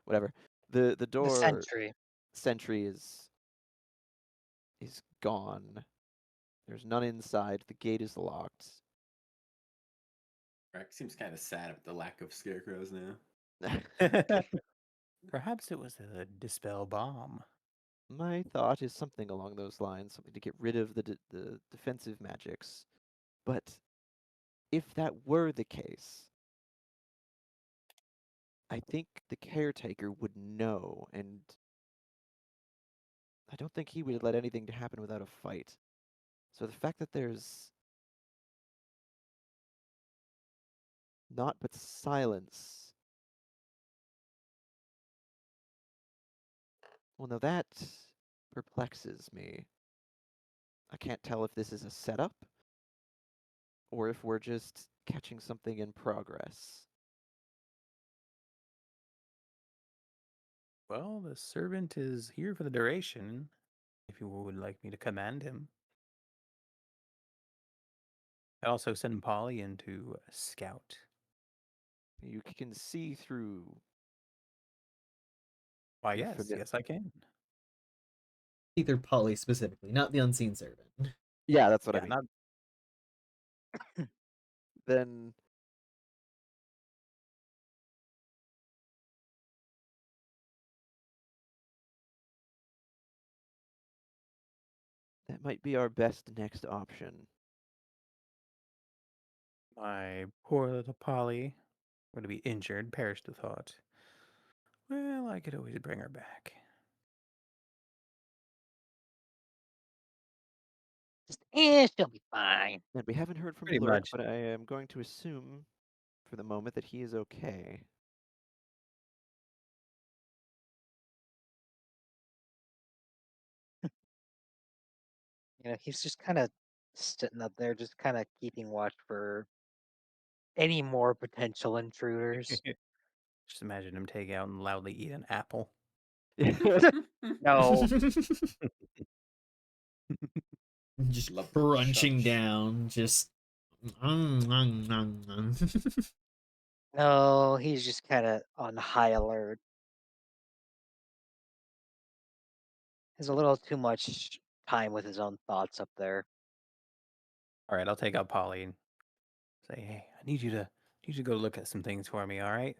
whatever. The The door sentry. sentry is gone. There's none inside. The gate is locked. Rex seems kind of sad at the lack of scarecrows now. Perhaps it was a dispel bomb. My thought is something along those lines, something to get rid of the defensive magics. But if that were the case, I think the caretaker would know, and I don't think he would let anything to happen without a fight. So the fact that there's naught but silence. Well, now that perplexes me. I can't tell if this is a setup or if we're just catching something in progress. Well, the servant is here for the duration. If you would like me to command him. I also send Polly in to scout. You can see through Why, your yes, familiar. yes, I can. Either Polly specifically, not the unseen servant. Yeah, that's what I Yeah, mean. not Then that might be our best next option. my poor little Polly. Going to be injured, perished the thought. Well, I could always bring her back. She'll be fine. And we haven't heard from Pretty Lurk, much. but I am going to assume for the moment that he is okay. He's just kind of sitting up there, just kind of keeping watch for any more potential intruders. Just imagine him take out and loudly eat an apple. No, Just Love crunching chunch. down, just. no, he's just kind of on high alert. Has a little too much time with his own thoughts up there. All right, I'll take out Polly and say, "Hey, I need you to go look at some things for me. All right?"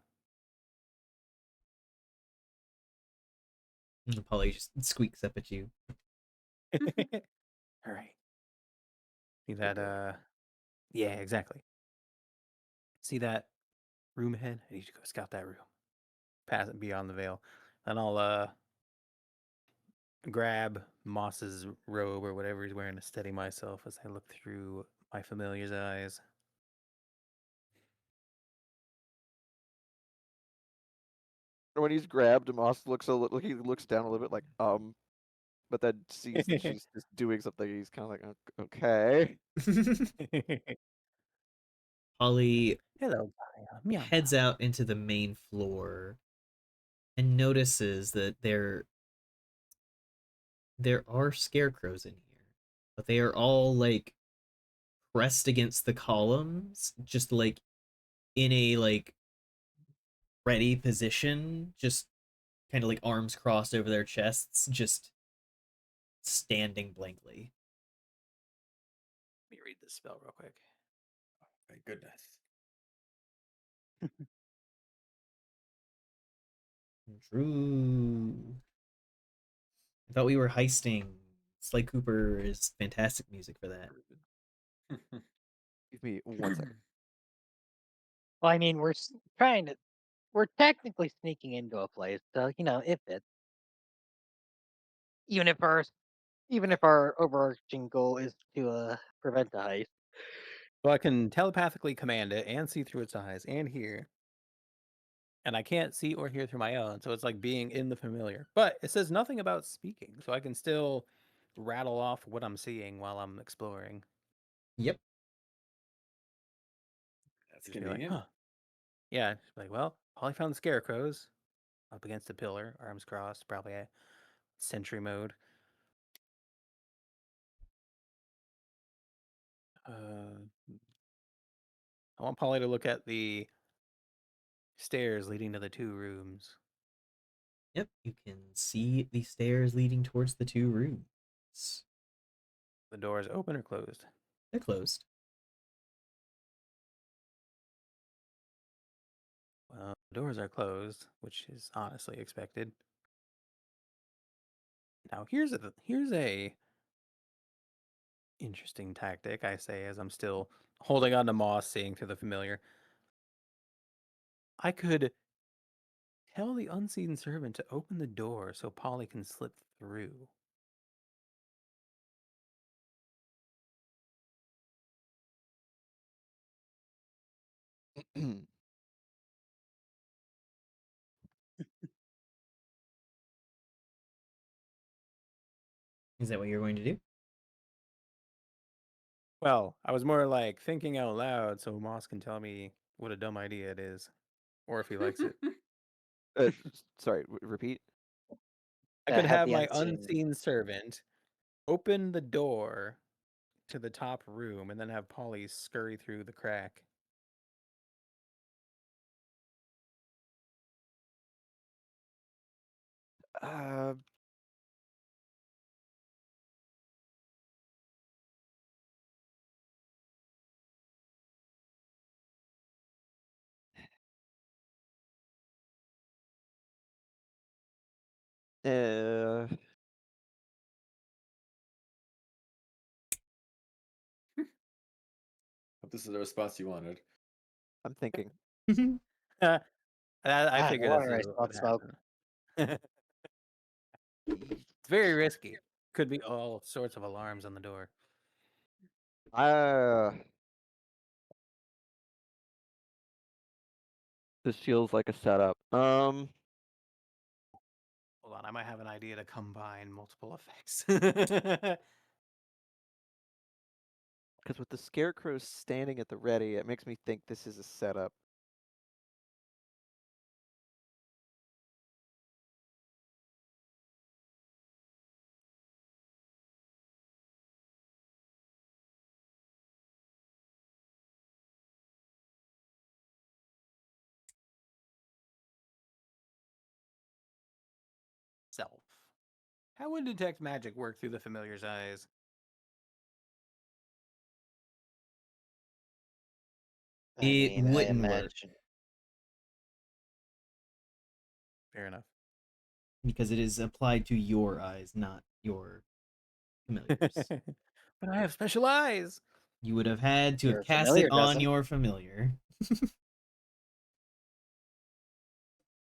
Polly just squeaks up at you. All right. See Good that? boy. Yeah, exactly. See that room ahead? I need you to go scout that room. Pass it beyond the veil. Then I'll grab Moss's robe or whatever he's wearing to steady myself as I look through my familiar's eyes. When he's grabbed, Moss looks a little. He looks down a little bit, like but then sees that she's just doing something. He's kind of like, okay. Polly Hello, Gaia. Meow heads meow. out into the main floor and notices that there are scarecrows in here, but they are all like pressed against the columns, just like in a like ready position, just kind of like arms crossed over their chests, just standing blankly. Let me read this spell real quick. My goodness. True. I thought we were heisting. Sly Cooper is fantastic music for that. Give me 1 second. Well, I mean, we're technically sneaking into a place, so if it, even if our, even if our overarching goal is to prevent a heist. Well, I can telepathically command it and see through its eyes and hear. And I can't see or hear through my own, so it's like being in the familiar. But it says nothing about speaking, so I can still rattle off what I'm seeing while I'm exploring. Yep. That's Just be like, convenient. huh. Yeah, just be like, well, Polly found the scarecrows up against a pillar, arms crossed, probably a sentry mode. I want Polly to look at the stairs leading to the two rooms. Yep. You can see the stairs leading towards the two rooms. The doors open or closed? They're closed. Well, the doors are closed, which is honestly expected. Now here's a interesting tactic, I say, as I'm still holding on to Moss, seeing through the familiar. I could tell the unseen servant to open the door so Polly can slip through. Is that what you're going to do? Well, I was more like thinking out loud so Moss can tell me what a dumb idea it is, or if he likes it. Sorry, repeat. I could Have have the my unseen. unseen servant open the door to the top room and then have Polly scurry through the crack. Uh, uh, Hope this is the response you wanted. I'm thinking. I God, no figure this wonder I is what smelled would smoke. happen. It's very risky. Could be all sorts of alarms on the door. Uh, this feels like a setup. Hold on, I might have an idea to combine multiple effects. Because with the scarecrow standing at the ready, it makes me think this is a setup. Self. How would detect magic work through the familiar's eyes? I It mean, I wouldn't work imagine. Fair enough. because it is applied to your eyes, not your familiars. But I have special eyes. You would have had to have Your cast it familiar on doesn't. your familiar.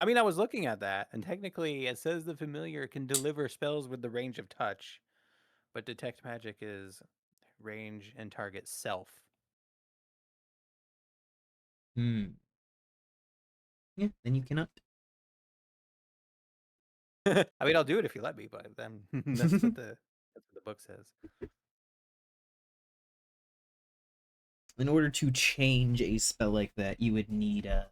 I mean, I was looking at that, and technically it says the familiar can deliver spells with the range of touch, but detect magic is range and target self. Hmm. Yeah, then you cannot. I mean, I'll do it if you let me, but then that's what the book says. In order to change a spell like that, you would need a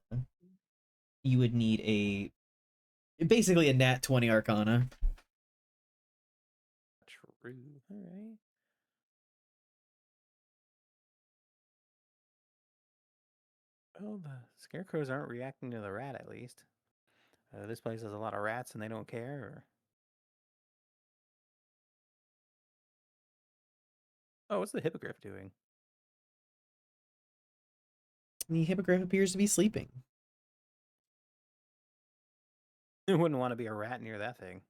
basically a nat 20 arcana. True. All right. Well, the scarecrows aren't reacting to the rat, at least. This place has a lot of rats, and they don't care. Or... Oh, what's the hippogriff doing? The hippogriff appears to be sleeping. I wouldn't want to be a rat near that thing.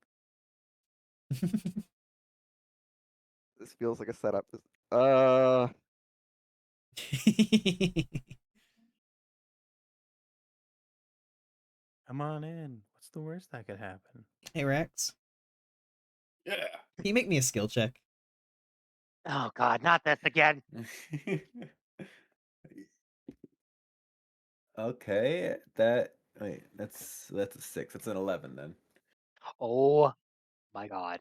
This feels like a setup. Uh, Come on in. What's the worst that could happen? Hey Rex, Yeah. can you make me a skill check? Oh God, not this again. Okay, that's a 6. That's an 11 then. Oh my God.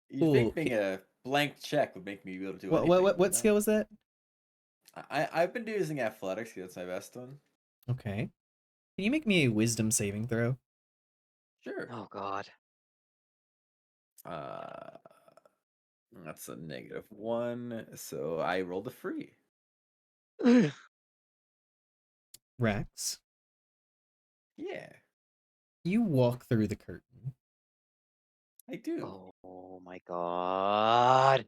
You'd Ooh, think being a blank check would make me be able to do what anything, what but what no. skill was that? I've been using athletics because that's my best one. Okay. Can you make me a wisdom saving throw? Sure. Oh God. Uh, that's a -1, so I rolled a free. Rex, Yeah, you walk through the curtain. I do. Oh my God.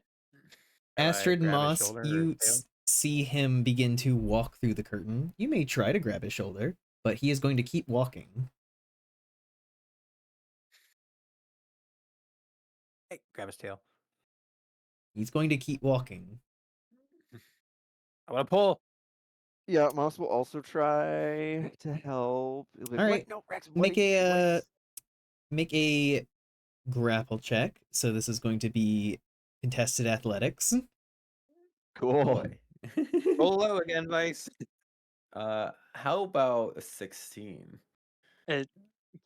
Do I Astrid and grab his Moss, shoulder or you tail? see him begin to walk through the curtain. You may try to grab his shoulder, but he is going to keep walking. grab his tail. He's going to keep walking. I want to pull. Yeah, Moss will also try to help. He'll be like, All "What? right. No, Rex, Make wait, a wait." make a grapple check. So this is going to be contested athletics. Cool. Boy. Roll low again, Vice. How about a 16?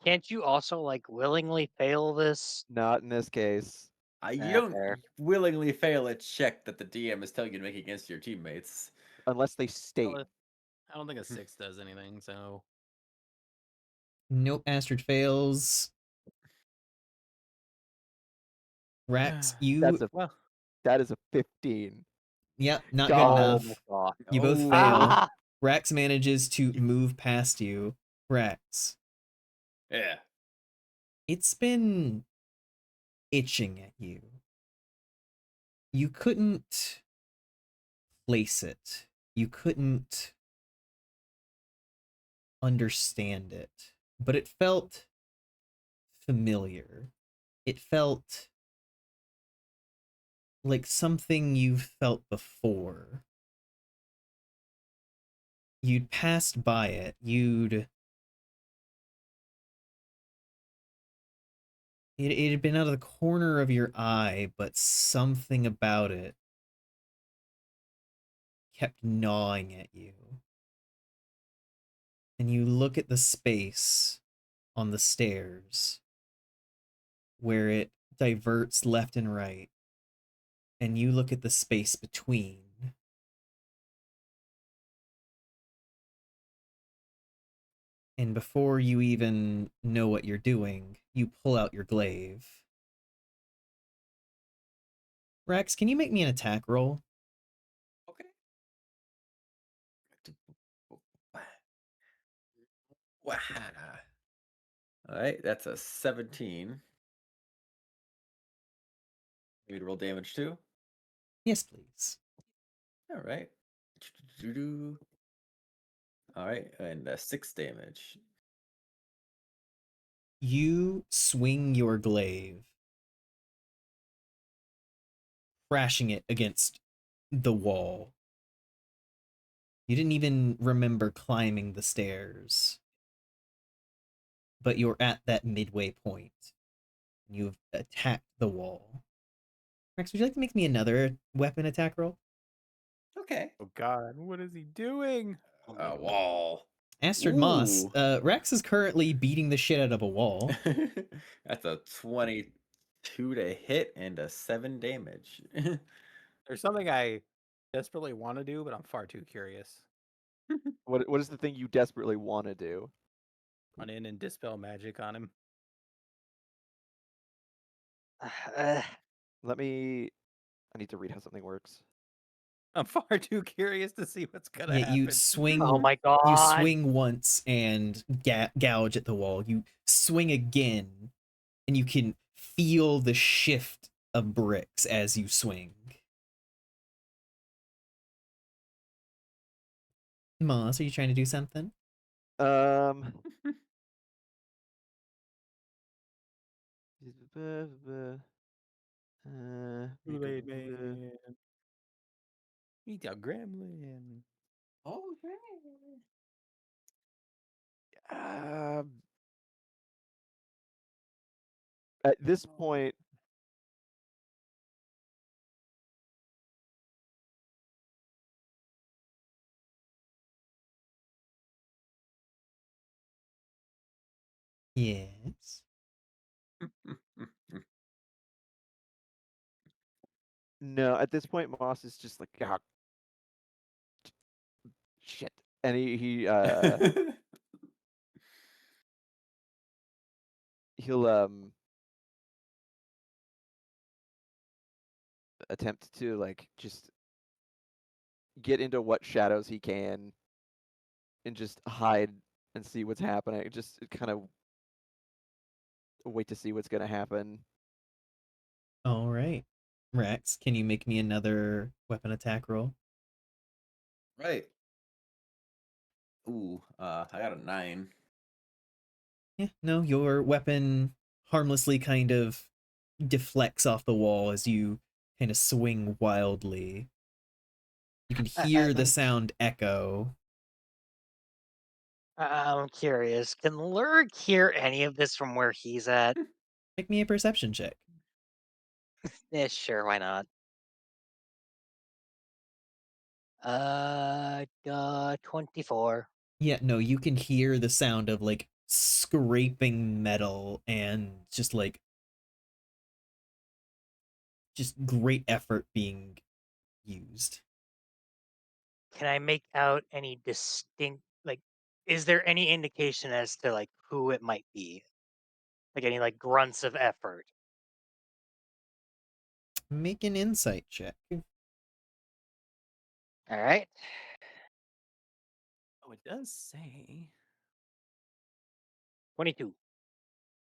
Can't you also like willingly fail this? Not in this case. You Ah, don't fair. willingly fail a check that the DM is telling you to make against your teammates. Unless they state. Well, I don't think a 6 does anything, so Nope, Astrid fails. Rax, you well. That is a 15. yep, not good God. Oh my enough. god. You both Oh. fail. Ah! Rax manages to move past you. Rax, Yeah. it's been itching at you. You couldn't place it. You couldn't understand it, but it felt familiar. It felt like something you've felt before. You'd passed by it. It had been out of the corner of your eye, but something about it kept gnawing at you. And you look at the space on the stairs where it diverts left and right, and you look at the space between. And before you even know what you're doing, you pull out your glaive. Rex, can you make me an attack roll? Okay. Wow. All right, that's a 17. Need to roll damage too. Yes, please. All right. All right, and 6 damage. You swing your glaive, crashing it against the wall. You didn't even remember climbing the stairs, but you're at that midway point. You've attacked the wall. Rex, would you like to make me another weapon attack roll? Okay. Oh God, what is he doing? A wall. Astrid Moss, Ooh. Rex is currently beating the shit out of a wall. That's a 22 to hit and a 7 damage. There's something I desperately want to do, but I'm far too curious. What is the thing you desperately want to do? Run in and dispel magic on him. Uh, I need to read how something works. I'm far too curious to see what's gonna Yeah, happen. you swing. oh my You god. swing once and gouge at the wall. You swing again, and you can feel the shift of bricks as you swing. Moss, are you trying to do something? Um. Kool-Aid Man. Eat a gremlin. Oh, Um, at this point, Yes. no. At this point, Moss is just like, ah, shit, and he'll attempt to like just get into what shadows he can and just hide and see what's happening. Just kind of wait to see what's gonna happen. All right. Rex, can you make me another weapon attack roll? right. Ooh, I got a 9. Yeah, no, your weapon harmlessly kind of deflects off the wall as you kind of swing wildly. You can hear the I'm, sound echo. I'm curious. Can Lurk hear any of this from where he's at? Make me a perception check. Yeah, sure, why not? 24. Yeah, no, you can hear the sound of like scraping metal and just great effort being used. Can I make out any distinct, like, is there any indication as to, like, who it might be? Like, any, like, grunts of effort? Make an insight check. All right. Oh, it does say. 22.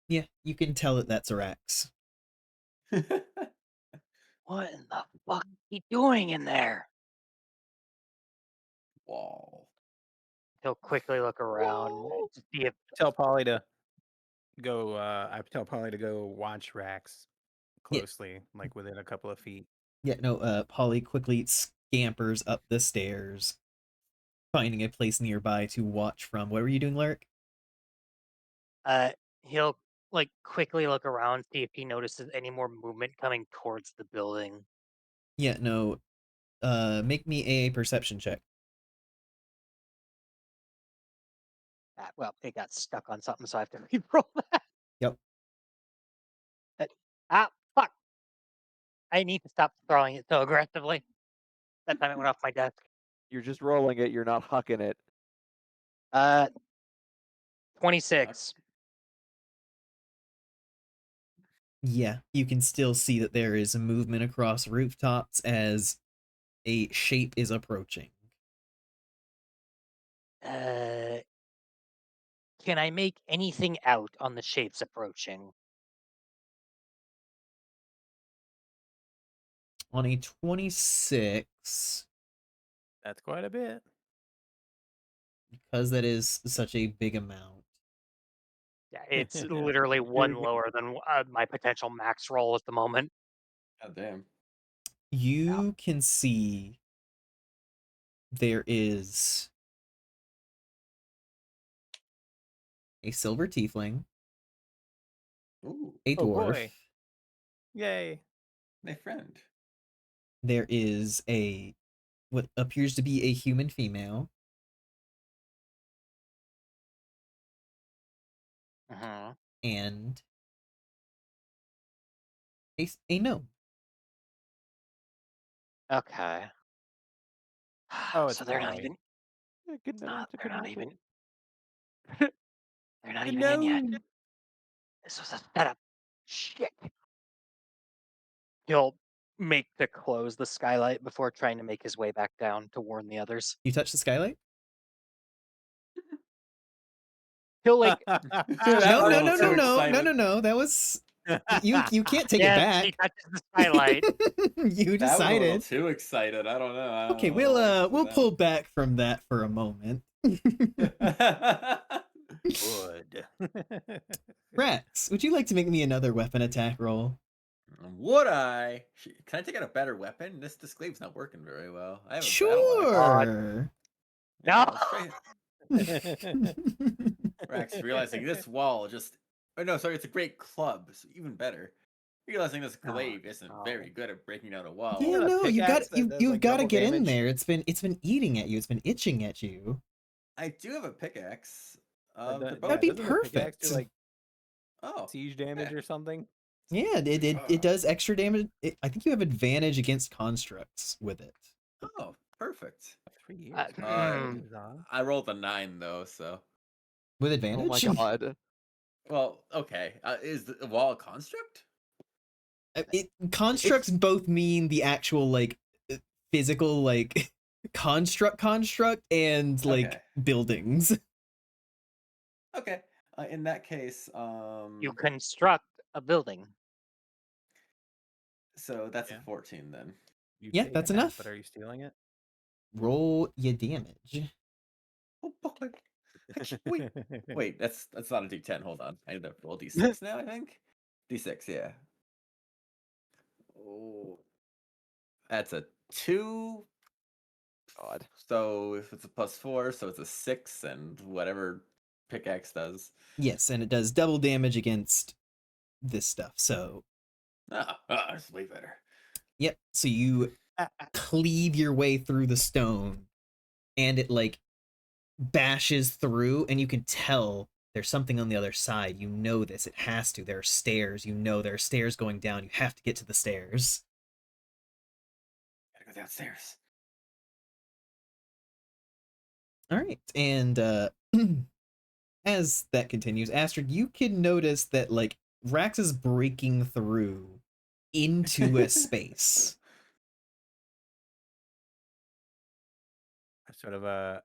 Yeah, you can tell that that's Arax. What in the fuck is he doing in there? Wall. He'll quickly look around Whoa. to see if Tell Polly to go. I tell Polly to go watch Rax Yeah. closely, like within a couple of feet. Yeah, no, Polly quickly scampers up the stairs, finding a place nearby to watch from. What were you doing, Lyric? he'll like quickly look around, see if he notices any more movement coming towards the building. Yeah, no, make me a perception check. Well, it got stuck on something, so I have to re-roll that. Yep. Fuck! I need to stop throwing it so aggressively. That time it went off my desk. You're just rolling it. You're not hucking it. 26. Yeah, you can still see that there is movement across rooftops as a shape is approaching. Can I make anything out on the shapes approaching? On a 26, That's quite a bit. because that is such a big amount. Yeah, it's literally one lower than my potential max roll at the moment. God damn. You can see there is a silver tiefling, Ooh, a Oh, dwarf. boy. Yay. my friend. There is a what appears to be a human female, Mhm. and a gnome. Okay. Oh, it's So they're not Polly. even. Yeah, good gnome. It's a They're good not gnome. even. They're not The even in yet. gnome. This was a setup. Shit. He'll make to close the skylight before trying to make his way back down to warn the others. You touch the skylight? He'll like, That No, was a no, little no, no, too no, no, excited. no, no. That was you can't take it yes, back. he touches the skylight. You That was a little decided. too excited. I don't know. I don't Okay, know we'll pull back from that for a moment. Would. Rex, would you like to make me another weapon attack roll? Would I? Can I take out a better weapon? This disclaim's not working very well. I have a battle axe. Sure. Yeah, No. let's try Rex realizing this wall just. Oh no, sorry, it's a great club. So even better. Realizing this glaive isn't very no. good at breaking out a wall. Yeah, got a no, pickaxe that does, you've like, got to double get in damage? there. It's been eating at you. It's been itching at you. I do have a pickaxe. That- They're that- both. That'd be doesn't the pickaxe perfect. do, like, Oh, siege damage or something? Yeah, it does extra damage. I think you have advantage against constructs with it. oh, perfect. 3 years. I rolled a 9 though, so. With Oh my advantage? god. Well, okay. Is the wall a construct? Constructs both mean the actual like physical like construct and like Okay. buildings. Okay. In that case, You construct a building. so that's Yeah. a 14 then. You've Yeah, taken that's that, enough. But are you stealing it? Roll your damage. Oh boy. Wait, that's not a D10. Hold on. I need to roll D6 now, I think. D6, yeah. Oh, that's a 2. God. So if it's a +4, so it's a 6, and whatever pickaxe does. Yes, and it does double damage against this stuff. So, That's way better. yep. So you cleave your way through the stone, and it like bashes through, and you can tell there's something on the other side. You know this. It has to. There are stairs. You know there are stairs going down. You have to get to the stairs. Gotta go downstairs. All right, and as that continues, Astrid, you can notice that like Rax is breaking through into a space. I sort of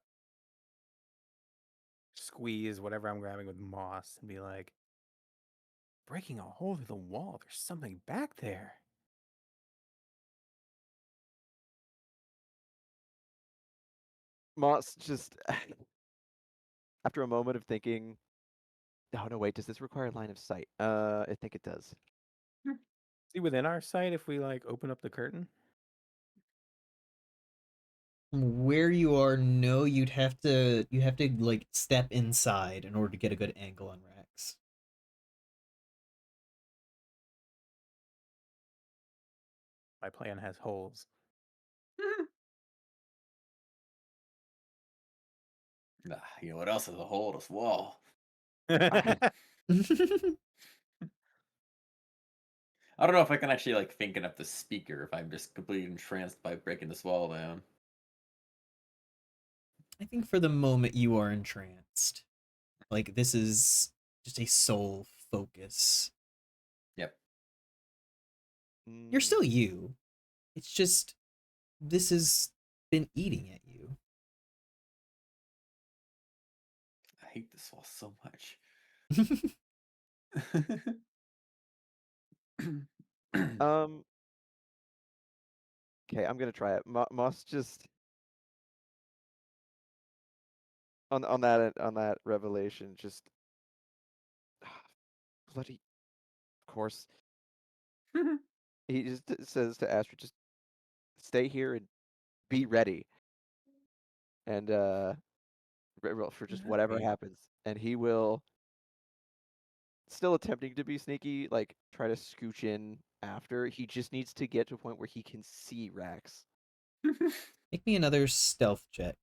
squeeze whatever I'm grabbing with moss and be like, breaking a hole through the wall. There's something back there. Moss just, after a moment of thinking, oh no, wait, does this require line of sight? I think it does. See within our sight if we like open up the curtain. Where you are, no, you have to like step inside in order to get a good angle on Rax. My plan has holes. You know what else is a hole? This wall. Ah, I don't know if I can actually like think enough to speaker if I'm just completely entranced by breaking this wall down. I think for the moment you are entranced. Like this is just a sole focus. Yep. You're still you. It's just this has been eating at you. I hate this wall so much. Okay, I'm gonna try it. Moss just on that revelation, just bloody. Of course, he just says to Astrid, just stay here and be ready, and for just whatever Right. happens, and he will, still attempting to be sneaky, like try to scooch in after. He just needs to get to a point where he can see Rax. Make me another stealth check.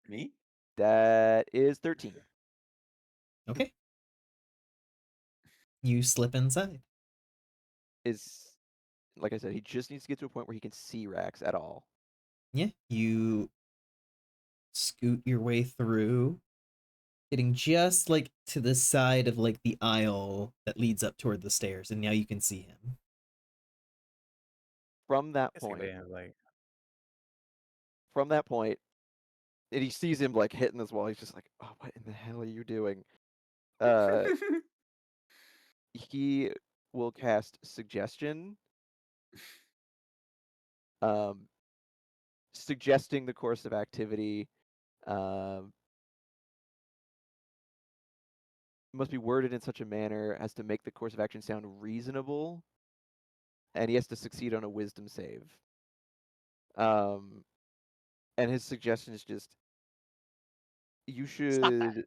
Me? That is 13. Okay. You slip inside. Is, like I said, he just needs to get to a point where he can see Rax at all. Yeah, you scoot your way through, getting just like to the side of like the aisle that leads up toward the stairs, and now you can see him. From that Basically, point, I was like, and he sees him like hitting this wall. He's just like, "Oh, what in the hell are you doing?" Uh, he will cast suggestion, um, suggesting the course of activity. Um, must be worded in such a manner as to make the course of action sound reasonable, and he has to succeed on a wisdom save. Um, and his suggestion is just, you Stop that. should.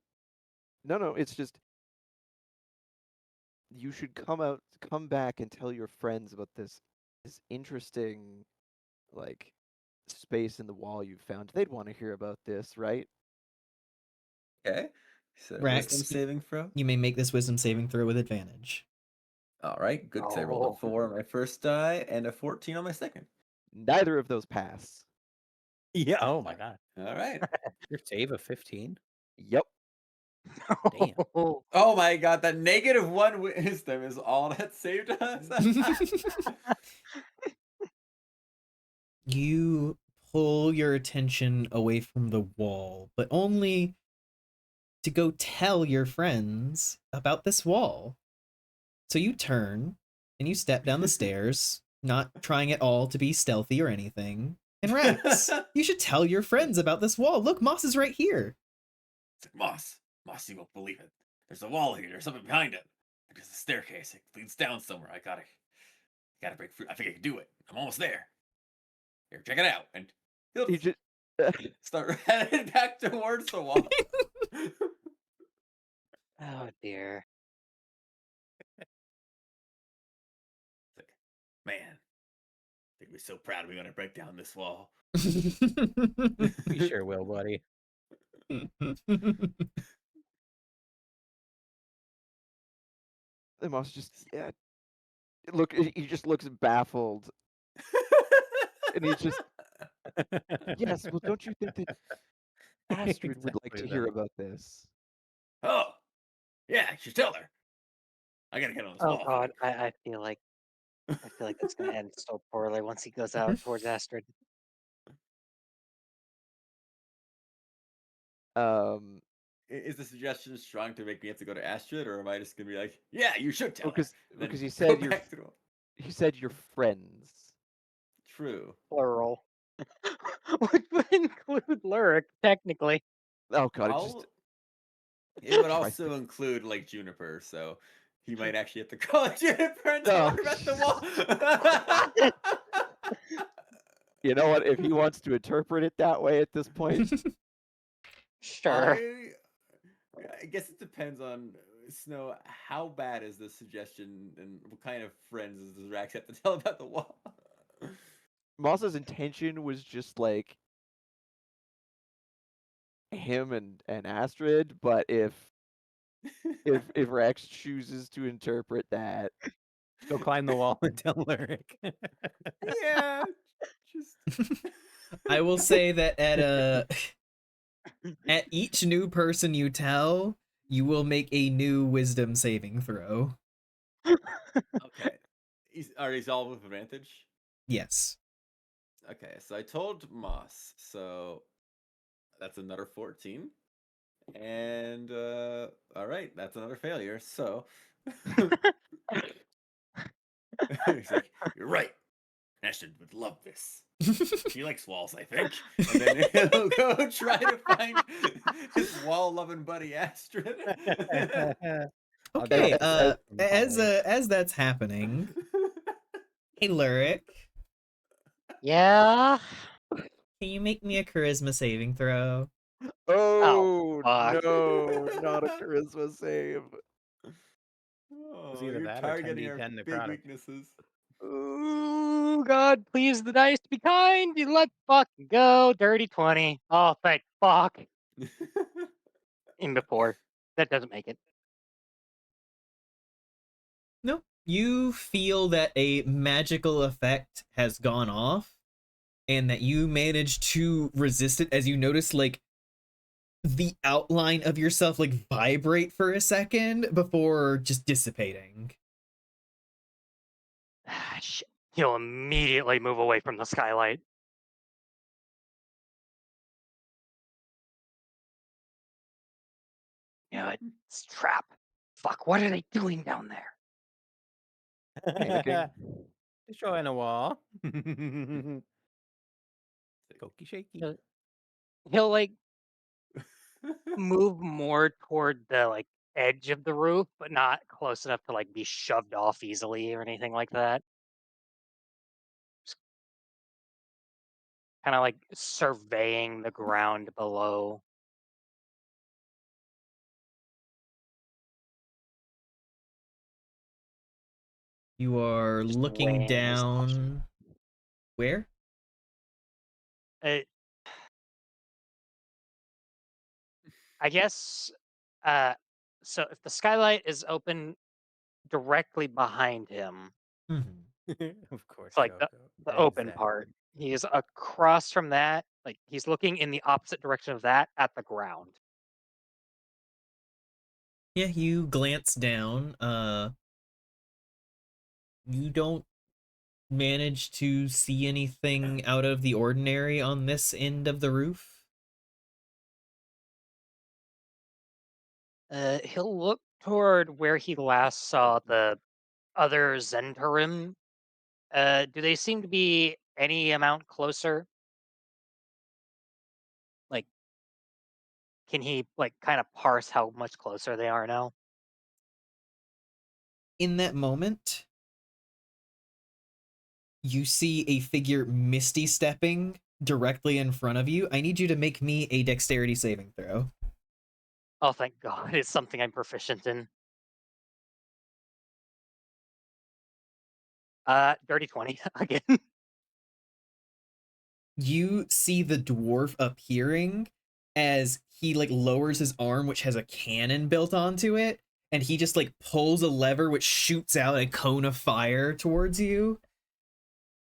No, it's just you should come back and tell your friends about this interesting, like, space in the wall you found. They'd want to hear about this, right? Okay. So wisdom Rax, saving throw. you may make this wisdom saving throw with advantage. All right, good. 'Cause I rolled a Oh. 4 on my first die and a 14 on my second. Neither of those pass. yeah. Oh my god. All right. Your save of 15. Yep. Damn. Oh my god, that -1 wisdom is all that saved us. You pull your attention away from the wall, but only to go tell your friends about this wall. So you turn and you step down the stairs, not trying at all to be stealthy or anything. And Rax, you should tell your friends about this wall. Look, Moss is right here. It's like, Moss, you won't believe it. There's a wall here. There's something behind it. There's a staircase. It leads down somewhere. I gotta break through. I think I can do it. I'm almost there. Here, check it out. And he'll He just start heading back towards the wall. Oh dear. It's like, man, they'd be so proud of me when I break down this wall. We sure will, buddy. the mouse just look. He just looks baffled, and he's just yes. Well, don't you think that Astrid would like to Exactly hear that. about this? Oh, yeah, you should tell her. I gotta get on this Oh wall. god, I feel like that's gonna end so poorly once he goes out towards Astrid. Um, Is the suggestion strong to make me have to go to Astrid, or am I just gonna be like, yeah, you should tell her? because and then because he go said you're back to the wall? he said you're friends. True. Plural. Which would include Lyric, technically. Oh god, I'll. It would Christ. also include like Juniper, so he might actually have to call Juniper and tell No. her about the wall. You know what? If he wants to interpret it that way at this point, Sure. I guess it depends on Snow. How bad is the suggestion, and what kind of friends does Rax have to tell about the wall? Moss's intention was just like him and Astrid, but if Rex chooses to interpret that, Go climb the wall and tell Lyric. Yeah, just I will say that at each new person you tell, you will make a new wisdom saving throw. okay. Are these all with advantage? Yes. Okay, so I told Moss, so that's another 14. And all right, that's another failure. So he's like, "You're right. Ashton would love this. She likes walls, I think." And then he'll go try to find his wall-loving buddy Astrid. Okay, that's as that's happening, hey Lyric, Yeah. can you make me a charisma saving throw? oh fuck. no, not a charisma save. Oh, either you're that or targeting our 10d10 big necrotic. weaknesses. Ooh, God, please the dice be kind. You let fucking go. Dirty 20. Oh, thank fuck. In before. That doesn't make it. No, you feel that a magical effect has gone off, and that you managed to resist it as you notice like the outline of yourself like vibrate for a second before just dissipating. Shit. He'll immediately move away from the skylight. You know, it's a trap. Fuck, what are they doing down there? Panicking. Destroying a wall. Cokey shaky. He'll like move more toward the like edge of the roof, but not close enough to like be shoved off easily or anything like that. Kind of like surveying the ground below. You are Just looking weighing his options. down. Where? I guess. Uh, so if the skylight is open directly behind him, Of course, it's like the Shoko. open part. He is across from that. Like he's looking in the opposite direction of that at the ground. Yeah, you glance down. You don't manage to see anything out of the ordinary on this end of the roof. He'll look toward where he last saw the other Zentarim. Do they seem to be any amount closer? Like can he like kind of parse how much closer they are now? In that moment, you see a figure misty stepping directly in front of you. I need you to make me a dexterity saving throw. Oh, thank God, it's something I'm proficient in. Dirty 20 again. You see the dwarf appearing as he like lowers his arm, which has a cannon built onto it, and he just like pulls a lever which shoots out a cone of fire towards you,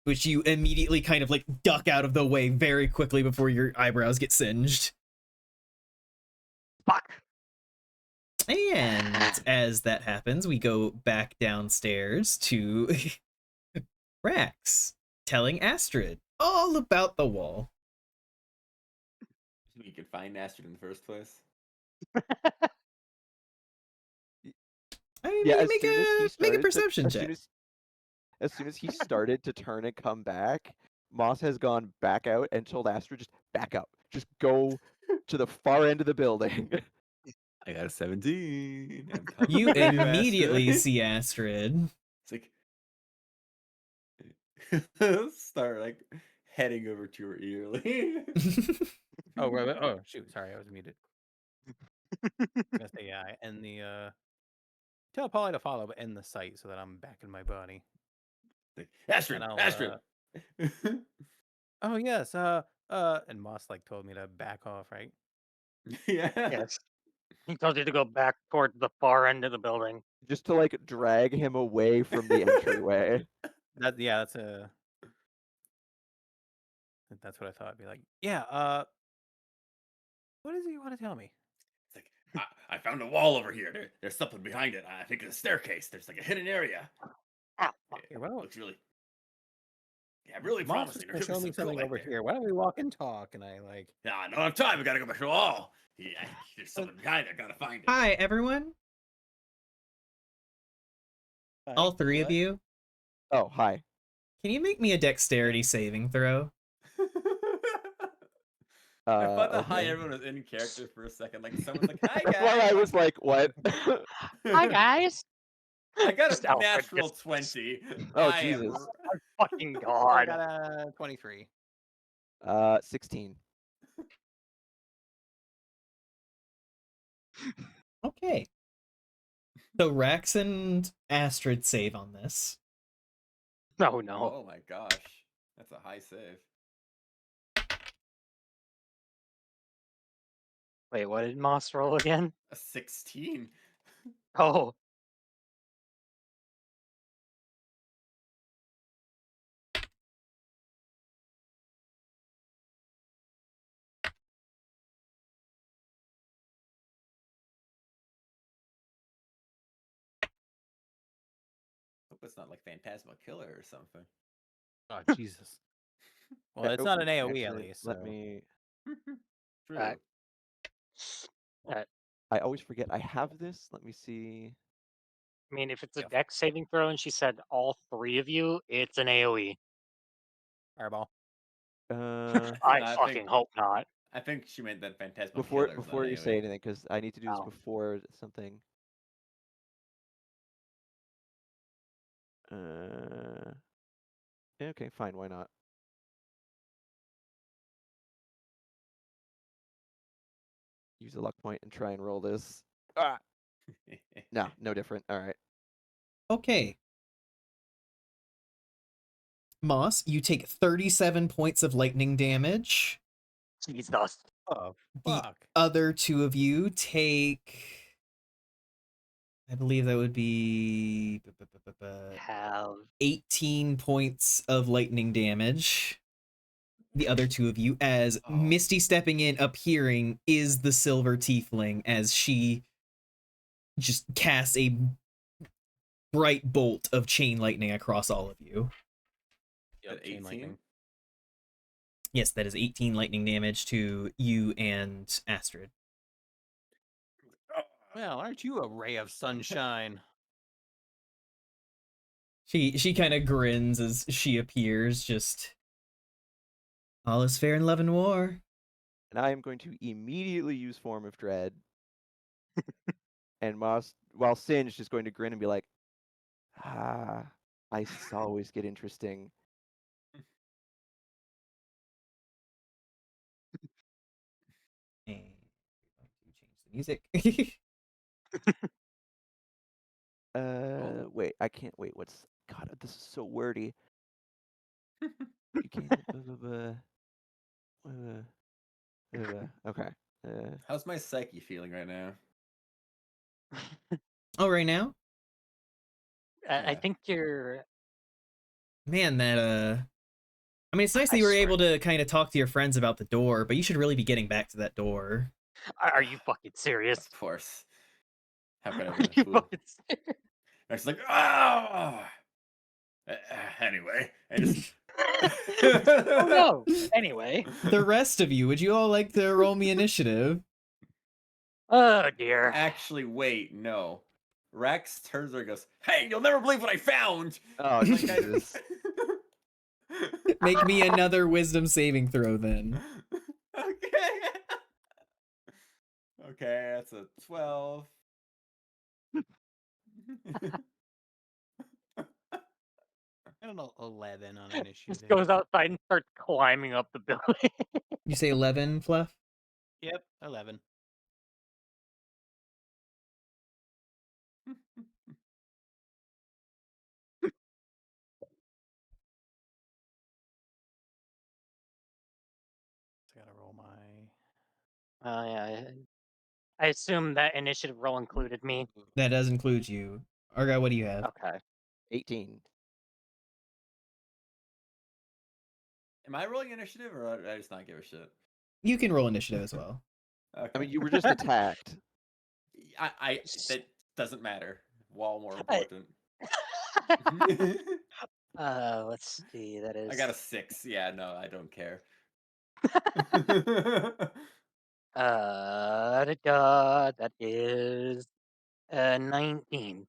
which you immediately kind of like duck out of the way very quickly before your eyebrows get singed. Fuck. And as that happens, we go back downstairs to Rex telling Astrid all about the wall. You could find Astrid in the first place. I mean, Yeah, make a perception check. As soon as he started to turn and come back, Moss has gone back out and told Astrid, just back out. Just go to the far end of the building. I got a 17. I'm coming You for immediately Astrid. see Astrid. It's like start like heading over to her eerily. Oh, right. Oh, shoot. Sorry, I was muted. Gonna say, yeah, I end the tell Polly to follow, but end the site so that I'm back in my body. Like, Astrid, And I'll, Astrid. Oh yes, and Moss like told me to back off, right? Yeah. Yes. He told you to go back toward the far end of the building. Just to like drag him away from the entryway. That's what I thought. I'd be like, yeah, what does he want to tell me? It's like I found a wall over here. There's something behind it. I think it's a staircase. There's like a hidden area. Ow, fuck. Here, why don't Looks really Moss was promising. gonna show me something over here. Why don't we walk and talk? And I like, Yeah, I don't have time. We gotta go back to the wall. Yeah, there's something behind there. Gotta find it. Hi, everyone. All three of What? you. Oh, hi. Can you make me a dexterity saving throw? I thought that hi Okay. everyone was in character for a second. Like someone's like, hi guys. Well, I was like, what? Hi, guys. I got Just a Alfred natural just- 20. Oh, I am Jesus. Fucking I God. got a 23. 16. Okay. So Rex and Astrid save on this. No, no. Oh my gosh. That's a high save. Wait, what did Moss roll again? A 16. Oh. Hope it's not like Phantasma Killer or something. Oh Jesus. Well, it's Oh, not an AOE at actually, least. Let So. me. True. Alright. Alright. I always forget I have this. Let me see. I mean, if it's a Yeah. dex saving throw and she said all three of you, it's an AoE. Fireball. I I fucking think- hope not. I think she meant that Phantasma before Killer's before not you AoE. say anything, because I need to do this Oh. before something. Yeah, okay, fine. Why not? Use a luck point and try and roll this. Ah, no, no different. All right. Okay. Moss, you take 37 points of lightning damage. Jesus. Oh The fuck. other two of you take, I believe that would be Have 18 points of lightning damage. The other two of you, as Oh. Misty stepping in, appearing, is the silver tiefling as she just casts a bright bolt of chain lightning across all of you. Yep, At chain 18? lightning. Yes, that is 18 lightning damage to you and Astrid. Well, aren't you a ray of sunshine? She kind of grins as she appears, just all is fair in love and war. and I am going to immediately use Form of Dread. And while Singe just going to grin and be like, "Ah, ice always get interesting." And I'm going to change the music. Wait, I can't wait. What's God? This is so wordy. You can't. Okay. How's my psyche feeling right now? Oh, right now, I Yeah. think you're. man, that I mean, it's nice that I you were swear. able to kind of talk to your friends about the door, but you should really be getting back to that door. Are you fucking serious? Of course. How could I have Are been a you fool? fucking serious? I was like, oh. Anyway, I just. Oh no. Anyway. The rest of you, would you all like to roll me initiative? Oh dear. Actually, wait, no. Rex turns around and goes, "Hey, you'll never believe what I found!" Oh Like, Jesus! Make me another wisdom saving throw then. Okay. Okay, that's a 12. I don't know, 11 on Just initiative. goes outside and starts climbing up the building. You say 11, Fluff? Yep, 11. So I gotta roll my. Yeah. I assume that initiative roll included me. That does include you. Argo, what do you have? Okay. 18. Am I rolling initiative or did I just not give a shit? You can roll initiative as well. Okay. I mean, you were just attacked. That doesn't matter. Wall more I- important. Let's see. That is. I got a 6. Yeah, no, I don't care. That is 19.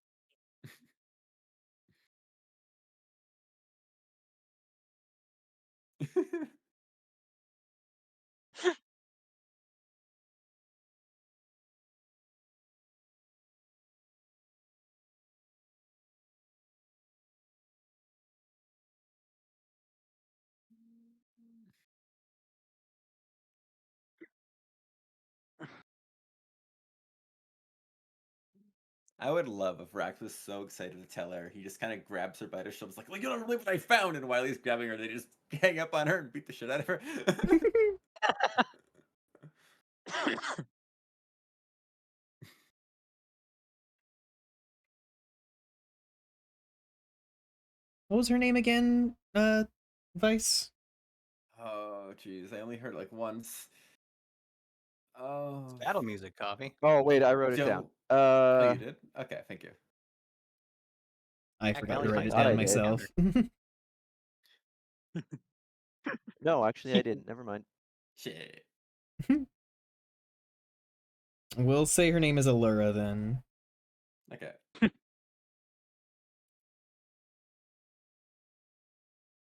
I would love if Rax was so excited to tell her. He just kind of grabs her by the shoulders, like, you'll never believe what I found. And while he's grabbing her, they just hang up on her and beat the shit out of her. What was her name again, Vice? Oh, jeez. I only heard it like once. It's Oh. battle music, Coffee. Oh wait, I wrote it down. Oh, you did? Okay, thank you. I Heck, forgot Ellie to write finds it thought down I did. myself. No, actually, I didn't. Never mind. Shit. We'll say her name is Allura then. Okay.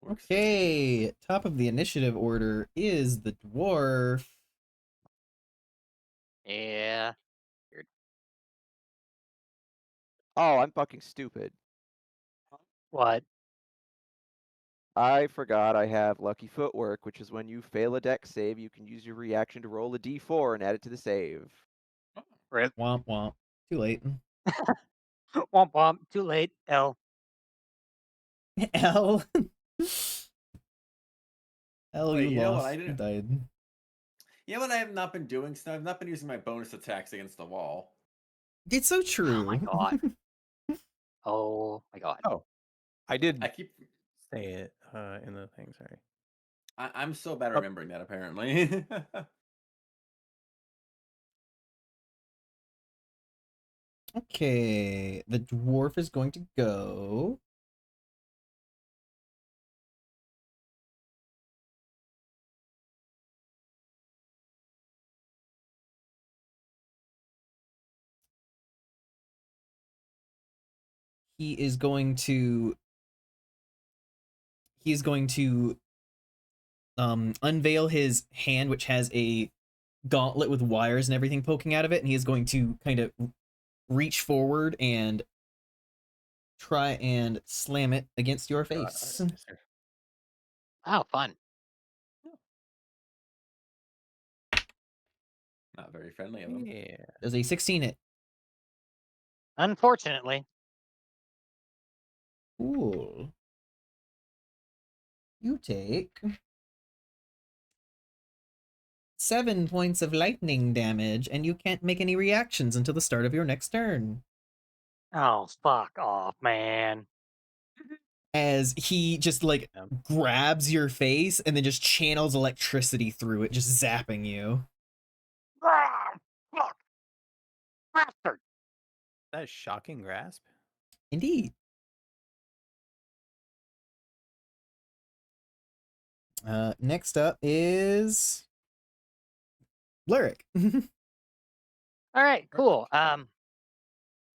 Works for me. Okay, top of the initiative order is the dwarf. Yeah. Oh, I'm fucking stupid. What? I forgot I have Lucky Footwork, which is when you fail a dex save, you can use your reaction to roll a d4 and add it to the save. Rip. Womp womp. Too late. Womp womp. Too late. L. L. L, Wait, you you know what? lost. You died. You know what I have not been doing? So I've not been using my bonus attacks against the wall. It's so true. Oh my god. Oh my god. Oh, I did I keep. say it in the thing, sorry. I'm so bad at remembering that, apparently. Okay, the dwarf is going to go. He is going to unveil his hand, which has a gauntlet with wires and everything poking out of it, and he is going to kind of reach forward and try and slam it against your face. Oh, fun. Not very friendly of him. Yeah. Does a 16 hit? Unfortunately. Cool. You take 7 points of lightning damage, and you can't make any reactions until the start of your next turn. Oh, fuck off, man. As he just like Yeah. grabs your face and then just channels electricity through it, just zapping you. Ah, fuck. Bastard. That is shocking grasp. Indeed. Next up is Lyric. All right, cool.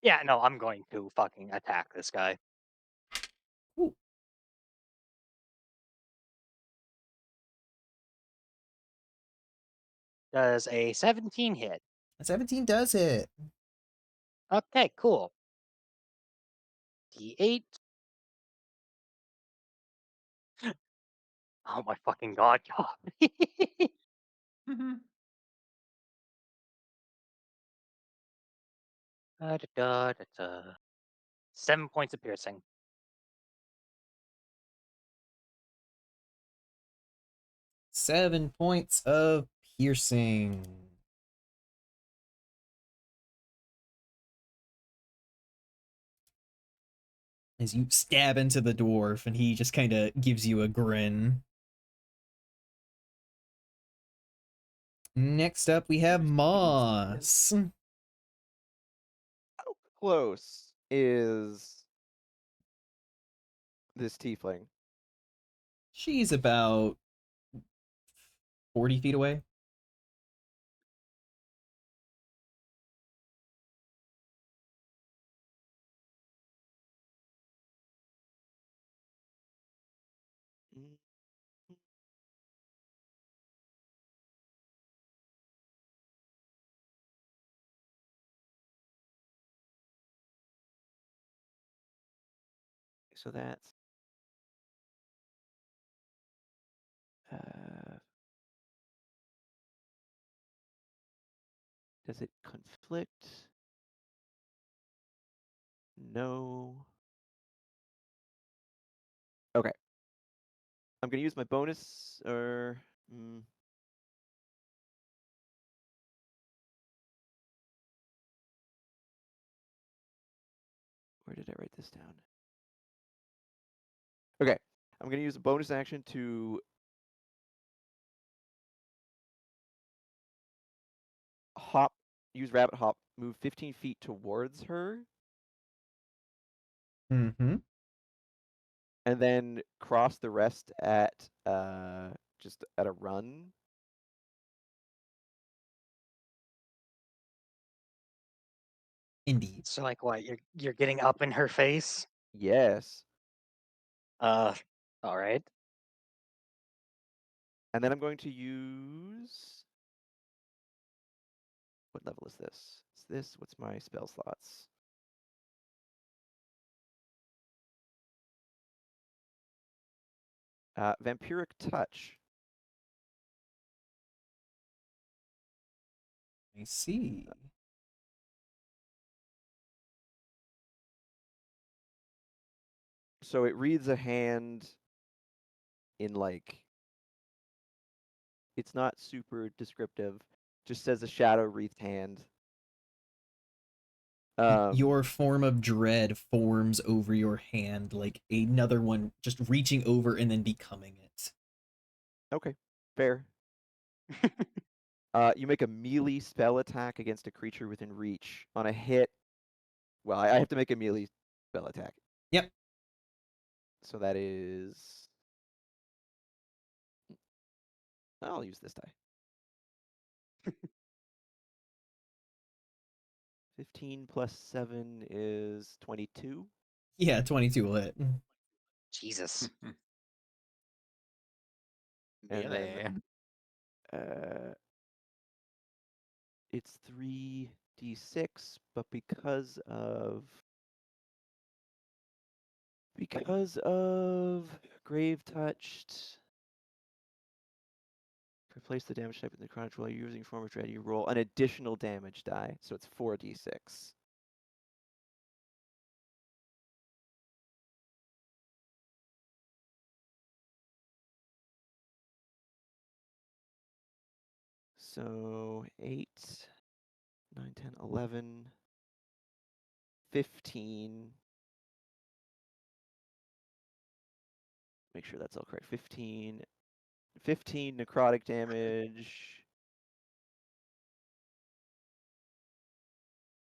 Yeah, no, I'm going to fucking attack this guy. Ooh. Does a 17 hit? 17 does hit. Okay, cool. D8. Oh my fucking god, God. Da. 7 points of piercing. Seven points of piercing. As you stab into the dwarf, and he just kind of gives you a grin. Next up, we have Moss. How close is this tiefling? She's about 40 feet away. Mm, So that's does it conflict? No. Okay. I'm gonna use my bonus, or where did I write this down? Okay, I'm gonna use a bonus action to hop, use rabbit hop, move 15 feet towards her, Mm-hmm. and then cross the rest at just at a run. Indeed. So like what? You're getting up in her face? Yes. Uh, all right. And then I'm going to use, what level is this? Is this, what's my spell slots? Vampiric Touch. I see. So it reads a hand in like, it's not super descriptive, just says a shadow wreathed hand. Your form of dread forms over your hand, like another one just reaching over and then becoming it. Okay, fair. You make a melee spell attack against a creature within reach. On a hit, well, I have to make a melee spell attack. Yep. So that is, I'll use this die. 15 plus 7 is 22. Yeah, 22 will hit. Jesus. And Really? then it's 3d6, but because of grave touched, replace the damage type with the chronic while you're using form of dread, you roll an additional damage die, so it's 4d6. So 8, 9, 10, 11, 15. Make sure that's all correct. 15 necrotic damage.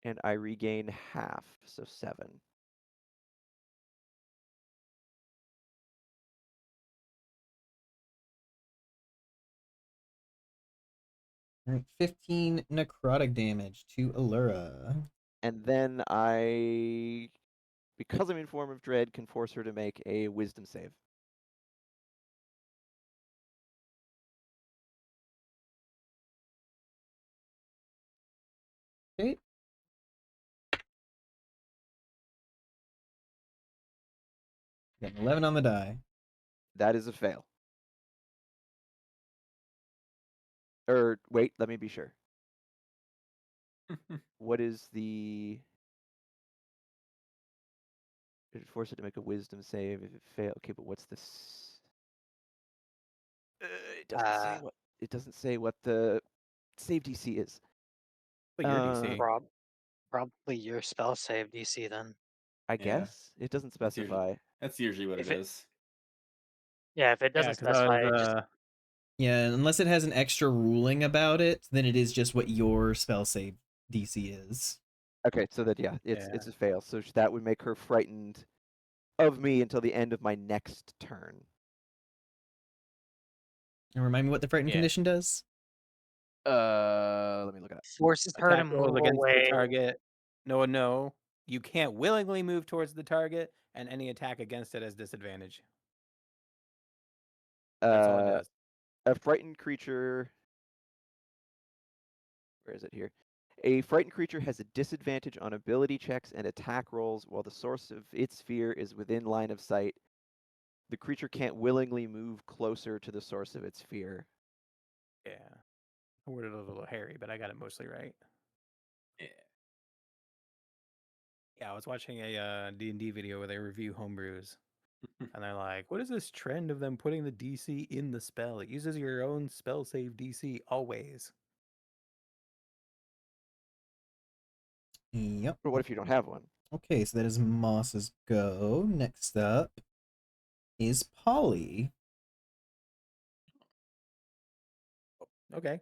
And I regain half, so 7. All right, 15 necrotic damage to Allura. And then because I'm in form of dread, can force her to make a wisdom save. Okay. Got an 11 on the die. That is a fail. Or wait, let me be sure. What is the? It force it to make a wisdom save if it fails. Okay, but what's this? It doesn't say what. It doesn't say what the save DC is. But your DC. Probably your spell save DC then. I Yeah. guess it doesn't That's usually- specify. That's usually what If it it- is. Yeah, if it Yeah, doesn't 'cause I specify, was, just Yeah, unless it has an extra ruling about it, then it is just what your spell save DC is. Okay, so that it's Yeah. it's a fail. So that would make her frightened of me until the end of my next turn. And remind me what the frightened Yeah. condition does? Let me look it up. forces her to attack rolls move against away. the target. No. You can't willingly move towards the target, and any attack against it has disadvantage. That's all it does. A frightened creature. Where is it here? A frightened creature has a disadvantage on ability checks and attack rolls while the source of its fear is within line of sight. The creature can't willingly move closer to the source of its fear. Yeah. I worded it a little hairy, but I got it mostly right. Yeah. Yeah, I was watching a D&D video where they review homebrews. And they're like, what is this trend of them putting the DC in the spell? It uses your own spell save DC always. Yep. But what if you don't have one? Okay, so that is Moss's go. Next up is Polly. Okay.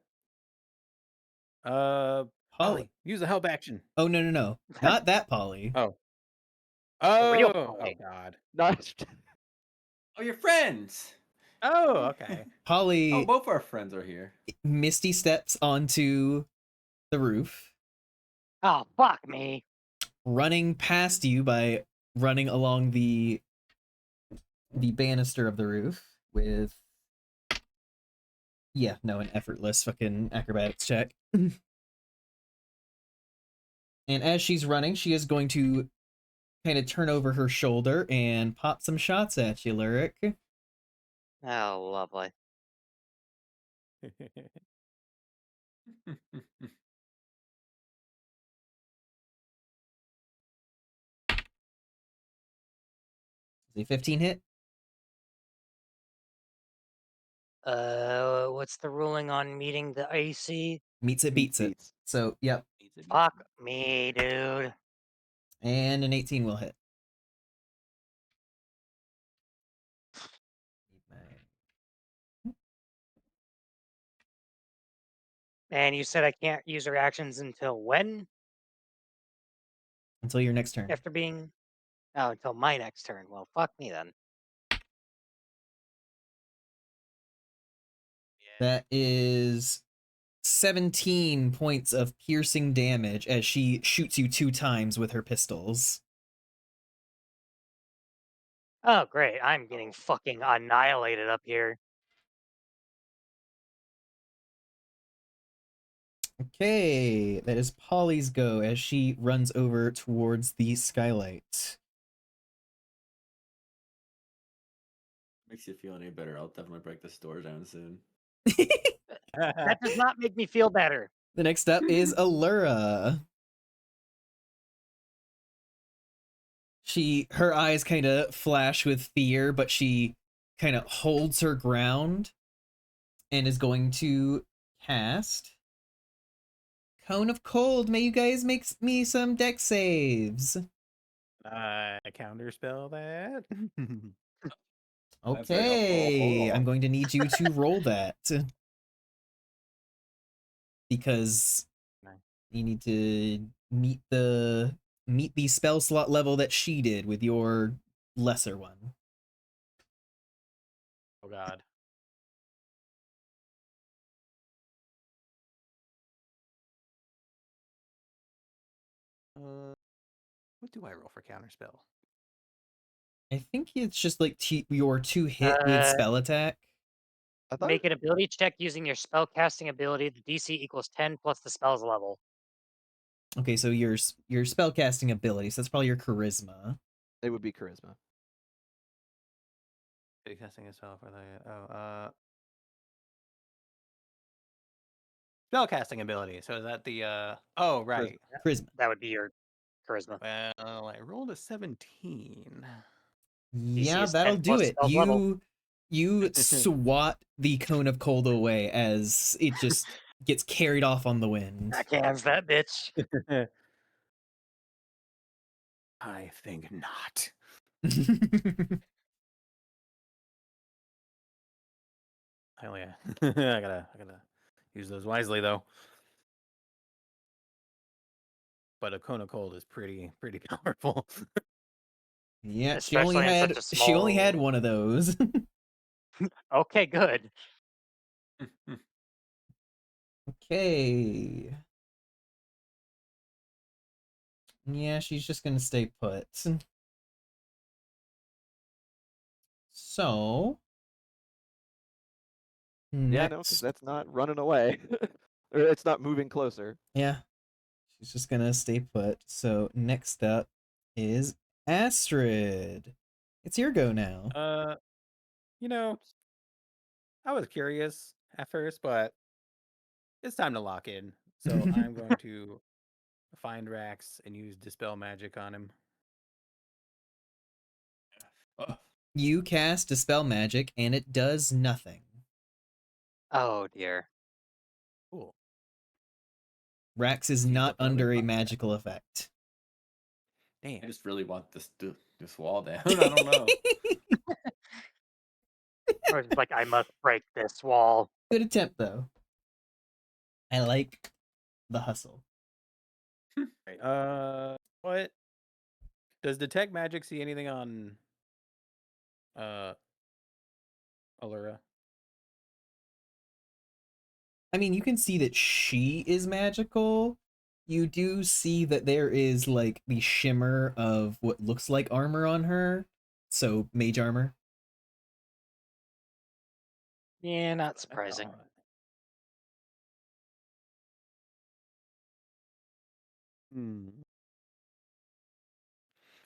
Polly. Polly, use the help action. Oh, no. Not that Polly. Oh. The real Oh Polly. God. Not. Oh, you're friends. Oh, okay. Polly Oh, both our friends are here. Misty steps onto the roof, Oh, fuck me. running past you by running along the banister of the roof with an effortless fucking acrobatics check. And as she's running, she is going to kind of turn over her shoulder and pop some shots at you, Lyric. Oh, lovely. Is a 15 hit? What's the ruling on meeting the AC? Meets it, beats it. Beats. So, yep. Fuck me, dude. And an 18 will hit. And you said I can't use reactions until when? Until your next turn. After being... Oh, until my next turn. Well, fuck me then. That is 17 points of piercing damage as she shoots you 2 times with her pistols. Oh, great. I'm getting fucking annihilated up here. Okay, that is Polly's go as she runs over towards the skylight. Makes you feel any better. I'll definitely break the store down soon. That does not make me feel better. The next up is Allura. Her eyes kind of flash with fear, but she kind of holds her ground and is going to cast Cone of Cold. May you guys make me some deck saves. Counterspell that. That's very helpful. Okay, I'm going to need you to roll that because Nice. you need to meet the spell slot level that she did with your lesser one. Oh God. What do I roll for counterspell? I think it's just like your 2-hit with spell attack. I thought Make an ability check using your spell casting ability. The DC equals 10 plus the spell's level. Okay, so your spell casting ability, so that's probably your charisma. it would be charisma. Casting a spell for the spell casting ability. So is that the oh right. Charisma. That would be your charisma. Well, I rolled a 17. Yeah, is that'll 10 do plus it. spell's level. You swat the cone of cold away as it just gets carried off on the wind. Backhands that bitch. I think not. Hell yeah. I gotta use those wisely though. But a cone of cold is pretty powerful. Yeah, Especially in such a she only had small. one of those. Okay, good. Okay. Yeah, she's just gonna stay put. So Yeah, no, because next, that's not running away, or it's not moving closer. yeah, she's just gonna stay put. So next up is Astrid. It's your go now. You know, I was curious at first, but it's time to lock in. So I'm going to find Rax and use Dispel Magic on him. You cast Dispel Magic and it does nothing. Oh dear. Cool. Rax is Seems not like I really under a want that. magical effect. Damn. I just really want this wall down. I don't know. Or it's like, I must break this wall. Good attempt though. I like the hustle. Right. What does Detect Magic see anything on uh Allura? I mean, you can see that she is magical. You do see that there is like the shimmer of what looks like armor on her. So mage armor. Yeah, not That's surprising. odd. Hmm.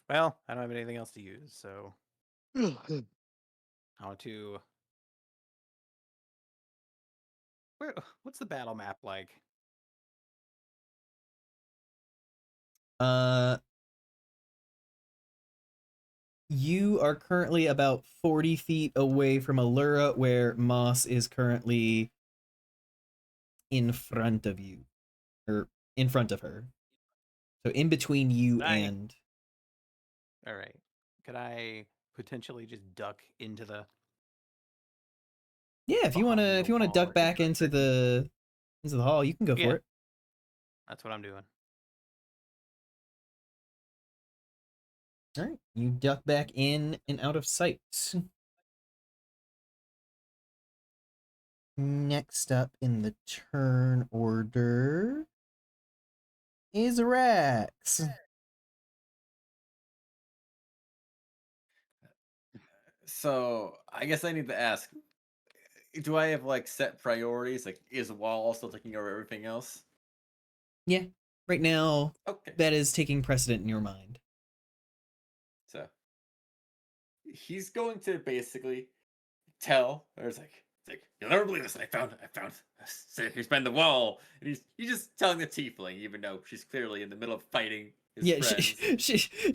Well, I don't have anything else to use, so I want to. What's the battle map like? Uh you are currently about 40 feet away from Allura, where Moss is currently in front of you. Or in front of her. So in between you and All right. Could I potentially just duck into the yeah, if you behind the wanna wall duck or back into the hall, you can go for Yeah. it. That's what I'm doing. All right, you duck back in and out of sight. Next up in the turn order is Rex. So I guess I need to ask: do I have like set priorities? Like, is wall still taking over everything else? Yeah. Right now, Okay. that is taking precedent in your mind. So he's going to basically tell, or it's like, you'll never believe this. I found he's behind the wall, and he's just telling the tiefling, even though she's clearly in the middle of fighting his Yeah, friends.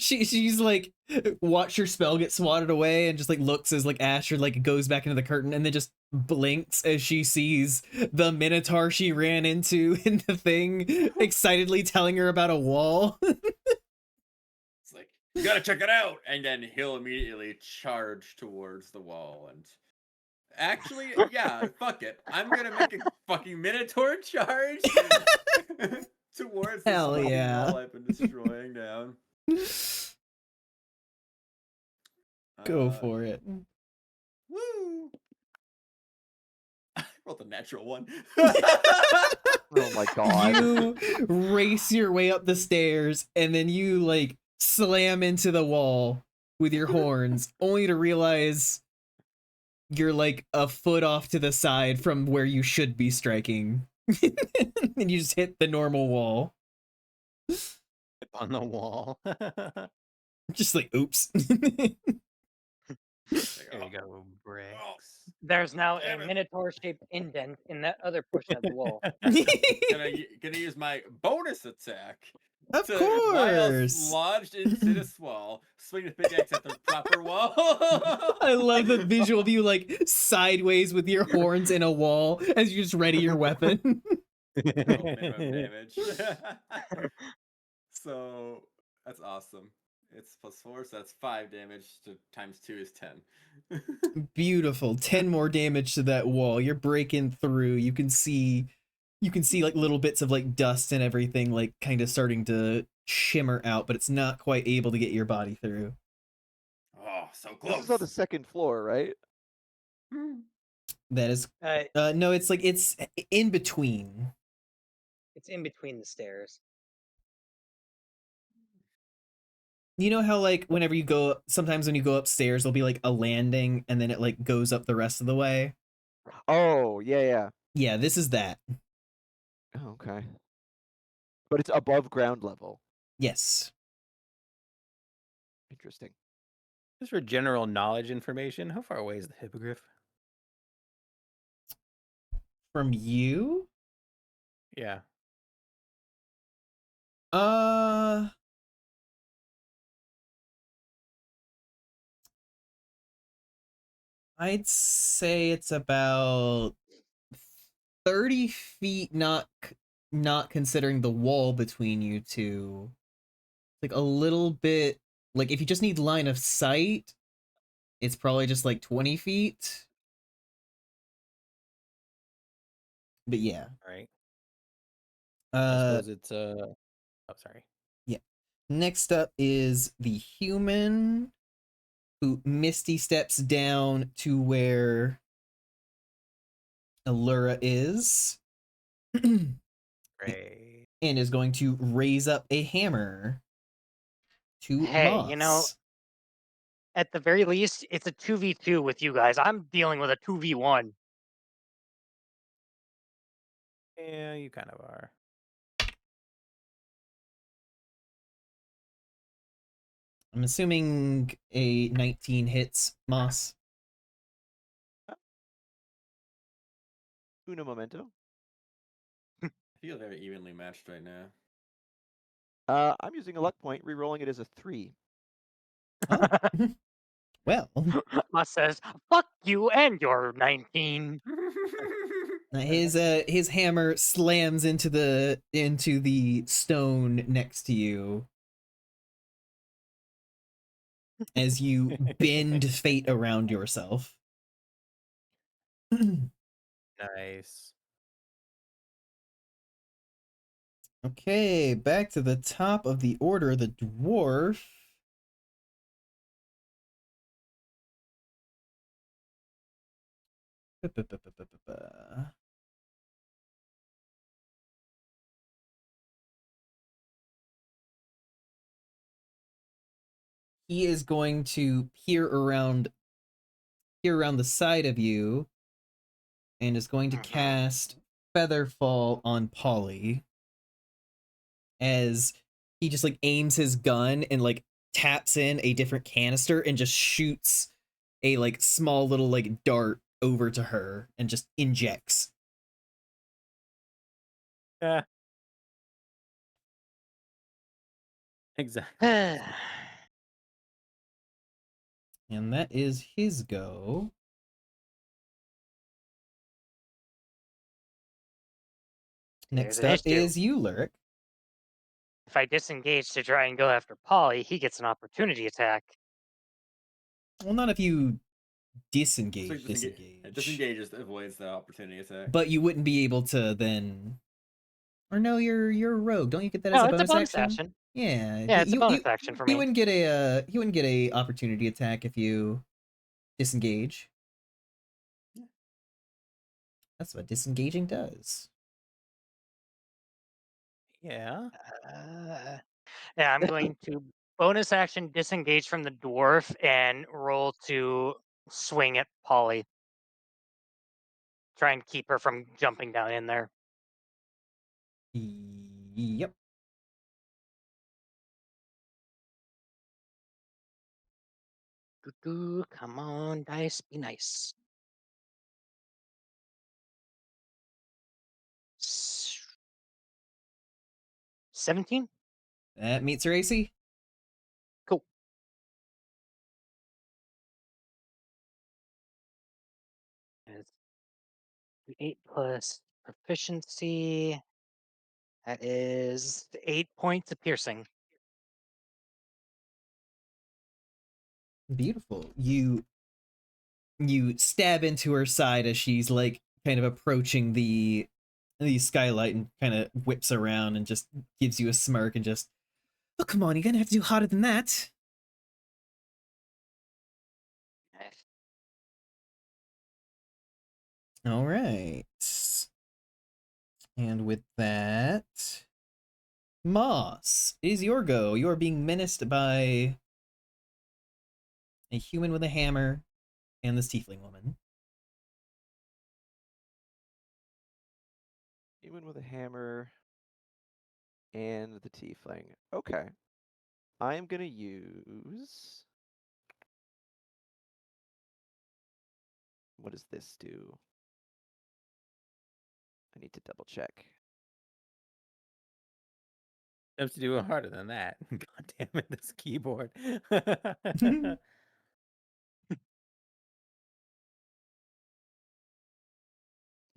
she's like, watch your spell get swatted away, and just like looks as like Asher like goes back into the curtain, and then just blinks as she sees the Minotaur she ran into in the thing, excitedly telling her about a wall. It's like, you gotta check it out, and then he'll immediately charge towards the wall. And actually, yeah, fuck it, I'm gonna make a fucking Minotaur charge towards this Hell fucking yeah. wall I've been destroying down. Go for it. Woo! I rolled a natural one. Oh my god. You race your way up the stairs, and then you like slam into the wall with your horns, only to realize you're like a foot off to the side from where you should be striking. And you just hit the normal wall. On the wall. Just like, oops. There you go, bricks. There's now Damn a it. Minotaur-shaped indent in that other portion of the wall. Gonna use my bonus attack. Of While course. lodged into this wall, swing the big axe at the proper wall. I love the visual of you like sideways with your horns in a wall as you just ready your weapon. Roll minimum damage. So that's awesome. It's +4, so that's 5 damage to times 2 is 10. Beautiful. 10 more damage to that wall. You're breaking through. You can see like little bits of like dust and everything like kind of starting to shimmer out, but it's not quite able to get your body through. Oh, so This close. is on the second floor, right? That is no, it's like it's in between. It's in between the stairs. You know how like whenever you go, sometimes when you go upstairs there'll be like a landing and then it like goes up the rest of the way. Oh, yeah. Yeah, this is that. Oh, okay. But it's above ground level. Yes. Interesting. Just for general knowledge information, how far away is the hippogriff? From you? Yeah. I'd say it's about 30 feet, not considering the wall between you two. Like a little bit, like if you just need line of sight, it's probably just like 20 feet. But yeah. All right. I Uh, suppose it's oh, sorry. yeah. Next up is the human who Misty steps down to where Allura is. Great. And is going to raise up a hammer to Hey, Moss. at the very least, it's a 2v2 with you guys. I'm dealing with a 2v1. Yeah, you kind of are. I'm assuming a 19 hits Moss. Uno momento. I feel very evenly matched right now. I'm using a luck point, re-rolling it as a 3. Oh. Well, Moss says, "Fuck you and your 19." his hammer slams into the stone next to you as you bend fate around yourself. Nice. Okay, back to the top of the order, the dwarf. He is going to peer around the side of you and is going to cast Featherfall on Polly. as he just like aims his gun and like taps in a different canister and just shoots a like small little like dart over to her and just injects. Yeah, exactly. And that is his go. There's Next an up issue. is you, Lyric. If I disengage to try and go after Polly, he gets an opportunity attack. Well, not if you So disengage. disengage just avoids the opportunity attack. But you wouldn't be able to then. Or no, you're a rogue. Don't you get that as No, a it's a bonus bonus action? action. Yeah, Yeah, it's a bonus action for he me. wouldn't get he wouldn't get a opportunity attack if you disengage. That's what disengaging does. Yeah. Uh, yeah, I'm going to bonus action disengage from the dwarf and roll to swing at Polly. Try and keep her from jumping down in there. Yep. Come on, dice, be nice. 17? That meets her AC. Cool. That's 8 plus proficiency. That is 8 points of piercing. Beautiful. You stab into her side as she's like kind of approaching the skylight and kind of whips around and just gives you a smirk and just, oh come on, you're gonna have to do harder than that. All right. And with that, Moss, it is your go. You are being menaced by a human with a hammer and this tiefling woman. Human with a hammer and the tiefling. Okay. I am gonna use. What does this do? I need to double check. Have to do it harder than that. God damn it, this keyboard.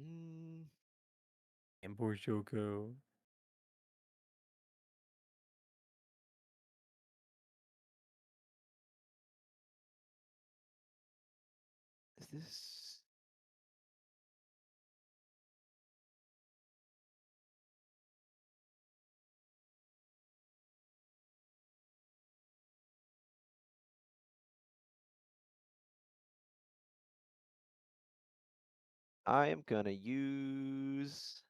Mm, And poor Shoko. is this? I am gonna use.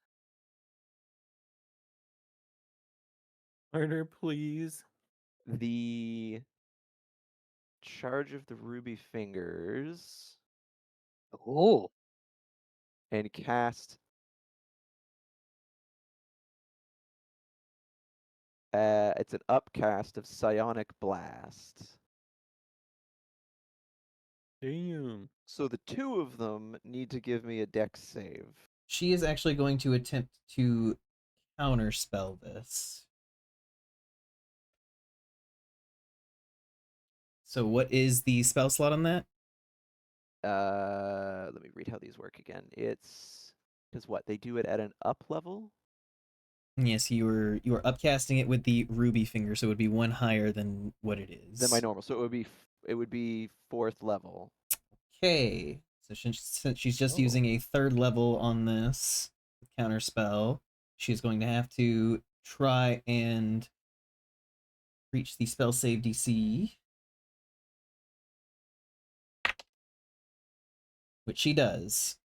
Harder, please. The charge of the ruby fingers Oh, and cast it's an upcast of psionic blast. Damn. So the two of them need to give me a dex save. She is actually going to attempt to counterspell this. So what is the spell slot on that? Let me read how these work again. It's because what they do it at an up level. Yes, you were upcasting it with the ruby finger, so it would be one higher than what it is. Than my normal, so it would be 4th level. Okay, so since she's just Oh. using a 3rd level on this counterspell, she's going to have to try and reach the spell save DC, which she does.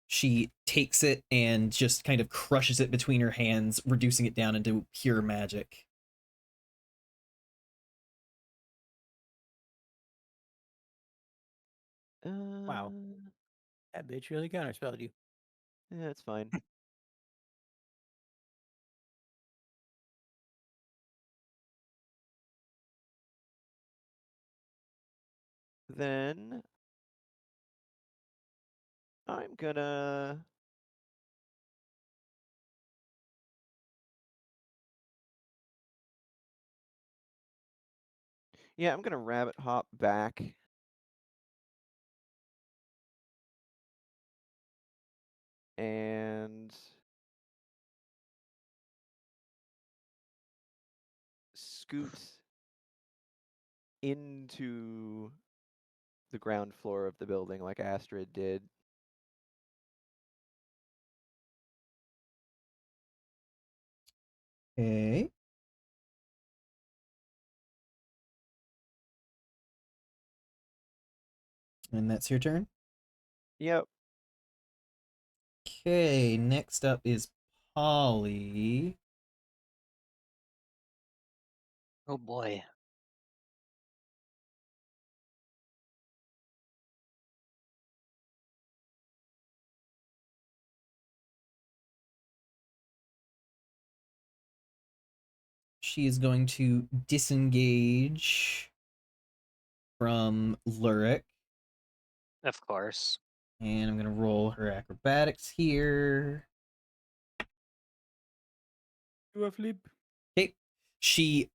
She takes it and just kind of crushes it between her hands, reducing it down into pure magic. Wow. That bitch really counterspelled you. Yeah, it's fine. Then I'm gonna I'm gonna rabbit hop back and scoot into the ground floor of the building like Astrid did. Okay. And that's your turn? Yep. Okay, next up is Polly. Oh boy. She is going to disengage from Lurik. Of course. And I'm going to roll her acrobatics here. Do a flip. Okay. She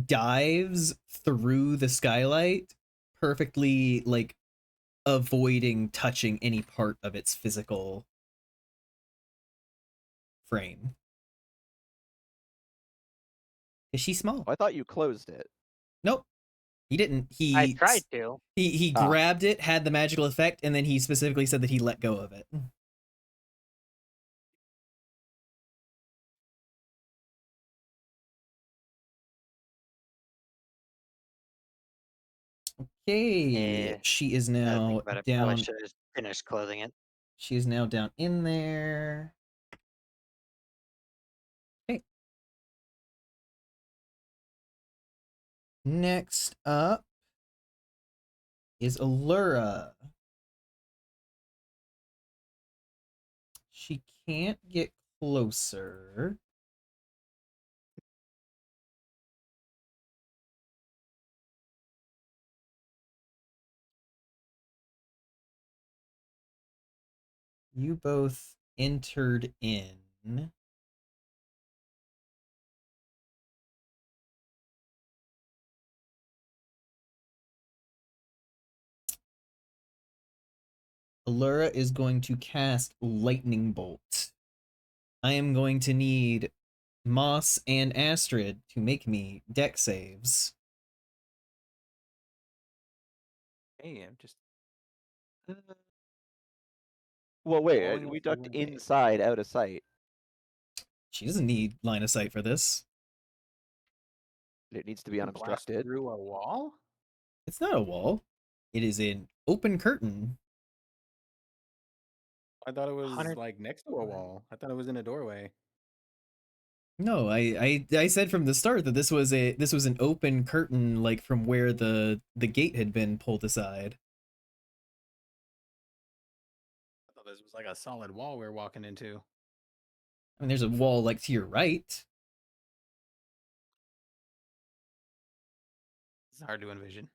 dives through the skylight, perfectly like avoiding touching any part of its physical frame. Is she small? I thought you closed it. Nope. He didn't. I tried to. He Ah. grabbed it, had the magical effect, and then he specifically said that he let go of it. Okay, Eh, she is now that I now think about it, probably down. should have finished clothing it. She is now down in there. Okay. Next up is Allura. She can't get closer. You both entered in. Allura is going to cast Lightning Bolt. I am going to need Moss and Astrid to make me deck saves. Hey, I'm just Well, wait, rolling we with ducked one hit. inside out of sight. She doesn't need line of sight for this. It needs to be You blast unobstructed. through a wall? It's not a wall. It is an open curtain. I thought it was 100 like next to a wall. I thought it was in a doorway. No, I said from the start that this was an open curtain, like from where the gate had been pulled aside. I thought this was like a solid wall we were walking into. I mean, there's a wall like to your right. It's hard to envision.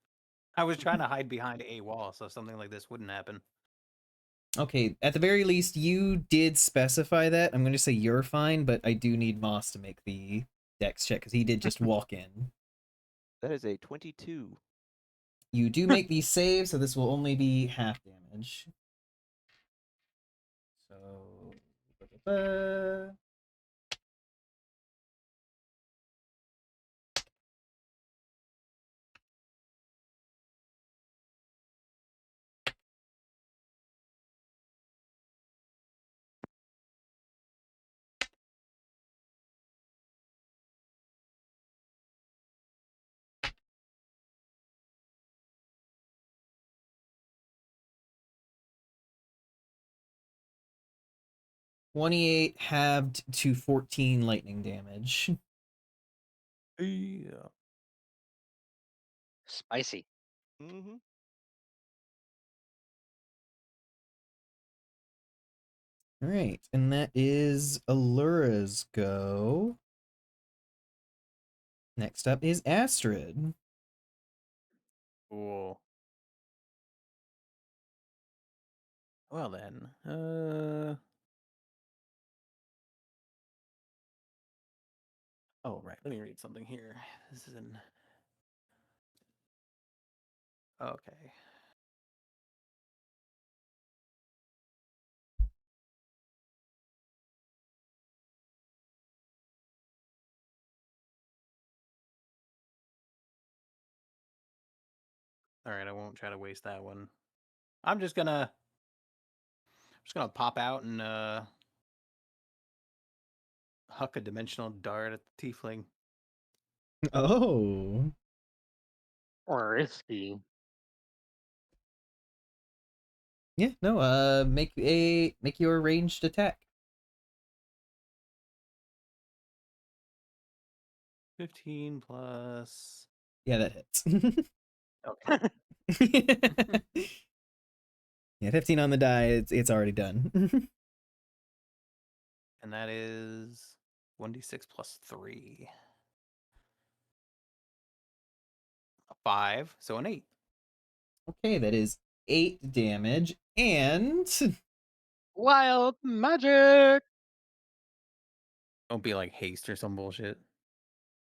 I was trying to hide behind a wall so something like this wouldn't happen. Okay, at the very least, you did specify that. I'm going to say you're fine, but I do need Moss to make the dex check because he did just walk in. That is a 22. You do make these saves, so this will only be half damage. So... 28 halved to 14 lightning damage. Yeah. Spicy. Mm-hmm. All right, and that is Allura's go. Next up is Astrid. Cool. Well then, oh right, let me read something here. This is an okay. All right, I won't try to waste that one. I'm just gonna pop out and huck a dimensional dart at the tiefling. Oh. Risky. Yeah, no, make your ranged attack. 15 plus. Yeah, that hits. Okay. Yeah, 15 on the die, it's already done. And that is 1d6 plus 3. A 5, so an 8. Okay, that is 8 damage, and Wild magic. Don't be like haste or some bullshit.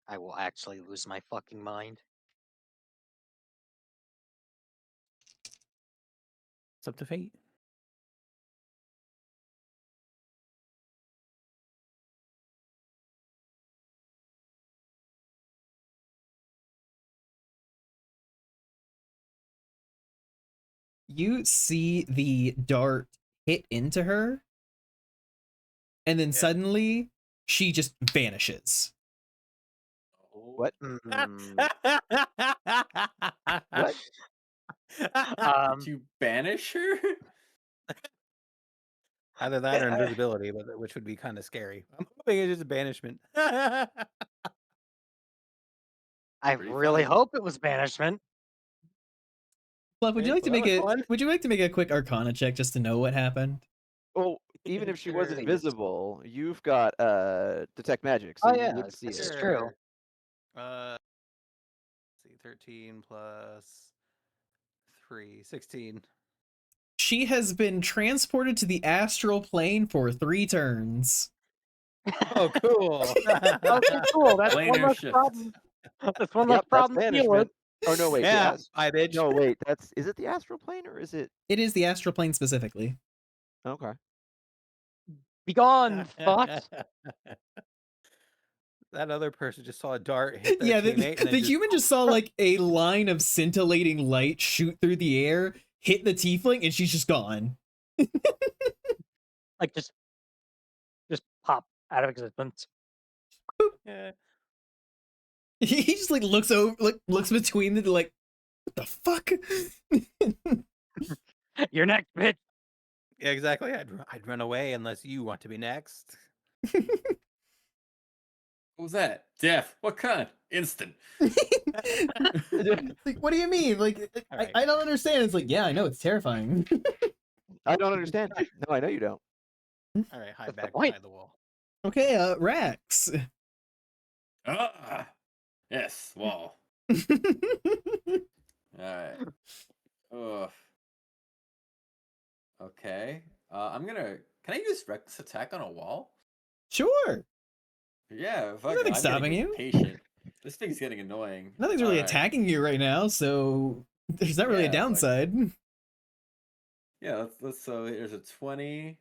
I will actually lose my fucking mind. It's up to fate. you see the dart hit into her, and then Yeah. suddenly she just vanishes. What? Mm, What? Did you banish her? Either that or invisibility, which would be kind of scary. I'm hoping it's just a banishment. I Pretty really funny. hope it was banishment. Fluff, would you like to Well, make that a was fun. would you like to make a quick Arcana check just to know what happened? Oh, even if she was Sure. invisible, you've got detect magic, so Oh you yeah, would see this is it. true. Let's see, 13 plus 3, 16. She has been transported to the astral plane for 3 turns. Oh, cool. Okay, cool. That's one Planar less shift. problem. That's one less Yep, that's problem to deal with. banishment. Oh no, wait. Yeah, bye, bitch. No, wait. Is it the astral plane or is it? It is the astral plane specifically. Okay. Be gone, thought. That other person just saw a dart hit their Yeah, teammate and then the just human just saw like a line of scintillating light shoot through the air, hit the tiefling, and she's just gone. Like just pop out of existence. yeah. He just like looks over, like looks between the like, what the fuck? You're next, bitch. Yeah, exactly. I'd run away unless you want to be next. What was that? Death. What kind? Instant. Like, what do you mean? Like, Alright. I don't understand. It's like, yeah, I know it's terrifying. I don't understand. No, I know you don't. All right, hide That's the back point. behind the wall. Okay, Rax. Ah, yes, wall. Alright. Ugh. Okay. I'm gonna. Can I use Reckless Attack on a wall? Sure. Yeah, fuck it. Nothing's I'm stopping getting you. impatient. This thing's getting annoying. Nothing's really Alright. attacking you right now, so there's not really a Yeah, like- downside. Yeah, let's so here's a 20.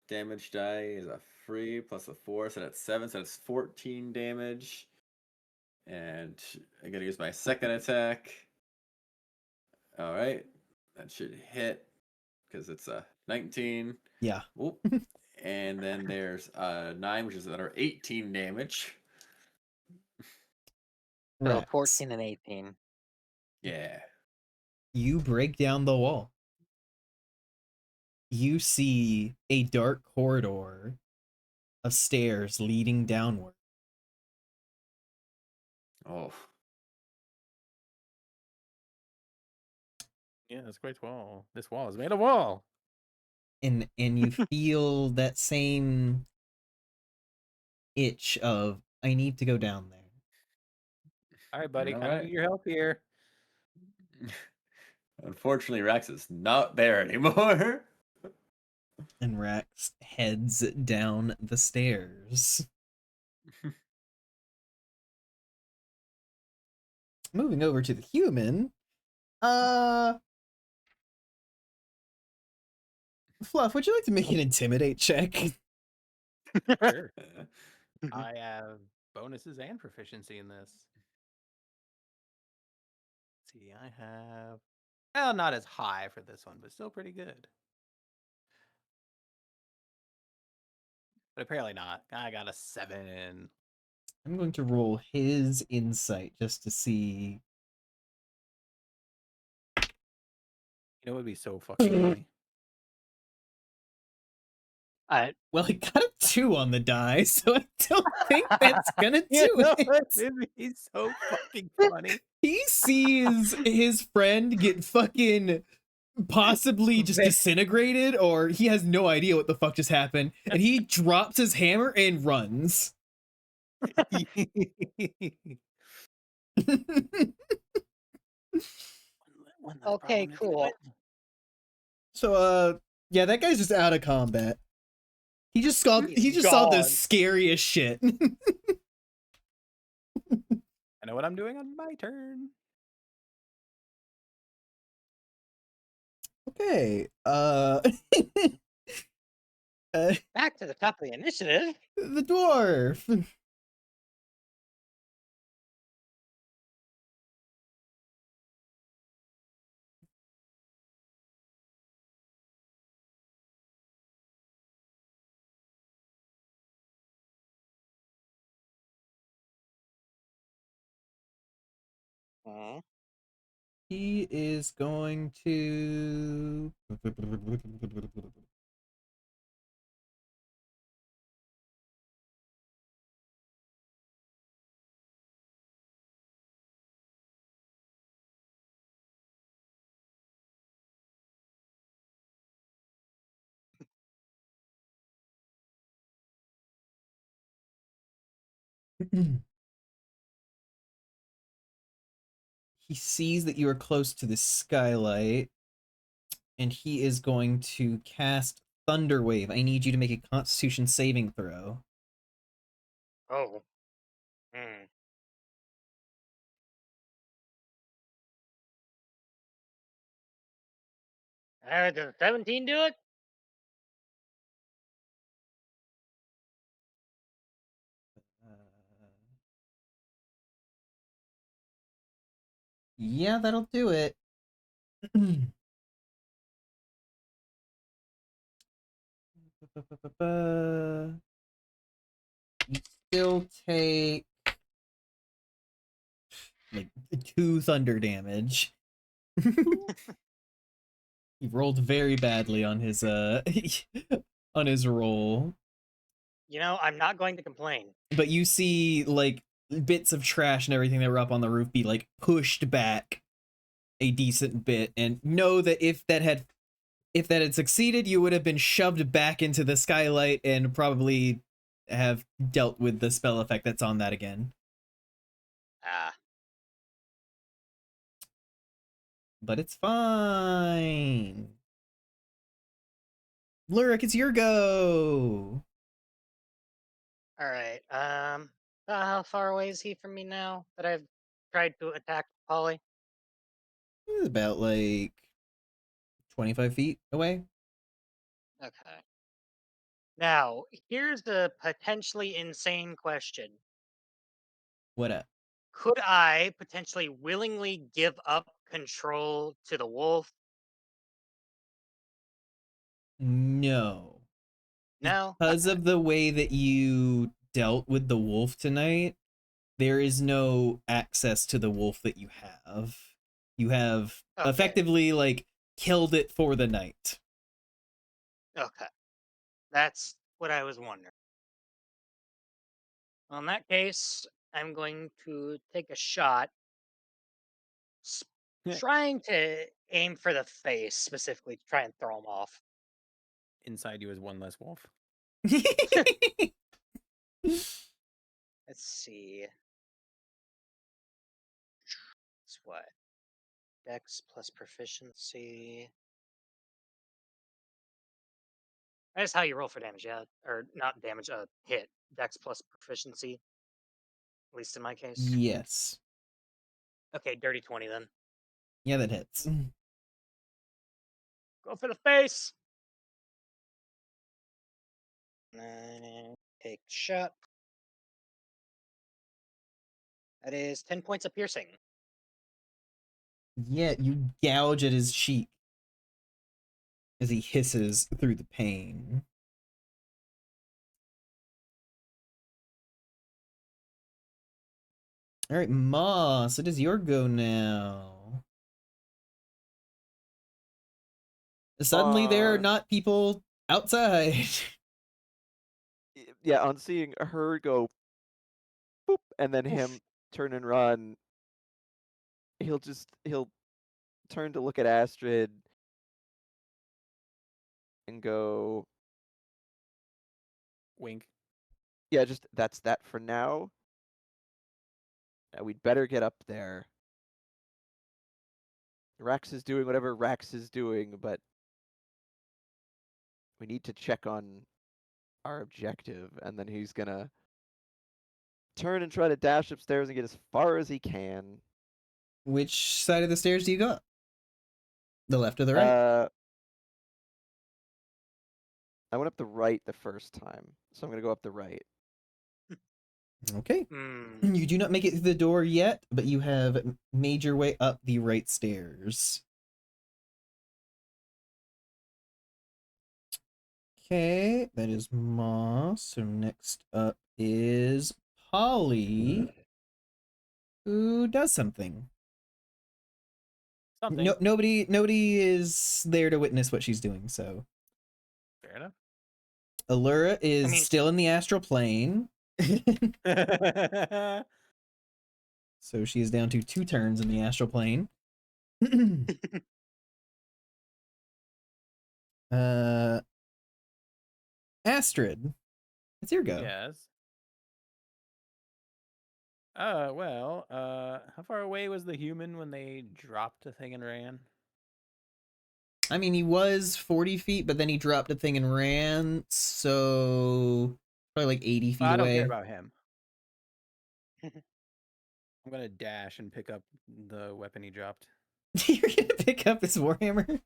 Damage die is a 3 plus a 4, so that's 7, so that's 14 damage. And I'm gonna use my second attack. Alright. That should hit because it's a 19. Yeah. Oop. And then there's 9, which is another 18 damage. So Rax. 14 and 18. Yeah. You break down the wall. You see a dark corridor of stairs leading downward. Oh. Yeah, that's a great wall. This wall is made of wall. And you feel that same itch of, I need to go down there. All right, buddy. know Kind of what? need your help here. Unfortunately, Rex is not there anymore. And Rex heads down the stairs. Moving over to the human. Fluff, would you like to make an intimidate check? Sure. I have bonuses and proficiency in this. Let's see, I have. Well, not as high for this one, but still pretty good. But apparently not. I got a 7. I'm going to roll his insight just to see. You know, it would be so fucking funny. Well, I got a 2 on the die, so I don't think that's gonna You do know, it. it'd be so fucking funny. He sees his friend get fucking possibly just disintegrated, or he has no idea what the fuck just happened, and he drops his hammer and runs. Okay, cool. So, yeah, that guy's just out of combat. He just saw the Gone. scariest shit. I know what I'm doing on my turn. Okay. Back to the top of the initiative. The dwarf. He is going to. He sees that you are close to the skylight, and he is going to cast Thunder Wave. I need you to make a Constitution saving throw. Oh. Hmm. Does a 17 do it? Yeah, that'll do it. You still take like 2 thunder damage. He rolled very badly on his on his roll. You know, I'm not going to complain. But you see like bits of trash and everything that were up on the roof be like pushed back a decent bit, and know that if that had succeeded, you would have been shoved back into the skylight and probably have dealt with the spell effect that's on that again. Ah. But it's fine. Lurik, it's your go. All right. How far away is he from me now that I've tried to attack Polly? It's about like 25 feet away. Okay. Now, here's the potentially insane question. What up? Could I potentially willingly give up control to the wolf? No. No? Because Okay. of the way that you dealt with the wolf tonight, there is no access to the wolf that you have. You have Okay. effectively like killed it for the night. Okay. That's what I was wondering. Well, in that case, I'm going to take a shot trying to aim for the face specifically to try and throw him off. Inside you is one less wolf. Let's see. Dex plus proficiency. That's how you roll for damage, yeah. Or not damage, hit. Dex plus proficiency. At least in my case. Yes. Okay, dirty 20 then. Yeah, that hits. Go for the face! And take shot. That is 10 points of piercing. Yeah, you gouge at his cheek as he hisses through the pain. All right, Moss, it is your go now. Suddenly, there are not people outside. Yeah, on seeing her go boop and then Oof. him turn and run, he'll turn to look at Astrid and go, Wink. yeah, just that's that for now. We'd better get up there. Rax is doing whatever Rax is doing, but we need to check on our objective. And then he's gonna turn and try to dash upstairs and get as far as he can. Which side of the stairs do you go up? The left or the right? I went up the right the first time, so I'm gonna go up the right. Okay. Hmm. You do not make it through the door yet, but you have made your way up the right stairs. Okay, that is Moss. So next up is Polly, who does something. Something. No, nobody is there to witness what she's doing. So Fair enough. Allura is mean- still in the astral plane. So she is down to 2 turns in the astral plane. Astrid, it's your go. Yes. Well, how far away was the human when they dropped the thing and ran? I mean, he was 40 feet, but then he dropped a thing and ran, so probably like 80 feet Well, I don't away. care about him. I'm gonna dash and pick up the weapon he dropped. You're gonna pick up his warhammer?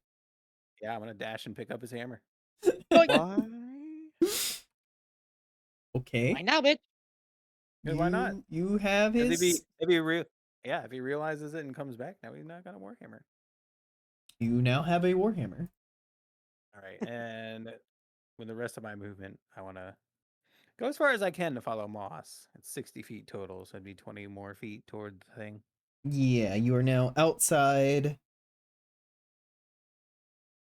Yeah, I'm gonna dash and pick up his hammer. Why? Okay. Why now, bitch? Yeah, why not? You have If his. if he realizes it and comes back, now he's not got a warhammer. You now have a warhammer. All right, and with the rest of my movement, I want to go as far as I can to follow Moss. It's 60 feet total, so it'd be 20 more feet toward the thing. Yeah, you are now outside.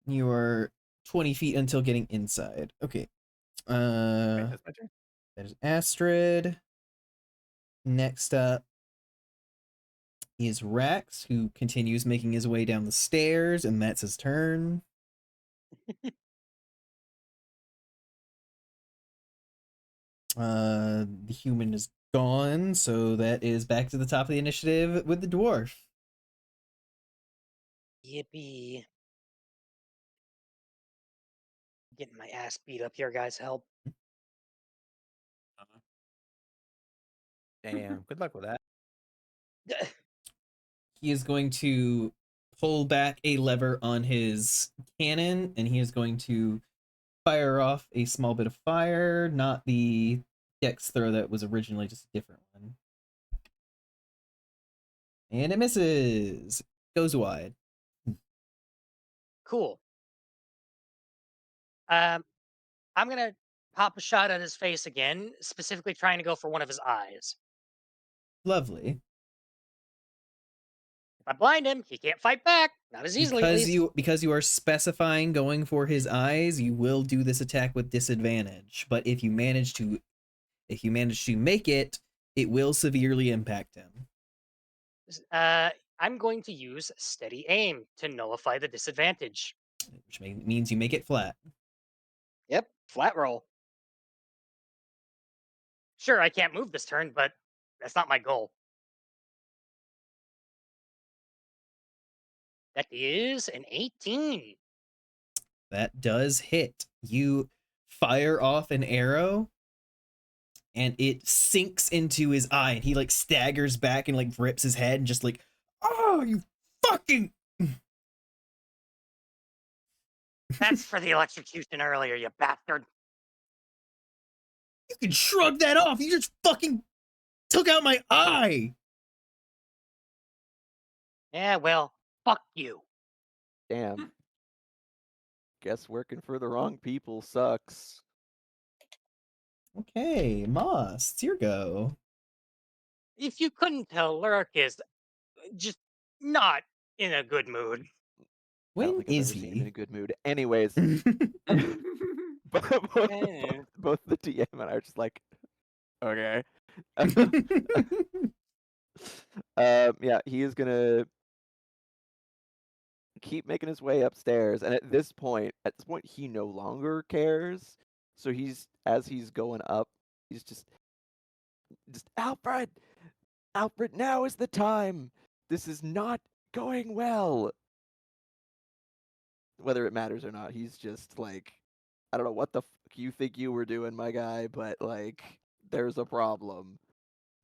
You are 20 feet until getting inside. Okay. Right, that's my turn. There's Astrid. Next up is Rex, who continues making his way down the stairs, and that's his turn. The human is gone, so that is back to the top of the initiative with the dwarf. Yippee. Getting my ass beat up here, guys. Help. Damn, good luck with that. He is going to pull back a lever on his cannon, and he is going to fire off a small bit of fire, not the dex throw that was originally just a different one. And it misses. Goes wide. Cool. I'm gonna pop a shot at his face again, specifically trying to go for one of his eyes. Lovely. If I blind him, he can't fight back. Not as easily, at least. Because you are specifying going for his eyes, you will do this attack with disadvantage. But if you manage to make it, it will severely impact him. I'm going to use steady aim to nullify the disadvantage. Which means you make it flat. Yep, flat roll. Sure, I can't move this turn, but that's not my goal. That is an 18. That does hit. You fire off an arrow and it sinks into his eye and he like staggers back and like rips his head and just like, oh, you fucking. That's for the electrocution earlier, you bastard. You can shrug that off. You just fucking took out my eye. Yeah, well, fuck you. Damn. Guess working for the wrong people sucks. Okay, Moss, it's your go. If you couldn't tell, Lurk is just not in a good mood. I don't When think I've is ever seen him in a he? good mood. Anyways, both the DM and I are just like, okay. Yeah, he is gonna keep making his way upstairs, and at this point, he no longer cares. So as he's going up, he's just Alfred, Alfred, now is the time. This is not going well. Whether it matters or not, he's just like, I don't know what the fuck you think you were doing, my guy, but like, there's a problem,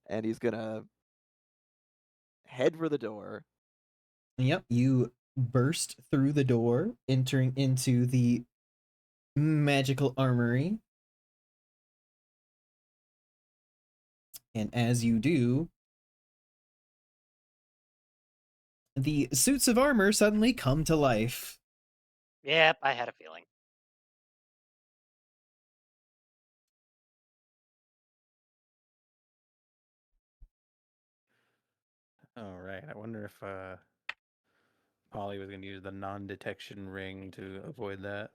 and he's gonna head for the door. Yep, you burst through the door, entering into the magical armory. And as you do, the suits of armor suddenly come to life. Yep, I had a feeling. All right. I wonder if Polly was going to use the non-detection ring to avoid that.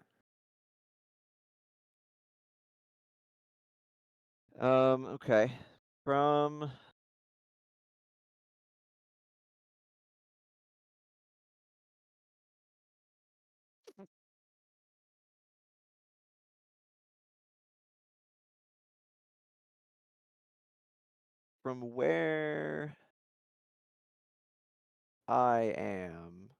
Okay. From where I am,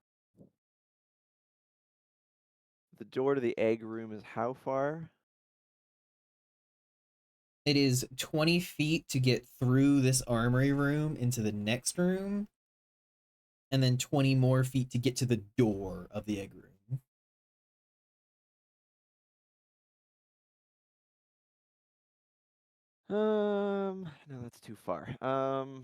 the door to the egg room is how far? It is 20 feet to get through this armory room into the next room, and then 20 more feet to get to the door of the egg room. No, that's too far. Hmm.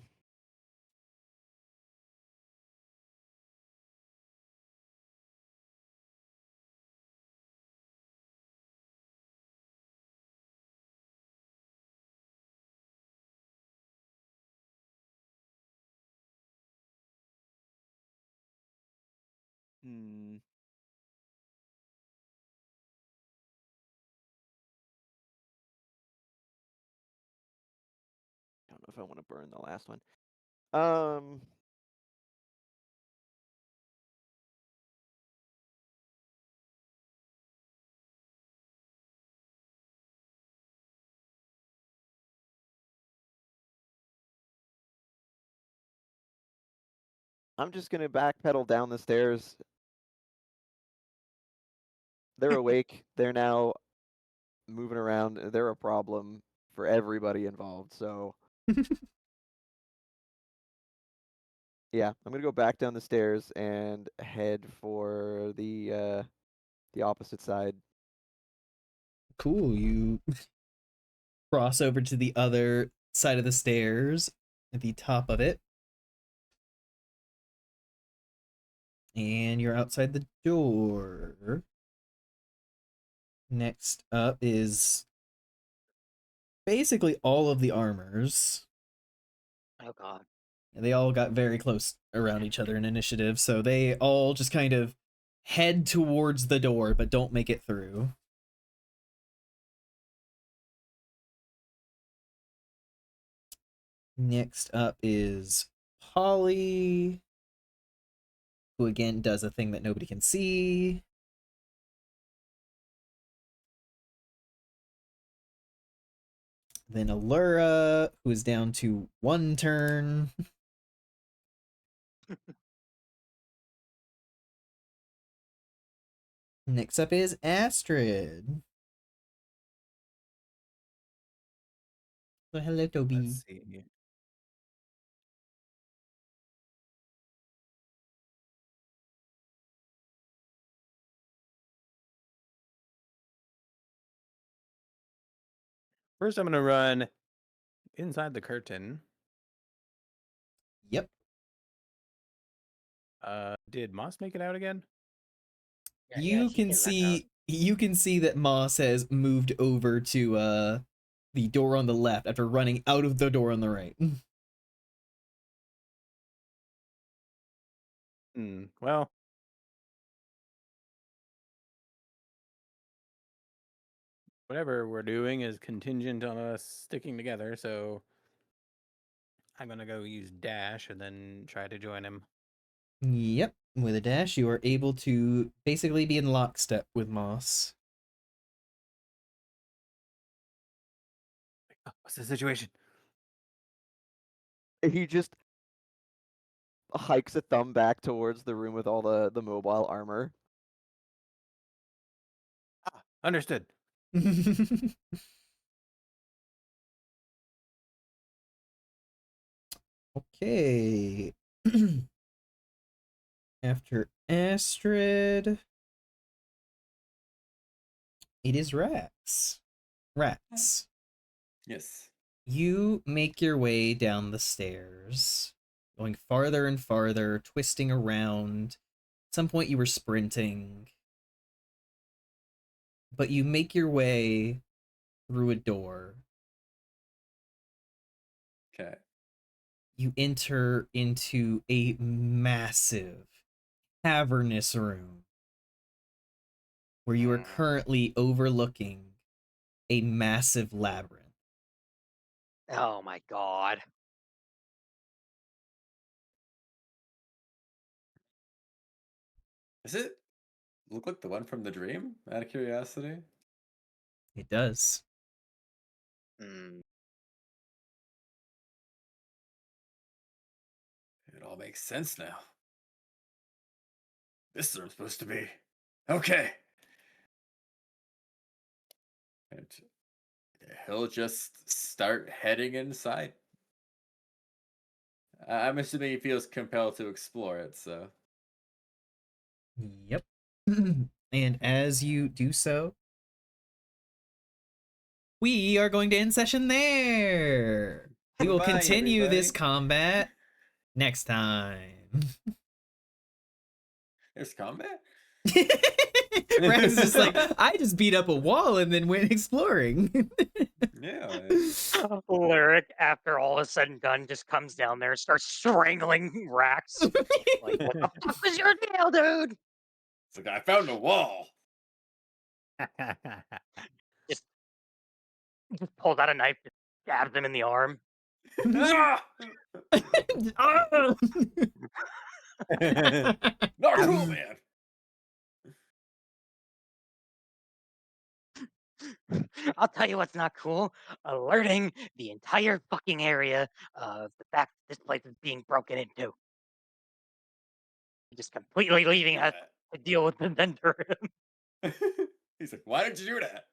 I don't know if I want to burn the last one. I'm just gonna backpedal down the stairs. They're awake. They're now moving around. They're a problem for everybody involved. So yeah, I'm gonna go back down the stairs and head for the opposite side. Cool, you cross over to the other side of the stairs at the top of it. And you're outside the door. Next up is basically all of the armors. Oh god. They all got very close around each other in initiative, so they all just kind of head towards the door but don't make it through. Next up is Polly, who again does a thing that nobody can see. Then Allura, who is down to 1 turn. Next up is Astrid. Oh, hello, Toby. Let's see. First, I'm gonna run inside the curtain. Yep. Did Moss make it out again? Yeah, You he can came back out. see that Moss has moved over to the door on the left after running out of the door on the right. Well, whatever we're doing is contingent on us sticking together, so I'm gonna go use dash and then try to join him. Yep. With a dash, you are able to basically be in lockstep with Moss. Oh, what's the situation? He just hikes a thumb back towards the room with all the mobile armor. Ah, understood. Okay. After Astrid, it is Rax. Rax, Yes. you make your way down the stairs, going farther and farther, twisting around. At some point, you were sprinting, but you make your way through a door. Okay. You enter into a massive, cavernous room where you are currently overlooking a massive labyrinth. Oh my god. Does it look like the one from the dream? Out of curiosity. It does. Mm. It all makes sense now. This is where I'm supposed to be. Okay. And he'll just start heading inside. I'm assuming he feels compelled to explore it, so. Yep. And as you do so, we are going to end session there. We will Bye, continue this everybody. combat next time. There's combat? Rex is just like, I just beat up a wall and then went exploring. Yeah. Lyric, after all is said and done, just comes down there and starts strangling Rax. Like, what the fuck was your deal, dude? It's like, I found a wall. Just pulled out a knife, just stabbed him in the arm. Ah! Oh! Not cool, man. I'll tell you what's not cool. Alerting the entire fucking area of the fact that this place is being broken into. Just completely leaving us to deal with the vendor. He's like, why did you do that?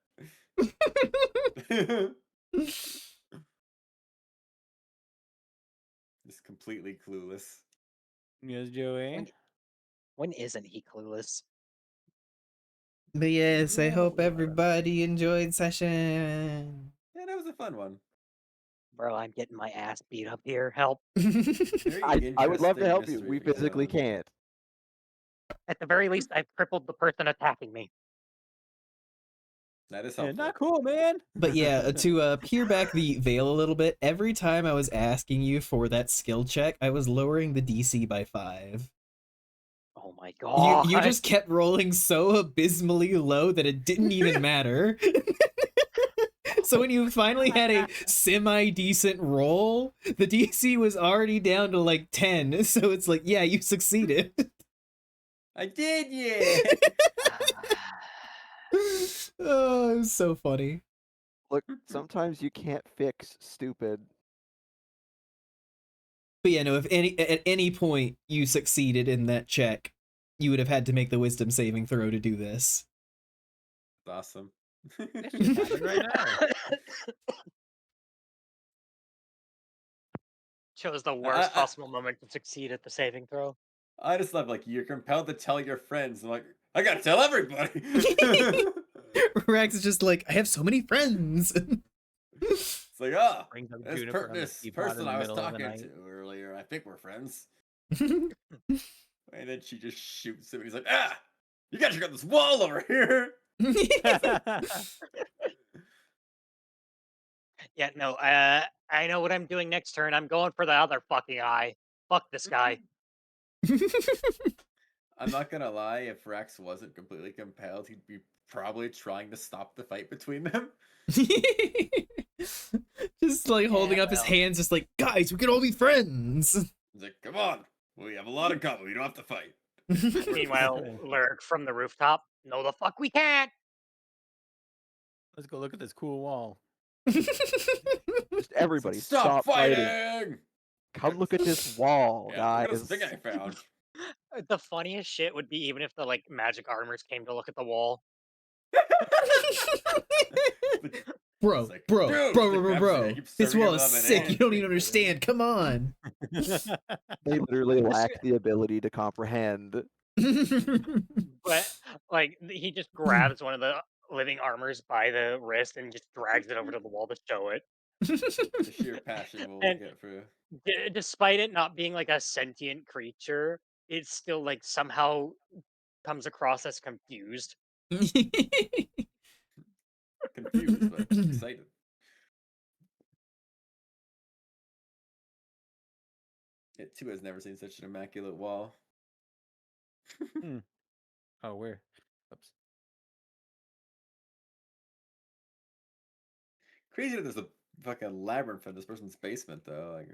Just completely clueless. Yes, Joey. When isn't he clueless? But yes, I Yeah, hope but we are. everybody enjoyed session. Yeah, that was a fun one. Bro, I'm getting my ass beat up here. Help. Very I would love to interesting help you. mystery We to go physically on. can't. At the very least, I've crippled the person attacking me. That is Yeah, helpful. not cool, man. But yeah, to peel back the veil a little bit, every time I was asking you for that skill check, I was lowering the DC by 5. Oh my You god. just kept rolling so abysmally low that it didn't even matter. So when you finally had a semi-decent roll, the DC was already down to like 10. So it's like, yeah, you succeeded. I did, yeah. Oh, it was so funny. Look, sometimes you can't fix stupid. But yeah, no, if at any point you succeeded in that check, you would have had to make the wisdom saving throw to do this. awesome. This just happened right now. Chose the I, worst I, possible moment to succeed at the saving throw. I just love, like, you're compelled to tell your friends. I'm like, I gotta tell everybody. Rex is just like, I have so many friends. It's like, oh, Brings up this, Juniper on the this teapot in person the I was middle of the talking night. to earlier, I think we're friends. And then she just shoots him, and he's like, ah, you guys got this wall over here. Yeah, no, I know what I'm doing next turn. I'm going for the other fucking eye. Fuck this guy. I'm not gonna lie, if Rex wasn't completely compelled, he'd be probably trying to stop the fight between them. Just like holding Yeah, up his well. hands, just like, guys, we can all be friends. He's like, come on, we have a lot in common. We don't have to fight. Meanwhile, Lurk from the rooftop. No, the fuck we can't. Let's go look at this cool wall. Just everybody, Stop stop fighting. fighting! Come look at this wall, Yeah, look at guys. this thing I found. The funniest shit would be even if the like magic armors came to look at the wall. Bro, It's like, bro, dude, bro, the bro, grabs bro, it, bro. keeps This serving wall him is lemonade. sick. You don't even understand. Come on. They literally lack the ability to comprehend. But like he just grabs one of the living armors by the wrist and just drags it over to the wall to show it. The sheer passion will And get through. despite it not being like a sentient creature, it still like somehow comes across as confused. Confused, but excited. It too has never seen such an immaculate wall. Oh, where? Oops. Crazy that there's a fucking labyrinth in this person's basement, though. Like,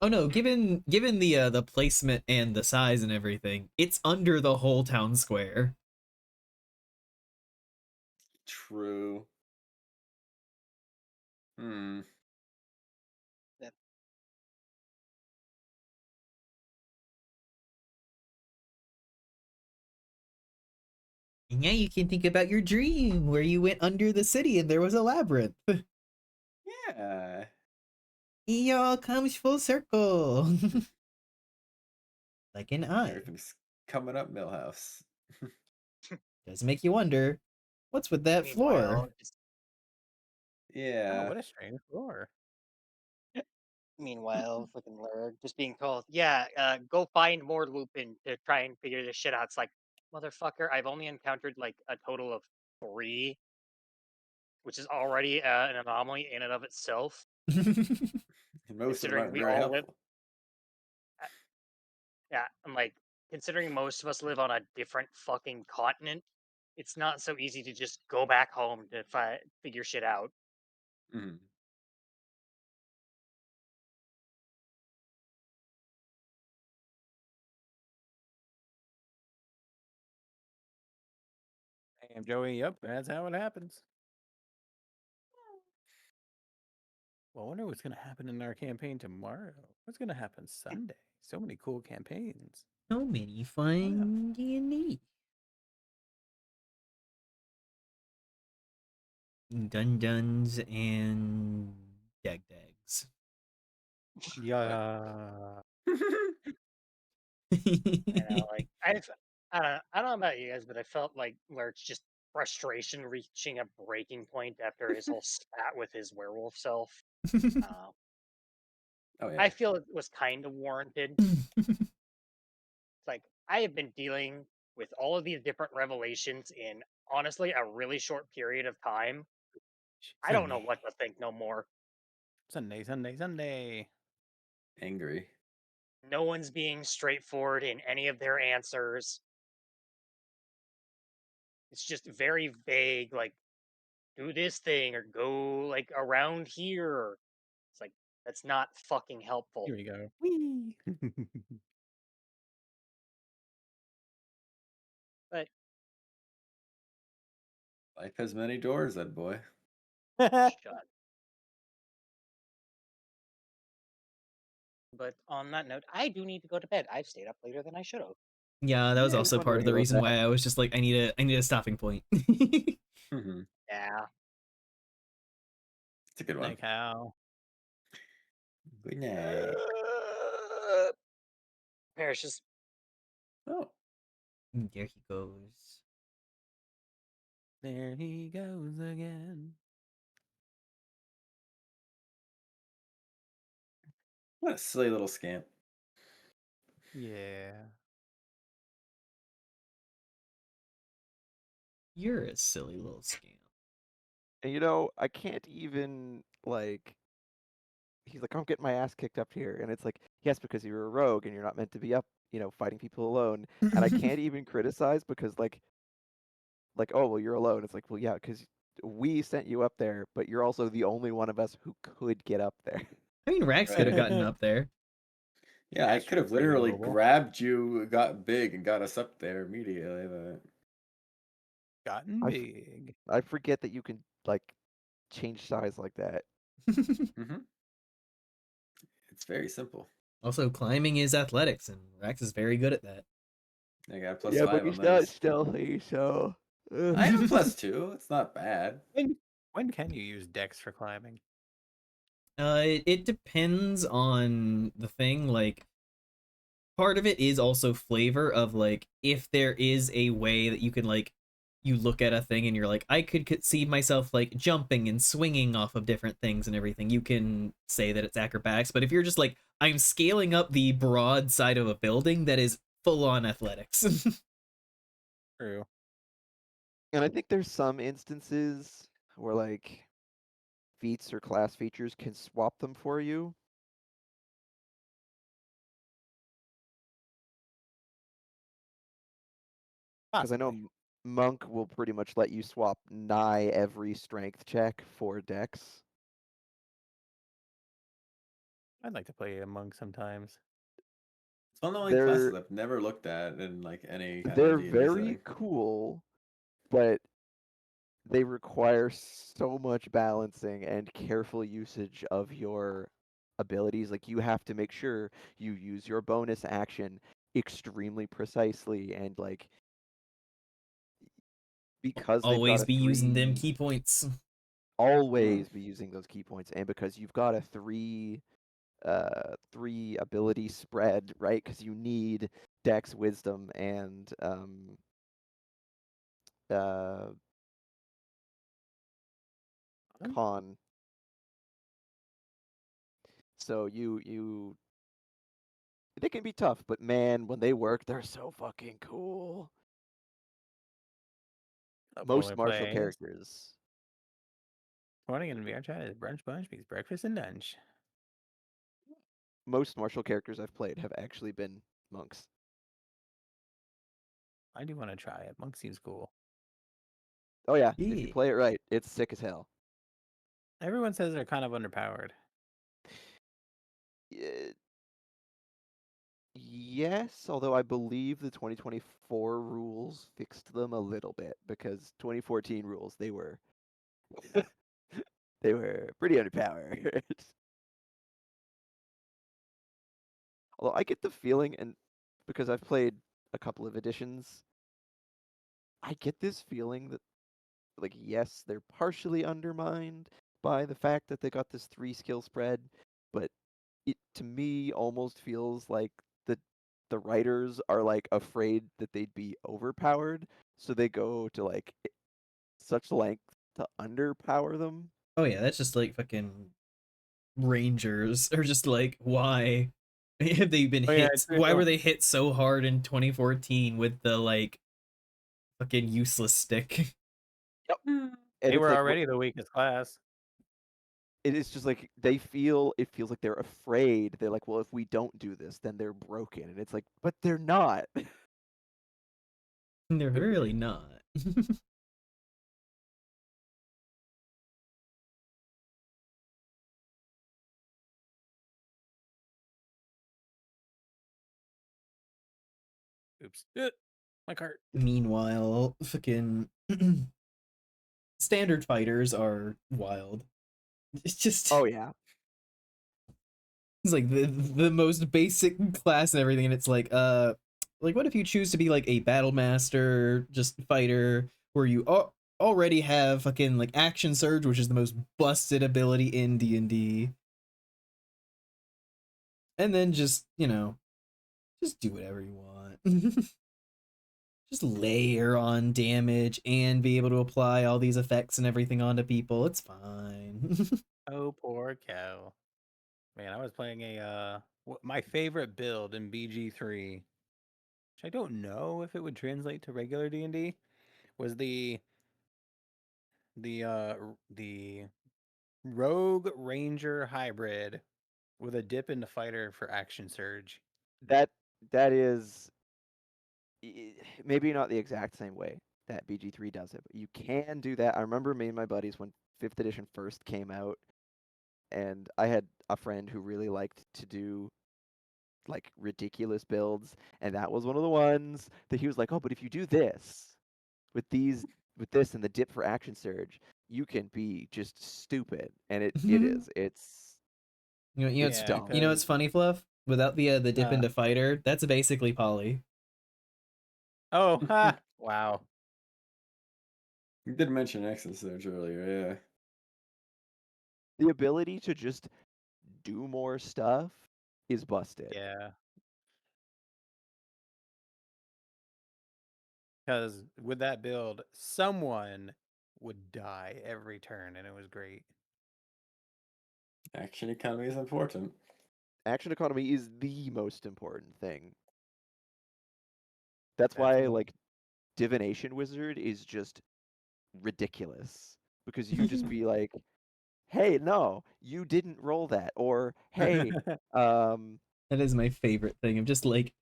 Oh no, given the placement and the size and everything, it's under the whole town square. True. That- And yeah, you can think about your dream where you went under the city and there was a labyrinth. Yeah. It all comes full circle. Like an eye. Everything's coming up, Millhouse. Does make you wonder, what's with that Meanwhile, floor? Oh, Yeah. what a strange floor. fucking Lurk just being told, yeah, go find more Lupin to try and figure this shit out. It's like, motherfucker, I've only encountered like a total of 3, which is already an anomaly in and of itself. And most of them Considering aren't we very all live, helpful. yeah, I'm like, considering most of us live on a different fucking continent, it's not so easy to just go back home to figure shit out. Mhm. Damn, Joey, yep, that's how it happens. Well, I wonder what's going to happen in our campaign tomorrow. What's going to happen Sunday? So many cool campaigns. So many fun D&D. Dun-duns and dag-dags. Yeah. You know, like I don't know about you guys, but I felt like Lurk's just frustration reaching a breaking point after his whole spat with his werewolf self. Uh, Oh, yeah. I feel it was kind of warranted. It's like I have been dealing with all of these different revelations in honestly a really short period of time. I don't know Sunday. what to think no more. Sunday, Sunday, Sunday. Angry. No one's being straightforward in any of their answers. It's just very vague, like do this thing or go like around here. It's like that's not fucking helpful. Here we go. Whee! But Life has many doors, that boy. shut. But on that note, I do need to go to bed. I've stayed up later than I should have. Yeah, that was Yeah, I was also part of wondering the about reason that. why I was just like, I need a stopping point. Mm-hmm. Yeah. It's a good one. Like how? Good night. Perishes. Oh, There he goes. There he goes again. what a silly little scamp. Yeah. You're a silly little scamp. And I can't even like. He's like, I'm getting my ass kicked up here, and it's like, yes, because you're a rogue and you're not meant to be up, fighting people alone. And I can't even criticize because oh well, you're alone. It's like, well, yeah, because we sent you up there, but you're also the only one of us who could get up there. I mean, Rax could have Right. gotten up there. Yeah, I That's could have pretty literally doable. grabbed you, got big, and got us up there immediately. But Gotten I, f- big. I forget that you can like change size like that. mm-hmm. It's very simple. Also, climbing is athletics, and Rax is very good at that. I got plus Yeah, but 5 on he's not those. stealthy, so. I have a +2. It's not bad. When can you use Dex for climbing? It depends on the thing. Like, part of it is also flavor of like if there is a way that you can like you look at a thing and you're like, I could see myself like jumping and swinging off of different things and everything, you can say that it's acrobatics. But if you're just like, I'm scaling up the broad side of a building, that is full on athletics. True. And I think there's some instances where like feats or class features can swap them for you. Because I know Possibly. Monk will pretty much let you swap nigh every strength check for Dex. I'd like to play a monk sometimes. It's one of the only classes They're I've never looked at in like any kind of they're D&D very setting. cool, but they require so much balancing and careful usage of your abilities. Like you have to make sure you use your bonus action extrememely precisely and like because they've got Always a be using them 3 key points. always be using those key points and because you've got a 3 ability spread, right? Because you need Dex, Wisdom, and uh, Con. So you they can be tough, but man, when they work, they're so fucking cool. Most Polar martial plays. characters. Morning in VR chat is brunch bunch means breakfast and lunch. Most martial characters I've played have actually been monks. I do want to try it. Monk seems cool. Oh yeah, if you Yeah. play it right, it's sick as hell. Everyone says they're kind of underpowered. Uh, yes, although I believe the 2024 rules fixed them a little bit because 2014 rules they were they were pretty underpowered. Although I get the feeling, and because I've played a couple of editions, I get this feeling that, like, yes, they're partially undermined by the fact that they got this 3 skill spread, but it to me almost feels like the writers are like afraid that they'd be overpowered, so they go to like such length to underpower them. Oh yeah, that's just like fucking Rangers are just like, why have they been Oh yeah, hit? Why true. were they hit so hard in 2014 with the like fucking useless stick? Yep. And They it's were like already the weakest class. it is just like it feels like they're afraid. They're like, well, if we don't do this, then they're broken. And it's like, but they're not. They're really not. Oops. My cart. Meanwhile, fucking standard fighters are wild. It's just Oh yeah. it's like the most basic class and everything, and it's like Like, what if you choose to be like a battle master, just fighter, where you already have fucking like action surge, which is the most busted ability in D&D, and then just just do whatever you want. Just layer on damage and be able to apply all these effects and everything onto people. It's fine. Oh, poor cow. Man, I was playing my favorite build in BG3, which I don't know if it would translate to regular D&D, was the Rogue Ranger hybrid with a dip into fighter for action surge. That is maybe not the exact same way that BG3 does it, but you can do that. I remember me and my buddies when 5th edition first came out, and I had a friend who really liked to do like ridiculous builds, and that was one of the ones that he was like, "Oh, but if you do this with this and the dip for action surge, you can be just stupid." And it is. It's it's Yeah, dumb. What's funny, Fluff? Without the dip into fighter, that's basically poly. Oh, ha! Wow. You did mention Exit Surge earlier, yeah. The ability to just do more stuff is busted. Yeah. Because with that build, someone would die every turn, and it was great. Action economy is important. Action economy is the most important thing. That's why Definitely. like divination wizard is just ridiculous, because you just be like, "Hey, no, you didn't roll that," or "Hey, um That is my favorite thing of just like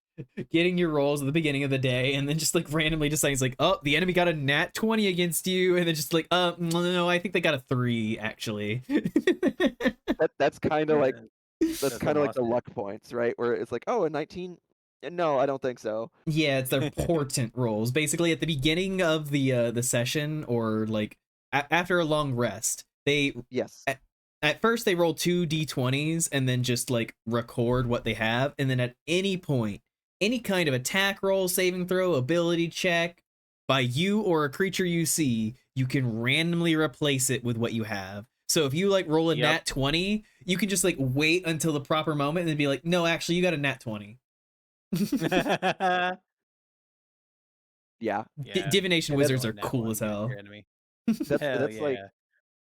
getting your rolls at the beginning of the day and then just like randomly deciding it's like, oh, the enemy got a nat 20 against you, and then just like, no, I think they got a 3 actually. that's kind of like That's almost the it. luck points, right? Where it's like, "Oh, a 19? No, I don't think so." Yeah, it's their portent rolls. Basically, at the beginning of the session, or like after a long rest, they Yes. at first they roll 2 d20s and then just like record what they have, and then at any point, any kind of attack roll, saving throw, ability check by you or a creature you see, you can randomly replace it with what you have. So if you like roll a Yep. nat 20, you can just like wait until the proper moment and then be like, no, actually, you got a nat 20. Yeah. Yeah. Divination And wizards Roll a are nat cool one as against hell. your enemy. Hell that's like yeah.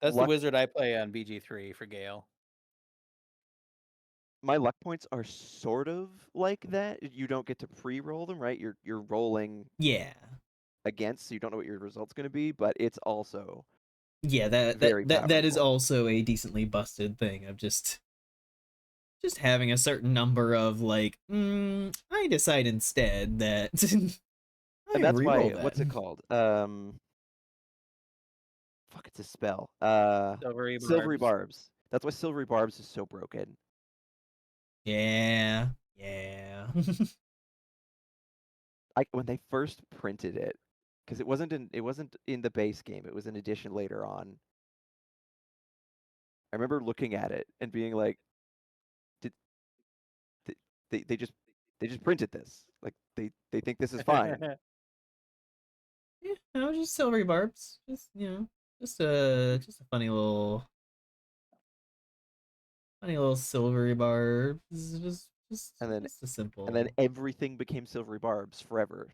That's the luck. wizard I play on BG3 for Gale. My luck points are sort of like that. You don't get to pre-roll them, right? You're rolling Yeah. against, so you don't know what your result's going to be, but it's also Yeah, very that is powerful. also a decently busted thing of just having a certain number of like, I decide instead that I And that's reroll why, that. what's it called? Fuck, it's a spell. Silvery Silvery Barbs. Barbs. That's why Silvery Barbs is so broken. Yeah. Yeah. When they first printed it, because it wasn't in the base game, it was an edition later on. I remember looking at it and being like, did they just printed this? Like they think this is fine. Yeah, no, just silvery barbs. Just just a funny little silvery barbs. And then Just a simple. everything became Silvery Barbs forever.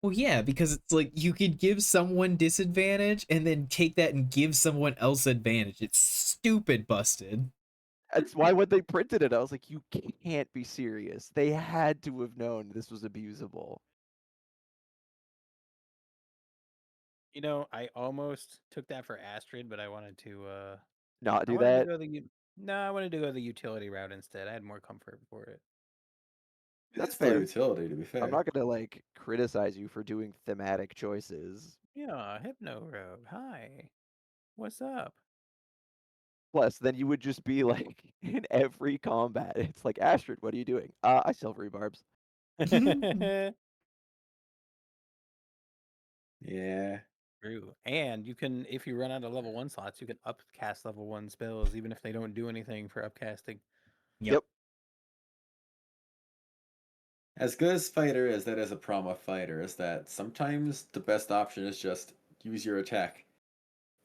Well, yeah, because it's like you could give someone disadvantage and then take that and give someone else advantage. It's stupid busted. That's why when they printed it, I was like, you can't be serious. They had to have known this was abusable. You know, I almost took that for Astrid, but I wanted to Not I do wanted to that. go no, I wanted to go the utility route instead. I had more comfort for it. It That's is still fair. utility, to be I'm fair. not gonna like criticize you for doing thematic choices. Yeah, Hypno Rogue. Hi. What's up? Plus, then you would just be like in every combat. It's like, Astrid, what are you doing? I Silvery Barbs. Yeah. True. And you can, if you run out of level 1 slots, you can upcast level 1 spells, even if they don't do anything for upcasting. Yep. Yep. as good as fighter is, that is a problem with fighter, is that sometimes the best option is just use your attack.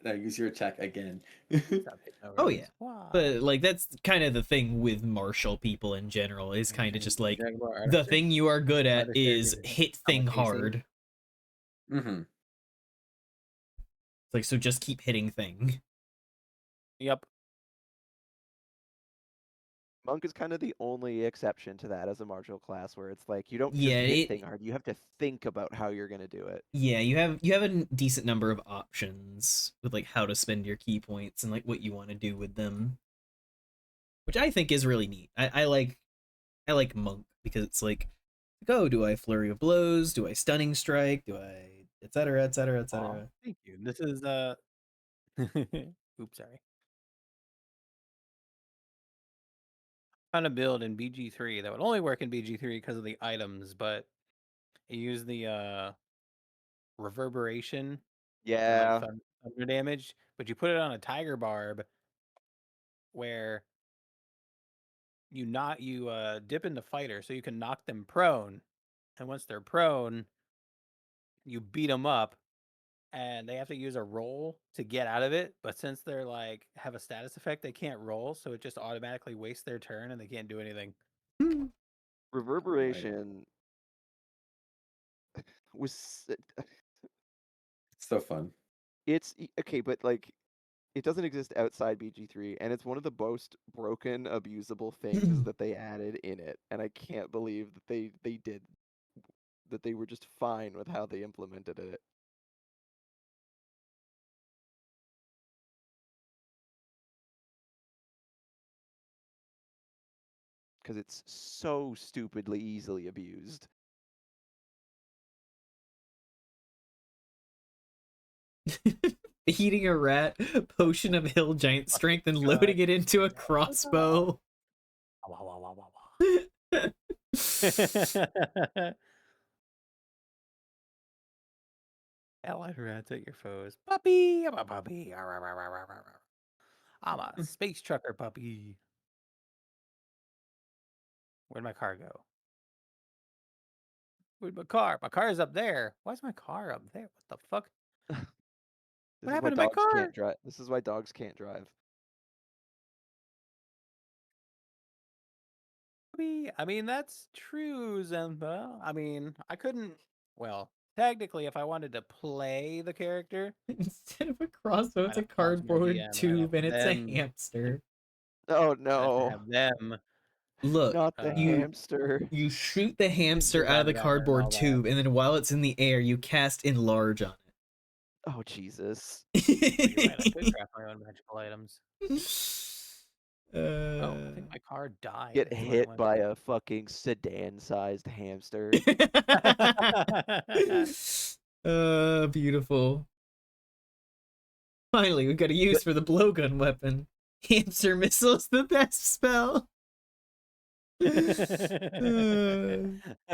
Now use your attack again. Stop hitting no Oh roads. yeah. Why? But like that's kind of the thing with martial people in general is kind of just like Dragon Ball the Artificer. thing you are good at Artificer is is hit thing Kamikaze. hard. Mm-hmm. It's like, so just keep hitting thing. Yep. Monk is kind of the only exception to that as a martial class, where it's like you don't just Yeah, hit thing hard. You have to think about how you're gonna do it. yeah, you have a decent number of options with like how to spend your key points and like what you want to do with them, which I think is really neat. I like Monk because it's like, oh, do I flurry of blows? Do I stunning strike? Do I etc. etc. Aw, etc. thank you. This is oops, sorry. Found a build in BG3 that would only work in BG3 because of the items, but it used the reverberation for like Yeah, thunder damage, but you put it on a tiger barb where you dip into fighter so you can knock them prone, and once they're prone, you beat them up and they have to use a roll to get out of it, but since they're like have a status effect, they can't roll, so it just automatically wastes their turn and they can't do anything. reverberation was It's so fun. okay, but like it doesn't exist outside BG3, and it's one of the most broken, abusable things that they added in it, and I can't believe that they did that. They were just fine with how they implemented it. Because it's so stupidly easily abused. Eating a rat, potion of hill giant strength, and loading it into a crossbow. Ally rats at your foes. Puppy! I'm a puppy. I'm a space trucker puppy. Where'd my car go? Where'd my car? My car's up there. Why's my car up there? What the fuck? This What is why happened to my dogs car? can't drive. This is why dogs can't drive. I mean, that's true, Zemba. I mean, I couldn't. Well, technically, if I wanted to play the character, Instead of a crossbow, I'd it's a have to talk to my cardboard DM. tube and it's a hamster. Oh I'd have to no, have them. Look, not the hamster. you shoot the hamster out of the cardboard tube, and then while it's in the air, you cast enlarge on Oh Jesus. You're right, I could it. craft my own magical items. Oh, I think my car died. Get is what it hit went by a fucking sedan-sized hamster. Beautiful. Finally, we've got a use for the blowgun weapon. Hamster missile's the best spell.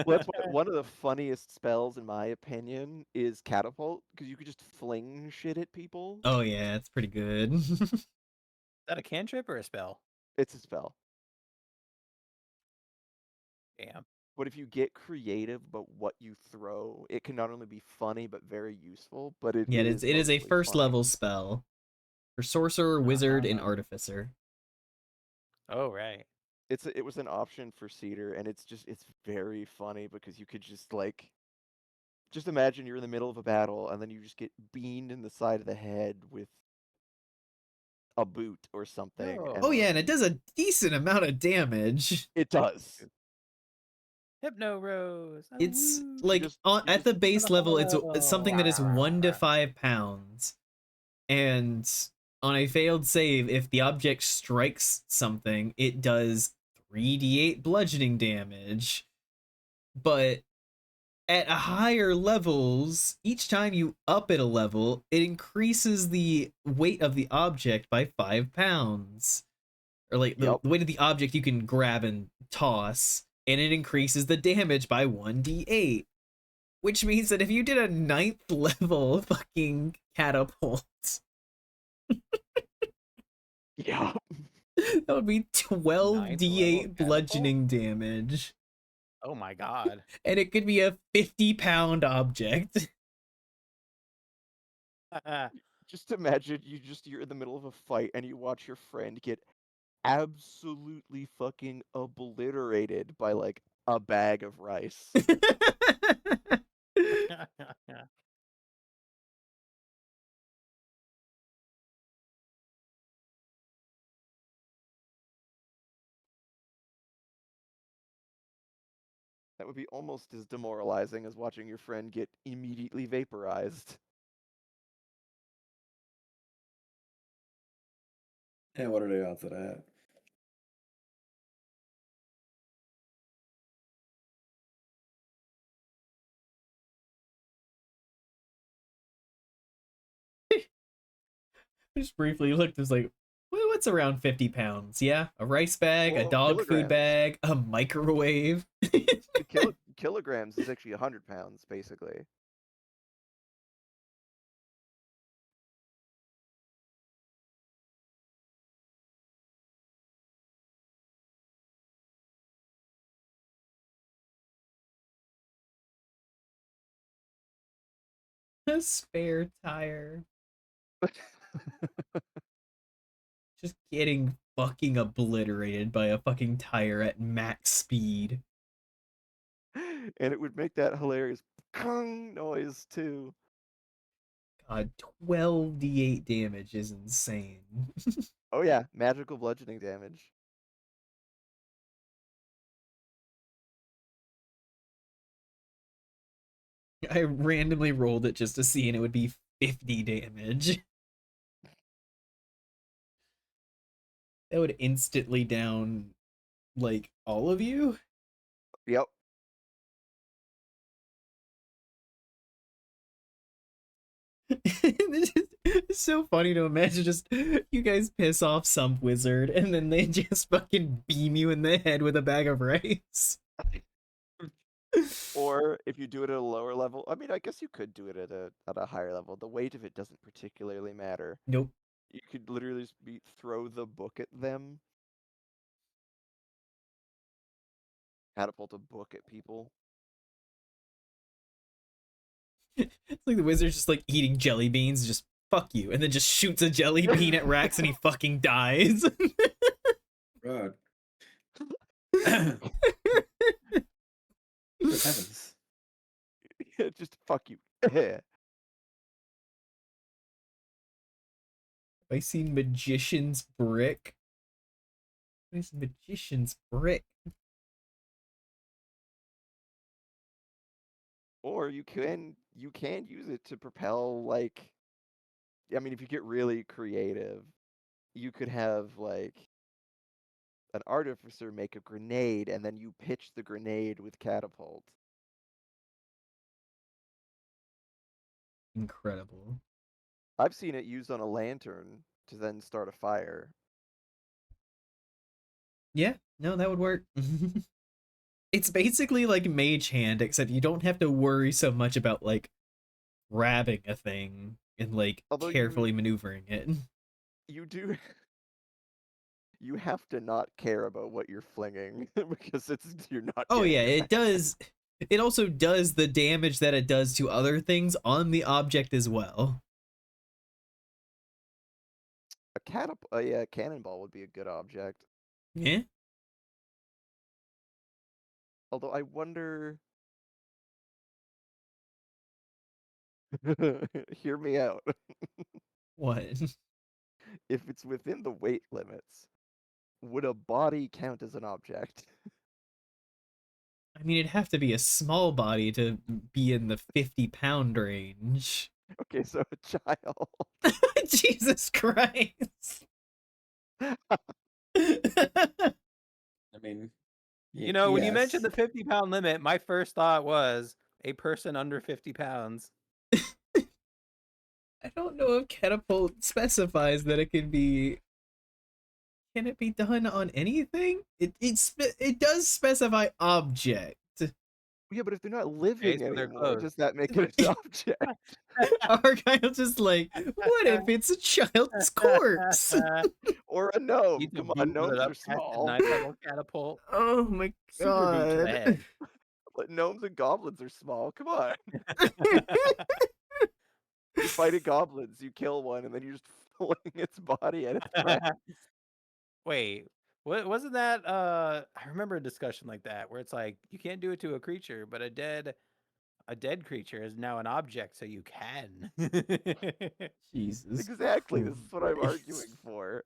Well, that's one of the funniest spells, in my opinion, is catapult, because you could just fling shit at people. Oh yeah, it's pretty good. Is that a cantrip or a spell? It's a spell. Damn. But if you get creative about what you throw, it can not only be funny but very useful. But it Yeah, is it is a mostly first funny. level spell for sorcerer, wizard, and artificer. Oh, right. It was an option for Cedar, and it's very funny because you could just imagine you're in the middle of a battle and then you just get beamed in the side of the head with a boot or something. Oh. And Oh yeah, and it does a decent amount of damage. it does. Hypno Rose. Oh, It's woo. like at the base level, it's Oh. something that is 1 to 5 pounds, and on a failed save, if the object strikes something, it does 3d8 bludgeoning damage. But at higher levels, each time you up it a level, it increases the weight of the object by 5 pounds. Or like the weight of the object you can grab and toss, and it increases the damage by 1d8. Which means that if you did a 9th level fucking catapult, Yeah. that would be 12d8 bludgeoning damage. Oh my god. And it could be a 50-pound object. Just imagine you're in the middle of a fight and you watch your friend get absolutely fucking obliterated by like a bag of rice. That would be almost as demoralizing as watching your friend get immediately vaporized. Yeah, what are the odds of that? Just briefly looked, was like, what's around 50 pounds? Yeah, a rice bag, a Well, dog food kilograms. bag, a microwave. Kilograms is actually 100 pounds, basically. A spare tire. Just getting fucking obliterated by a fucking tire at max speed. And it would make that hilarious kung noise too. God, 12d8 damage is insane. Oh yeah, magical bludgeoning damage. I randomly rolled it just to see, and it would be 50 damage. That would instantly down, like, all of you? Yep. It's so funny to imagine just you guys piss off some wizard and then they just fucking beam you in the head with a bag of rice. Or if you do it at a lower level, I mean, I guess you could do it at a higher level. The weight of it doesn't particularly matter. Nope. You could literally just throw the book at them. Catapult a book at people. It's like the wizard's just like eating jelly beans, just fuck you, and then just shoots a jelly bean at Rax and he fucking dies. God. Good heavens. Just fuck you. I seen magician's brick. What is magician's brick? Or you can use it to propel, like, I mean, if you get really creative, you could have like an artificer make a grenade and then you pitch the grenade with catapult. Incredible. I've seen it used on a lantern to then start a fire. Yeah, no, that would work. It's basically like Mage Hand, except you don't have to worry so much about like grabbing a thing and like Although carefully maneuvering it. you do you have to not care about what you're flinging because you're not Oh getting yeah, it it does. It also does the damage that it does to other things on the object as well. a cannonball would be a good object. Yeah. Although I wonder hear me out. What? If it's within the weight limits, would a body count as an object? I mean, it'd have to be a small body to be in the 50-pound range. Okay, so a child. Jesus Christ. I mean, You know, when you yes. mentioned the 50-pound limit, my first thought was a person under 50 pounds. I don't know if catapult specifies that it can be. Can it be done on anything? It does specify object. Yeah, but if they're not living so they're anymore, close. does that make it an object? Argyle's just like, what if it's a child's corpse? Or a gnome? You can Come on, boot with gnomes it up are past the small. nice little catapult. Oh my Super boot to the god. head. Gnomes and goblins are small. Come on. You fight goblins, you kill one, and then you just fling its body at its friend. Wait, what wasn't that? I remember a discussion like that where it's like you can't do it to a creature, but a dead creature is now an object, so you can. Jesus. Exactly. This is what I'm arguing Christ. for.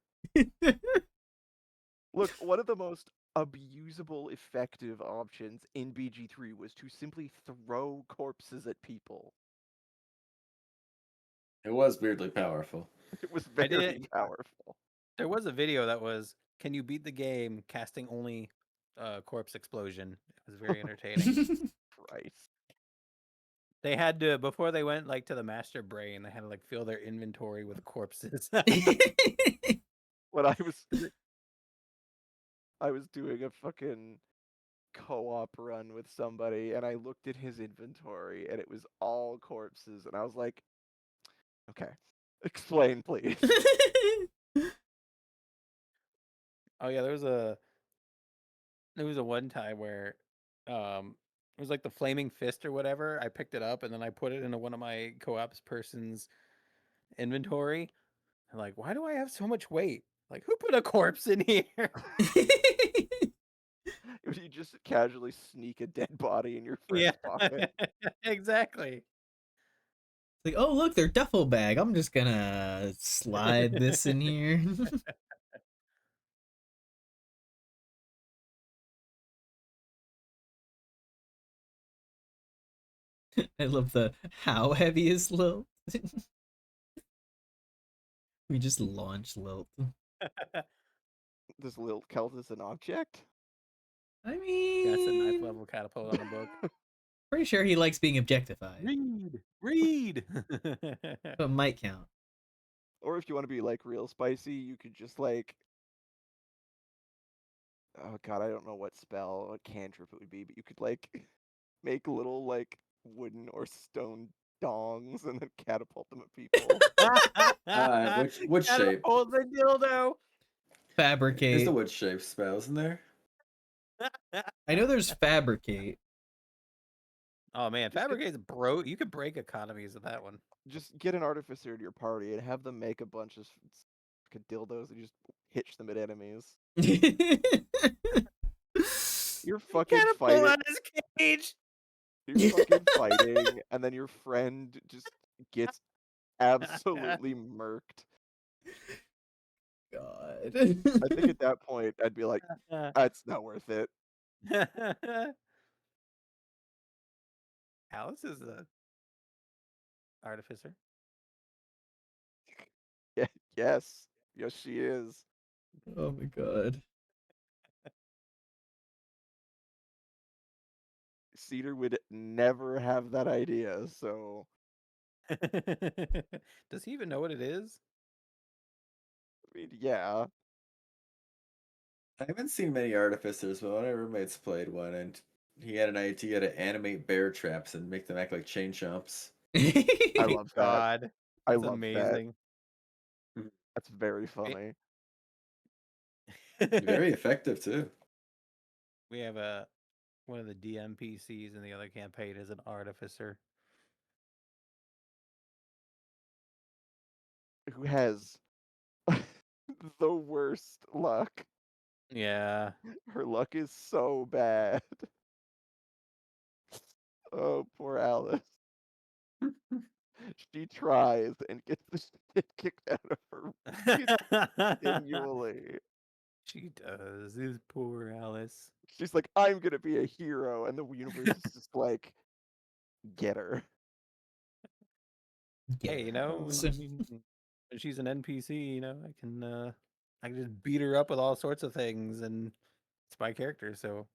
Look, one of the most abusable, effective options in BG3 was to simply throw corpses at people. It was weirdly powerful. It was I very did. powerful. There was a video that was, "Can you beat the game casting only corpse explosion?" It was very entertaining. Christ. They had to, before they went like to the master brain, they had to like fill their inventory with corpses. When I was doing a fucking co-op run with somebody, and I looked at his inventory, and it was all corpses, and I was like, okay, explain, please. Oh yeah, there was a one time where it was like the flaming fist or whatever. I picked it up and then I put it into one of my co-ops person's inventory. I'm like, why do I have so much weight? Like, who put a corpse in here? You just casually sneak a dead body in your Yeah, friend's pocket. exactly. Like, oh look, their duffel bag. I'm just gonna slide this in here. I love the how heavy is Lilt. We just launch Lilt. Does Lilt count as an object? I That's a 9th mean, level catapult on the book. pretty sure he likes being objectified, Read. so it might count. Or if you want to be like real spicy, you could just like, oh god, I don't know what spell, what cantrip it would be, but you could like make little like wooden or stone dongs and then catapult them at people. Which shape? Catapult the dildo. There's Fabricate. the wood shape spell, isn't there? I know there's fabricate. Oh man, fabricate's broke. You could break economies with that one. Just get an artificer to your party and have them make a bunch of fucking dildos and just hitch them at enemies. You're fucking Catapult fighting. on his cage. You're fucking fighting, and then your friend just gets absolutely murked. God. I think at that point I'd be like, that's not worth it. Alice is a artificer. Yes, yes, she is. Oh my god. Cedar would never have that idea, so Does he even know what it is? I mean, yeah. I haven't seen many artificers, but one of my roommates played one, and he had an idea to animate bear traps and make them act like chain chomps. I love that. God, I that's love amazing. That's very funny. Very effective too. We have one of the DMPCs in the other campaign is an artificer. Who has the worst luck. Yeah. Her luck is so bad. Oh, poor Alice. She tries and gets the shit kicked out of her continually. She does. This poor Alice. She's like, I'm gonna be a hero, and the universe is just like, get her. Hey, you know, So- I mean, she's an NPC. You know, I can just beat her up with all sorts of things, and it's my character. So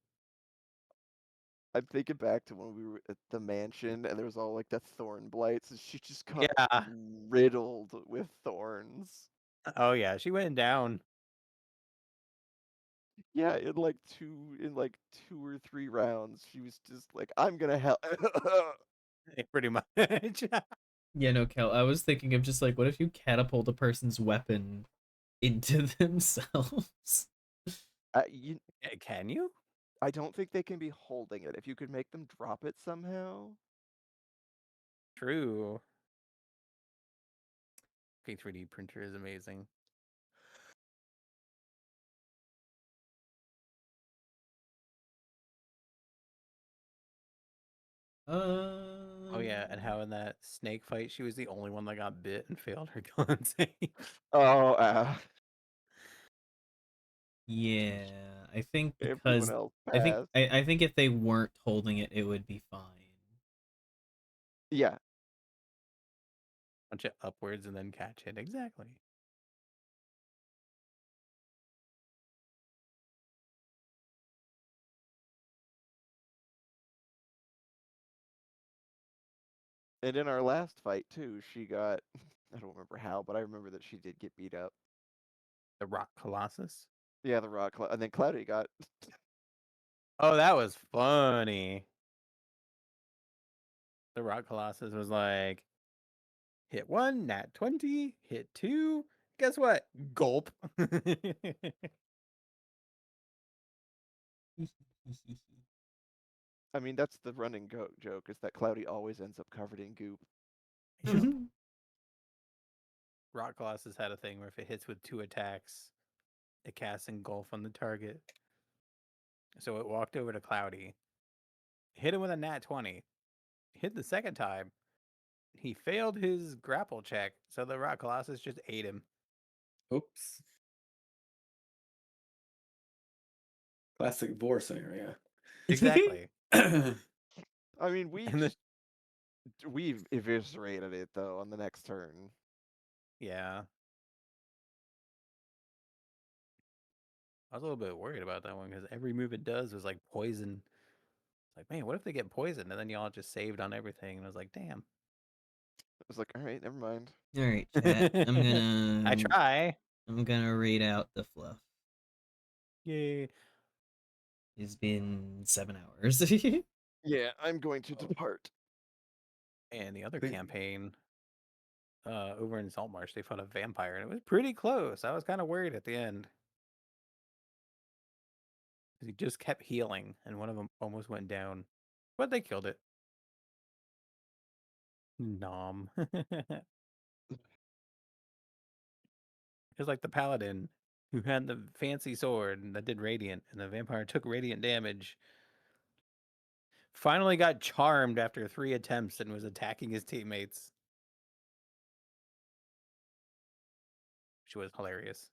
I'm thinking back to when we were at the mansion and there was all like the thorn blights, and she just got yeah. riddled with thorns. Oh yeah, she went down. Yeah, in like two or three rounds, she was just like, I'm gonna help. Pretty much. Yeah, no, Kel, I was thinking of just like, what if you catapult a person's weapon into themselves? You, Can you? I don't think they can be holding it. If you could make them drop it somehow. True. Okay, 3D printer is amazing. Oh yeah, and how in that snake fight she was the only one that got bit and failed her con save. Oh, Yeah, I think everyone because else I think passed. I think if they weren't holding it, it would be fine. Yeah, Punch it upwards and then catch it. Exactly. and in our last fight too, she got. I don't remember how, but I remember that she did get beat up. The Rock Colossus. Yeah, the rock, and then Cloudy got. Oh, that was funny. The Rock Colossus was like, hit 1, nat 20, hit 2. Guess what? Gulp. I mean, that's the running joke is that Cloudy always ends up covered in goop. Yep. Rock Colossus had a thing where if it hits with 2 attacks, it casts Engulf on the target. So it walked over to Cloudy, hit him with a nat 20, hit the second time. He failed his grapple check, so the Rock Colossus just ate him. Oops. Classic Vor scenario. Exactly. I mean, And the, we eviscerated it though on the next turn. yeah. I was a little bit worried about that one because every move it does was like poison. It's like, man, what if they get poisoned? And then y'all just saved on everything. And I was like, damn. I was like, all right, never mind. All right, chat. I try. I'm gonna read out the fluff. Yay. It's been 7 hours. Yeah, I'm going to depart. And the other Thank- campaign, over in Saltmarsh, they fought a vampire, and it was pretty close. I was kind of worried at the end. Because he just kept healing, and one of them almost went down. But they killed it. Nom. It was like the paladin who had the fancy sword that did radiant, and the vampire took radiant damage. Finally got charmed after 3 attempts and was attacking his teammates. Which was hilarious.